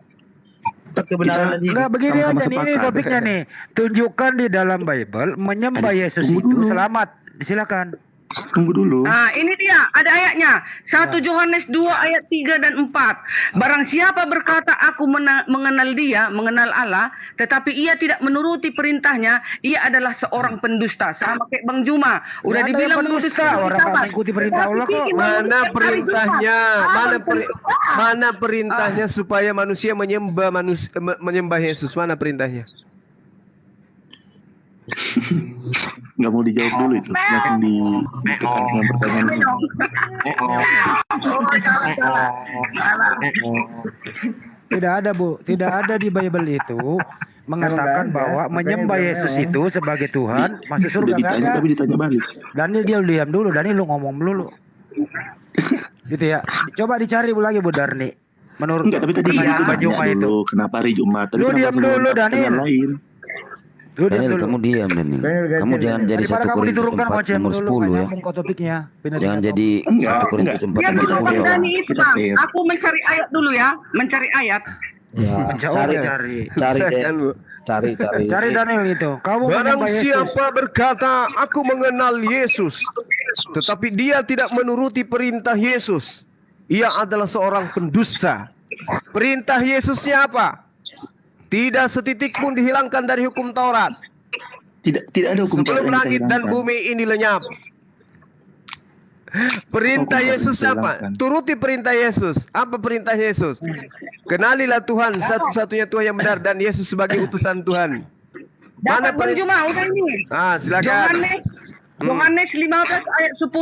enggak begini aja nih, ini topiknya nih. Tunjukkan di dalam Bible menyembah Yesus itu selamat. Silakan. Tunggu dulu. Nah, ini dia, ada ayatnya. 1 Yohanes 2 ayat 3 dan 4. Barang siapa berkata aku mengenal dia, mengenal Allah, tetapi ia tidak menuruti perintahnya, ia adalah seorang pendusta. Sama kayak Bang Juma. Udah dibilang pendusta, orang tak mengikuti perintah Allah kok. Mana perintahnya? Mana perintahnya supaya manusia menyembah Yesus? Mana perintahnya? Nggak mau dijawab dulu itu, langsung ditekan dengan pertanyaan itu. Tidak ada, Bu, tidak ada di Bible itu mengatakan bahwa menyembah Yesus itu sebagai Tuhan masuk surga. Nggak ada. Tapi ditanya balik. Daniel dia diam dulu, Daniel lu ngomong dulu. Gitu ya. Coba dicari lagi Bu Darni. Menurut enggak, tapi tadi Juma itu. Kenapa hari Jumat? Lu diam dulu Daniel. Daniel, kamu diam Daniel. Kamu jangan jadi 1 Korintus 4 nomor 10 ya. Jangan jadi 1 Korintus 4 nomor 10. Aku mencari ayat dulu ya, mencari ayat. Ya, cari Daniel itu. Kamu Barang menyembah Yesus. siapa berkata, aku mengenal Yesus, tetapi dia tidak menuruti perintah Yesus, ia adalah seorang pendusta. Perintah Yesusnya apa? Tidak setitik pun dihilangkan dari hukum Taurat. Tidak ada hukum Taurat Sebelum yang langit dan dihilangkan. bumi ini lenyap. Perintah Hukum Yesus Taurat apa? dihilangkan. Turuti perintah Yesus. Apa perintah Yesus? Kenalilah Tuhan, satu-satunya Tuhan yang benar, dan Yesus sebagai utusan Tuhan. Mana Dapat Bang Juma, udah ini. Silakan. Yohanes 15 ayat 10.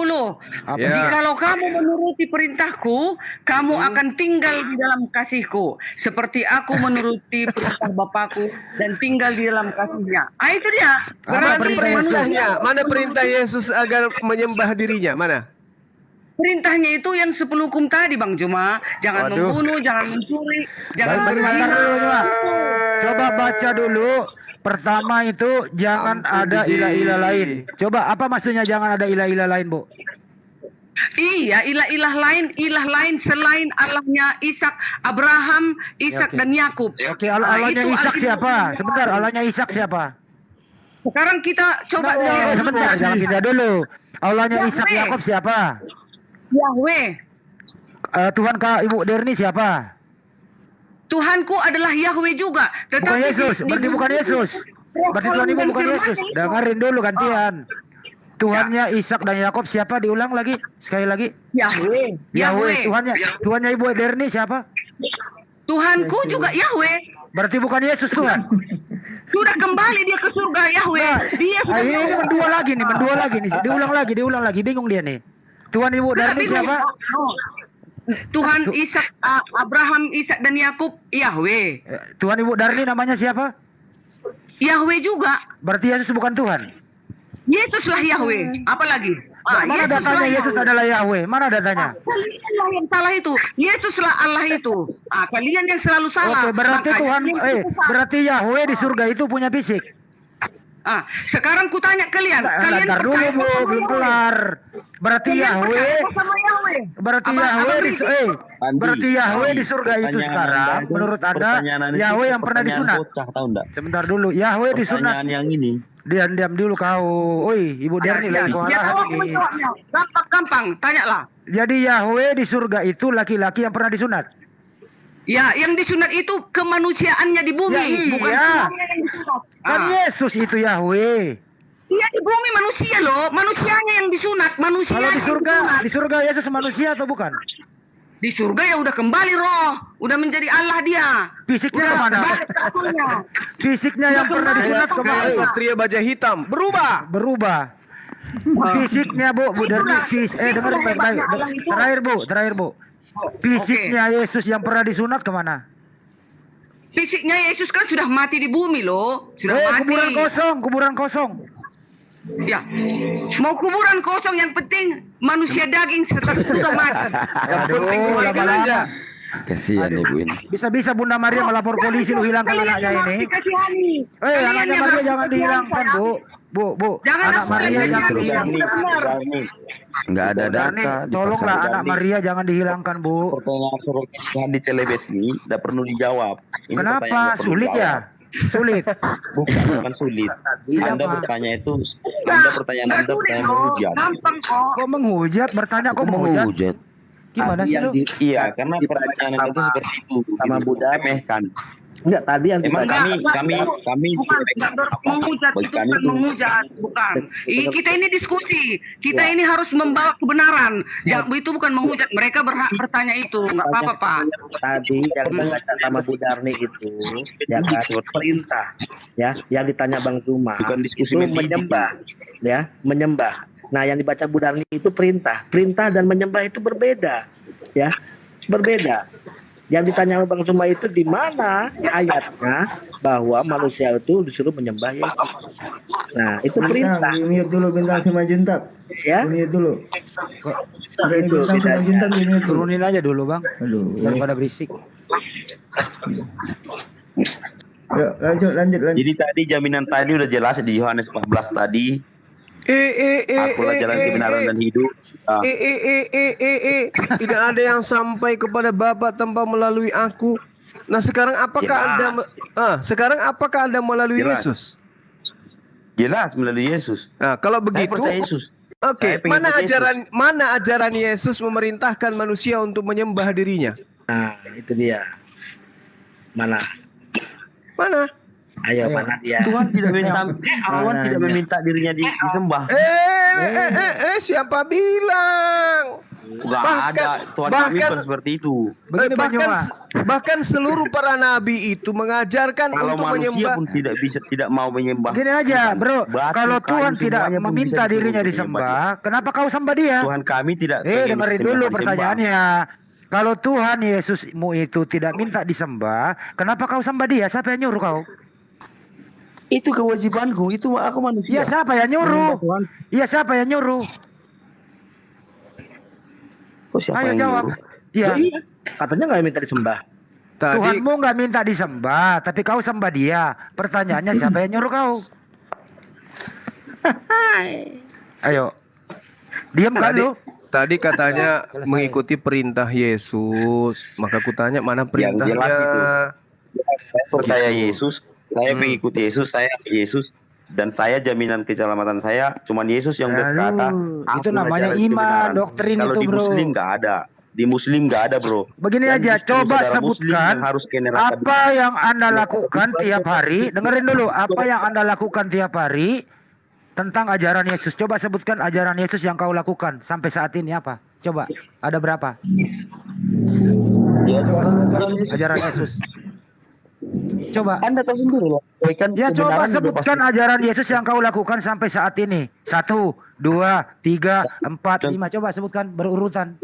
Ya. Jikalau kamu menuruti perintahku, kamu akan tinggal di dalam kasihku, seperti aku menuruti perintah Bapakku dan tinggal di dalam kasihnya. Itu dia. Mana perintahnya? Mana perintah Yesus agar menyembah dirinya? Mana? Perintahnya itu yang 10 hukum tadi, Bang Juma. Jangan membunuh, jangan mencuri, jangan berzina. Coba baca dulu. Pertama itu jangan ada ilah-ilah lain. Coba apa maksudnya jangan ada ilah-ilah lain, Bu? Iya, ilah lain selain Allahnya Ishak, Abraham, Ishak dan Yakub. Oke, Allahnya Ishak siapa? Sebentar, Allahnya Ishak siapa? Sekarang kita coba sebentar, jangan pindah dulu. Allahnya Ishak Yakub siapa? Yahweh. Tuhan Ibu Derni siapa? Tuhanku adalah Yahweh juga. Bukan Yesus, berarti bukan Yesus. Berarti Tuhan Ibu bukan Yesus. Dengerin dulu gantian. Tuhannya Ishak dan Yakub siapa? Diulang lagi, sekali lagi. Yahweh. Yahweh. Tuhannya Ibu Derni siapa? Tuhanku juga Yahweh. Berarti bukan Yesus Tuhan. Sudah kembali dia ke surga Yahweh. Dia sudah ini mendua lagi nih. Diulang lagi. Bingung dia nih. Tuhan Ibu Derni siapa? Tuhan Ishak, Abraham, Ishak dan Yakub, Yahweh. Tuhan Ibu Darni namanya siapa? Yahweh juga. Berarti Yesus bukan Tuhan. Yesuslah Yahweh. Apalagi? Mana datanya Yesus adalah Yahweh? Mana datanya? Kalianlah yang salah itu. Yesuslah Allah itu. Kalian yang selalu salah. Oke, berarti Tuhan, berarti Yahweh di surga itu punya fisik. Sekarang kutanya kalian. Kalian dulu, Bu, belum kelar. Berarti Yahweh. Berarti Yahweh di surga itu sekarang. Menurut Anda, Yahweh yang pernah disunat. Sebentar dulu. Yahweh disunat. Yang ini. Diam dulu kau. Oi, Ibu Derni lagi kau ini. Gampang, tanyalah. Jadi Yahweh di surga itu laki-laki yang pernah disunat. Ya, yang disunat itu kemanusiaannya di bumi, bukan Tuhannya yang disunat. Kan Yesus itu Yahweh. Iya, di bumi manusia loh, manusianya yang disunat, manusia. Kalau di surga Yesus manusia atau bukan? Di surga ya udah kembali roh, udah menjadi Allah dia. Fisiknya kemana? Fisiknya yang pernah disunat kemana? Satria baja hitam berubah. Fisiknya Bu Derni, dengerin baik-baik. Terakhir Bu. Fisiknya Yesus yang pernah disunat kemana? Fisiknya Yesus kan sudah mati di bumi loh. Sudah mati. Kuburan kosong. Ya, mau kuburan kosong, yang penting manusia daging sudah mati. Lama-lama. Kasihan ibu ini. Bisa-bisa Bunda Maria melapor polisi lu hilangkan anaknya ini. Anaknya Maria jangan dihilangkan, Bu. Anak Maria jangan dihilangkan. Enggak ada data. Tolonglah anak Maria jangan dihilangkan, Bu. Pertanyaan di televisi tidak perlu dijawab. Kenapa? Sulit ya? Sulit. Bukan sulit. Anda bertanya itu, pertanyaan Anda menghujat. Kok menghujat? Bertanya kok menghujat? Gimana sih lu? Iya, karena pertanyaan itu seperti itu. Sama Buddha remehkan. Enggak, tadi yang emang kami menghujat itu bukan menghujat, bukan. Kita ini diskusi, kita ini harus membawa kebenaran. Itu bukan menghujat, mereka berhak bertanya itu, nggak apa-apa Pak. Tadi yang dibaca sama Bu Darni itu, ya kan, perintah, ya, yang ditanya Bang Zuma, itu menyembah, ya, menyembah. Nah, yang dibaca Bu Darni itu perintah dan menyembah itu berbeda, ya, berbeda. Yang ditanya Bang Zuma itu di mana ayatnya bahwa manusia itu disuruh menyembah Yesus. Nah, itu perintah. Mute dulu bintang sama Juntak. Ya. Mute dulu. Itu bintang sama Juntak turunin aja dulu, Bang. Daripada berisik. Yuk, lanjut. Jadi tadi jaminan tadi udah jelas di Yohanes 14 tadi. Akulah jalan kebenaran dan hidup. Tidak ada yang sampai kepada Bapa tanpa melalui aku. Nah, sekarang apakah Anda melalui Jelas. Yesus? Jelas melalui Yesus. Nah, kalau Saya begitu, percaya Yesus. oke, Saya pengikut mana ajaran Yesus memerintahkan manusia untuk menyembah dirinya? Nah, itu dia. Mana? Ayo, mana dia? Tuhan tidak meminta dirinya disembah. Siapa bilang? Enggak ada. Tuhan kami bukan seperti itu. Bahkan seluruh para nabi itu mengajarkan Kalau untuk manusia menyembah. pun tidak mau menyembah. Gini aja, bro. Batu, Kalau kayu, Tuhan tidak semuanya pun meminta bisa dirinya disembah disembah, kenapa kau sembah dia? Tuhan kami tidak Dengerin dulu disembah. pertanyaannya. Kalau Tuhan Yesusmu itu tidak minta disembah, kenapa kau sembah dia? Siapa yang nyuruh kau? Itu kewajibanku, itu aku manusia. Iya, siapa yang nyuruh? Iya, siapa yang nyuruh? Siapa Ayo yang jawab. nyuruh? Iya. Katanya nggak minta disembah. Tuhanmu nggak minta disembah, tapi kau sembah dia. Pertanyaannya siapa yang nyuruh kau? Ayo. Diam kan lu? Tadi katanya mengikuti perintah Yesus. Maka kutanya mana perintahnya? Yang jelas itu. Saya percaya Yesus, saya mengikuti Yesus, saya Yesus, dan saya jaminan keselamatan saya cuman Yesus yang berkata. Itu namanya iman, doktrin Kalau itu, di bro. Muslim nggak ada. Di Muslim nggak ada, bro. Begini Dan aja, justru coba saudara Muslim sebutkan yang harus ke neraka apa yang Anda lakukan tiap hari. Dengerin dulu, apa yang Anda lakukan tiap hari tentang ajaran Yesus. Coba sebutkan ajaran Yesus yang kau lakukan sampai saat ini apa? Coba, ada berapa? Ya, ajaran Yesus. Coba. Anda tahu sendiri loh. Ya coba sebutkan ajaran Yesus yang kau lakukan sampai saat ini. 1, 2, 3, 4, 5. Coba sebutkan berurutan.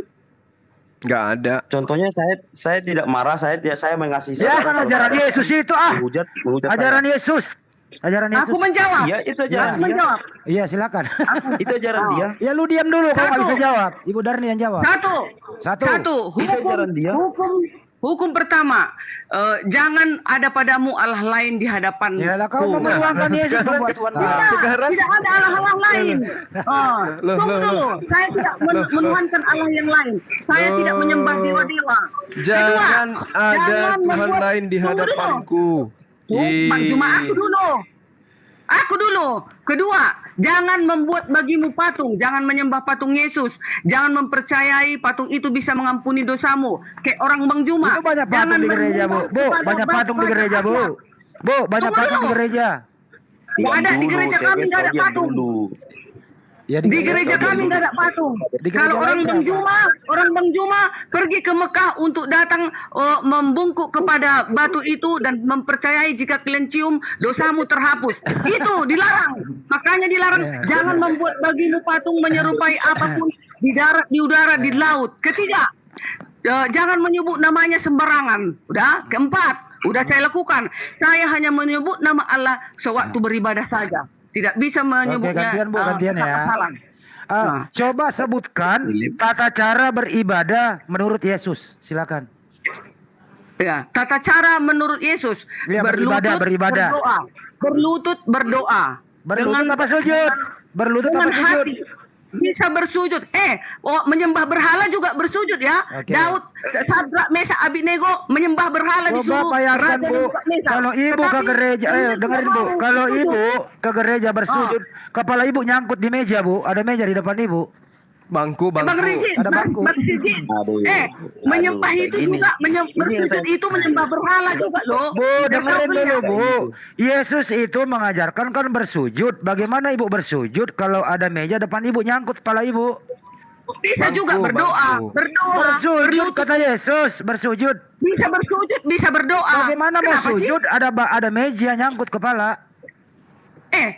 Nggak ada. Contohnya saya tidak marah, saya mengasihi. Ya kan ajaran Yesus itu Menghujat ajaran Yesus. Ajaran Yesus. Aku menjawab. Iya, itu ajaran Aku dia. menjawab. Iya, silakan. Itu ajaran dia. Ya lu diam dulu, kau nggak bisa jawab. Ibu Darni yang jawab. Satu. Hukum pertama, jangan ada padamu Allah lain di hadapan. Ya lah kau menuangkan Yesus membuat Tuhan. Tidak ada Allah lain. Tunggu dulu. Saya tidak menuhankan Allah yang lain. Saya tidak menyembah dewa-dewa. Jangan ada Tuhan lain di hadapanku. Cuma aku dulu. Kedua, jangan membuat bagimu patung. Jangan menyembah patung Yesus. Jangan mempercayai patung itu bisa mengampuni dosamu. Kayak orang Bang Juma. Itu banyak patung di gereja, Bu. Bu, banyak patung di gereja, Bu. Bu, banyak patung di gereja. Tidak ada di gereja kami, nggak ada patung. Ya, di gereja kami nggak ada patung. Kalau orang Bang Juma pergi ke Mekah untuk datang membungkuk kepada batu itu dan mempercayai jika kalian cium dosamu terhapus. Itu dilarang. Makanya dilarang. Jangan membuat bagimu patung menyerupai apapun di darat, di udara, di laut. Ketiga, jangan menyebut namanya sembarangan. Udah. Keempat, udah saya lakukan. Saya hanya menyebut nama Allah sewaktu beribadah saja. Tidak bisa menyebutnya. Oke, gantian ya. Coba sebutkan tata cara beribadah menurut Yesus. Silakan. Ya, tata cara menurut Yesus. Ya, beribadah. Berlutut berdoa. Berlutut apa sujud? Berlutut apa sujud? Bisa bersujud. Menyembah berhala juga bersujud ya. Daud, Sadrak, Mesak, Abednego menyembah berhala disuruh bayangkan, Bu, kalau ibu ke gereja, dengerin Bu, kalau ibu ke gereja bersujud, kepala ibu nyangkut di meja, Bu. Ada meja di depan ibu. Bangku. Bang Rizin, ada bangku. Menyembah itu juga bersujud itu menyembah berhala juga loh. Bu, dengerin dulu, Bu. Yesus itu mengajarkan kan bersujud. Bagaimana ibu bersujud kalau ada meja depan ibu nyangkut kepala ibu? Bisa juga berdoa. Bersujud kata Yesus, bersujud. Bisa bersujud, bisa berdoa. Bagaimana mau sujud ada meja nyangkut kepala?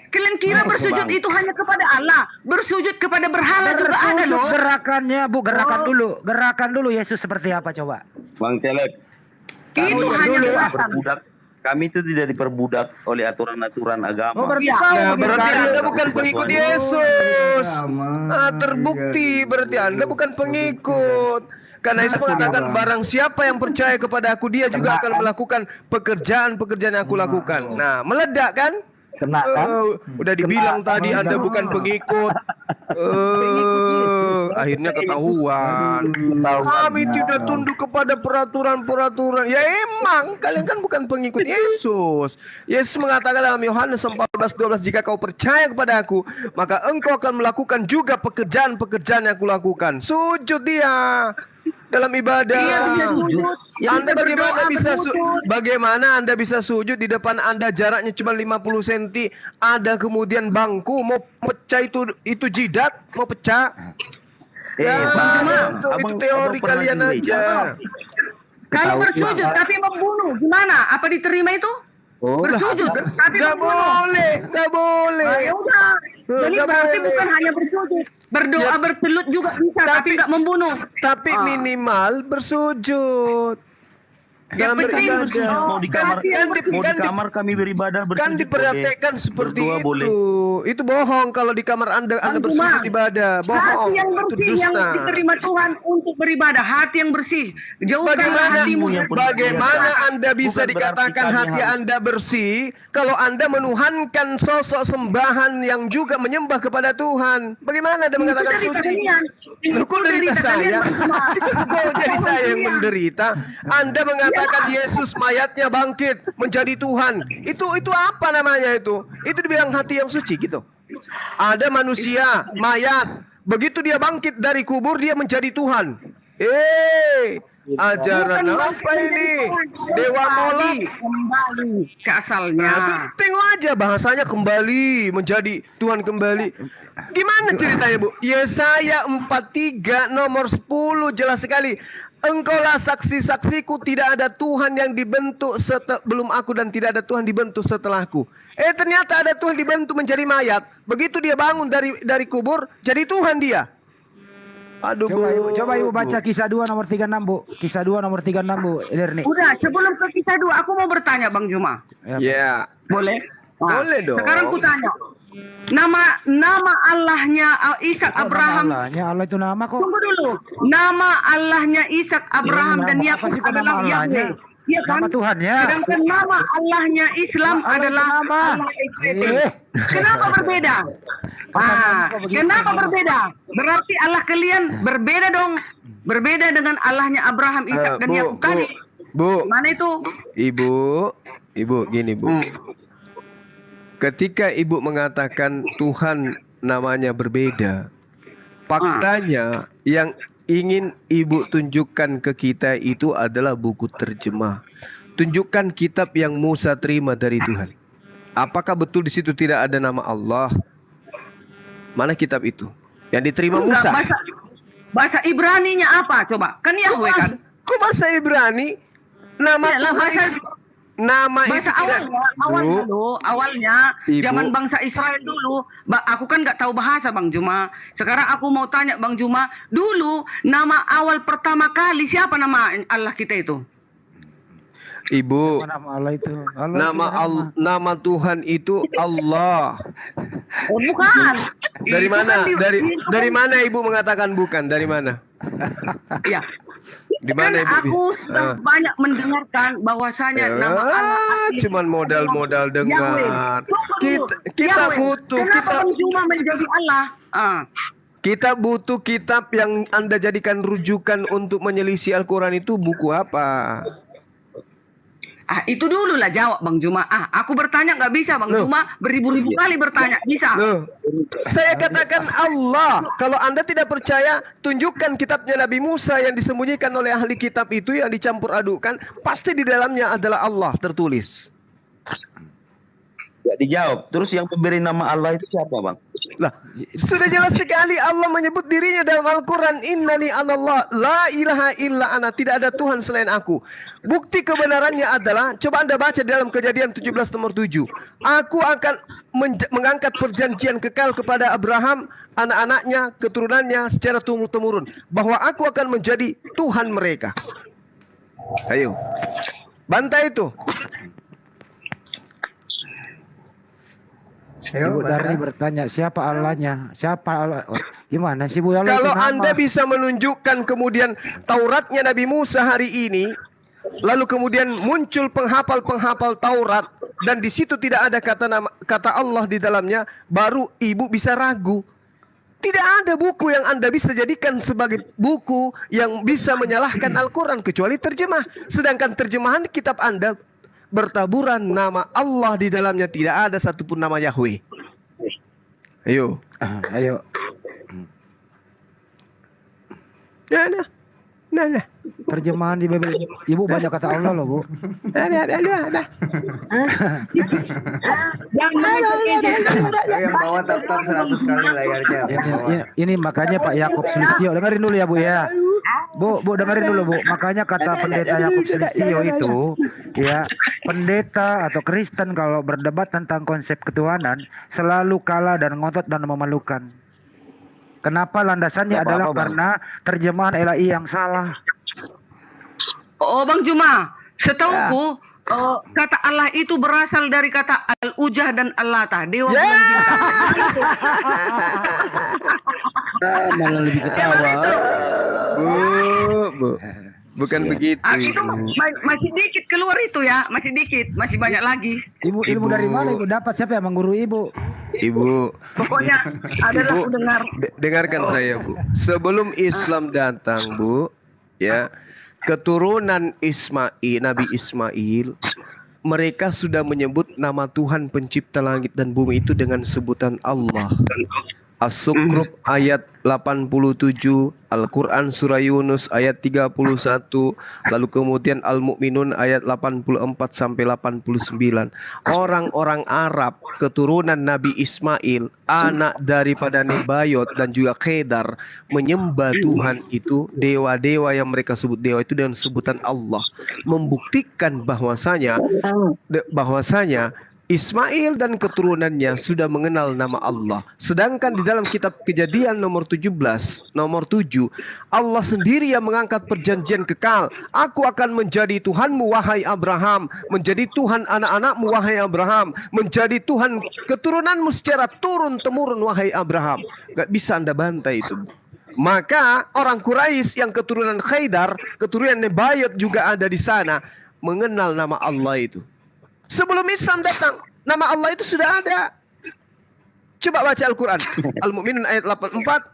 Kalian kira bersujud itu hanya kepada Allah? Bersujud kepada berhala juga ada loh. Gerakannya, Bu, gerakan dulu Yesus seperti apa coba? Bang Celeb. Itu hanya berbudak. Kami itu tidak diperbudak oleh aturan-aturan agama. Berarti Anda bukan pengikut Yesus. Terbukti berarti Anda bukan pengikut. Karena Yesus mengatakan barang siapa yang percaya kepada aku, dia juga akan melakukan pekerjaan-pekerjaan yang aku lakukan. Nah, meledak kan? Kena kan? Udah dibilang tadi Anda bukan pengikut. Akhirnya ketahuan. Kami tidak tunduk kepada peraturan-peraturan. Ya emang kalian kan bukan pengikut Yesus. Yesus mengatakan dalam Yohanes 14:12, jika kau percaya kepada aku, maka engkau akan melakukan juga pekerjaan-pekerjaan yang aku lakukan. Sujud dia dalam ibadah. Anda bagaimana Anda bisa sujud di depan Anda jaraknya cuma 50 cm, ada kemudian bangku mau pecah itu jidat mau pecah. Itu teori kalian aja. Kalau bersujud tapi membunuh gimana? Apa diterima itu? Bersujud tapi nggak boleh. Ya udah. Jadi berarti bukan hanya bersujud, berdoa bertelut juga bisa, tapi nggak membunuh. Tapi minimal bersujud. Dalam beribadah. Mau di kamar kami beribadah bersujud. Kan diperhatikan seperti itu. Itu bohong kalau di kamar Anda bersujud ibadah. Bohong. Hati yang bersih yang diterima Tuhan untuk beribadah, hati yang bersih. Jauhkanlah hatimu. Bagaimana Anda bisa dikatakan hati Anda bersih kalau Anda menuhankan sosok sembahan yang juga menyembah kepada Tuhan? Bagaimana Anda mengatakan suci? Kok derita saya? Kok jadi saya yang menderita? Anda mengatakan Yesus mayatnya bangkit menjadi Tuhan. Itu apa namanya itu? Itu dibilang hati yang suci gitu. Ada manusia mayat, begitu dia bangkit dari kubur dia menjadi Tuhan. Ajaran apa ini? Dewa Molok kembali ke asalnya. Tengok aja bahasanya kembali menjadi Tuhan kembali. Gimana ceritanya, Bu? Yesaya 43 nomor 10 jelas sekali. Engkaulah saksi-saksiku, tidak ada Tuhan yang dibentuk sebelum aku dan tidak ada Tuhan dibentuk setelahku. Ternyata ada Tuhan dibentuk menjadi mayat. Begitu dia bangun dari kubur, jadi Tuhan dia. Aduh, coba Ibu baca Kisah 2 nomor 36, Bu. Kisah 2 nomor 36, Bu. Lerni. Udah, sebelum ke Kisah 2, aku mau bertanya, Bang Juma. Ya. Boleh? Boleh dong. Sekarang ku tanya. Nama Allahnya Ishak Abraham. Allahnya Allah itu nama kok. Tunggu dulu. Nama Allahnya Ishak Abraham dan Yakub adalah Yahweh. Iya kan? Nama Tuhannya. Sedangkan nama Allahnya Islam adalah Allah. Kenapa berbeda? Kenapa berbeda? Berarti Allah kalian berbeda dong. Berbeda dengan Allahnya Abraham, Ishak dan Yakub tadi. Bu. Mana itu? Ibu gini, Bu. Ketika Ibu mengatakan Tuhan namanya berbeda, faktanya yang ingin Ibu tunjukkan ke kita itu adalah buku terjemah. Tunjukkan kitab yang Musa terima dari Tuhan. Apakah betul di situ tidak ada nama Allah? Mana kitab itu yang diterima Musa? Bahasa Ibraninya apa? Coba. Kan Yahweh kan? Kok bahasa Ibrani? Nama Tuhan. Nama bahasa awalnya zaman bangsa Israel dulu. Aku kan nggak tahu bahasa, Bang Juma. Sekarang aku mau tanya Bang Juma, dulu nama awal pertama kali siapa nama Allah kita itu? Ibu, siapa nama Allah itu? Nama Tuhan itu Allah. Oh, bukan. Dari mana? Dari mana Ibu mengatakan bukan? Dari mana? Iya. Di mana Ibu? Aku sudah banyak mendengarkan bahwasanya nama Allah cuman modal dengar. Kita butuh Bang Juma menjadi Allah. Kita butuh kitab yang Anda jadikan rujukan untuk menyelisih Al-Quran itu buku apa? Itu dulu lah jawab Bang Juma. Aku bertanya nggak bisa Bang Juma, beribu-ribu kali bertanya bisa. Saya katakan Allah. Kalau Anda tidak percaya, tunjukkan kitabnya Nabi Musa yang disembunyikan oleh ahli kitab itu yang dicampur adukkan. Pasti di dalamnya adalah Allah tertulis. Ya dijawab. Terus yang pemberi nama Allah itu siapa, Bang? Lah, sudah jelas sekali Allah menyebut dirinya dalam Al-Quran. Innani anallah, la ilaha illa ana. Tidak ada Tuhan selain aku. Bukti kebenarannya adalah, coba Anda baca dalam Kejadian 17 nomor 7. Aku akan mengangkat perjanjian kekal kepada Abraham, anak-anaknya, keturunannya secara turun-temurun. Bahwa aku akan menjadi Tuhan mereka. Ayo, bantai itu. Ibu Darni bertanya siapa Allahnya? Siapa Allah? Gimana sih Bu? Kalau Anda bisa menunjukkan kemudian Tauratnya Nabi Musa hari ini, lalu kemudian muncul penghafal-penghafal Taurat dan di situ tidak ada kata Allah di dalamnya, baru ibu bisa ragu. Tidak ada buku yang Anda bisa jadikan sebagai buku yang bisa menyalahkan Al-Quran kecuali terjemah. Sedangkan terjemahan kitab Anda bertaburan nama Allah di dalamnya, tidak ada satupun nama Yahweh. Ayo. Ayo. Nah. Terjemahan di Bible Ibu banyak kata Allah loh, Bu. Yang bawa tap-tap 100 kali layarnya. Ini makanya Pak Yakub Sulistyo, dengerin dulu ya Bu ya. Bu dengerin dulu Bu. Makanya kata pendeta Yakub Sulistyo itu, ya, pendeta atau Kristen kalau berdebat tentang konsep ketuhanan selalu kalah dan ngotot dan memalukan. Kenapa? Landasannya adalah karena terjemahan LAI yang salah. Oh Bang Juma, setauku kata Allah itu berasal dari kata Al-Ujah dan Al-Lata, dewa bulan bintang. Malah lebih ketawa. Bu. Bukan begitu. Itu masih dikit keluar itu ya, masih dikit, masih banyak lagi. Ilmu dari mana Ibu dapat? Siapa yang mengguru Ibu? Ibu. Pokoknya adalah Ibu, dengar. Dengarkan saya Bu. Sebelum Islam datang Bu, ya, keturunan Nabi Ismail, mereka sudah menyebut nama Tuhan pencipta langit dan bumi itu dengan sebutan Allah. As-Sukrub ayat 87, Al-Quran surah Yunus ayat 31, lalu kemudian Al-Mu'minun ayat 84 sampai 89. Orang-orang Arab keturunan Nabi Ismail, anak daripada Nebayot dan juga Kedar, menyembah Tuhan itu, dewa-dewa yang mereka sebut dewa itu dengan sebutan Allah, membuktikan bahwasanya Ismail dan keturunannya sudah mengenal nama Allah. Sedangkan di dalam kitab Kejadian nomor 17, nomor 7, Allah sendiri yang mengangkat perjanjian kekal. Aku akan menjadi Tuhanmu wahai Abraham, menjadi Tuhan anak-anakmu wahai Abraham, menjadi Tuhan keturunanmu secara turun-temurun wahai Abraham. Gak bisa Anda bantai itu. Maka orang Quraisy yang keturunan Khaidar, keturunan Nebayot juga ada di sana, mengenal nama Allah itu. Sebelum Islam datang, nama Allah itu sudah ada. Coba baca Al-Quran. Al-Mu'minun ayat 84,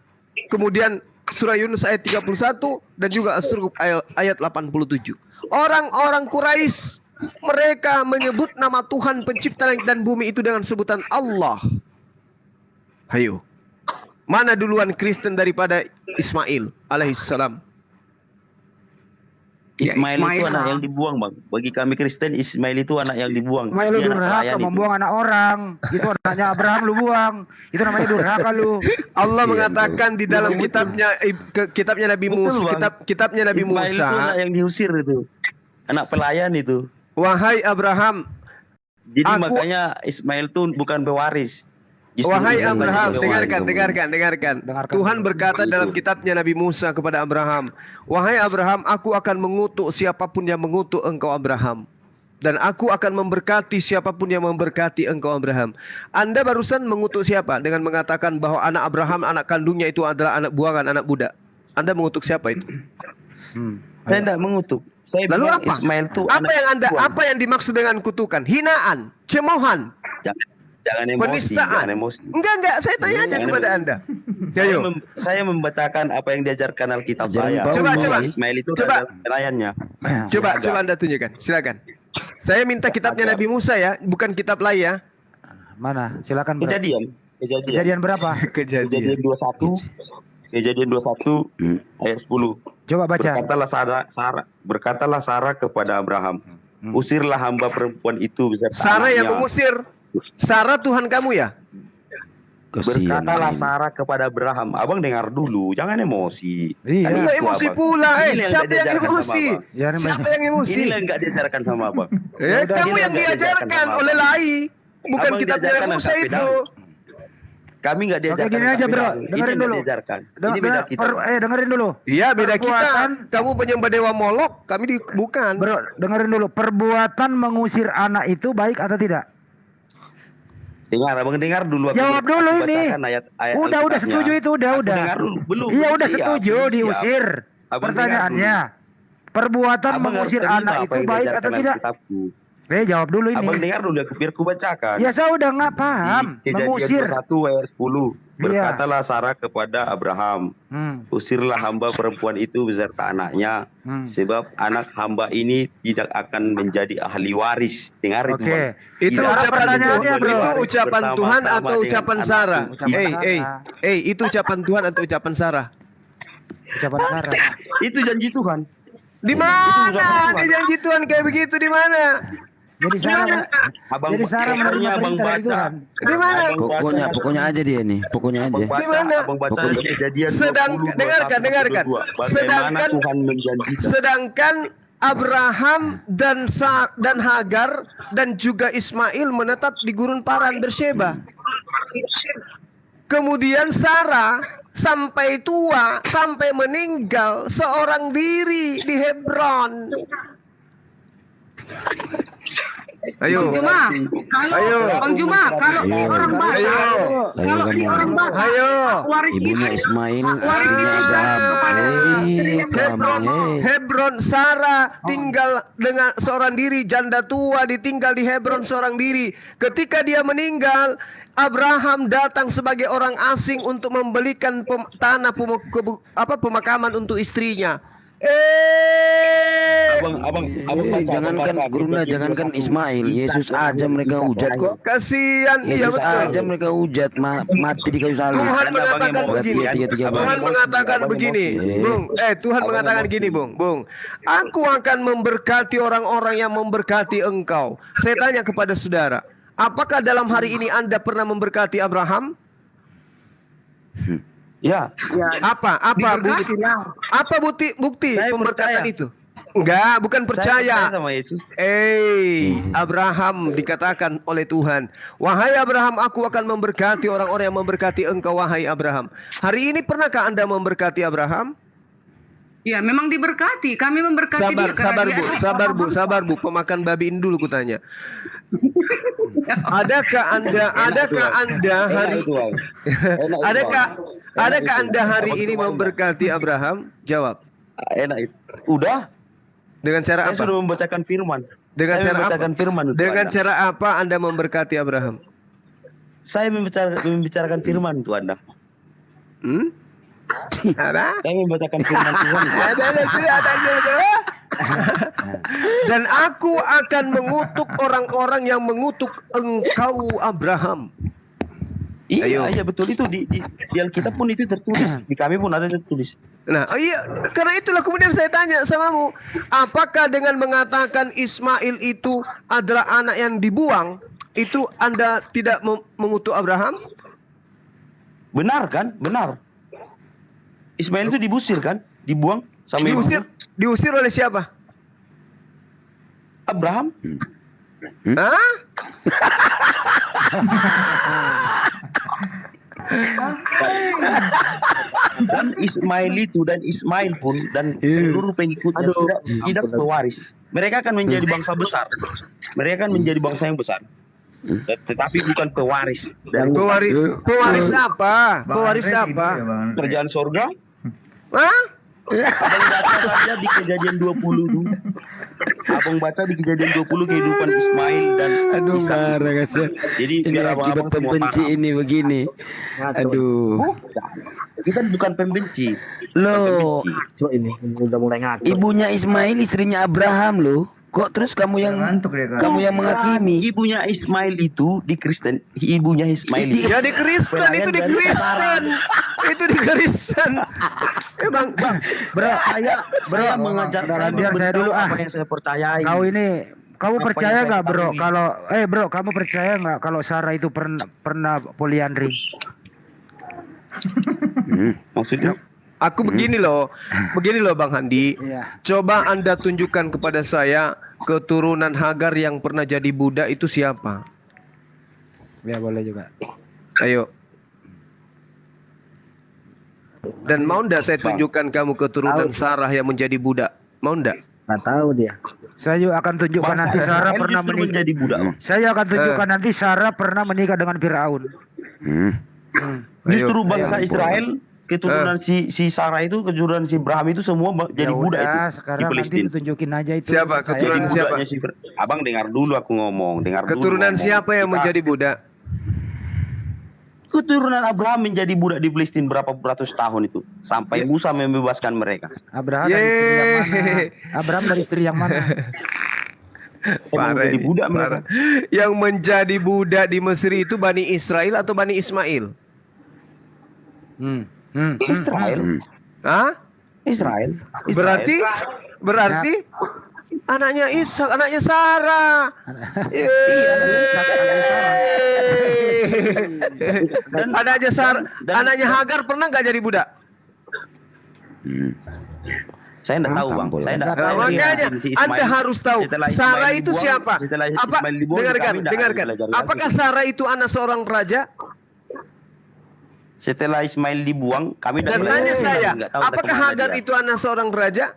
kemudian surah Yunus ayat 31, dan juga As-Surqub ayat 87. Orang-orang Quraisy, mereka menyebut nama Tuhan pencipta langit dan bumi itu dengan sebutan Allah. Hayo. Mana duluan Kristen daripada Ismail alaihissalam? Ismail itu anak yang dibuang, Bang. Bagi kami Kristen, Ismail itu anak yang dibuang. Ismail lu durhaka membuang anak orang. Itu anaknya Abraham lu buang. Itu namanya durhaka lu. Allah mengatakan di dalam kitabnya Nabi Musa, kitabnya Nabi Musa. Ismail itu anak yang diusir itu. Anak pelayan itu. Wahai Abraham. Jadi makanya Ismail itu bukan pewaris. Wahai Abraham, dengarkan. Tuhan berkata dalam kitabnya Nabi Musa kepada Abraham, wahai Abraham, aku akan mengutuk siapapun yang mengutuk engkau Abraham, dan aku akan memberkati siapapun yang memberkati engkau Abraham. Anda barusan mengutuk siapa? Dengan mengatakan bahwa anak Abraham, anak kandungnya itu adalah anak buangan, anak budak. Anda mengutuk siapa itu? Saya tidak mengutuk. Saya Lalu apa? Ismail itu apa yang dimaksud dengan kutukan? Hinaan, cemoohan. Jangan emosi, penistaan. Enggak, saya tanya aja kepada Anda. Saya membacakan apa yang diajarkan Alkitab saya. Coba. Ismail itu pelayannya. Coba Anda tunjukkan, silakan. Saya minta kitabnya Nabi Musa ya, bukan kitab lain ya. Mana? Silakan. Kejadian berapa? Kejadian 21. Kejadian 21 ayat 10. Coba baca. Berkatalah Sarah kepada Abraham, usirlah hamba perempuan itu beserta Sarah anaknya. yang mengusir. Sarah Tuhan kamu ya? Berkatalah Sarah kepada Abraham. Abang dengar dulu, jangan emosi. Iya. Enggak emosi pula. Siapa yang emosi? Siapa yang emosi? Inilah yang enggak diajarkan sama abang. Kamu yang diajarkan oleh Lai, bukan kitabnya Nabi Musa itu. Kami enggak diajarkan. Oke, gini aja bro, dengerin dulu. Ini beda kita. Dengerin dulu. Iya, beda kita. Kamu penyembah dewa Molok, kami bukan. Bro, dengerin dulu. Perbuatan mengusir anak itu baik atau tidak? Abang dengar dulu. Jawab dulu ini. Ayat udah setuju itu, udah. Dengar dulu, belum. Iya, udah setuju diusir. Pertanyaannya, perbuatan mengusir anak itu baik atau tidak? Jawab dulu ini. Abang dengar dulu, biar ku bacakan. Ya saya udah nggak paham. Mengusir. Kejadian 1 ayat 10. Berkatalah Sarah kepada Abraham, usirlah hamba perempuan itu beserta anaknya, sebab anak hamba ini tidak akan menjadi ahli waris. Dengar itu, Bang. Itu ucapan Tuhan, bro. itu ucapan Tuhan atau ucapan Sarah? Itu ucapan Tuhan atau ucapan Sarah? Ucapan Sarah. Itu janji Tuhan. Di mana ada janji Tuhan kayak begitu, di mana? Jadi Sarah menerima perintah dari Tuhan. Di mana? Pokoknya aja dia nih. Pokoknya aja. Di mana? Dengarkan. Sedangkan Abraham dan Hagar dan juga Ismail menetap di gurun Paran Beersheba. Kemudian Sarah sampai tua, sampai meninggal seorang diri di Hebron. Ayo. Bang Juma, Bang Juma, kalau orang waris ibunya Ismail, Hebron, Sarah tinggal dengan seorang diri, janda tua ditinggal di Hebron seorang diri. Ketika dia meninggal, Abraham datang sebagai orang asing untuk membelikan tanah pemakaman untuk istrinya. Jangankan Ismail, Yesus aja mereka hujat kok. Kasihan, Yesus aja mereka hujat, mati di kayu salib. Tuhan mengatakan begini. Tuhan mengatakan begini, Bung. Tuhan mengatakan gini, Bung. Aku akan memberkati orang-orang yang memberkati engkau. Saya tanya kepada saudara, apakah dalam hari ini Anda pernah memberkati Abraham? Ya. Apa bukti pemberkatan itu? Enggak, bukan percaya. Abraham dikatakan oleh Tuhan, wahai Abraham, aku akan memberkati orang-orang yang memberkati engkau, wahai Abraham. Hari ini pernahkah Anda memberkati Abraham? Ya, memang diberkati. Kami memberkati dia. Sabar bu. Pemakan babi ini dulu kutanya. Adakah Anda hari ini memberkati Abraham? Jawab. Enak itu. Udah. Dengan cara apa? Saya sudah membacakan firman. Dengan cara apa Anda memberkati Abraham? Saya membicarakan firman untuk Anda. Saya membacakan firman Tuhan. Dan aku akan mengutuk orang-orang yang mengutuk engkau, Abraham. Iya betul, itu di Alkitab pun itu tertulis, di kami pun ada tertulis. Nah, karena itulah kemudian saya tanya samamu, apakah dengan mengatakan Ismail itu adalah anak yang dibuang, itu Anda tidak mengutuk Abraham? Benar kan? Benar. Ismail itu diusir kan? Dibuang sama diusir oleh siapa? Abraham. Hah? Dan Ismail pun dan seluruh pengikutnya tidak pewaris. Mereka akan menjadi bangsa besar. Mereka akan menjadi bangsa yang besar. Tetapi bukan pewaris. Pewaris apa? Kerjaan surga. Hah? Abang baca saja di Kejadian 20 dulu. Abang baca di Kejadian 20 kehidupan Ismail dan Ishak. Jadi ini akibat pembenci ini begini. Kita bukan pembenci. Loh, ini udah mulai ngatur. Ibunya Ismail istrinya Abraham loh. Kok terus kamu yang menghakimi? Ibunya Ismail itu di Kristen. Ibunya Ismail itu. Ya di Kristen, itu di Kristen. Itu di Kristen. Bang, saya mengajarkan biar saya dulu apa yang saya percayai. Kamu percaya nggak bro? Kamu percaya nggak kalau Sarah itu pernah poliandri? Maksudnya? Aku begini loh Bang Handi. Coba Anda tunjukkan kepada saya keturunan Hagar yang pernah jadi budak itu siapa? Ya boleh juga. Ayo. Dan mau ndak saya tunjukkan kamu keturunan Sarah yang menjadi budak? Mau ndak? Nggak tahu dia. Saya akan tunjukkan nanti Sarah pernah menikah. Saya akan tunjukkan nanti Sarah pernah menikah dengan Firaun. Justru bangsa Israel keturunan si Sarah itu, keturunan si Abraham itu semua jadi budak itu sekarang di nanti Palestina. tunjukin aja itu. Siapa? Keturunan siapa? Abang dengar dulu aku ngomong. Keturunan siapa yang menjadi budak? Keturunan Abraham menjadi budak di Palestina berapa ratus tahun itu sampai Musa membebaskan mereka. Abraham dari istri yang mana? Abraham dari istri yang mana? Parah ini, budak parah. Yang menjadi budak di Mesir itu Bani Israel atau Bani Ismail? Israel. Hah? Israel. Berarti anaknya Ishak, anaknya Sarah. Anaknya Hagar pernah nggak jadi budak? Saya enggak tahu, Bang. Saya enggak tahu. Makanya Anda harus tahu Sarah itu siapa? Apa? Dengarkan. Apakah Sarah itu anak seorang raja? Setelah Ismail dibuang, kami dan tanya saya, apakah Hagar itu anak seorang raja?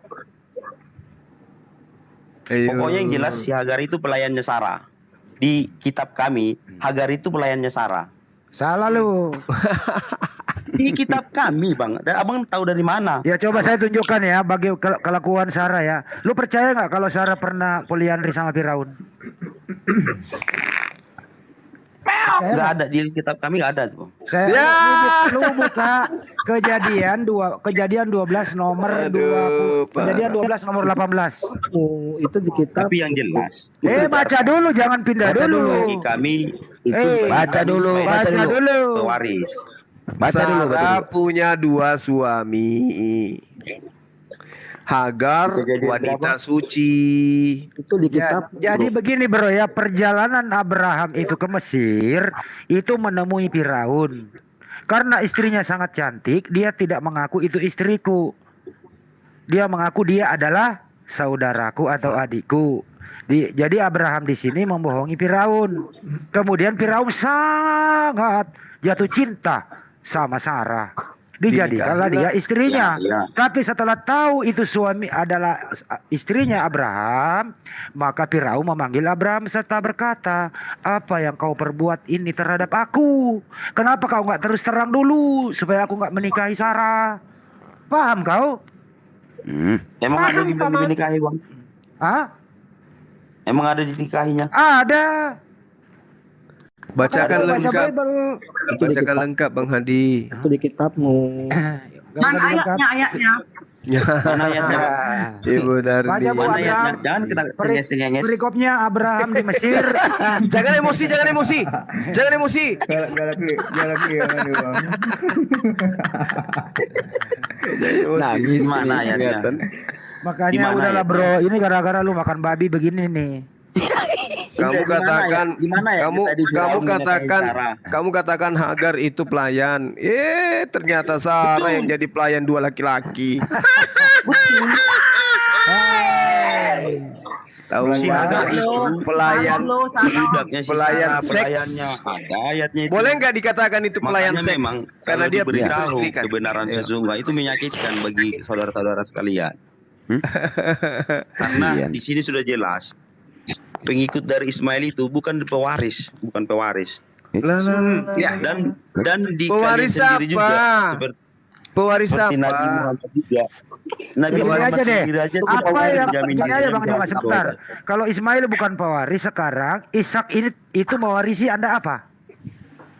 Pokoknya yang jelas si Hagar itu pelayannya Sarah. Di kitab kami, Hagar itu pelayannya Sarah. Salah lu. Di kitab kami, Bang. Dan Abang tahu dari mana? Ya coba saya tunjukkan ya bagi kelakuan Sarah ya. Lu percaya nggak kalau Sarah pernah poliandri sama Firaun? Nggak ada di kitab kami, nggak ada tuh. Lu buka kejadian 12 nomor 20. Kejadian 12 nomor 18. Itu di kitab. Tapi yang jelas. Baca dulu, jangan pindah dulu. Bagi kami baca dulu. Pewaris. Baca dulu. Sarah punya 2 suami. Hagar wanita suci. Itu di kitab. Jadi begini bro ya, perjalanan Abraham itu ke Mesir itu menemui Firaun. Karena istrinya sangat cantik, dia tidak mengaku itu istriku. Dia mengaku dia adalah saudaraku atau adikku. Jadi Abraham di sini membohongi Firaun. Kemudian Firaun sangat jatuh cinta sama Sarah. Dijadikanlah dia istrinya. Tapi setelah tahu itu suami adalah istrinya Abraham, maka Firaun memanggil Abraham serta berkata, apa yang kau perbuat ini terhadap aku? Kenapa kau nggak terus terang dulu supaya aku nggak menikahi Sarah? Paham kau? Emang ada dinikahi, Bang? Hah? Emang ada dinikahinya? Ada. Bacakan lengkap Bang Hadi. Itu di kitabmu. Mana ayatnya? Mana ayatnya? Ibu Dardi. Baca Bu Abraham. Jangan kita perikopnya Abraham di Mesir. Jangan emosi. Nangis mana ayatnya? Makanya udahlah bro, ini gara-gara lu makan babi begini nih. Kamu katakan Hagar itu pelayan. Ternyata Sarah yang jadi pelayan 2 laki-laki. Tahu si Hagar itu pelayan pelayannya ada ayatnya itu. Boleh nggak dikatakan itu pelayan seks? Memang Karena dia beritahu kebenaran sesungguhnya itu menyakitkan bagi saudara-saudara sekalian. Karena di sini sudah jelas pengikut dari Ismail itu bukan pewaris. Dan di pewaris sendiri juga pewaris seperti Nabi Muhammad juga. Nabi Muhammad aja deh. Apa yang jamin aja Bang Joma sebentar. Kalau Ismail bukan pewaris sekarang, Ishak ini itu mewarisi Anda apa?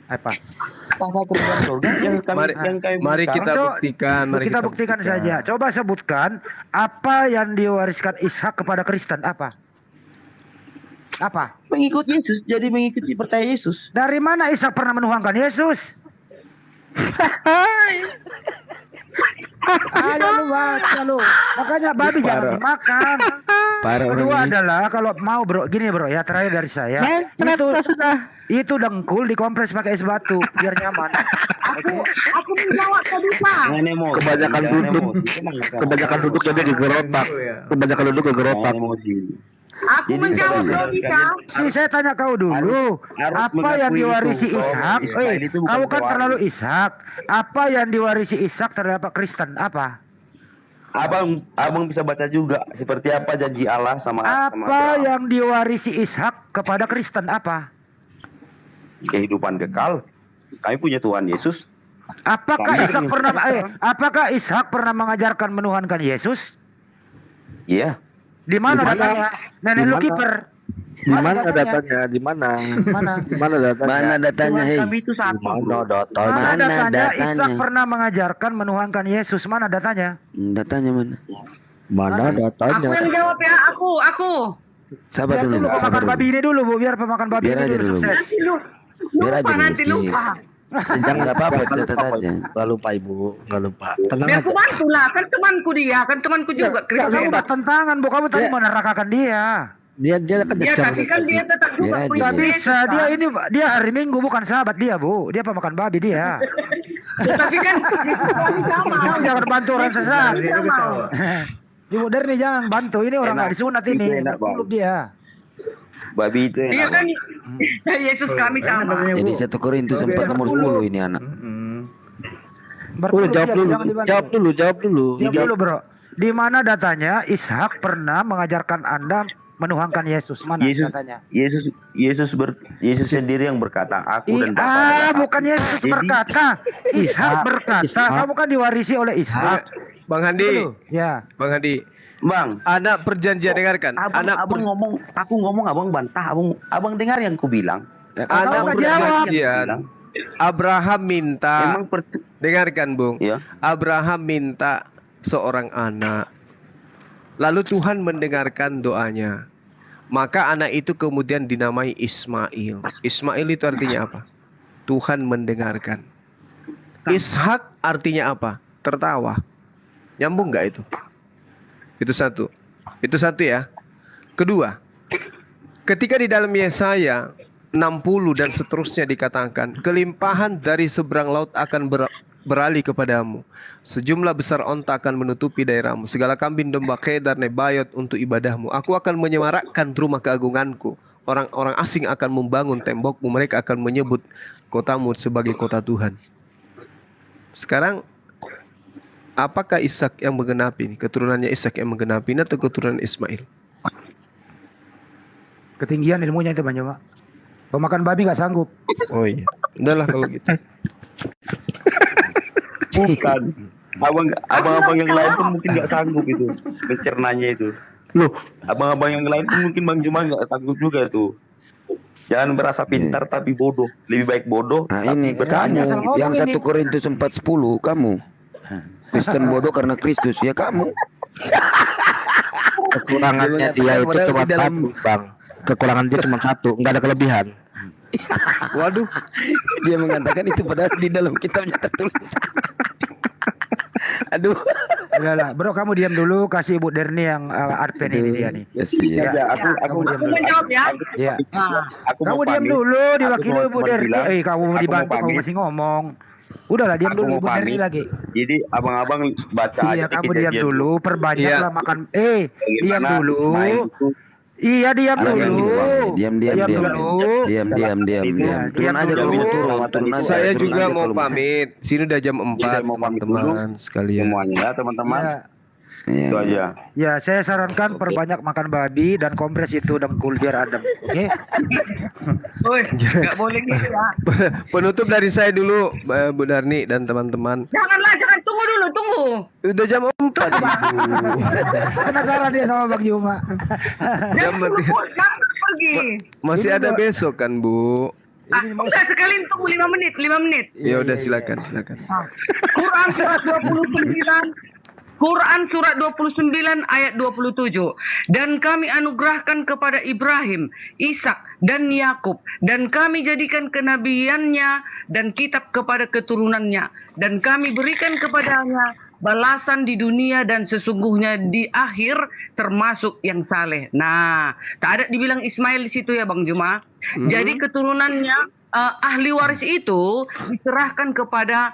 Tanah kerajaan surga yang kami mari kita buktikan. Saja. Coba sebutkan apa yang diwariskan Ishak kepada Kristen apa? Mengikut Yesus, jadi mengikuti percaya Yesus. Dari mana Ishak pernah menuhankan Yesus? Ayo lu baca lu. Makanya babi jangan dimakan. Kedua adalah kalau mau bro, gini bro ya, terakhir dari saya. Itu dengkul dikompres pakai es batu biar nyaman. Aku menjawab tadi Pak. Kebanyakan duduk jadi gegerotak. Kebanyakan duduk gegerotak. Aku menjawab logika. Saya tanya kau dulu, apa yang diwarisi Ishak? Kau kan terlalu Ishak. Apa yang diwarisi Ishak terhadap Kristen? Apa? Abang bisa baca juga seperti apa janji Allah sama yang diwarisi Ishak kepada Kristen? Apa? Kehidupan kekal. Kami punya Tuhan Yesus. Apakah Ishak pernah mengajarkan menuhankan Yesus? Iya. Di mana datanya? Nenek lu kiper. Di mana datanya? Di mana? Di mana datanya? Mana datanya, hei? Kami itu satu. Mana datanya? Mana datanya? datanya? Ishak pernah mengajarkan menuhankan Yesus. Mana datanya? Datanya mana? Mana datanya? Aku yang jawab ya, aku. Sabar Biar dulu, dulu pemakan babi ini dulu, Bu. Biar pemakan babi Biar ini aja dulu dulu. sukses. Biar aja dulu Nanti sih. lupa. Jangan apa-apa, catat aja. Gak lupa ibu, gak lupa. Tenang Biar aja. aku bantu lah, kan temanku dia, kan temanku juga. Kamu bertentangan, Bu. Kamu tadi menerakakan dia. Dia kan Ya, tapi kan dia tetap juga Biar punya Gak bisa, Yesus, dia hari Minggu bukan sahabat dia, Bu. Dia pemakan babi dia. Tapi kan kami sama. Kamu jangan bantu orang sesat. Kami sama. Ibu Derni jangan bantu, ini orang nggak disunat ini. Berkulub dia. Babi itu Iya kan, Yesus kami sama. Jadi 1 Korintus 4 nomor 10 ini anak. Berkulub jawab dia, dulu, jangan dibantu. jawab dulu. Jawab dulu, Bro. Di mana datanya Ishak pernah mengajarkan Anda menuhankan Yesus? Mana datanya? Yesus sendiri yang berkata, aku dan Bapa adalah satu. Bukan Yesus berkata. Ishak berkata. Kamu kan diwarisi oleh Ishak. Bang Handi. Ya. Bang Handi. Bang, anak perjanjian dengarkan. Abang ngomong, aku ngomong, abang bantah, abang dengar yang ku bilang. Anak perjanjian. Abraham minta. Dengarkan, Bung. Ya. Abraham minta seorang anak. Lalu Tuhan mendengarkan doanya. Maka anak itu kemudian dinamai Ismail. Ismail itu artinya apa? Tuhan mendengarkan. Ishak artinya apa? Tertawa. Nyambung nggak itu? Itu satu ya. Kedua, ketika di dalam Yesaya 60 dan seterusnya dikatakan, kelimpahan dari seberang laut akan beralih kepadamu. Sejumlah besar onta akan menutupi daerahmu. Segala kambing domba kedar nebayot untuk ibadahmu. Aku akan menyemarakkan rumah keagunganku. Orang-orang asing akan membangun tembokmu. Mereka akan menyebut kotamu sebagai kota Tuhan. Sekarang, apakah Ishak yang menggenapi ini? Keturunannya Ishak yang menggenapi ini atau keturunan Ismail? Ketinggian ilmunya itu Bang Joma. Pemakan babi nggak sanggup. Oh iya. Udahlah kalau gitu. Bukan. Abang-abang yang lain pun mungkin nggak sanggup itu mencernanya itu. Loh, abang-abang yang lain pun mungkin Bang Juma nggak sanggup juga tuh. Jangan berasa pintar tapi bodoh. Lebih baik bodoh. Nah ini kamu yang 1 Korintus 4:10 kamu. Kristen bodoh karena Kristus ya kamu. Kekurangannya dia itu cuma satu, Bang. Kekurangan dia cuma satu, nggak ada kelebihan. Waduh, dia mengatakan itu padahal di dalam kitabnya tertulis. Aduh. Udahlah, Bro, kamu diam dulu, kasih Ibu Derni yang adven ini dia nih. Aku menjawab ya. Iya. Kamu diam dulu, diwakili Ibu Derni. Kamu mau dibantu, kamu masih ngomong. Udahlah, diam dulu, Ibu Derni lagi. Jadi abang-abang baca iya, aja. kamu diam dulu, perbanyaklah makan. Diam dulu. Iya, diam dulu. Diam. Turun aja dulu, turun aja. Saya juga mau pamit. Sini udah jam 4, teman-teman sekalian. Semuanya, teman-teman. Itu aja. Ya, saya sarankan perbanyak makan babi dan kompres itu dengkul biar adem. Oke? Woi, nggak boleh gitu ya. Penutup dari saya dulu, Bu Darni dan teman-teman. Jangan tunggu dulu, tunggu. Udah jam 4. Penasaran dia sama Bang Juma. Jam pergi. Masih ada besok kan, Bu? Udah sekali tunggu 5 menit. Ya udah silakan. Quran surat 29 ayat 27. Dan kami anugerahkan kepada Ibrahim, Ishak dan Yakub, dan kami jadikan kenabiannya dan kitab kepada keturunannya, dan kami berikan kepadanya balasan di dunia dan sesungguhnya di akhir termasuk yang saleh. Nah, tak ada dibilang Ismail di situ ya Bang Juma. Jadi keturunannya ahli waris itu diserahkan kepada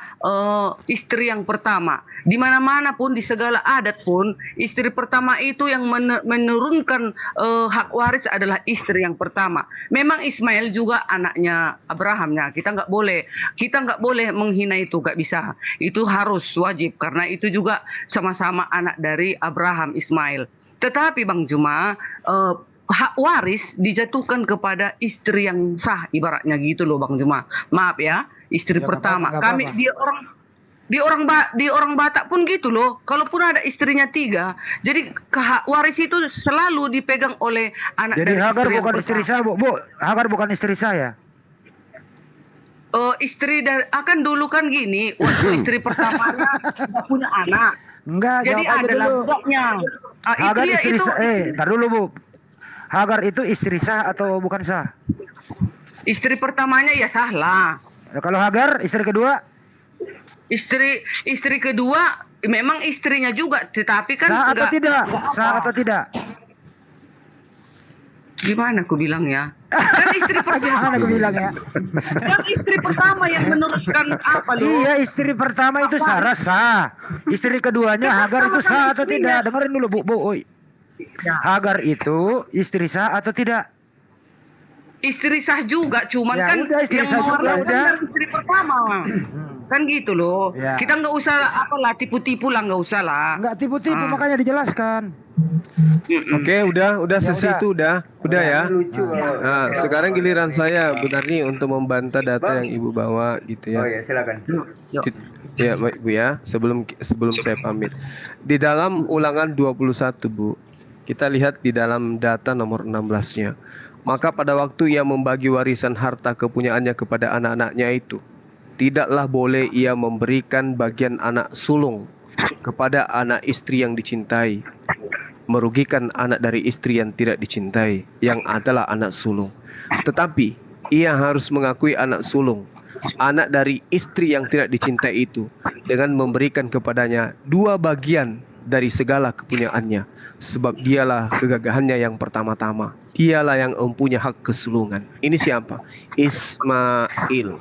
istri yang pertama. Di mana-mana pun, di segala adat pun, istri pertama itu yang menurunkan hak waris adalah istri yang pertama. Memang Ismail juga anaknya Abrahamnya. Kita nggak boleh menghina itu, nggak bisa. Itu harus wajib karena itu juga sama-sama anak dari Abraham Ismail. Tetapi Bang Juma, hak waris dijatuhkan kepada istri yang sah, ibaratnya gitu loh Bang Juma. Maaf ya, istri Ya, pertama. nggak Kami apa-apa. di orang Batak pun gitu loh. Kalaupun ada istrinya 3, jadi waris itu selalu dipegang oleh anak Jadi dari Hagar istri yang bukan istri pertama. saya, Bu. Hagar bukan istri saya. Istri dari akan dulu kan gini, waktu istri pertamanya sudah punya anak. Enggak, Jadi jawab aja adalah dulu. budaknya. Hagar Itu ya istri itu. sah. Ntar dulu, Bu. Hagar itu istri sah atau bukan sah? Istri pertamanya ya salah. Kalau Hagar istri kedua? Istri kedua memang istrinya juga, tetapi kan Sah atau enggak. tidak? Sah atau tidak? Gimana aku bilang ya? Kan istri pertama. Gimana aku bilang ya? Kan istri pertama yang meneruskan apa lu? Iya, istri pertama itu Sarah sah. Istri keduanya Hagar itu sah atau tidak? Dengerin dulu, Bu. Oi. Hagar itu istri sah atau tidak? Istri sah juga, cuman Ya kan udah, istri yang sah juga mewarnai udah. kan istri pertama. Kan gitu loh. Ya. Kita nggak usah apalah tipu-tipu lah, nggak usah lah. Nggak tipu-tipu, makanya dijelaskan. Oke, udah sesi udah. itu udah ya. Lucu kalau Nah, sekarang giliran saya Bu Darni untuk membantah data yang Ibu bawa gitu ya. Oh ya, silakan. Ya, baik Bu ya. Sebelum saya pamit. Di dalam ulangan 21 Bu, kita lihat di dalam data nomor 16-nya. Maka pada waktu ia membagi warisan harta kepunyaannya kepada anak-anaknya itu, tidaklah boleh ia memberikan bagian anak sulung kepada anak istri yang dicintai, merugikan anak dari istri yang tidak dicintai, yang adalah anak sulung. Tetapi ia harus mengakui anak sulung, anak dari istri yang tidak dicintai itu, dengan memberikan kepadanya 2 bagian dari segala kepunyaannya, sebab dialah kegagahannya yang pertama-tama. Dialah yang mempunyai hak kesulungan. Ini siapa? Ismail.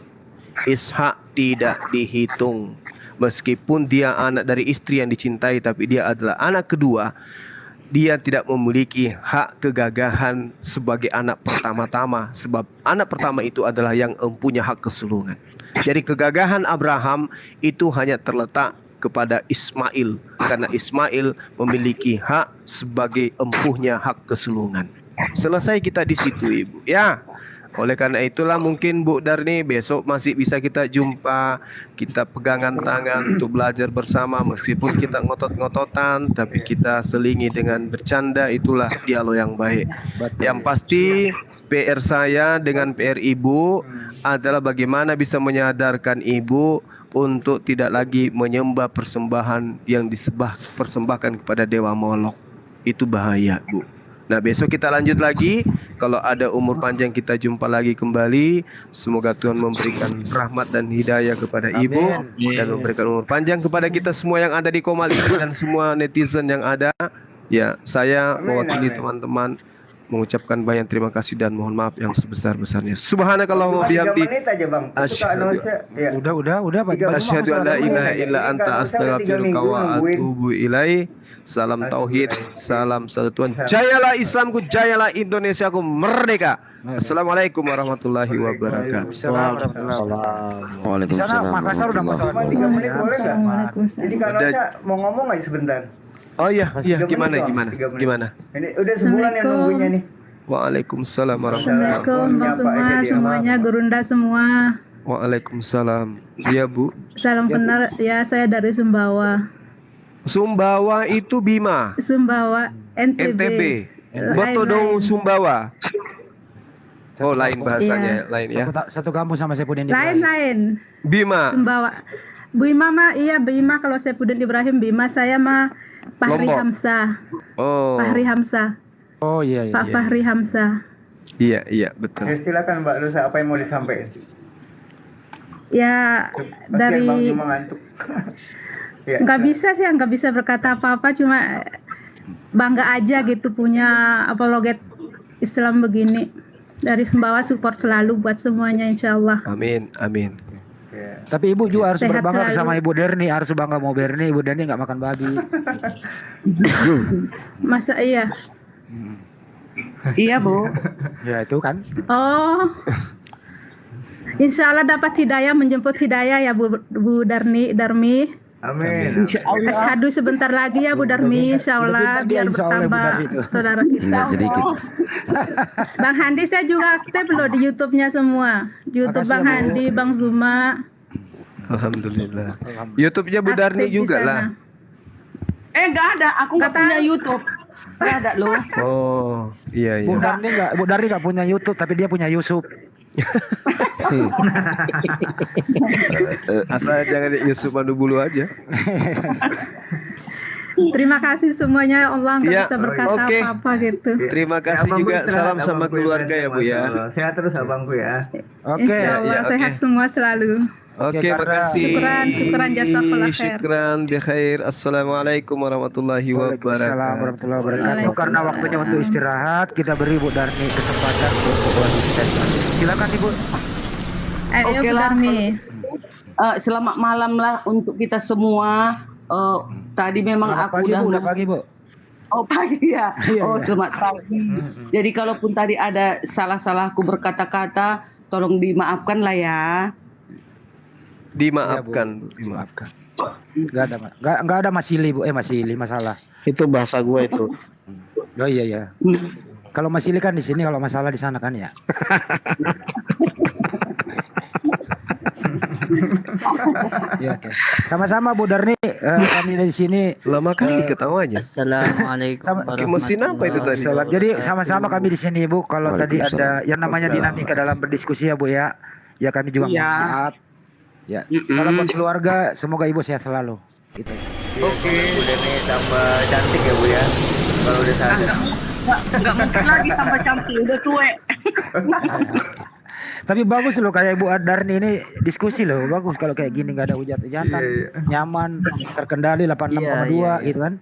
Ishak tidak dihitung. Meskipun dia anak dari istri yang dicintai, tapi dia adalah anak kedua. Dia tidak memiliki hak kegagahan sebagai anak pertama-tama, sebab anak pertama itu adalah yang mempunyai hak kesulungan. Jadi kegagahan Abraham itu hanya terletak kepada Ismail, karena Ismail memiliki hak sebagai empuhnya hak kesulungan. Selesai kita di situ, Ibu. Ya. Oleh karena itulah mungkin Bu Darni besok masih bisa kita jumpa, kita pegangan tangan untuk belajar bersama, meskipun kita ngotot-ngototan tapi kita selingi dengan bercanda. Itulah dialog yang baik. Yang pasti PR saya dengan PR Ibu adalah bagaimana bisa menyadarkan Ibu untuk tidak lagi menyembah persembahan yang persembahkan kepada Dewa Molok. Itu bahaya, Bu. Nah, besok kita lanjut lagi. Kalau ada umur panjang kita jumpa lagi kembali. Semoga Tuhan memberikan rahmat dan hidayah kepada Ibu. Dan memberikan umur panjang kepada kita semua yang ada di Komal ini dan semua netizen yang ada. Ya, saya mewakili teman-teman mengucapkan banyak terima kasih dan mohon maaf yang sebesar-besarnya. Subhanakallahumma bihamdik. 3 menit aja, Bang. Ya. Udah, Pak. Asyhadu an la ilaha illa anta astaghfiruka wa atubu ilaih. Salam tauhid, salam persatuan. Jayalah Islamku, jayalah Indonesiaku merdeka. Assalamualaikum warahmatullahi wabarakatuh. Waalaikumsalam. Makassar udah masuk 3 menit boleh nggak? Jadi kalau saya mau ngomong aja sebentar. Oh iya, gimana? Ini udah sebulan yang nunggunya nih. Waalaikumsalam warahmatullahi Assalamualaikum Bang Sumar, semuanya, Gurunda semua. Waalaikumsalam. Iya, Bu. Salam kenal ya, saya dari Sumbawa. Sumbawa itu Bima. Sumbawa, NTB. Betul dong, Sumbawa. Oh, lain bahasanya, lain ya. Satu kampung sama Saipudin Ibrahim. Lain. Bima. Sumbawa. Bima mah iya Bima, kalau Saipudin Ibrahim Bima, saya mah Fahri Lombok. Hamzah. Oh. Fahri Hamzah. Oh iya. Pak Fahri Hamzah. Iya, betul. Ya, silakan Mbak Lusa, apa yang mau disampaikan? Ya dari Bang Juma ngantuk. Ya, nggak bisa sih, nggak bisa berkata apa-apa, cuma bangga aja gitu punya apologet Islam begini. Dari Sumbawa support selalu buat semuanya, insya Allah. Amin. Tapi Ibu juga harus Sehat berbangga selalu. sama Ibu Derni, harus bangga mau Berni. Ibu Derni nggak makan babi. Masa iya? Iya, Bu. Ya itu kan. Oh, insya Allah dapat hidayah, menjemput hidayah ya Bu Darmi. Amin. Insya Allah. Asyhadu sebentar lagi ya Bu Darmi, insya Allah biar bertambah saudara kita. Tinggal sedikit. Bang Handi saya juga aktif loh di YouTube-nya semua. YouTube Makasih Bang ya, Bu. Handi, Bang Zuma. Alhamdulillah. YouTube-nya Bu Darni Aktif di juga sana. lah. Nggak ada, aku nggak punya YouTube. Nggak ada loh. Oh, iya Bu iya. Darni nggak punya YouTube tapi dia punya Yusuf. Asal jangan Yusuf Madu Bulu aja. Terima kasih semuanya, Allah nggak Iya, bisa berkata oke. apa-apa gitu. Terima kasih Abangku juga. istirahat, Salam sama abangku keluarga ya istirahat, Bu ya. Masya Allah. Sehat terus abangku ya. Oke. Insya Allah ya, oke. sehat semua selalu. Oke, makasih. Syukran jazakallah khair. Syukran bi khair. Assalamualaikum warahmatullahi Waalaikumsalam wabarakatuh. warahmatullahi wabarakatuh. Waalaikumsalam. Karena waktunya untuk istirahat, kita beri Bu Darni kesempatan untuk asisten. Silakan Ibu. Ayo Oke Bu lah. Darmi. Selamat malam lah untuk kita semua. Tadi memang Selamat aku pagi udah Bu, udah pagi Bu. Oh pagi ya. Iya, Oh iya. selamat pagi. Jadi kalaupun tadi ada salah-salahku berkata-kata, tolong dimaafkan lah ya. Dimaafkan. Dimaafkan. Enggak ada Masili Bu, Masili masalah. Itu bahasa gue itu. Oh iya ya. Kalau Masili kan di sini, kalau masalah di sana kan ya. Ya, oke. Sama-sama Bu Darni, kami dari sini. Lama kali ketawanya. Assalamualaikum Mesin apa itu tadi? Jadi sama-sama kami di sini Bu. Kalau tadi ada yang namanya dinamika dalam berdiskusi ya Bu ya. Ya kami juga mohon maaf. Ya, salam buat keluarga. Semoga Ibu sehat selalu. Gitu. Oke. Bu Darni tambah cantik ya Bu ya. Kalau udah sadar. Nggak mungkin lagi tambah cantik, udah tua. Tapi bagus loh kayak Ibu Darni ini diskusi loh. Bagus kalau kayak gini nggak ada hujat-hujatan, nyaman, terkendali 86,2 gitu kan.